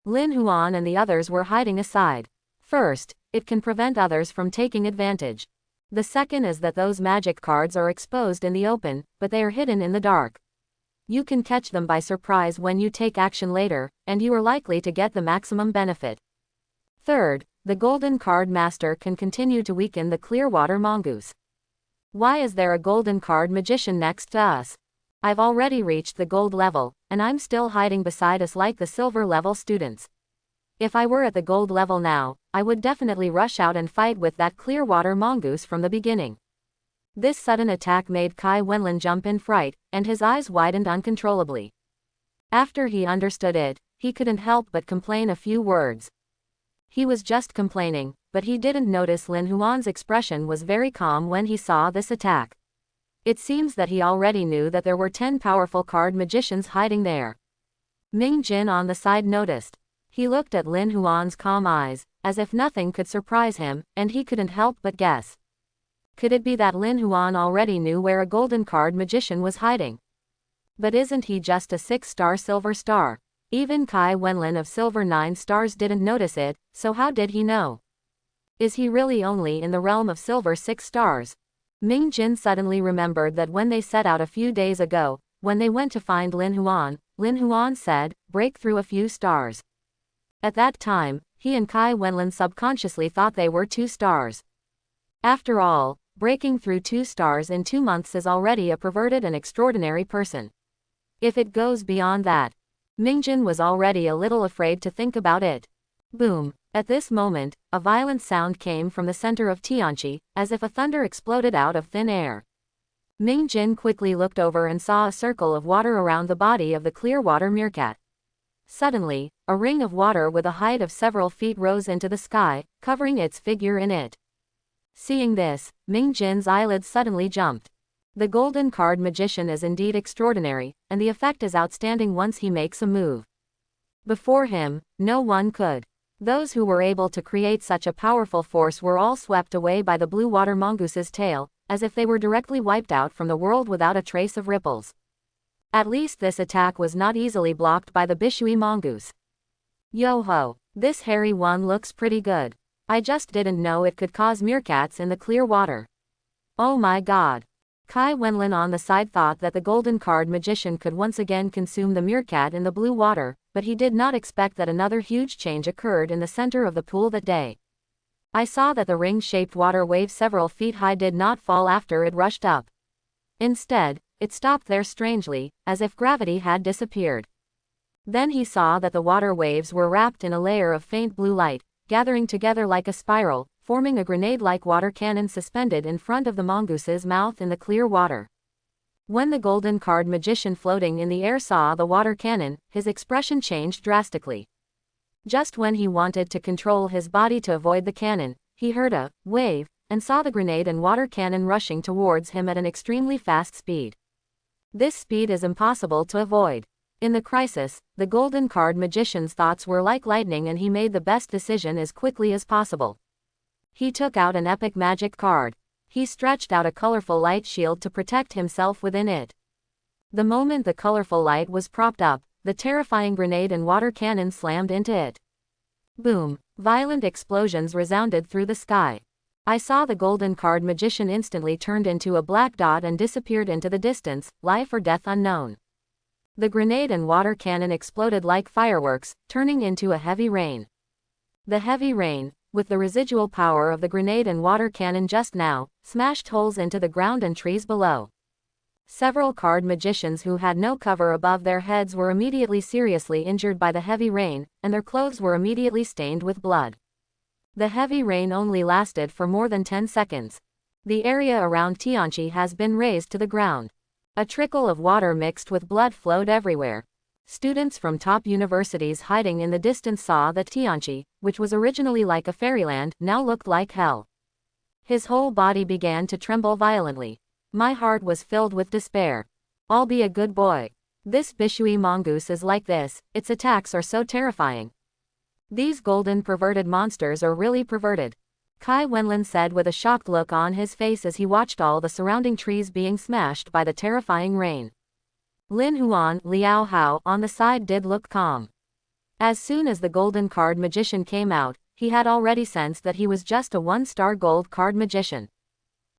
[SPEAKER 1] Lin Huan and the others were hiding aside. First, it can prevent others from taking advantage. The second is that those magic cards are exposed in the open, but they are hidden in the dark. You can catch them by surprise when you take action later, and you are likely to get the maximum benefit. Third, the golden card master can continue to weaken the Clearwater mongoose. Why is there a golden card magician next to us? I've already reached the gold level, and I'm still hiding beside us like the silver level students. If I were at the gold level now, I would definitely rush out and fight with that Clearwater mongoose from the beginning. This sudden attack made Kai Wenlin jump in fright, and his eyes widened uncontrollably. After he understood it, he couldn't help but complain a few words. He was just complaining, but he didn't notice Lin Huan's expression was very calm when he saw this attack. It seems that he already knew that there were 10 powerful card magicians hiding there. Ming Jin on the side noticed. He looked at Lin Huan's calm eyes, as if nothing could surprise him, and he couldn't help but guess. Could it be that Lin Huan already knew where a golden card magician was hiding? But isn't he just a 6-star silver star? Even Kai Wenlin of silver 9 stars didn't notice it, so how did he know? Is he really only in the realm of silver 6 stars? Ming Jin suddenly remembered that when they set out a few days ago, when they went to find Lin Huan said, "Break through a few stars." At that time, he and Kai Wenlin subconsciously thought they were 2 stars. After all, breaking through 2 stars in 2 months is already a perverted and extraordinary person. If it goes beyond that, Mingjin was already a little afraid to think about it. Boom! At this moment, a violent sound came from the center of Tianqi, as if a thunder exploded out of thin air. Mingjin quickly looked over and saw a circle of water around the body of the Clearwater meerkat. Suddenly, a ring of water with a height of several feet rose into the sky, covering its figure in it. Seeing this, Mingjin's eyelids suddenly jumped. The golden card magician is indeed extraordinary, and the effect is outstanding once he makes a move. Before him, no one could. Those who were able to create such a powerful force were all swept away by the blue water mongoose's tail, as if they were directly wiped out from the world without a trace of ripples. At least this attack was not easily blocked by the Bishui mongoose. Yo-ho! This hairy one looks pretty good. I just didn't know it could cause meerkats in the clear water. Oh my god! Kai Wenlin on the side thought that the golden card magician could once again consume the meerkat in the blue water, but he did not expect that another huge change occurred in the center of the pool that day. I saw that the ring-shaped water wave several feet high did not fall after it rushed up. Instead, it stopped there strangely, as if gravity had disappeared. Then he saw that the water waves were wrapped in a layer of faint blue light, gathering together like a spiral, forming a grenade-like water cannon suspended in front of the mongoose's mouth in the clear water. When the golden card magician floating in the air saw the water cannon, his expression changed drastically. Just when he wanted to control his body to avoid the cannon, he heard a wave, and saw the grenade and water cannon rushing towards him at an extremely fast speed. This speed is impossible to avoid. In the crisis, the golden card magician's thoughts were like lightning and he made the best decision as quickly as possible. He took out an epic magic card. He stretched out a colorful light shield to protect himself within it. The moment the colorful light was propped up, the terrifying grenade and water cannon slammed into it. Boom! Violent explosions resounded through the sky. I saw the golden card magician instantly turned into a black dot and disappeared into the distance, life or death unknown. The grenade and water cannon exploded like fireworks, turning into a heavy rain. The heavy rain, with the residual power of the grenade and water cannon just now, smashed holes into the ground and trees below. Several card magicians who had no cover above their heads were immediately seriously injured by the heavy rain, and their clothes were immediately stained with blood. The heavy rain only lasted for more than 10 seconds. The area around Tianqi has been razed to the ground. A trickle of water mixed with blood flowed everywhere. Students from top universities hiding in the distance saw that Tianqi, which was originally like a fairyland, now looked like hell. His whole body began to tremble violently. My heart was filled with despair. I'll be a good boy. This Bishui mongoose is like this, its attacks are so terrifying. These golden perverted monsters are really perverted. Kai Wenlin said with a shocked look on his face as he watched all the surrounding trees being smashed by the terrifying rain. Lin Huan, Liao Hao, on the side did look calm. As soon as the golden card magician came out, he had already sensed that he was just a one-star gold card magician.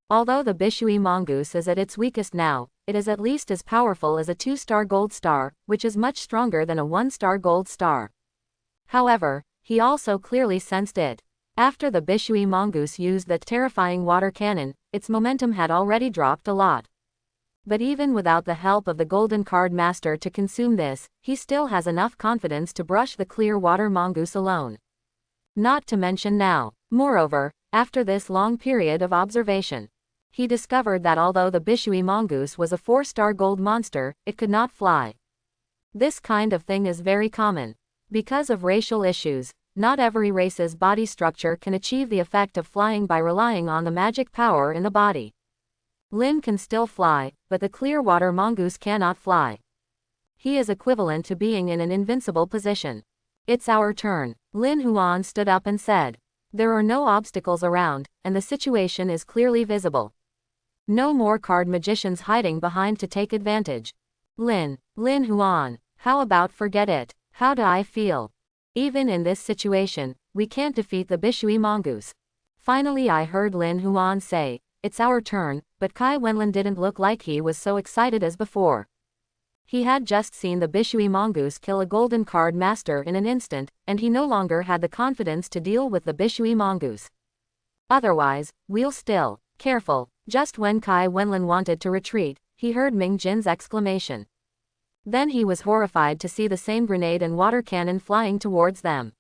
[SPEAKER 1] Although the Bishui mongoose is at its weakest now, it is at least as powerful as a 2-star gold star, which is much stronger than a 1-star gold star. However, he also clearly sensed it. After the Bishui mongoose used that terrifying water cannon, its momentum had already dropped a lot. But even without the help of the golden card master to consume this, he still has enough confidence to brush the clear water mongoose alone. Not to mention now. Moreover, after this long period of observation, he discovered that although the Bishui mongoose was a 4-star gold monster, it could not fly. This kind of thing is very common. Because of racial issues, not every race's body structure can achieve the effect of flying by relying on the magic power in the body. Lin can still fly, but the clear water mongoose cannot fly. He is equivalent to being in an invincible position. It's our turn. Lin Huan stood up and said. There are no obstacles around, and the situation is clearly visible. No more card magicians hiding behind to take advantage. Lin Huan, how about forget it? How do I feel? Even in this situation, we can't defeat the Bishui mongoose. Finally I heard Lin Huan say, it's our turn, but Kai Wenlin didn't look like he was so excited as before. He had just seen the Bishui mongoose kill a golden card master in an instant, and he no longer had the confidence to deal with the Bishui mongoose. Otherwise, we'll still. Careful. Just when Kai Wenlin wanted to retreat, he heard Ming Jin's exclamation. Then he was horrified to see the same grenade and water cannon flying towards them.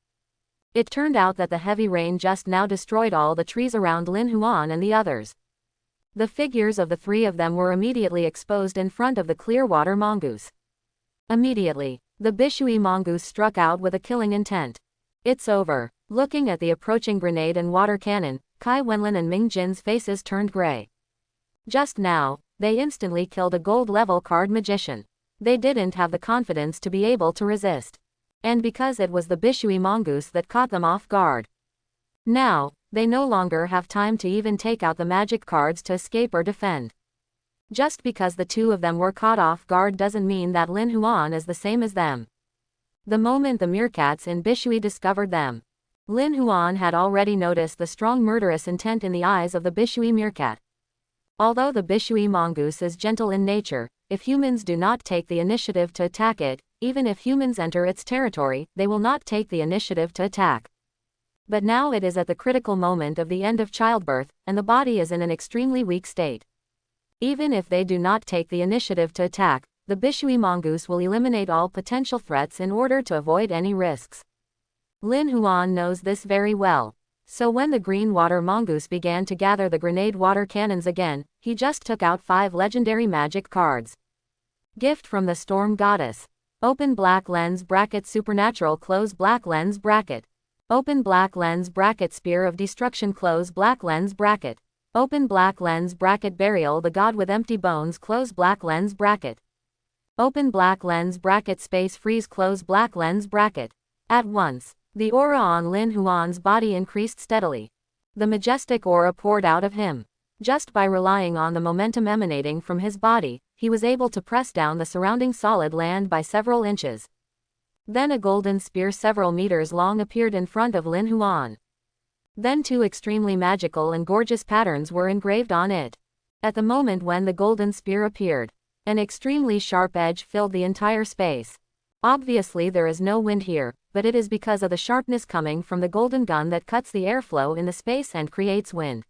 [SPEAKER 1] It turned out that the heavy rain just now destroyed all the trees around Lin Huan and the others. The figures of the 3 of them were immediately exposed in front of the clear water mongoose. Immediately, the Bishui mongoose struck out with a killing intent. It's over. Looking at the approaching grenade and water cannon, Kai Wenlin and Ming Jin's faces turned gray. Just now, they instantly killed a gold-level card magician. They didn't have the confidence to be able to resist. And because it was the Bishui mongoose that caught them off guard. Now, they no longer have time to even take out the magic cards to escape or defend. Just because the 2 of them were caught off guard doesn't mean that Lin Huan is the same as them. The moment the meerkats in Bishui discovered them, Lin Huan had already noticed the strong murderous intent in the eyes of the Bishui meerkat. Although the Bishui mongoose is gentle in nature, if humans do not take the initiative to attack it, even if humans enter its territory, they will not take the initiative to attack. But now it is at the critical moment of the end of childbirth, and the body is in an extremely weak state. Even if they do not take the initiative to attack, the Bishui mongoose will eliminate all potential threats in order to avoid any risks. Lin Huan knows this very well. So when the green water mongoose began to gather the grenade water cannons again, he just took out 5 legendary magic cards. Gift from the Storm Goddess. Open black lens bracket supernatural close black lens bracket. Open black lens bracket spear of destruction close black lens bracket. Open black lens bracket burial the god with empty bones close black lens bracket. Open black lens bracket space freeze close black lens bracket. At once, the aura on Lin Huan's body increased steadily. The majestic aura poured out of him. Just by relying on the momentum emanating from his body, he was able to press down the surrounding solid land by several inches. Then a golden spear several meters long appeared in front of Lin Huan. Then two extremely magical and gorgeous patterns were engraved on it. At the moment when the golden spear appeared, an extremely sharp edge filled the entire space. Obviously there is no wind here, but it is because of the sharpness coming from the golden gun that cuts the airflow in the space and creates wind.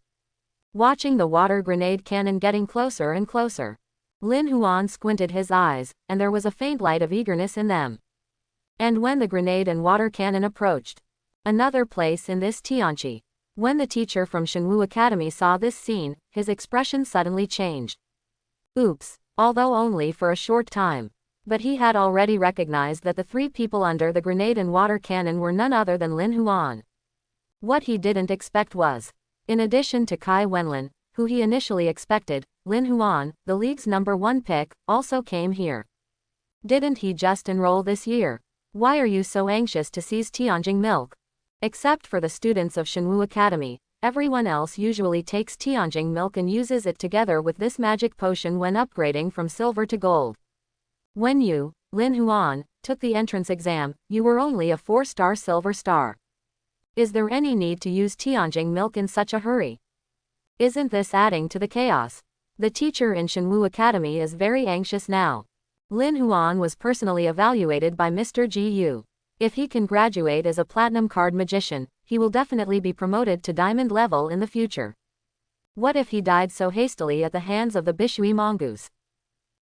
[SPEAKER 1] Watching the water grenade cannon getting closer and closer, Lin Huan squinted his eyes, and there was a faint light of eagerness in them. And when the grenade and water cannon approached another place in this Tianqi, when the teacher from Shenwu Academy saw this scene, his expression suddenly changed. Oops, although only for a short time. But he had already recognized that the three people under the grenade and water cannon were none other than Lin Huan. What he didn't expect was, in addition to Kai Wenlin, who he initially expected, Lin Huan, the league's #1 pick, also came here. Didn't he just enroll this year? Why are you so anxious to seize Tianjing milk? Except for the students of Shenwu Academy, everyone else usually takes Tianjing milk and uses it together with this magic potion when upgrading from silver to gold. When you, Lin Huan, took the entrance exam, you were only a 4-star silver star. Is there any need to use Tianjing milk in such a hurry? Isn't this adding to the chaos? The teacher in Shenwu Academy is very anxious now. Lin Huan was personally evaluated by Mr. Ji Yu. If he can graduate as a platinum card magician, he will definitely be promoted to diamond level in the future. What if he died so hastily at the hands of the Bishui mongoose?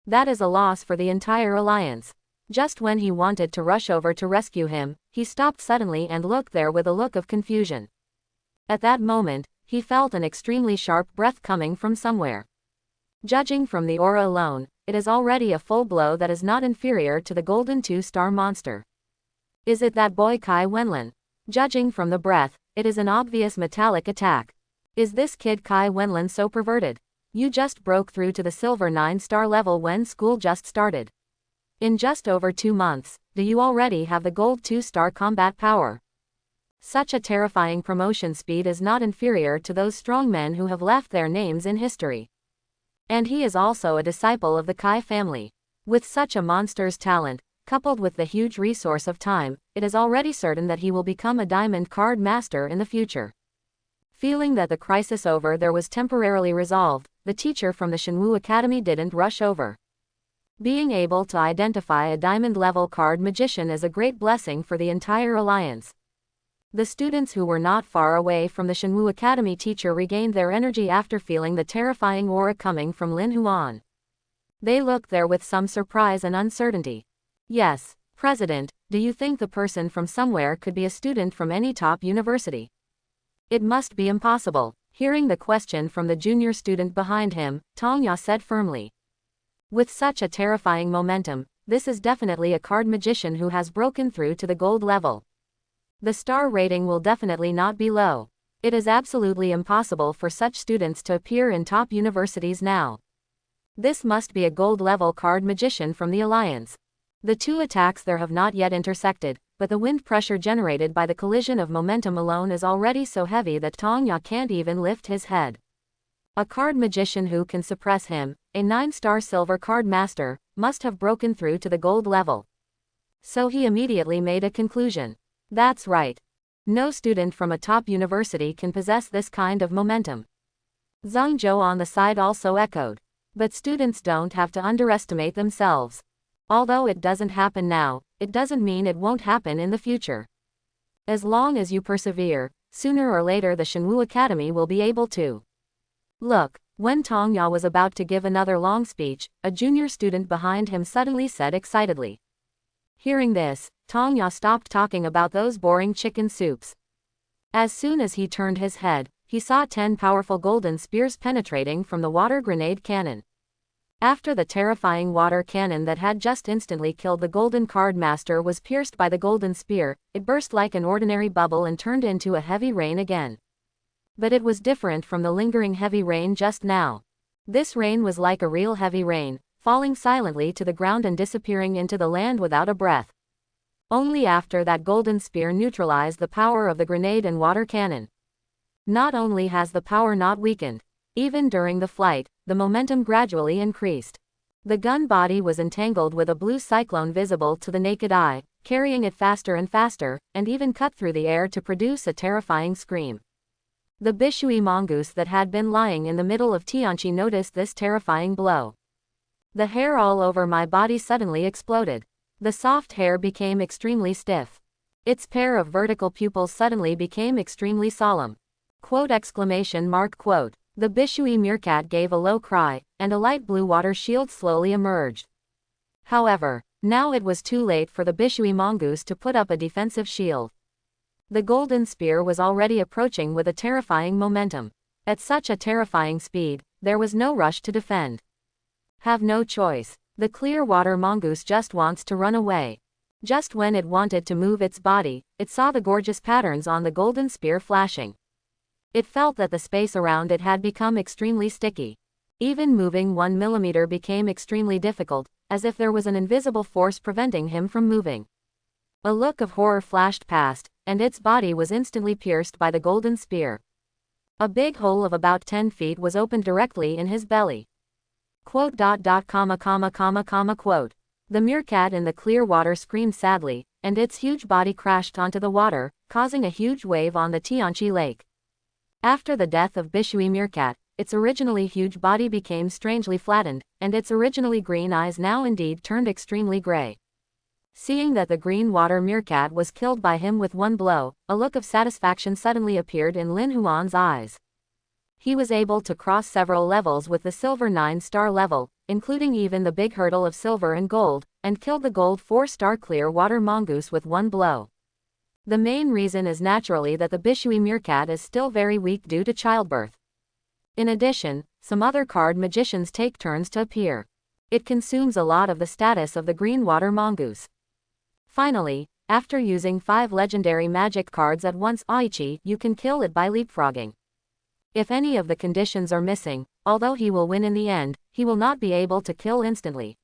[SPEAKER 1] That is a loss for the entire alliance. Just when he wanted to rush over to rescue him, he stopped suddenly and looked there with a look of confusion. At that moment, he felt an extremely sharp breath coming from somewhere. Judging from the aura alone, it is already a full blow that is not inferior to the golden 2-star monster. Is it that boy Kai Wenlin? Judging from the breath, it is an obvious metallic attack. Is this kid Kai Wenlin so perverted? You just broke through to the silver 9-star level when school just started. In just over 2 months, do you already have the gold 2-star combat power? Such a terrifying promotion speed is not inferior to those strong men who have left their names in history. And he is also a disciple of the Kai family. With such a monster's talent, coupled with the huge resource of time, it is already certain that he will become a diamond card master in the future. Feeling that the crisis over there was temporarily resolved, the teacher from the Shenwu Academy didn't rush over. Being able to identify a diamond-level card magician is a great blessing for the entire alliance. The students who were not far away from the Shenwu Academy teacher regained their energy after feeling the terrifying aura coming from Lin Huan. They looked there with some surprise and uncertainty. Yes, President, do you think the person from somewhere could be a student from any top university? It must be impossible. Hearing the question from the junior student behind him, Tong Ya said firmly. With such a terrifying momentum, this is definitely a card magician who has broken through to the gold level. The star rating will definitely not be low. It is absolutely impossible for such students to appear in top universities now. This must be a gold level card magician from the alliance. The two attacks there have not yet intersected, but the wind pressure generated by the collision of momentum alone is already so heavy that Tong Ya can't even lift his head. A card magician who can suppress him, a 9-star silver card master, must have broken through to the gold level. So he immediately made a conclusion. That's right. No student from a top university can possess this kind of momentum. Zhang Zhou on the side also echoed. But students don't have to underestimate themselves. Although it doesn't happen now, it doesn't mean it won't happen in the future. As long as you persevere, sooner or later the Shenwu Academy will be able to. Look, when Tong Ya was about to give another long speech, a junior student behind him suddenly said excitedly. Hearing this, Tong Ya stopped talking about those boring chicken soups. As soon as he turned his head, he saw 10 powerful golden spears penetrating from the water grenade cannon. After the terrifying water cannon that had just instantly killed the golden card master was pierced by the golden spear, it burst like an ordinary bubble and turned into a heavy rain again. But it was different from the lingering heavy rain just now. This rain was like a real heavy rain, falling silently to the ground and disappearing into the land without a breath. Only after that golden spear neutralized the power of the grenade and water cannon. Not only has the power not weakened, Even during the flight, the momentum gradually increased. The gun body was entangled with a blue cyclone visible to the naked eye, carrying it faster and faster, and even cut through the air to produce a terrifying scream. The Bishui mongoose that had been lying in the middle of Tianchi noticed this terrifying blow. The hair all over my body suddenly exploded. The soft hair became extremely stiff. Its pair of vertical pupils suddenly became extremely solemn. Quote exclamation mark quote. The Bishui meerkat gave a low cry, and a light blue water shield slowly emerged. However, now it was too late for the Bishui mongoose to put up a defensive shield. The golden spear was already approaching with a terrifying momentum. At such a terrifying speed, there was no rush to defend. Have no choice. The clear water mongoose just wants to run away. Just when it wanted to move its body, it saw the gorgeous patterns on the golden spear flashing. It felt that the space around it had become extremely sticky. Even moving 1 millimeter became extremely difficult, as if there was an invisible force preventing him from moving. A look of horror flashed past, and its body was instantly pierced by the golden spear. A big hole of about 10 feet was opened directly in his belly. Quote. Quote. The meerkat in the clear water screamed sadly, and its huge body crashed onto the water, causing a huge wave on the Tianchi lake. After the death of Bishui meerkat, its originally huge body became strangely flattened, and its originally green eyes now indeed turned extremely gray. Seeing that the green water meerkat was killed by him with one blow, a look of satisfaction suddenly appeared in Lin Huan's eyes. He was able to cross several levels with the silver 9-star level, including even the big hurdle of silver and gold, and killed the gold 4-star clear water mongoose with one blow. The main reason is naturally that the Bishui meerkat is still very weak due to childbirth. In addition, some other card magicians take turns to appear. It consumes a lot of the status of the green water mongoose. Finally, after using 5 legendary magic cards at once, Aichi, you can kill it by leapfrogging. If any of the conditions are missing, although he will win in the end, he will not be able to kill instantly.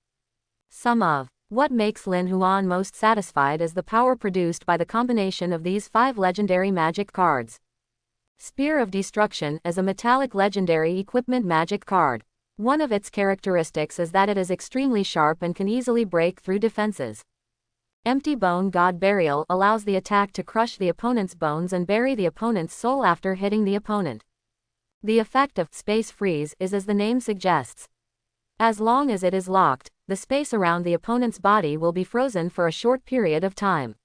[SPEAKER 1] Some of what makes Lin Huan most satisfied is the power produced by the combination of these 5 legendary magic cards. Spear of Destruction is a metallic legendary equipment magic card. One of its characteristics is that it is extremely sharp and can easily break through defenses. Empty Bone God Burial allows the attack to crush the opponent's bones and bury the opponent's soul after hitting the opponent. The effect of Space Freeze is as the name suggests. As long as it is locked, the space around the opponent's body will be frozen for a short period of time.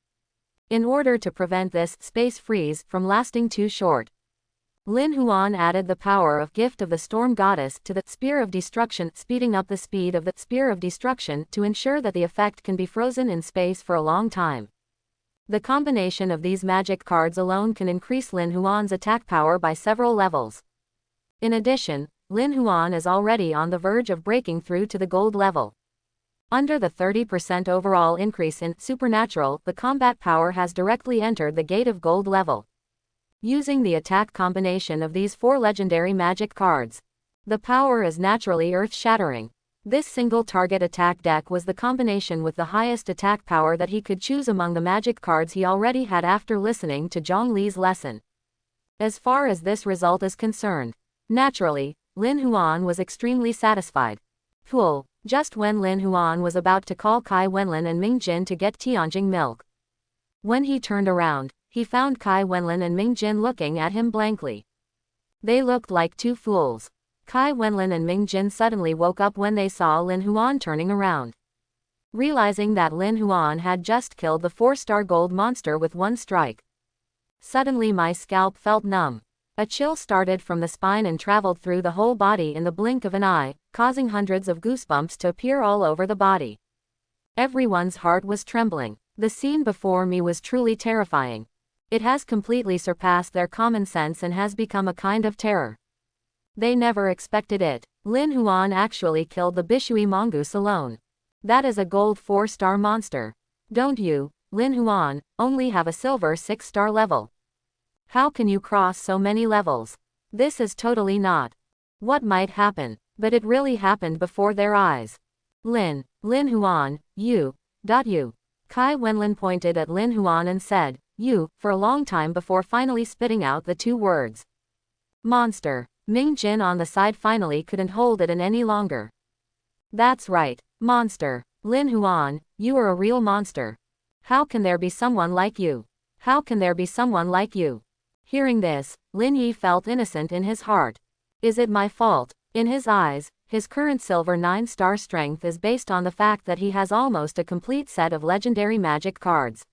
[SPEAKER 1] In order to prevent this space freeze from lasting too short, Lin Huan added the power of Gift of the Storm Goddess to the Spear of Destruction, speeding up the speed of the Spear of Destruction to ensure that the effect can be frozen in space for a long time. The combination of these magic cards alone can increase Lin Huan's attack power by several levels. In addition, Lin Huan is already on the verge of breaking through to the gold level. Under the 30% overall increase in Supernatural, the combat power has directly entered the gate of gold level. Using the attack combination of these 4 legendary magic cards, the power is naturally earth-shattering. This single target attack deck was the combination with the highest attack power that he could choose among the magic cards he already had after listening to Zhong Li's lesson. As far as this result is concerned, naturally, Lin Huan was extremely satisfied. Pool. Just when Lin Huan was about to call Kai Wenlin and Ming Jin to get Tianjing milk. When he turned around, he found Kai Wenlin and Ming Jin looking at him blankly. They looked like 2 fools. Kai Wenlin and Ming Jin suddenly woke up when they saw Lin Huan turning around. Realizing that Lin Huan had just killed the 4-star gold monster with one strike. Suddenly my scalp felt numb. A chill started from the spine and traveled through the whole body in the blink of an eye, causing hundreds of goosebumps to appear all over the body. Everyone's heart was trembling. The scene before me was truly terrifying. It has completely surpassed their common sense and has become a kind of terror. They never expected it. Lin Huan actually killed the Bishui mongoose alone. That is a gold 4-star monster. Don't you, Lin Huan, only have a silver 6-star level? How can you cross so many levels? This is totally not what might happen, but it really happened before their eyes. Lin Huan, you. Kai Wenlin pointed at Lin Huan and said, you, for a long time before finally spitting out the 2 words. Monster. Ming Jin on the side finally couldn't hold it in any longer. That's right, monster. Lin Huan, you are a real monster. How can there be someone like you? How can there be someone like you? Hearing this, Lin Yi felt innocent in his heart. Is it my fault? In his eyes, his current silver 9-star strength is based on the fact that he has almost a complete set of legendary magic cards.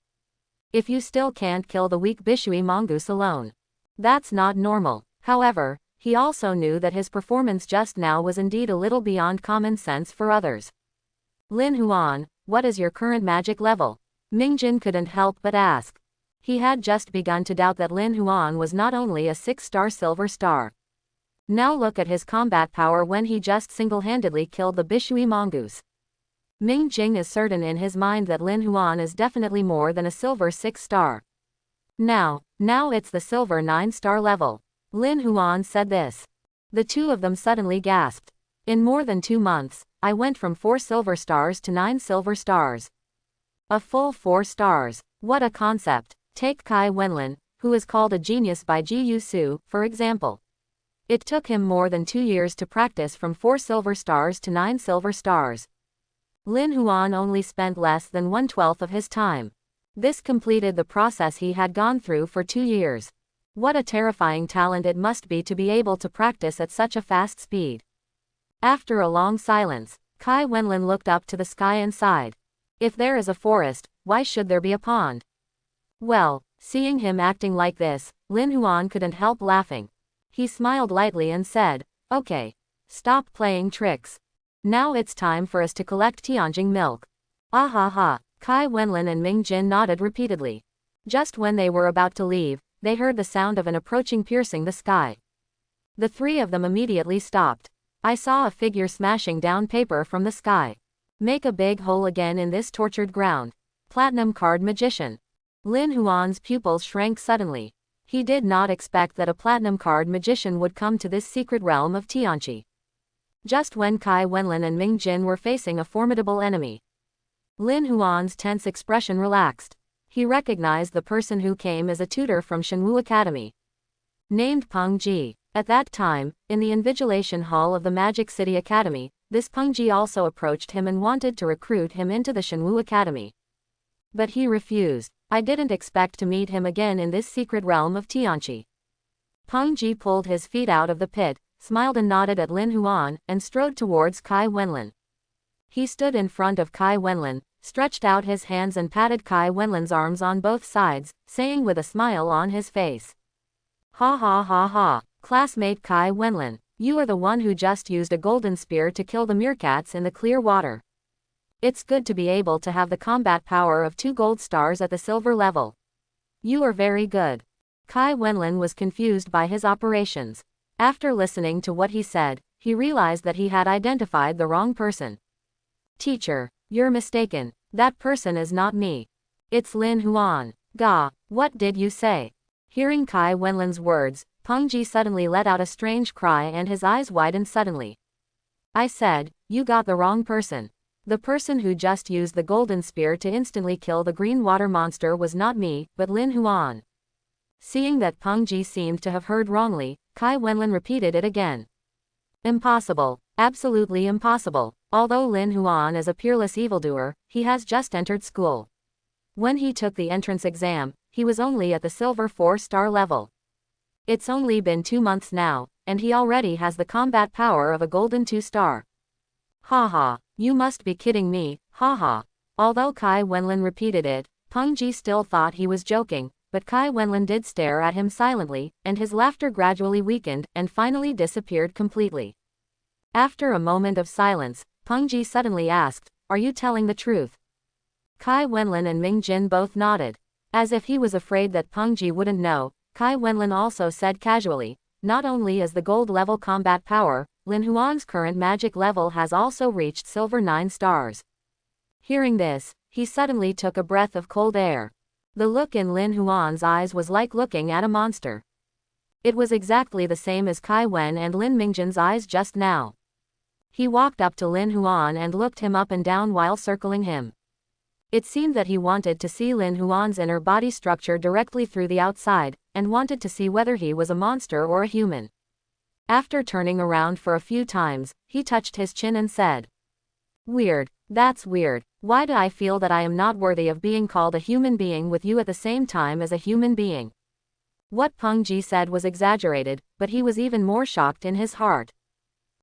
[SPEAKER 1] If you still can't kill the weak Bishui mongoose alone, that's not normal. However, he also knew that his performance just now was indeed a little beyond common sense for others. Lin Huan, what is your current magic level? Ming Jin couldn't help but ask. He had just begun to doubt that Lin Huan was not only a 6-star silver star. Now look at his combat power when he just single-handedly killed the Bishui mongoose. Ming Jin is certain in his mind that Lin Huan is definitely more than a silver 6-star. Now it's the silver 9-star level. Lin Huan said this. The two of them suddenly gasped. In more than 2 months, I went from 4 silver stars to 9 silver stars. A full 4 stars. What a concept. Take Kai Wenlin, who is called a genius by Ji Yu Su, for example. It took him more than 2 years to practice from 4 silver stars to 9 silver stars. Lin Huan only spent less than 1/12 of his time. This completed the process he had gone through for 2 years. What a terrifying talent it must be to be able to practice at such a fast speed. After a long silence, Kai Wenlin looked up to the sky and sighed. If there is a forest, why should there be a pond? Well, seeing him acting like this, Lin Huan couldn't help laughing. He smiled lightly and said, okay. Stop playing tricks. Now it's time for us to collect Tianjing milk. Ah ha ha. Kai Wenlin and Ming Jin nodded repeatedly. Just when they were about to leave, they heard the sound of an approaching piercing the sky. The three of them immediately stopped. I saw a figure smashing down paper from the sky. Make a big hole again in this tortured ground. Platinum card magician. Lin Huan's pupils shrank suddenly. He did not expect that a platinum card magician would come to this secret realm of Tianqi. Just when Kai Wenlin and Ming Jin were facing a formidable enemy, Lin Huan's tense expression relaxed. He recognized the person who came as a tutor from Shenwu Academy. Named Peng Ji. At that time, in the invigilation hall of the Magic City Academy, this Peng Ji also approached him and wanted to recruit him into the Shenwu Academy. But he refused. I didn't expect to meet him again in this secret realm of Tianqi. Peng Ji pulled his feet out of the pit, smiled and nodded at Lin Huan, and strode towards Kai Wenlin. He stood in front of Kai Wenlin, stretched out his hands and patted Kai Wenlin's arms on both sides, saying with a smile on his face. Ha ha ha ha, classmate Kai Wenlin, you are the one who just used a golden spear to kill the meerkats in the clear water. It's good to be able to have the combat power of 2 gold stars at the silver level. You are very good. Kai Wenlin was confused by his operations. After listening to what he said, he realized that he had identified the wrong person. Teacher, you're mistaken. That person is not me. It's Lin Huan. Ga, what did you say? Hearing Kai Wenlin's words, Peng Ji suddenly let out a strange cry and his eyes widened suddenly. I said, you got the wrong person. The person who just used the golden spear to instantly kill the green water monster was not me, but Lin Huan. Seeing that Peng Ji seemed to have heard wrongly, Kai Wenlin repeated it again. Impossible. Absolutely impossible. Although Lin Huan is a peerless evildoer, he has just entered school. When he took the entrance exam, he was only at the silver 4-star level. It's only been 2 months now, and he already has the combat power of a golden 2-star. Ha ha, you must be kidding me, ha ha. Although Kai Wenlin repeated it, Peng Ji still thought he was joking, but Kai Wenlin did stare at him silently, and his laughter gradually weakened and finally disappeared completely. After a moment of silence, Peng Ji suddenly asked, are you telling the truth? Kai Wenlin and Ming Jin both nodded. As if he was afraid that Peng Ji wouldn't know, Kai Wenlin also said casually, not only is the gold level combat power, Lin Huan's current magic level has also reached silver 9 stars. Hearing this, he suddenly took a breath of cold air. The look in Lin Huan's eyes was like looking at a monster. It was exactly the same as Kai Wen and Lin Mingjin's eyes just now. He walked up to Lin Huan and looked him up and down while circling him. It seemed that he wanted to see Lin Huan's inner body structure directly through the outside, and wanted to see whether he was a monster or a human. After turning around for a few times, he touched his chin and said, "Weird. That's weird. Why do I feel that I am not worthy of being called a human being with you at the same time as a human being?" What Peng Ji said was exaggerated, but he was even more shocked in his heart.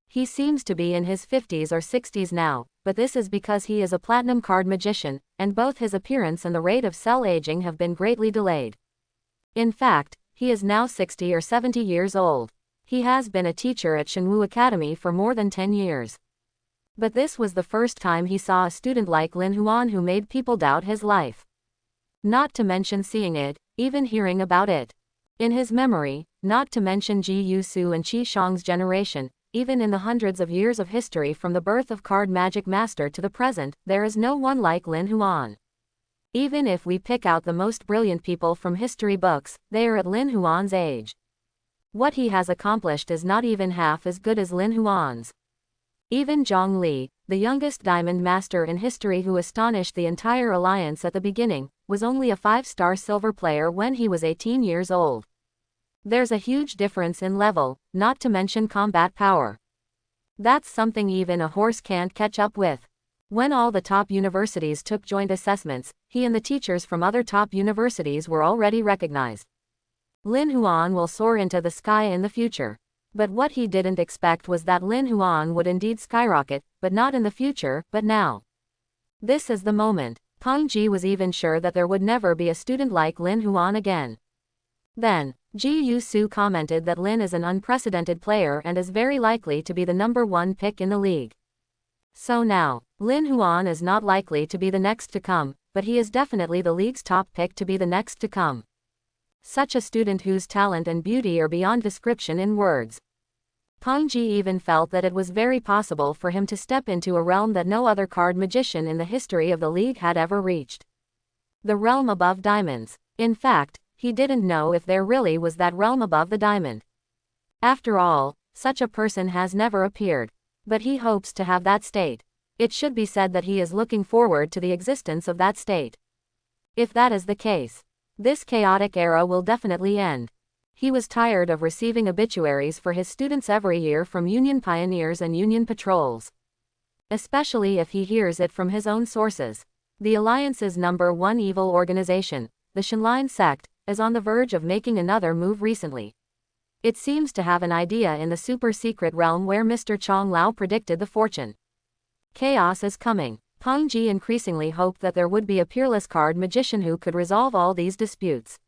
[SPEAKER 1] He seems to be in his 50s or 60s now, but this is because he is a platinum card magician, and both his appearance and the rate of cell aging have been greatly delayed. In fact, he is now 60 or 70 years old. He has been a teacher at Shengwu Academy for more than 10 years. But this was the first time he saw a student like Lin Huan who made people doubt his life. Not to mention seeing it, even hearing about it. In his memory, not to mention Ji Yusu and Qi Shang's generation, even in the hundreds of years of history from the birth of Card Magic Master to the present, there is no one like Lin Huan. Even if we pick out the most brilliant people from history books, they are at Lin Huan's age. What he has accomplished is not even half as good as Lin Huan's. Even Zhang Li, the youngest diamond master in history who astonished the entire alliance at the beginning, was only a 5-star silver player when he was 18 years old. There's a huge difference in level, not to mention combat power. That's something even a horse can't catch up with. When all the top universities took joint assessments, he and the teachers from other top universities were already recognized. Lin Huan will soar into the sky in the future. But what he didn't expect was that Lin Huan would indeed skyrocket, but not in the future, but now. This is the moment. Peng Ji was even sure that there would never be a student like Lin Huan again. Then, Ji Yusu commented that Lin is an unprecedented player and is very likely to be the #1 pick in the league. So now, Lin Huan is not likely to be the next to come, but he is definitely the league's top pick to be the next to come. Such a student whose talent and beauty are beyond description in words. Peng Ji even felt that it was very possible for him to step into a realm that no other card magician in the history of the league had ever reached. The realm above diamonds. In fact, he didn't know if there really was that realm above the diamond. After all, such a person has never appeared. But he hopes to have that state. It should be said that he is looking forward to the existence of that state. If that is the case, this chaotic era will definitely end. He was tired of receiving obituaries for his students every year from Union Pioneers and Union Patrols. Especially if he hears it from his own sources. The Alliance's #1 evil organization, the Shenline sect, is on the verge of making another move recently. It seems to have an idea in the super-secret realm where Mr. Chong Lao predicted the fortune. Chaos is coming. Peng Ji increasingly hoped that there would be a peerless card magician who could resolve all these disputes.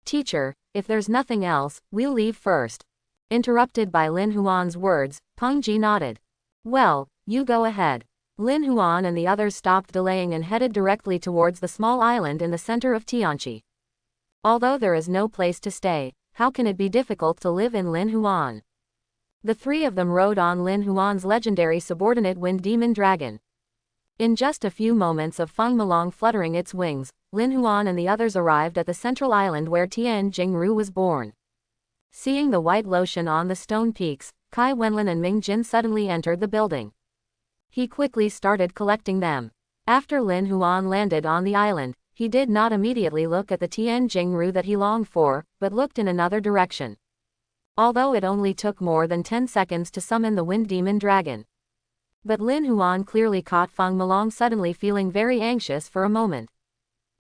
[SPEAKER 1] "Teacher, if there's nothing else, we'll leave first." Interrupted by Lin Huan's words, Peng Ji nodded. "Well, you go ahead." Lin Huan and the others stopped delaying and headed directly towards the small island in the center of Tianqi. Although there is no place to stay, how can it be difficult to live in Lin Huan? The three of them rode on Lin Huan's legendary subordinate Wind Demon Dragon. In just a few moments of Feng Melong fluttering its wings, Lin Huan and the others arrived at the central island where Tian Jingru was born. Seeing the white lotion on the stone peaks, Kai Wenlin and Ming Jin suddenly entered the building. He quickly started collecting them. After Lin Huan landed on the island, he did not immediately look at the Tian Jingru that he longed for, but looked in another direction. Although it only took more than 10 seconds to summon the Wind Demon Dragon. But Lin Huan clearly caught Feng Melong suddenly feeling very anxious for a moment.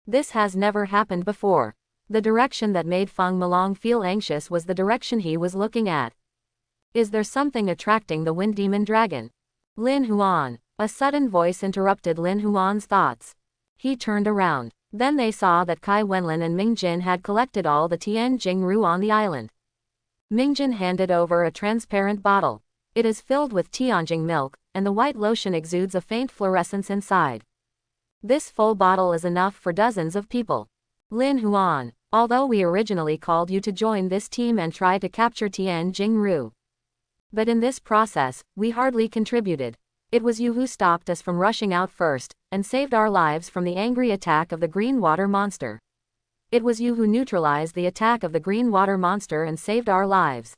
[SPEAKER 1] This has never happened before. The direction that made Feng Melong feel anxious was the direction he was looking at. Is there something attracting the Wind Demon Dragon? Lin Huan. A sudden voice interrupted Lin Huan's thoughts. He turned around. Then they saw that Kai Wenlin and Ming Jin had collected all the Tian Jingru on the island. Ming Jin handed over a transparent bottle. It is filled with Tianjing milk, and the white lotion exudes a faint fluorescence inside. This full bottle is enough for dozens of people. Lin Huan, although we originally called you to join this team and try to capture Tian Jingru. But in this process, we hardly contributed. It was you who stopped us from rushing out first, and saved our lives from the angry attack of the green water monster. It was you who neutralized the attack of the green water monster and saved our lives.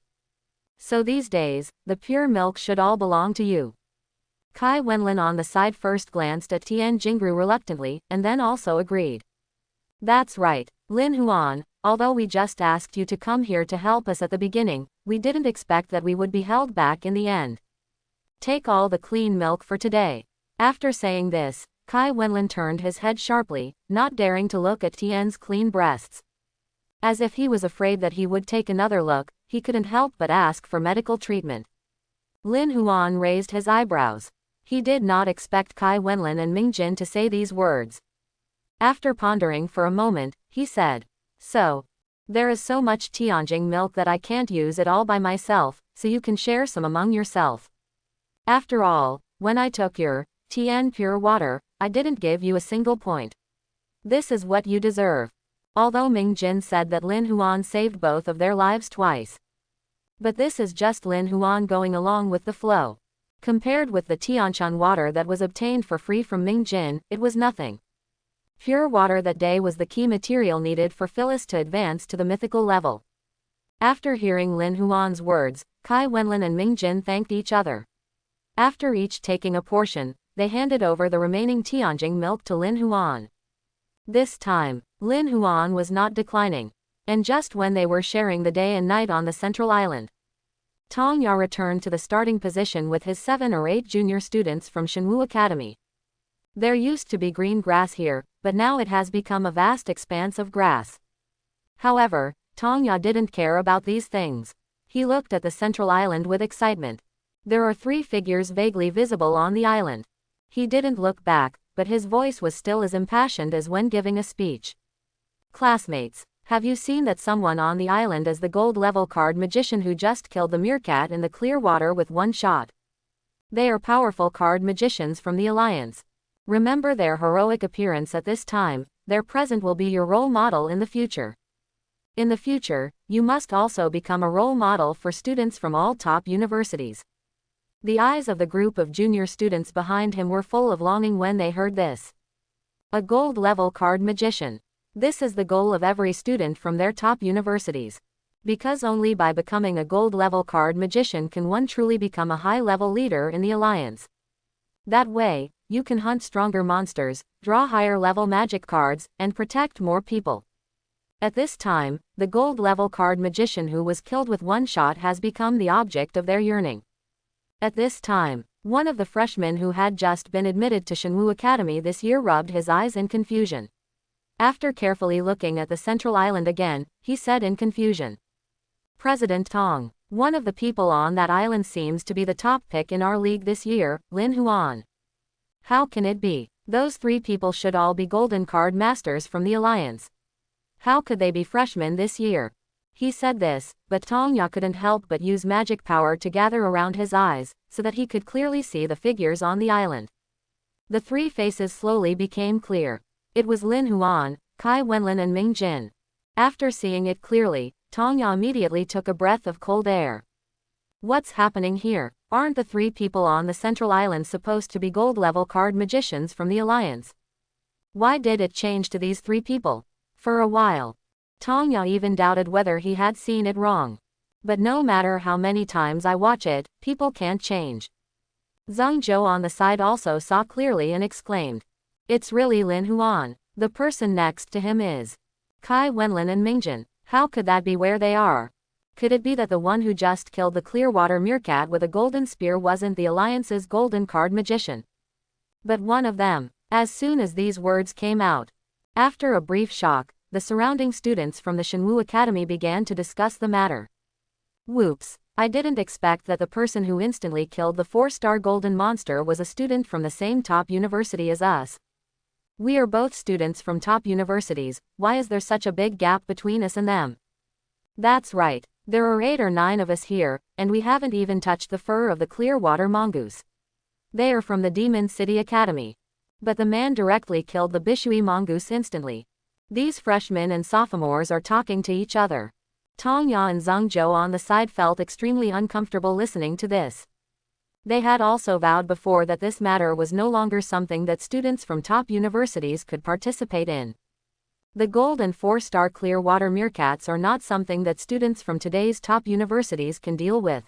[SPEAKER 1] So these days, the pure milk should all belong to you. Kai Wenlin on the side first glanced at Tian Jingru reluctantly, and then also agreed. That's right, Lin Huan, although we just asked you to come here to help us at the beginning, we didn't expect that we would be held back in the end. Take all the clean milk for today." After saying this, Kai Wenlin turned his head sharply, not daring to look at Tian's clean breasts. As if he was afraid that he would take another look, he couldn't help but ask for medical treatment. Lin Huan raised his eyebrows. He did not expect Kai Wenlin and Ming Jin to say these words. After pondering for a moment, he said, "So, there is so much Tianjing milk that I can't use it all by myself, so you can share some among yourself. After all, when I took your Tian pure water, I didn't give you a single point. This is what you deserve." Although Ming Jin said that Lin Huan saved both of their lives twice. But this is just Lin Huan going along with the flow. Compared with the Tianshan water that was obtained for free from Ming Jin, it was nothing. Pure water that day was the key material needed for Phyllis to advance to the mythical level. After hearing Lin Huan's words, Kai Wenlin and Ming Jin thanked each other. After each taking a portion, they handed over the remaining Tianjing milk to Lin Huan. This time, Lin Huan was not declining. And just when they were sharing the day and night on the central island, Tong Ya returned to the starting position with his 7 or 8 junior students from Shenwu Academy. There used to be green grass here, but now it has become a vast expanse of grass. However, Tong Ya didn't care about these things. He looked at the central island with excitement. There are 3 figures vaguely visible on the island. He didn't look back, but his voice was still as impassioned as when giving a speech. "Classmates, have you seen that someone on the island is the gold-level card magician who just killed the meerkat in the clear water with one shot? They are powerful card magicians from the Alliance. Remember their heroic appearance at this time, their present will be your role model in the future. In the future, you must also become a role model for students from all top universities." The eyes of the group of junior students behind him were full of longing when they heard this. A gold-level card magician. This is the goal of every student from their top universities. Because only by becoming a gold-level card magician can one truly become a high-level leader in the Alliance. That way, you can hunt stronger monsters, draw higher-level magic cards, and protect more people. At this time, the gold-level card magician who was killed with one shot has become the object of their yearning. At this time, one of the freshmen who had just been admitted to Shenwu Academy this year rubbed his eyes in confusion. After carefully looking at the central island again, he said in confusion, "President Tong, one of the people on that island seems to be the top pick in our league this year, Lin Huan. How can it be? Those 3 people should all be golden card masters from the Alliance. How could they be freshmen this year?" He said this, but Tong Ya couldn't help but use magic power to gather around his eyes, so that he could clearly see the figures on the island. The 3 faces slowly became clear. It was Lin Huan, Kai Wenlin and Ming Jin. After seeing it clearly, Tong Ya immediately took a breath of cold air. What's happening here? Aren't the 3 people on the central island supposed to be gold-level card magicians from the Alliance? Why did it change to these 3 people? For a while, Tong Ya even doubted whether he had seen it wrong. But no matter how many times I watch it, people can't change. Zhang Zhou on the side also saw clearly and exclaimed, "It's really Lin Huan. The person next to him is Kai Wenlin and Mingjin. How could that be where they are? Could it be that the one who just killed the Clearwater meerkat with a golden spear wasn't the Alliance's golden card magician, but one of them?" As soon as these words came out, after a brief shock, the surrounding students from the Shenwu Academy began to discuss the matter. Whoops, I didn't expect that the person who instantly killed the 4-star golden monster was a student from the same top university as us. We are both students from top universities, why is there such a big gap between us and them? That's right, there are 8 or 9 of us here, and we haven't even touched the fur of the Clearwater mongoose. They are from the Demon City Academy. But the man directly killed the Bishui mongoose instantly. These freshmen and sophomores are talking to each other. Tong Ya and Zhang Zhou on the side felt extremely uncomfortable listening to this. They had also vowed before that this matter was no longer something that students from top universities could participate in. The gold and 4-star Clearwater meerkats are not something that students from today's top universities can deal with.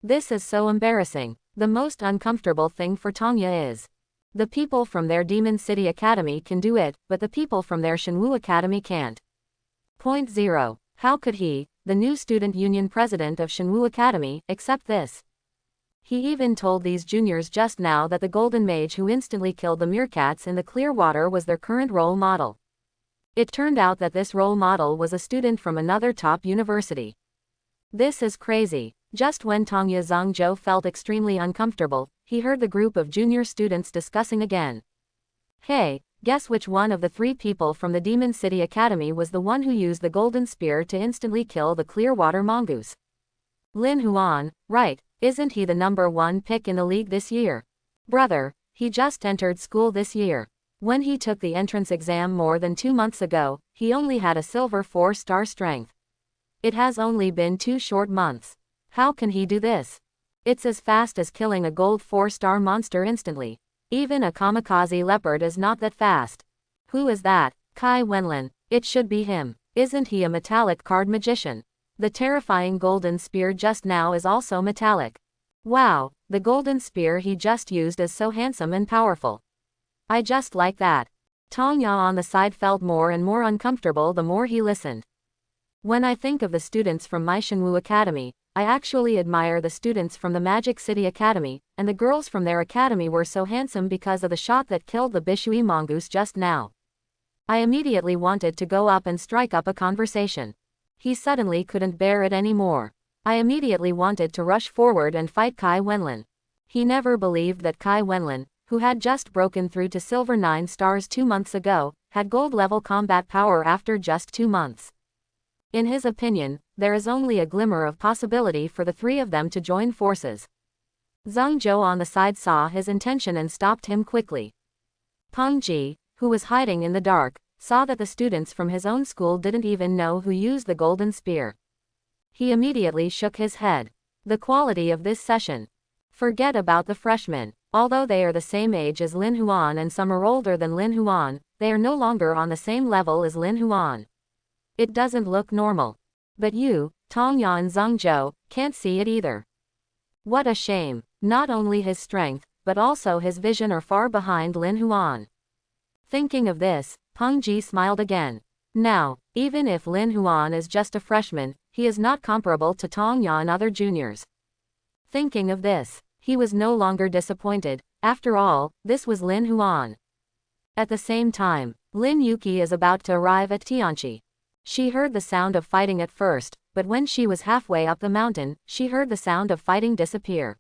[SPEAKER 1] This is so embarrassing. The most uncomfortable thing for Tong Ya is, the people from their Demon City Academy can do it, but the people from their Shenwu Academy can't. Point 0. How could he, the new student union president of Shinwoo Academy, accept this? He even told these juniors just now that the golden mage who instantly killed the meerkats in the clear water was their current role model. It turned out that this role model was a student from another top university. This is crazy. Just when Tongya Zhangzhou felt extremely uncomfortable, he heard the group of junior students discussing again. Hey, guess which one of the 3 people from the Demon City Academy was the one who used the golden spear to instantly kill the Clearwater mongoose? Lin Huan, right, isn't he the #1 pick in the league this year? Brother, he just entered school this year. When he took the entrance exam more than 2 months ago, he only had a silver 4-star strength. It has only been 2 short months. How can he do this? It's as fast as killing a gold 4-star monster instantly. Even a kamikaze leopard is not that fast. Who is that? Kai Wenlin. It should be him. Isn't he a metallic card magician? The terrifying golden spear just now is also metallic. Wow, the golden spear he just used is so handsome and powerful. I just like that. Tongya on the side felt more and more uncomfortable the more he listened. When I think of the students from my Shinwoo Academy, I actually admire the students from the Magic City Academy, and the girls from their academy were so handsome because of the shot that killed the Bishui mongoose just now. I immediately wanted to go up and strike up a conversation. He suddenly couldn't bear it anymore. I immediately wanted to rush forward and fight Kai Wenlin. He never believed that Kai Wenlin, who had just broken through to silver 9 stars 2 months ago, had gold-level combat power after just 2 months. In his opinion, there is only a glimmer of possibility for the 3 of them to join forces. Zhang Zhou on the side saw his intention and stopped him quickly. Peng Ji, who was hiding in the dark, saw that the students from his own school didn't even know who used the golden spear. He immediately shook his head. The quality of this session. Forget about the freshmen. Although they are the same age as Lin Huan and some are older than Lin Huan, they are no longer on the same level as Lin Huan. It doesn't look normal. But you, Tongya and Zhang Zhou, can't see it either. What a shame. Not only his strength, but also his vision are far behind Lin Huan. Thinking of this, Peng Ji smiled again. Now, even if Lin Huan is just a freshman, he is not comparable to Tongya and other juniors. Thinking of this, he was no longer disappointed. After all, this was Lin Huan. At the same time, Lin Yuki is about to arrive at Tianqi. She heard the sound of fighting at first, but when she was halfway up the mountain, she heard the sound of fighting disappear.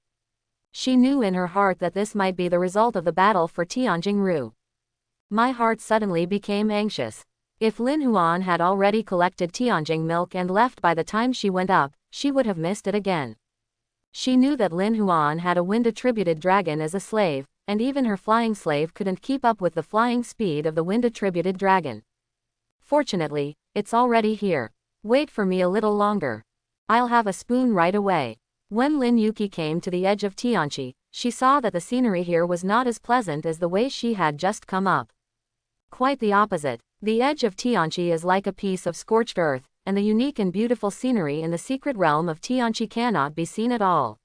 [SPEAKER 1] She knew in her heart that this might be the result of the battle for Tianjingru. My heart suddenly became anxious. If Lin Huan had already collected Tianjing milk and left by the time she went up, she would have missed it again. She knew that Lin Huan had a wind-attributed dragon as a slave, and even her flying slave couldn't keep up with the flying speed of the wind-attributed dragon. Fortunately, it's already here. Wait for me a little longer. I'll have a spoon right away. When Lin Yuki came to the edge of Tianqi, she saw that the scenery here was not as pleasant as the way she had just come up. Quite the opposite. The edge of Tianqi is like a piece of scorched earth, and the unique and beautiful scenery in the secret realm of Tianqi cannot be seen at all.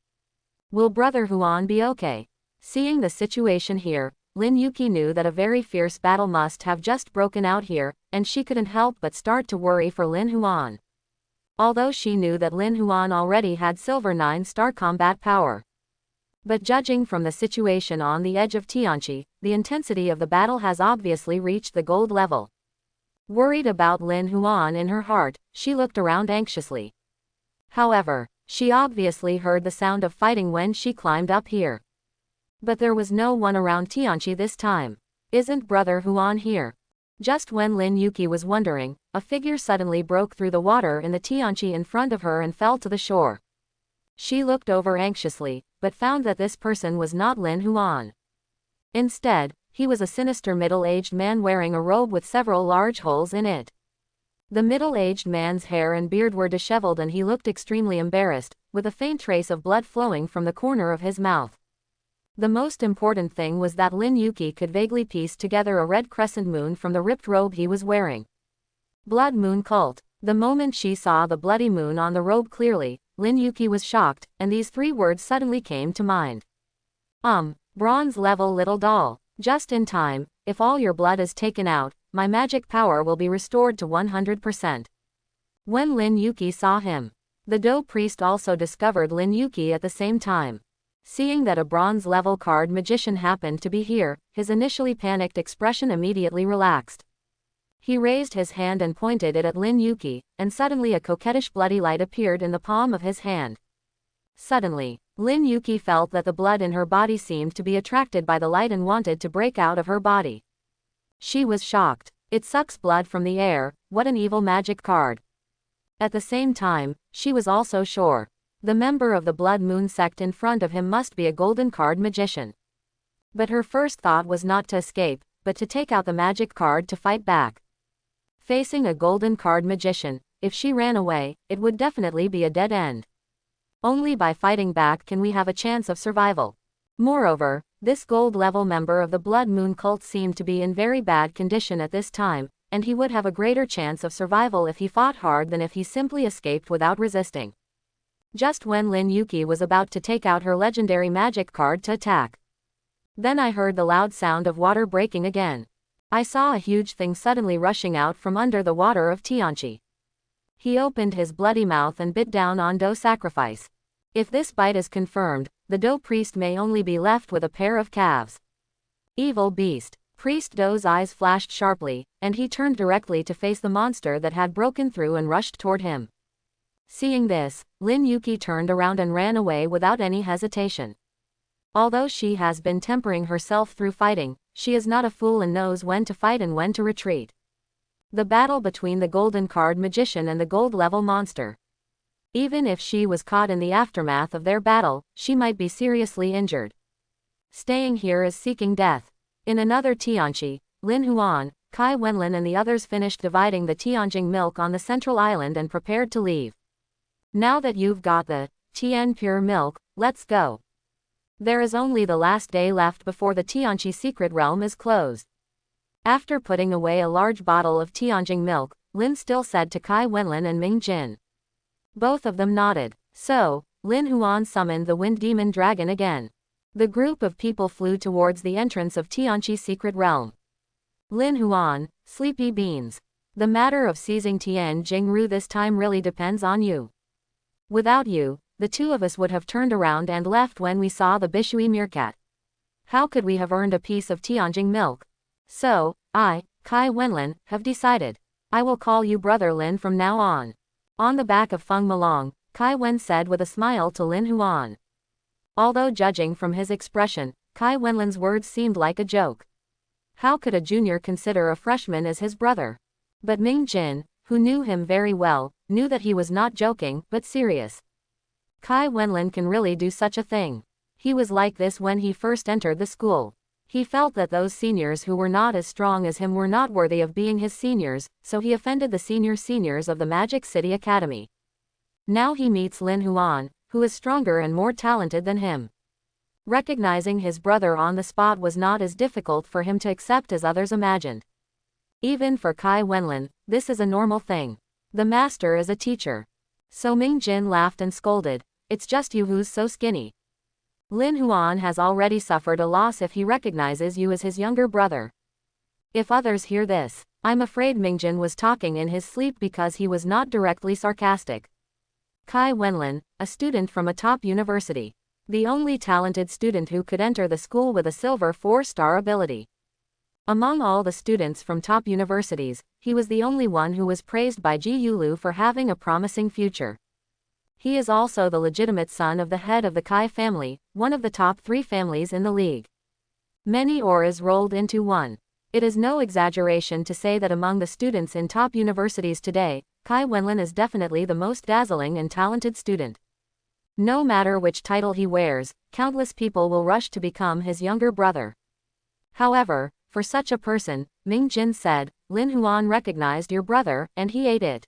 [SPEAKER 1] Will Brother Huan be okay? Seeing the situation here, Lin Yuki knew that a very fierce battle must have just broken out here, and she couldn't help but start to worry for Lin Huan. Although she knew that Lin Huan already had silver 9-star combat power. But judging from the situation on the edge of Tianqi, the intensity of the battle has obviously reached the gold level. Worried about Lin Huan in her heart, she looked around anxiously. However, she obviously heard the sound of fighting when she climbed up here. But there was no one around Tianqi this time. Isn't Brother Huan here? Just when Lin Yuki was wondering, a figure suddenly broke through the water in the Tianqi in front of her and fell to the shore. She looked over anxiously, but found that this person was not Lin Huan. Instead, he was a sinister middle-aged man wearing a robe with several large holes in it. The middle-aged man's hair and beard were disheveled and he looked extremely embarrassed, with a faint trace of blood flowing from the corner of his mouth. The most important thing was that Lin Yuki could vaguely piece together a red crescent moon from the ripped robe he was wearing. Blood Moon Cult. The moment she saw the bloody moon on the robe clearly, Lin Yuki was shocked, and these 3 words suddenly came to mind. Bronze level little doll. Just in time, if all your blood is taken out, my magic power will be restored to 100%. When Lin Yuki saw him, the Do priest also discovered Lin Yuki at the same time. Seeing that a bronze-level card magician happened to be here, his initially panicked expression immediately relaxed. He raised his hand and pointed it at Lin Yuki, and suddenly a coquettish bloody light appeared in the palm of his hand. Suddenly, Lin Yuki felt that the blood in her body seemed to be attracted by the light and wanted to break out of her body. She was shocked. It sucks blood from the air, what an evil magic card. At the same time, she was also sure. The member of the Blood Moon sect in front of him must be a golden card magician. But her first thought was not to escape, but to take out the magic card to fight back. Facing a golden card magician, if she ran away, it would definitely be a dead end. Only by fighting back can we have a chance of survival. Moreover, this gold-level member of the Blood Moon cult seemed to be in very bad condition at this time, and he would have a greater chance of survival if he fought hard than if he simply escaped without resisting. Just when Lin Yuki was about to take out her legendary magic card to attack, then I heard the loud sound of water breaking again. I saw a huge thing suddenly rushing out from under the water of Tianqi. He opened his bloody mouth and bit down on Do sacrifice. If this bite is confirmed, the Do priest may only be left with a pair of calves. Evil beast. Priest Do's eyes flashed sharply, and he turned directly to face the monster that had broken through and rushed toward him. Seeing this, Lin Yuki turned around and ran away without any hesitation. Although she has been tempering herself through fighting, she is not a fool and knows when to fight and when to retreat. The battle between the golden card magician and the gold-level monster. Even if she was caught in the aftermath of their battle, she might be seriously injured. Staying here is seeking death. In another Tianqi, Lin Huan, Kai Wenlin and the others finished dividing the Tianjing milk on the central island and prepared to leave. Now that you've got the Tian pure milk, let's go. There is only the last day left before the Tianqi secret realm is closed. After putting away a large bottle of Tianjing milk, Lin still said to Kai Wenlin and Ming Jin. Both of them nodded. So, Lin Huan summoned the Wind Demon Dragon again. The group of people flew towards the entrance of Tianqi's secret realm. Lin Huan, sleepy beans. The matter of seizing Tian Jingru this time really depends on you. Without you, the two of us would have turned around and left when we saw the Bishui meerkat. How could we have earned a piece of Tianjing milk? So, I, Kai Wenlin, have decided. I will call you Brother Lin from now on. On the back of Feng Malong, Kai Wen said with a smile to Lin Huan. Although judging from his expression, Kai Wenlin's words seemed like a joke. How could a junior consider a freshman as his brother? But Ming Jin, who knew him very well, knew that he was not joking, but serious. Kai Wenlin can really do such a thing. He was like this when he first entered the school. He felt that those seniors who were not as strong as him were not worthy of being his seniors, so he offended the seniors of the Magic City Academy. Now he meets Lin Huan, who is stronger and more talented than him. Recognizing his brother on the spot was not as difficult for him to accept as others imagined. Even for Kai Wenlin, this is a normal thing. The master is a teacher. So Ming Jin laughed and scolded, "It's just you who's so skinny. Lin Huan has already suffered a loss if he recognizes you as his younger brother." If others hear this, I'm afraid Ming Jin was talking in his sleep because he was not directly sarcastic. Kai Wenlin, a student from a top university. The only talented student who could enter the school with a silver 4-star ability. Among all the students from top universities, he was the only one who was praised by Ji Yulu for having a promising future. He is also the legitimate son of the head of the Kai family, one of the top 3 families in the league. Many auras rolled into one. It is no exaggeration to say that among the students in top universities today, Kai Wenlin is definitely the most dazzling and talented student. No matter which title he wears, countless people will rush to become his younger brother. However, for such a person, Ming Jin said, Lin Huan recognized your brother, and he ate it.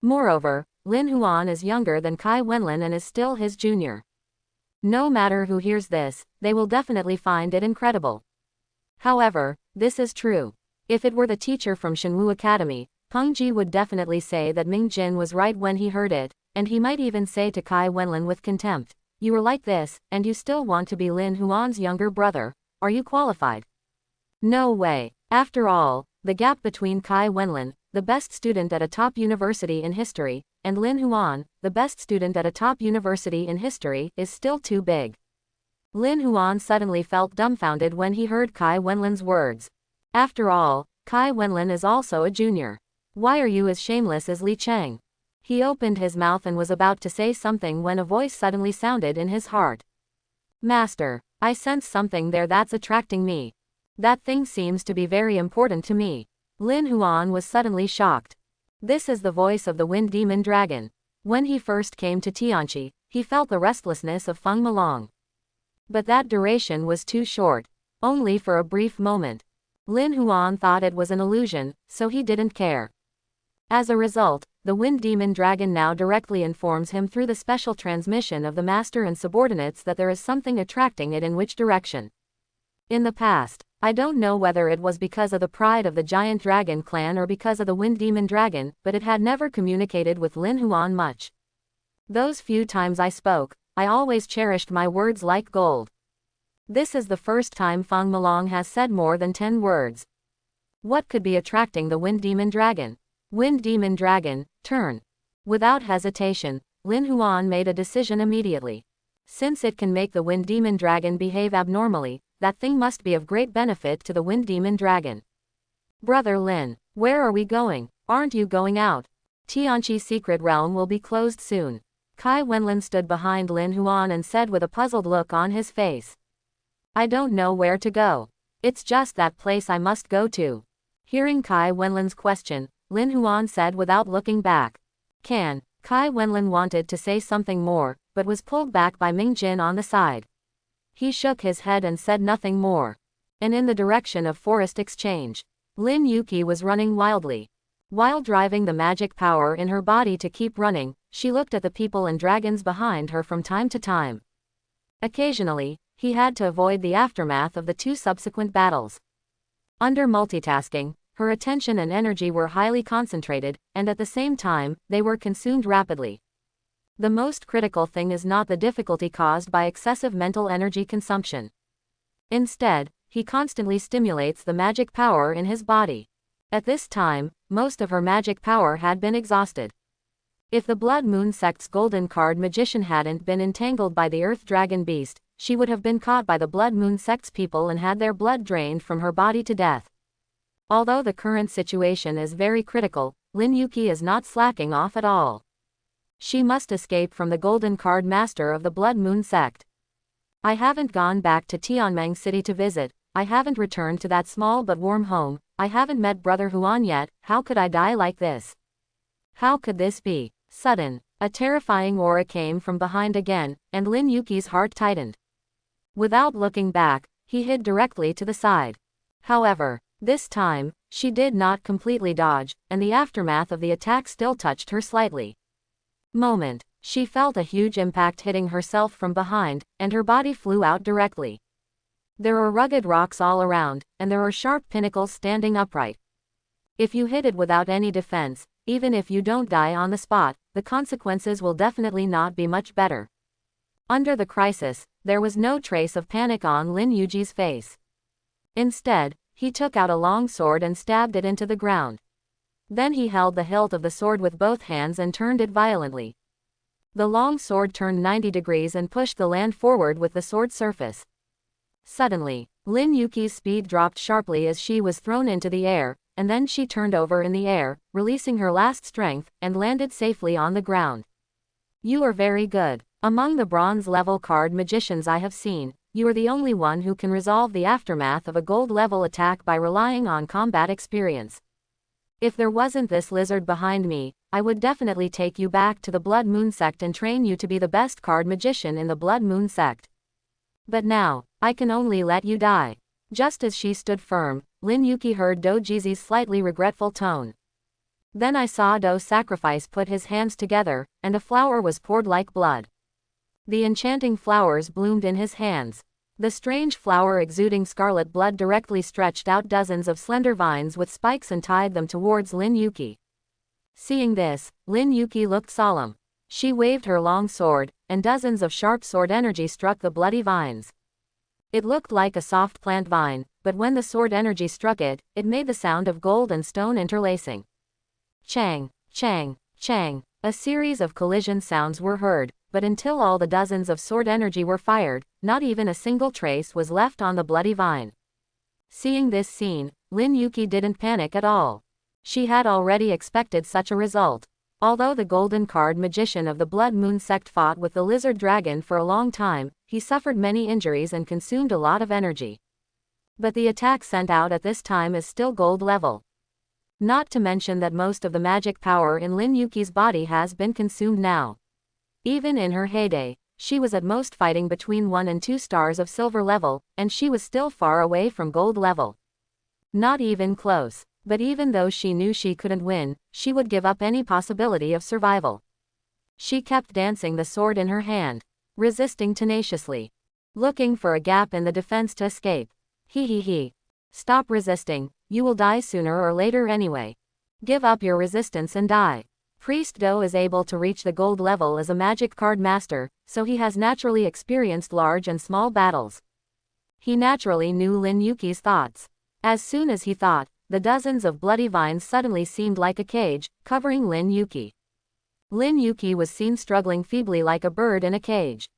[SPEAKER 1] Moreover, Lin Huan is younger than Kai Wenlin and is still his junior. No matter who hears this, they will definitely find it incredible. However, this is true. If it were the teacher from Shenwu Academy, Peng Ji would definitely say that Ming Jin was right when he heard it, and he might even say to Kai Wenlin with contempt, "You were like this, and you still want to be Lin Huan's younger brother. Are you qualified?" No way. After all, the gap between Kai Wenlin, the best student at a top university in history, and Lin Huan, the best student at a top university in history, is still too big. Lin Huan suddenly felt dumbfounded when he heard Kai Wenlin's words. After all, Kai Wenlin is also a junior. Why are you as shameless as Li Cheng? He opened his mouth and was about to say something when a voice suddenly sounded in his heart. Master, I sense something there that's attracting me. That thing seems to be very important to me. Lin Huan was suddenly shocked. This is the voice of the Wind Demon Dragon. When he first came to Tianqi, he felt the restlessness of Feng Melong. But that duration was too short. Only for a brief moment. Lin Huan thought it was an illusion, so he didn't care. As a result, the Wind Demon Dragon now directly informs him through the special transmission of the master and subordinates that there is something attracting it in which direction. In the past, I don't know whether it was because of the pride of the Giant Dragon clan or because of the Wind Demon Dragon, but it had never communicated with Lin Huan much. Those few times I spoke, I always cherished my words like gold. This is the first time Feng Melong has said more than 10 words. What could be attracting the Wind Demon Dragon? Wind Demon Dragon, turn. Without hesitation, Lin Huan made a decision immediately. Since it can make the Wind Demon Dragon behave abnormally, that thing must be of great benefit to the Wind Demon Dragon. Brother Lin, where are we going? Aren't you going out? Tianqi's secret realm will be closed soon. Kai Wenlin stood behind Lin Huan and said with a puzzled look on his face. I don't know where to go. It's just that place I must go to. Hearing Kai Wenlin's question, Lin Huan said without looking back. Kai Wenlin wanted to say something more, but was pulled back by Ming Jin on the side. He shook his head and said nothing more. And in the direction of Forest Exchange, Lin Yuqi was running wildly. While driving the magic power in her body to keep running, she looked at the people and dragons behind her from time to time. Occasionally, he had to avoid the aftermath of the 2 subsequent battles. Under multitasking, her attention and energy were highly concentrated, and at the same time, they were consumed rapidly. The most critical thing is not the difficulty caused by excessive mental energy consumption. Instead, he constantly stimulates the magic power in his body. At this time, most of her magic power had been exhausted. If the Blood Moon Sect's Golden Card Magician hadn't been entangled by the Earth Dragon Beast, she would have been caught by the Blood Moon Sect's people and had their blood drained from her body to death. Although the current situation is very critical, Lin Yuqi is not slacking off at all. She must escape from the Golden Card Master of the Blood Moon Sect. I haven't gone back to Tianmeng City to visit, I haven't returned to that small but warm home, I haven't met Brother Huan yet, how could I die like this? How could this be? Sudden, a terrifying aura came from behind again, and Lin Yuqi's heart tightened. Without looking back, he hid directly to the side. However, this time, she did not completely dodge, and the aftermath of the attack still touched her slightly. She felt a huge impact hitting herself from behind, and her body flew out directly. There are rugged rocks all around, and there are sharp pinnacles standing upright. If you hit it without any defense, even if you don't die on the spot, the consequences will definitely not be much better. Under the crisis, there was no trace of panic on Lin Yuji's face. Instead, he took out a long sword and stabbed it into the ground. Then he held the hilt of the sword with both hands and turned it violently. The long sword turned 90 degrees and pushed the land forward with the sword surface. Suddenly, Lin Yuqi's speed dropped sharply as she was thrown into the air, and then she turned over in the air, releasing her last strength, and landed safely on the ground. You are very good. Among the bronze-level card magicians I have seen, you are the only one who can resolve the aftermath of a gold-level attack by relying on combat experience. If there wasn't this lizard behind me, I would definitely take you back to the Blood Moon Sect and train you to be the best card magician in the Blood Moon Sect. But now, I can only let you die. Just as she stood firm, Lin Yuqi heard Do Jizi's slightly regretful tone. Then I saw Do's sacrifice put his hands together, and a flower was poured like blood. The enchanting flowers bloomed in his hands. The strange flower exuding scarlet blood directly stretched out dozens of slender vines with spikes and tied them towards Lin Yuqi. Seeing this, Lin Yuqi looked solemn. She waved her long sword, and dozens of sharp sword energy struck the bloody vines. It looked like a soft plant vine, but when the sword energy struck it, it made the sound of gold and stone interlacing. Chang, chang, chang. A series of collision sounds were heard, but until all the dozens of sword energy were fired, not even a single trace was left on the bloody vine. Seeing this scene, Lin Yuki didn't panic at all. She had already expected such a result. Although the golden card magician of the Blood Moon sect fought with the lizard dragon for a long time, he suffered many injuries and consumed a lot of energy. But the attack sent out at this time is still gold level. Not to mention that most of the magic power in Lin Yuki's body has been consumed now. Even in her heyday, she was at most fighting between 1 and 2 stars of silver level, and she was still far away from gold level. Not even close. But even though she knew she couldn't win, she would give up any possibility of survival. She kept dancing the sword in her hand, resisting tenaciously, looking for a gap in the defense to escape. He. Stop resisting, you will die sooner or later anyway. Give up your resistance and die. Priest Do is able to reach the gold level as a magic card master, so he has naturally experienced large and small battles. He naturally knew Lin Yuki's thoughts. As soon as he thought, the dozens of bloody vines suddenly seemed like a cage, covering Lin Yuki. Lin Yuki was seen struggling feebly like a bird in a cage.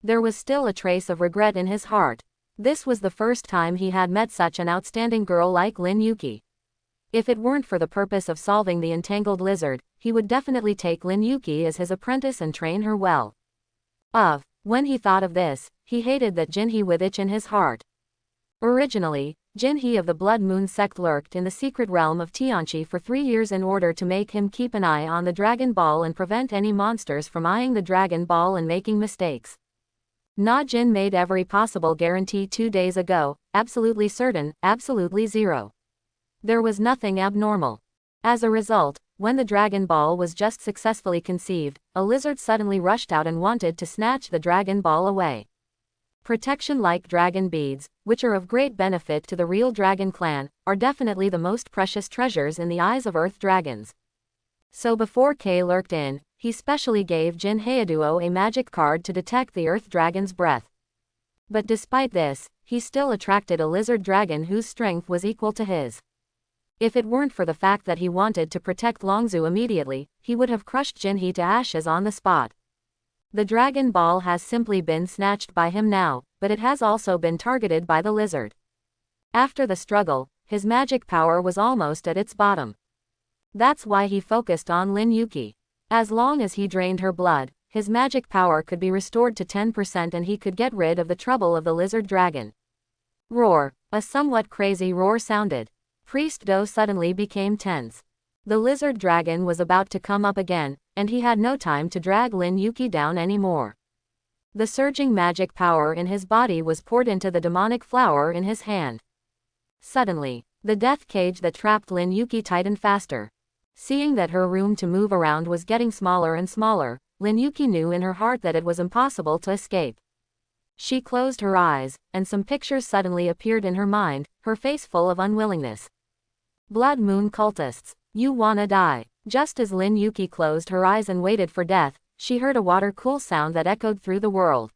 [SPEAKER 1] There was still a trace of regret in his heart. This was the first time he had met such an outstanding girl like Lin Yuki. If it weren't for the purpose of solving the entangled lizard, he would definitely take Lin Yuki as his apprentice and train her well. When he thought of this, he hated that Jinhee with itch in his heart. Originally, Jinhee of the Blood Moon sect lurked in the secret realm of Tianqi for 3 years in order to make him keep an eye on the Dragon Ball and prevent any monsters from eyeing the Dragon Ball and making mistakes. Na Jin made every possible guarantee 2 days ago, absolutely certain, absolutely zero. There was nothing abnormal. As a result, when the Dragon Ball was just successfully conceived, a lizard suddenly rushed out and wanted to snatch the Dragon Ball away. Protection-like dragon beads, which are of great benefit to the real dragon clan, are definitely the most precious treasures in the eyes of earth dragons. So before K lurked in, he specially gave Jin Haeduo a magic card to detect the earth dragon's breath. But despite this, he still attracted a lizard dragon whose strength was equal to his. If it weren't for the fact that he wanted to protect Longzhu immediately, he would have crushed Jinhee to ashes on the spot. The Dragon Ball has simply been snatched by him now, but it has also been targeted by the lizard. After the struggle, his magic power was almost at its bottom. That's why he focused on Lin Yuki. As long as he drained her blood, his magic power could be restored to 10% and he could get rid of the trouble of the lizard dragon. Roar. A somewhat crazy roar sounded. Priest Do suddenly became tense. The lizard dragon was about to come up again, and he had no time to drag Lin Yuki down anymore. The surging magic power in his body was poured into the demonic flower in his hand. Suddenly, the death cage that trapped Lin Yuki tightened faster. Seeing that her room to move around was getting smaller and smaller, Lin Yuki knew in her heart that it was impossible to escape. She closed her eyes, and some pictures suddenly appeared in her mind, her face full of unwillingness. Blood Moon cultists. You wanna die. Just as Lin Yuki closed her eyes and waited for death, she heard a water-cool sound that echoed through the world.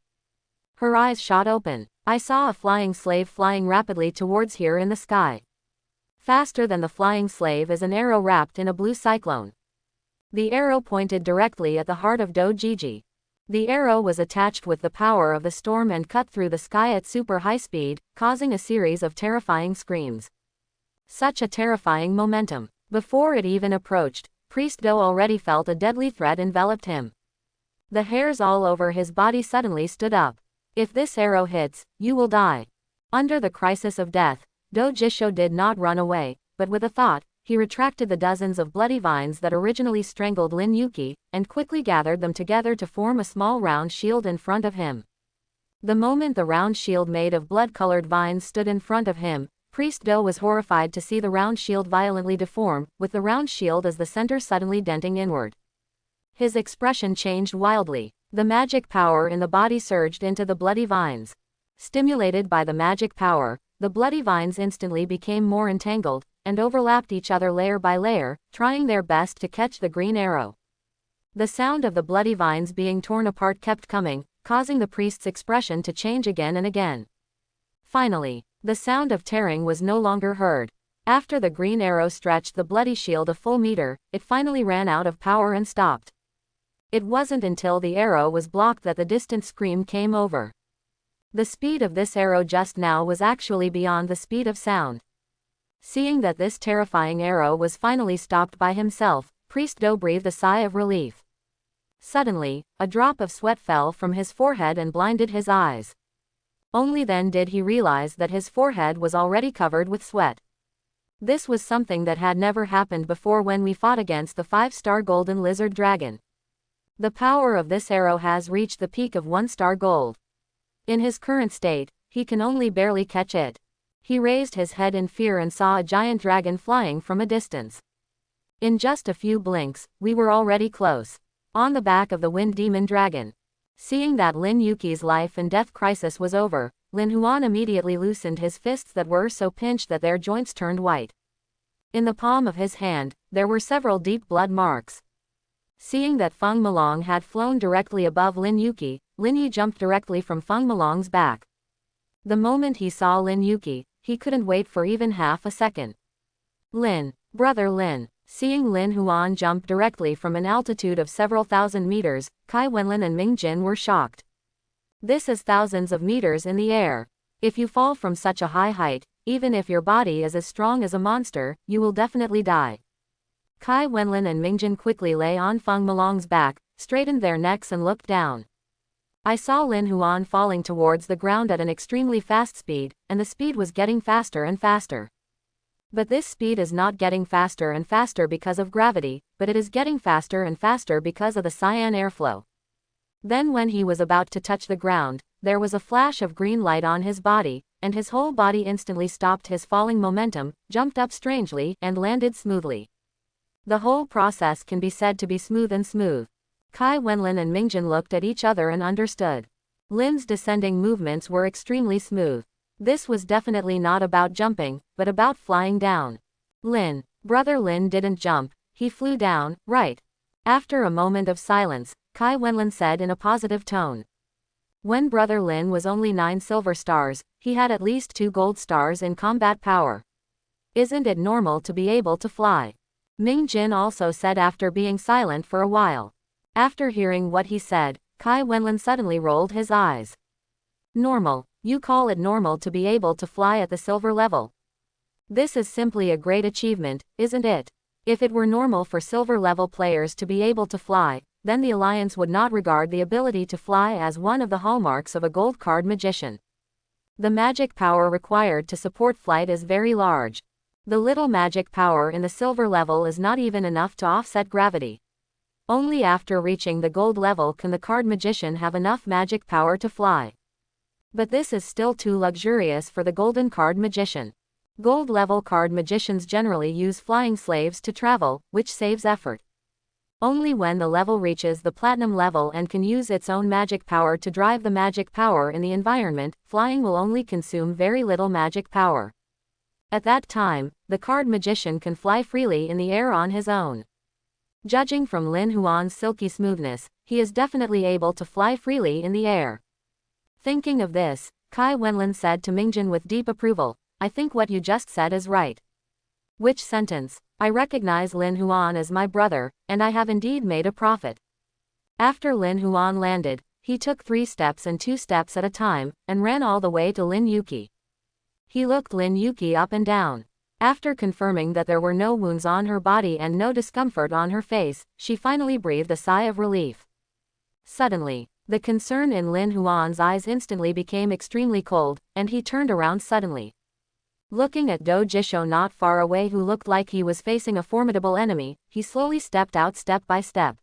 [SPEAKER 1] Her eyes shot open. I saw a flying slave flying rapidly towards here in the sky. Faster than the flying slave is an arrow wrapped in a blue cyclone. The arrow pointed directly at the heart of Do Jiji. The arrow was attached with the power of the storm and cut through the sky at super high speed, causing a series of terrifying screams. Such a terrifying momentum. Before it even approached, Priest Do already felt a deadly threat enveloped him. The hairs all over his body suddenly stood up. If this arrow hits, you will die. Under the crisis of death, Do Jisho did not run away, but with a thought, he retracted the dozens of bloody vines that originally strangled Lin Yuki, and quickly gathered them together to form a small round shield in front of him. The moment the round shield made of blood-colored vines stood in front of him, Priest Do was horrified to see the round shield violently deform, with the round shield as the center suddenly denting inward. His expression changed wildly. The magic power in the body surged into the bloody vines. Stimulated by the magic power, the bloody vines instantly became more entangled, and overlapped each other layer by layer, trying their best to catch the green arrow. The sound of the bloody vines being torn apart kept coming, causing the priest's expression to change again and again. Finally, the sound of tearing was no longer heard. After the green arrow stretched the bloody shield a full meter, it finally ran out of power and stopped. It wasn't until the arrow was blocked that the distant scream came over. The speed of this arrow just now was actually beyond the speed of sound. Seeing that this terrifying arrow was finally stopped by himself, Priest Do breathed a sigh of relief. Suddenly, a drop of sweat fell from his forehead and blinded his eyes. Only then did he realize that his forehead was already covered with sweat. This was something that had never happened before when we fought against the 5-star golden lizard dragon. The power of this arrow has reached the peak of 1-star gold. In his current state, he can only barely catch it. He raised his head in fear and saw a giant dragon flying from a distance. In just a few blinks, we were already close. On the back of the wind demon dragon. Seeing that Lin Yuqi's life and death crisis was over, Lin Huan immediately loosened his fists that were so pinched that their joints turned white. In the palm of his hand, there were several deep blood marks. Seeing that Feng Malong had flown directly above Lin Yuqi, Lin Yi jumped directly from Feng Malong's back. The moment he saw Lin Yuqi, he couldn't wait for even half a second. Lin, brother Lin. Seeing Lin Huan jump directly from an altitude of several thousand meters, Kai Wenlin and Ming Jin were shocked. This is thousands of meters in the air. If you fall from such a high height, even if your body is as strong as a monster, you will definitely die. Kai Wenlin and Ming Jin quickly lay on Feng Malong's back, straightened their necks and looked down. I saw Lin Huan falling towards the ground at an extremely fast speed, and the speed was getting faster and faster. But this speed is not getting faster and faster because of gravity, but it is getting faster and faster because of the cyan airflow. Then when he was about to touch the ground, there was a flash of green light on his body, and his whole body instantly stopped his falling momentum, jumped up strangely, and landed smoothly. The whole process can be said to be smooth and smooth. Kai Wenlin and Ming Jin looked at each other and understood. Lin's descending movements were extremely smooth. This was definitely not about jumping, but about flying down. Lin, brother Lin didn't jump, he flew down, right? After a moment of silence, Kai Wenlin said in a positive tone. When brother Lin was only 9 silver stars, he had at least 2 gold stars in combat power. Isn't it normal to be able to fly? Ming Jin also said after being silent for a while. After hearing what he said, Kai Wenlin suddenly rolled his eyes. Normal, you call it normal to be able to fly at the silver level? This is simply a great achievement, isn't it? If it were normal for silver level players to be able to fly, then the Alliance would not regard the ability to fly as one of the hallmarks of a gold card magician. The magic power required to support flight is very large. The little magic power in the silver level is not even enough to offset gravity. Only after reaching the gold level can the card magician have enough magic power to fly. But this is still too luxurious for the golden card magician. Gold level card magicians generally use flying slaves to travel, which saves effort. Only when the level reaches the platinum level and can use its own magic power to drive the magic power in the environment, flying will only consume very little magic power. At that time, the card magician can fly freely in the air on his own. Judging from Lin Huan's silky smoothness, he is definitely able to fly freely in the air. Thinking of this, Kai Wenlin said to Ming Jin with deep approval, I think what you just said is right. Which sentence? I recognize Lin Huan as my brother, and I have indeed made a profit. After Lin Huan landed, he took 3 steps and 2 steps at a time, and ran all the way to Lin Yuqi. He looked Lin Yuqi up and down. After confirming that there were no wounds on her body and no discomfort on her face, she finally breathed a sigh of relief. Suddenly, the concern in Lin Huan's eyes instantly became extremely cold, and he turned around suddenly. Looking at Do Jisho not far away who looked like he was facing a formidable enemy, he slowly stepped out step by step.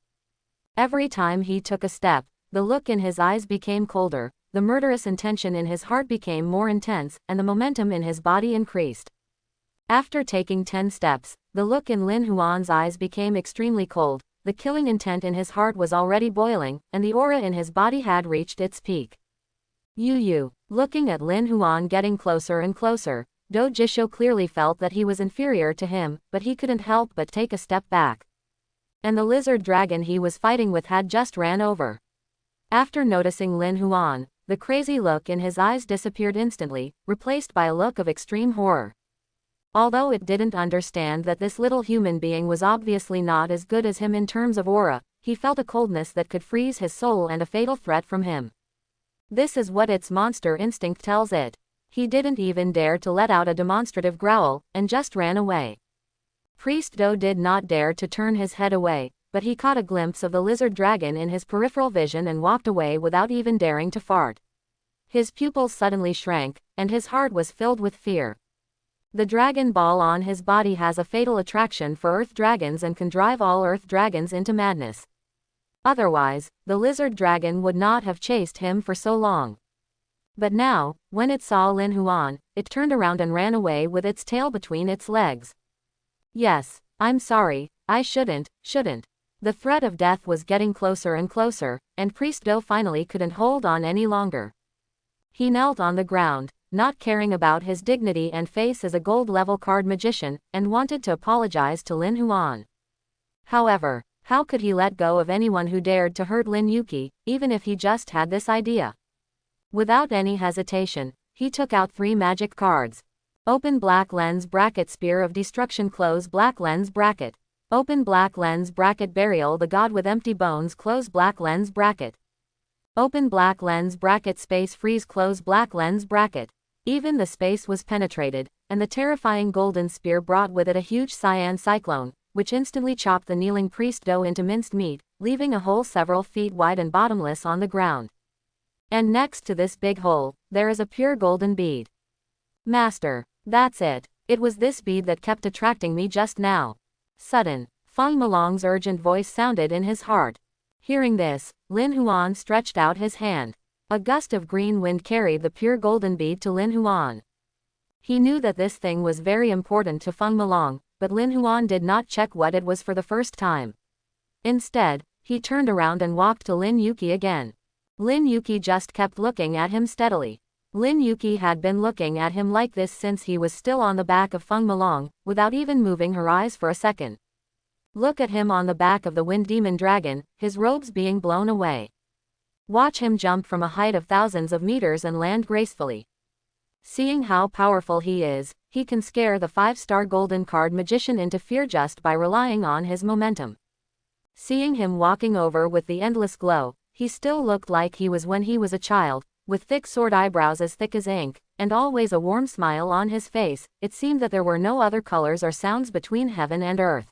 [SPEAKER 1] Every time he took a step, the look in his eyes became colder, the murderous intention in his heart became more intense, and the momentum in his body increased. After taking 10 steps, the look in Lin Huan's eyes became extremely cold, the killing intent in his heart was already boiling, and the aura in his body had reached its peak. Yu. Looking at Lin Huan getting closer and closer, Do Jisho clearly felt that he was inferior to him, but he couldn't help but take a step back. And the lizard dragon he was fighting with had just ran over. After noticing Lin Huan, the crazy look in his eyes disappeared instantly, replaced by a look of extreme horror. Although it didn't understand that this little human being was obviously not as good as him in terms of aura, he felt a coldness that could freeze his soul and a fatal threat from him. This is what its monster instinct tells it. He didn't even dare to let out a demonstrative growl, and just ran away. Priest Do did not dare to turn his head away, but he caught a glimpse of the lizard dragon in his peripheral vision and walked away without even daring to fart. His pupils suddenly shrank, and his heart was filled with fear. The dragon ball on his body has a fatal attraction for earth dragons and can drive all earth dragons into madness. Otherwise, the lizard dragon would not have chased him for so long. But now, when it saw Lin Huan, it turned around and ran away with its tail between its legs. Yes, I'm sorry, I shouldn't. The threat of death was getting closer and closer, and Priest Do finally couldn't hold on any longer. He knelt on the ground, not caring about his dignity and face as a gold-level card magician, and wanted to apologize to Lin Huan. However, how could he let go of anyone who dared to hurt Lin Yuki, even if he just had this idea? Without any hesitation, he took out 3 magic cards. Open black lens bracket Spear of Destruction, close black lens bracket. Open black lens bracket Burial the God with Empty Bones, close black lens bracket. Open black lens bracket Space Freeze, close black lens bracket. Even the space was penetrated, and the terrifying golden spear brought with it a huge cyan cyclone, which instantly chopped the kneeling Priest Do into minced meat, leaving a hole several feet wide and bottomless on the ground. And next to this big hole, there is a pure golden bead. Master, that's it. It was this bead that kept attracting me just now. Sudden, Feng Malong's urgent voice sounded in his heart. Hearing this, Lin Huan stretched out his hand. A gust of green wind carried the pure golden bead to Lin Huan. He knew that this thing was very important to Feng Malong, but Lin Huan did not check what it was for the first time. Instead, he turned around and walked to Lin Yuki again. Lin Yuki just kept looking at him steadily. Lin Yuki had been looking at him like this since he was still on the back of Feng Malong, without even moving her eyes for a second. Look at him on the back of the Wind Demon Dragon, his robes being blown away. Watch him jump from a height of thousands of meters and land gracefully. Seeing how powerful he is, he can scare the 5-star golden card magician into fear just by relying on his momentum. Seeing him walking over with the endless glow, he still looked like he was when he was a child, with thick sword eyebrows as thick as ink, and always a warm smile on his face. It seemed that there were no other colors or sounds between heaven and earth.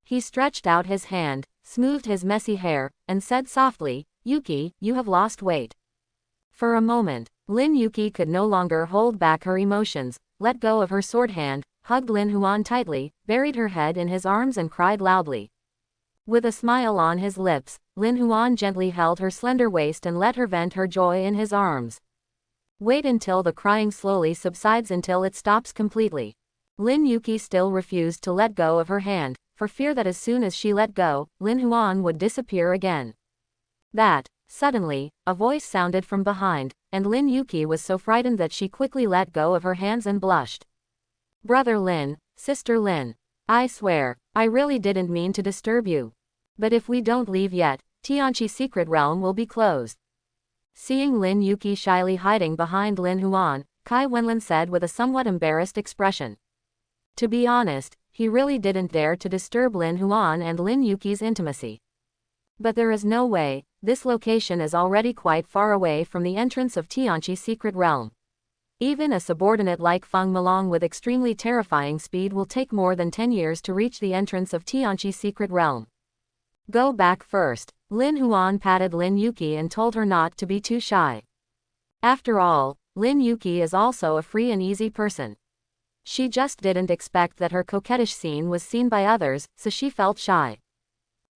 [SPEAKER 1] He stretched out his hand, smoothed his messy hair, and said softly, "Yuki, you have lost weight." For a moment, Lin Yuki could no longer hold back her emotions, let go of her sword hand, hugged Lin Huan tightly, buried her head in his arms and cried loudly. With a smile on his lips, Lin Huan gently held her slender waist and let her vent her joy in his arms. Wait until the crying slowly subsides until it stops completely. Lin Yuki still refused to let go of her hand, for fear that as soon as she let go, Lin Huan would disappear again. Suddenly, a voice sounded from behind, and Lin Yuki was so frightened that she quickly let go of her hands and blushed. "Brother Lin, Sister Lin. I swear, I really didn't mean to disturb you. But if we don't leave yet, Tianqi's secret realm will be closed." Seeing Lin Yuki shyly hiding behind Lin Huan, Kai Wenlin said with a somewhat embarrassed expression. To be honest, he really didn't dare to disturb Lin Huan and Lin Yuki's intimacy. But there is no way, this location is already quite far away from the entrance of Tianqi's secret realm. Even a subordinate like Feng Malong with extremely terrifying speed will take more than 10 years to reach the entrance of Tianqi's secret realm. Go back first. Lin Huan patted Lin Yuki and told her not to be too shy. After all, Lin Yuki is also a free and easy person. She just didn't expect that her coquettish scene was seen by others, so she felt shy.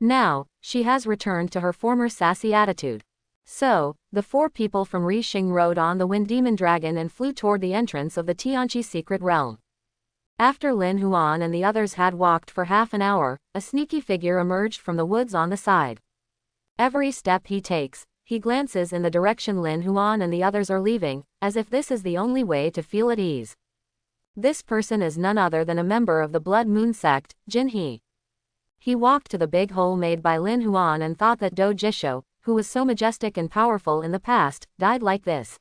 [SPEAKER 1] Now, she has returned to her former sassy attitude. So, the 4 people from Rixing rode on the Wind Demon Dragon and flew toward the entrance of the Tianqi secret realm. After Lin Huan and the others had walked for half an hour, a sneaky figure emerged from the woods on the side. Every step he takes, he glances in the direction Lin Huan and the others are leaving, as if this is the only way to feel at ease. This person is none other than a member of the Blood Moon sect, Jin He. He walked to the big hole made by Lin Huan and thought that Do Jisho, who was so majestic and powerful in the past, died like this.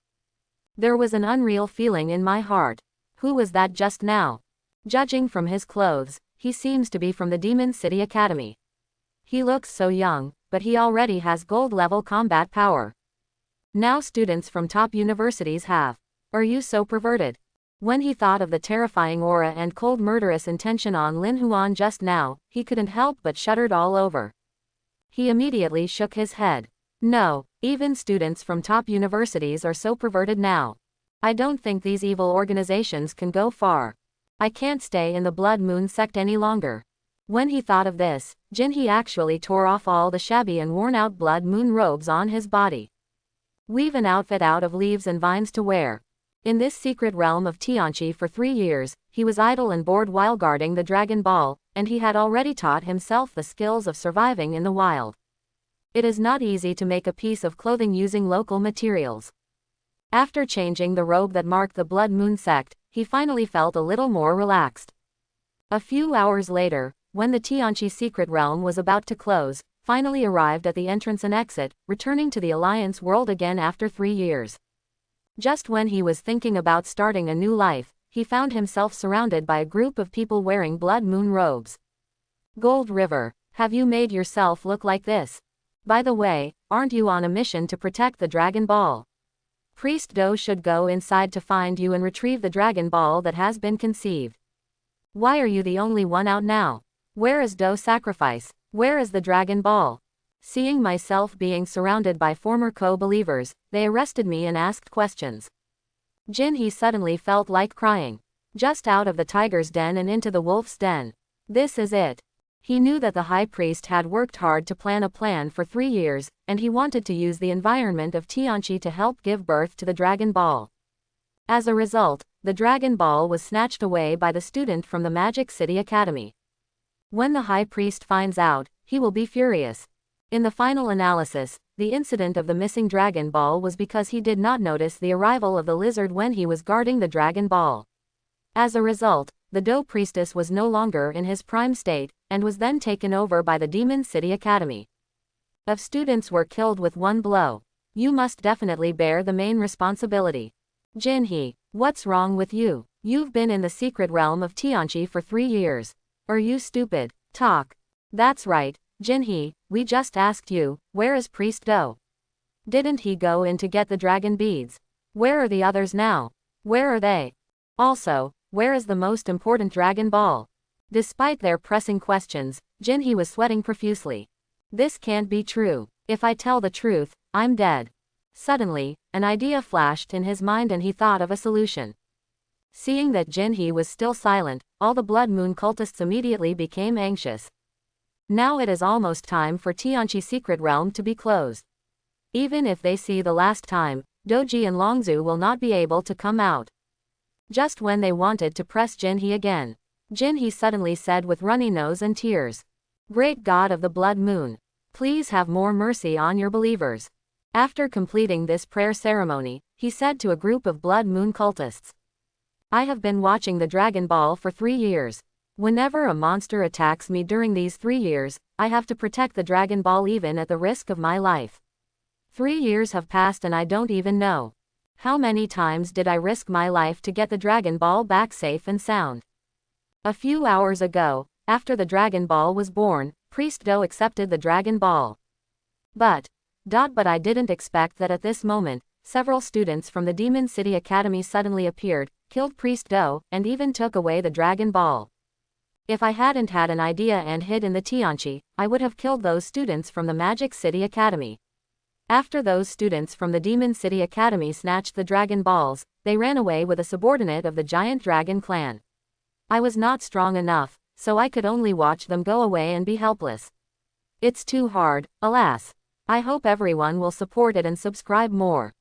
[SPEAKER 1] There was an unreal feeling in my heart. Who was that just now? Judging from his clothes, he seems to be from the Demon City Academy. He looks so young, but he already has gold-level combat power. Now students from top universities have. Are you so perverted? When he thought of the terrifying aura and cold murderous intention on Lin Huan just now, he couldn't help but shuddered all over. He immediately shook his head. No, even students from top universities are so perverted now. I don't think these evil organizations can go far. I can't stay in the Blood Moon sect any longer. When he thought of this, Jinhee actually tore off all the shabby and worn-out Blood Moon robes on his body. Weave an outfit out of leaves and vines to wear. In this secret realm of Tianqi for 3 years, he was idle and bored while guarding the Dragon Ball, and he had already taught himself the skills of surviving in the wild. It is not easy to make a piece of clothing using local materials. After changing the robe that marked the Blood Moon sect, he finally felt a little more relaxed. A few hours later, when the Tianqi secret realm was about to close, finally arrived at the entrance and exit, returning to the Alliance world again after 3 years. Just when he was thinking about starting a new life, he found himself surrounded by a group of people wearing Blood Moon robes. Gold River, have you made yourself look like this? By the way, aren't you on a mission to protect the Dragon Ball? Priest Do should go inside to find you and retrieve the Dragon Ball that has been conceived. Why are you the only one out now? Where is Do's sacrifice? Where is the Dragon Ball? Seeing myself being surrounded by former co-believers, they arrested me and asked questions. Jinhee suddenly felt like crying. Just out of the tiger's den and into the wolf's den. This is it. He knew that the high priest had worked hard to plan a plan for 3 years, and he wanted to use the environment of Tianqi to help give birth to the Dragon Ball. As a result, the Dragon Ball was snatched away by the student from the Magic City Academy. When the high priest finds out, he will be furious. In the final analysis, the incident of the missing Dragon Ball was because he did not notice the arrival of the lizard when he was guarding the Dragon Ball. As a result, the Do priestess was no longer in his prime state, and was then taken over by the Demon City Academy. If students were killed with one blow, you must definitely bear the main responsibility. Jinhee, what's wrong with you? You've been in the secret realm of Tianqi for 3 years. Are you stupid? Talk. That's right, Jinhee, we just asked you, where is Priest Do? Didn't he go in to get the dragon beads? Where are the others now? Where are they? Also, where is the most important Dragon Ball? Despite their pressing questions, Jinhee was sweating profusely. This can't be true. If I tell the truth, I'm dead. Suddenly, an idea flashed in his mind and he thought of a solution. Seeing that Jinhee was still silent, all the Blood Moon cultists immediately became anxious. Now it is almost time for Tianqi Secret Realm to be closed. Even if they see the last time, Doji and Longzhu will not be able to come out. Just when they wanted to press Jinhee again, Jinhee suddenly said with runny nose and tears, "Great God of the Blood Moon, please have more mercy on your believers." After completing this prayer ceremony, he said to a group of Blood Moon cultists, "I have been watching the Dragon Ball for 3 years. Whenever a monster attacks me during these 3 years, I have to protect the Dragon Ball even at the risk of my life. 3 years have passed and I don't even know. How many times did I risk my life to get the Dragon Ball back safe and sound?" A few hours ago, after the Dragon Ball was born, Priest Do accepted the Dragon Ball. But I didn't expect that at this moment, several students from the Demon City Academy suddenly appeared, killed Priest Do, and even took away the Dragon Ball. If I hadn't had an idea and hid in the Tianqi, I would have killed those students from the Magic City Academy. After those students from the Demon City Academy snatched the Dragon Balls, they ran away with a subordinate of the Giant Dragon clan. I was not strong enough, so I could only watch them go away and be helpless. It's too hard, alas. I hope everyone will support it and subscribe more.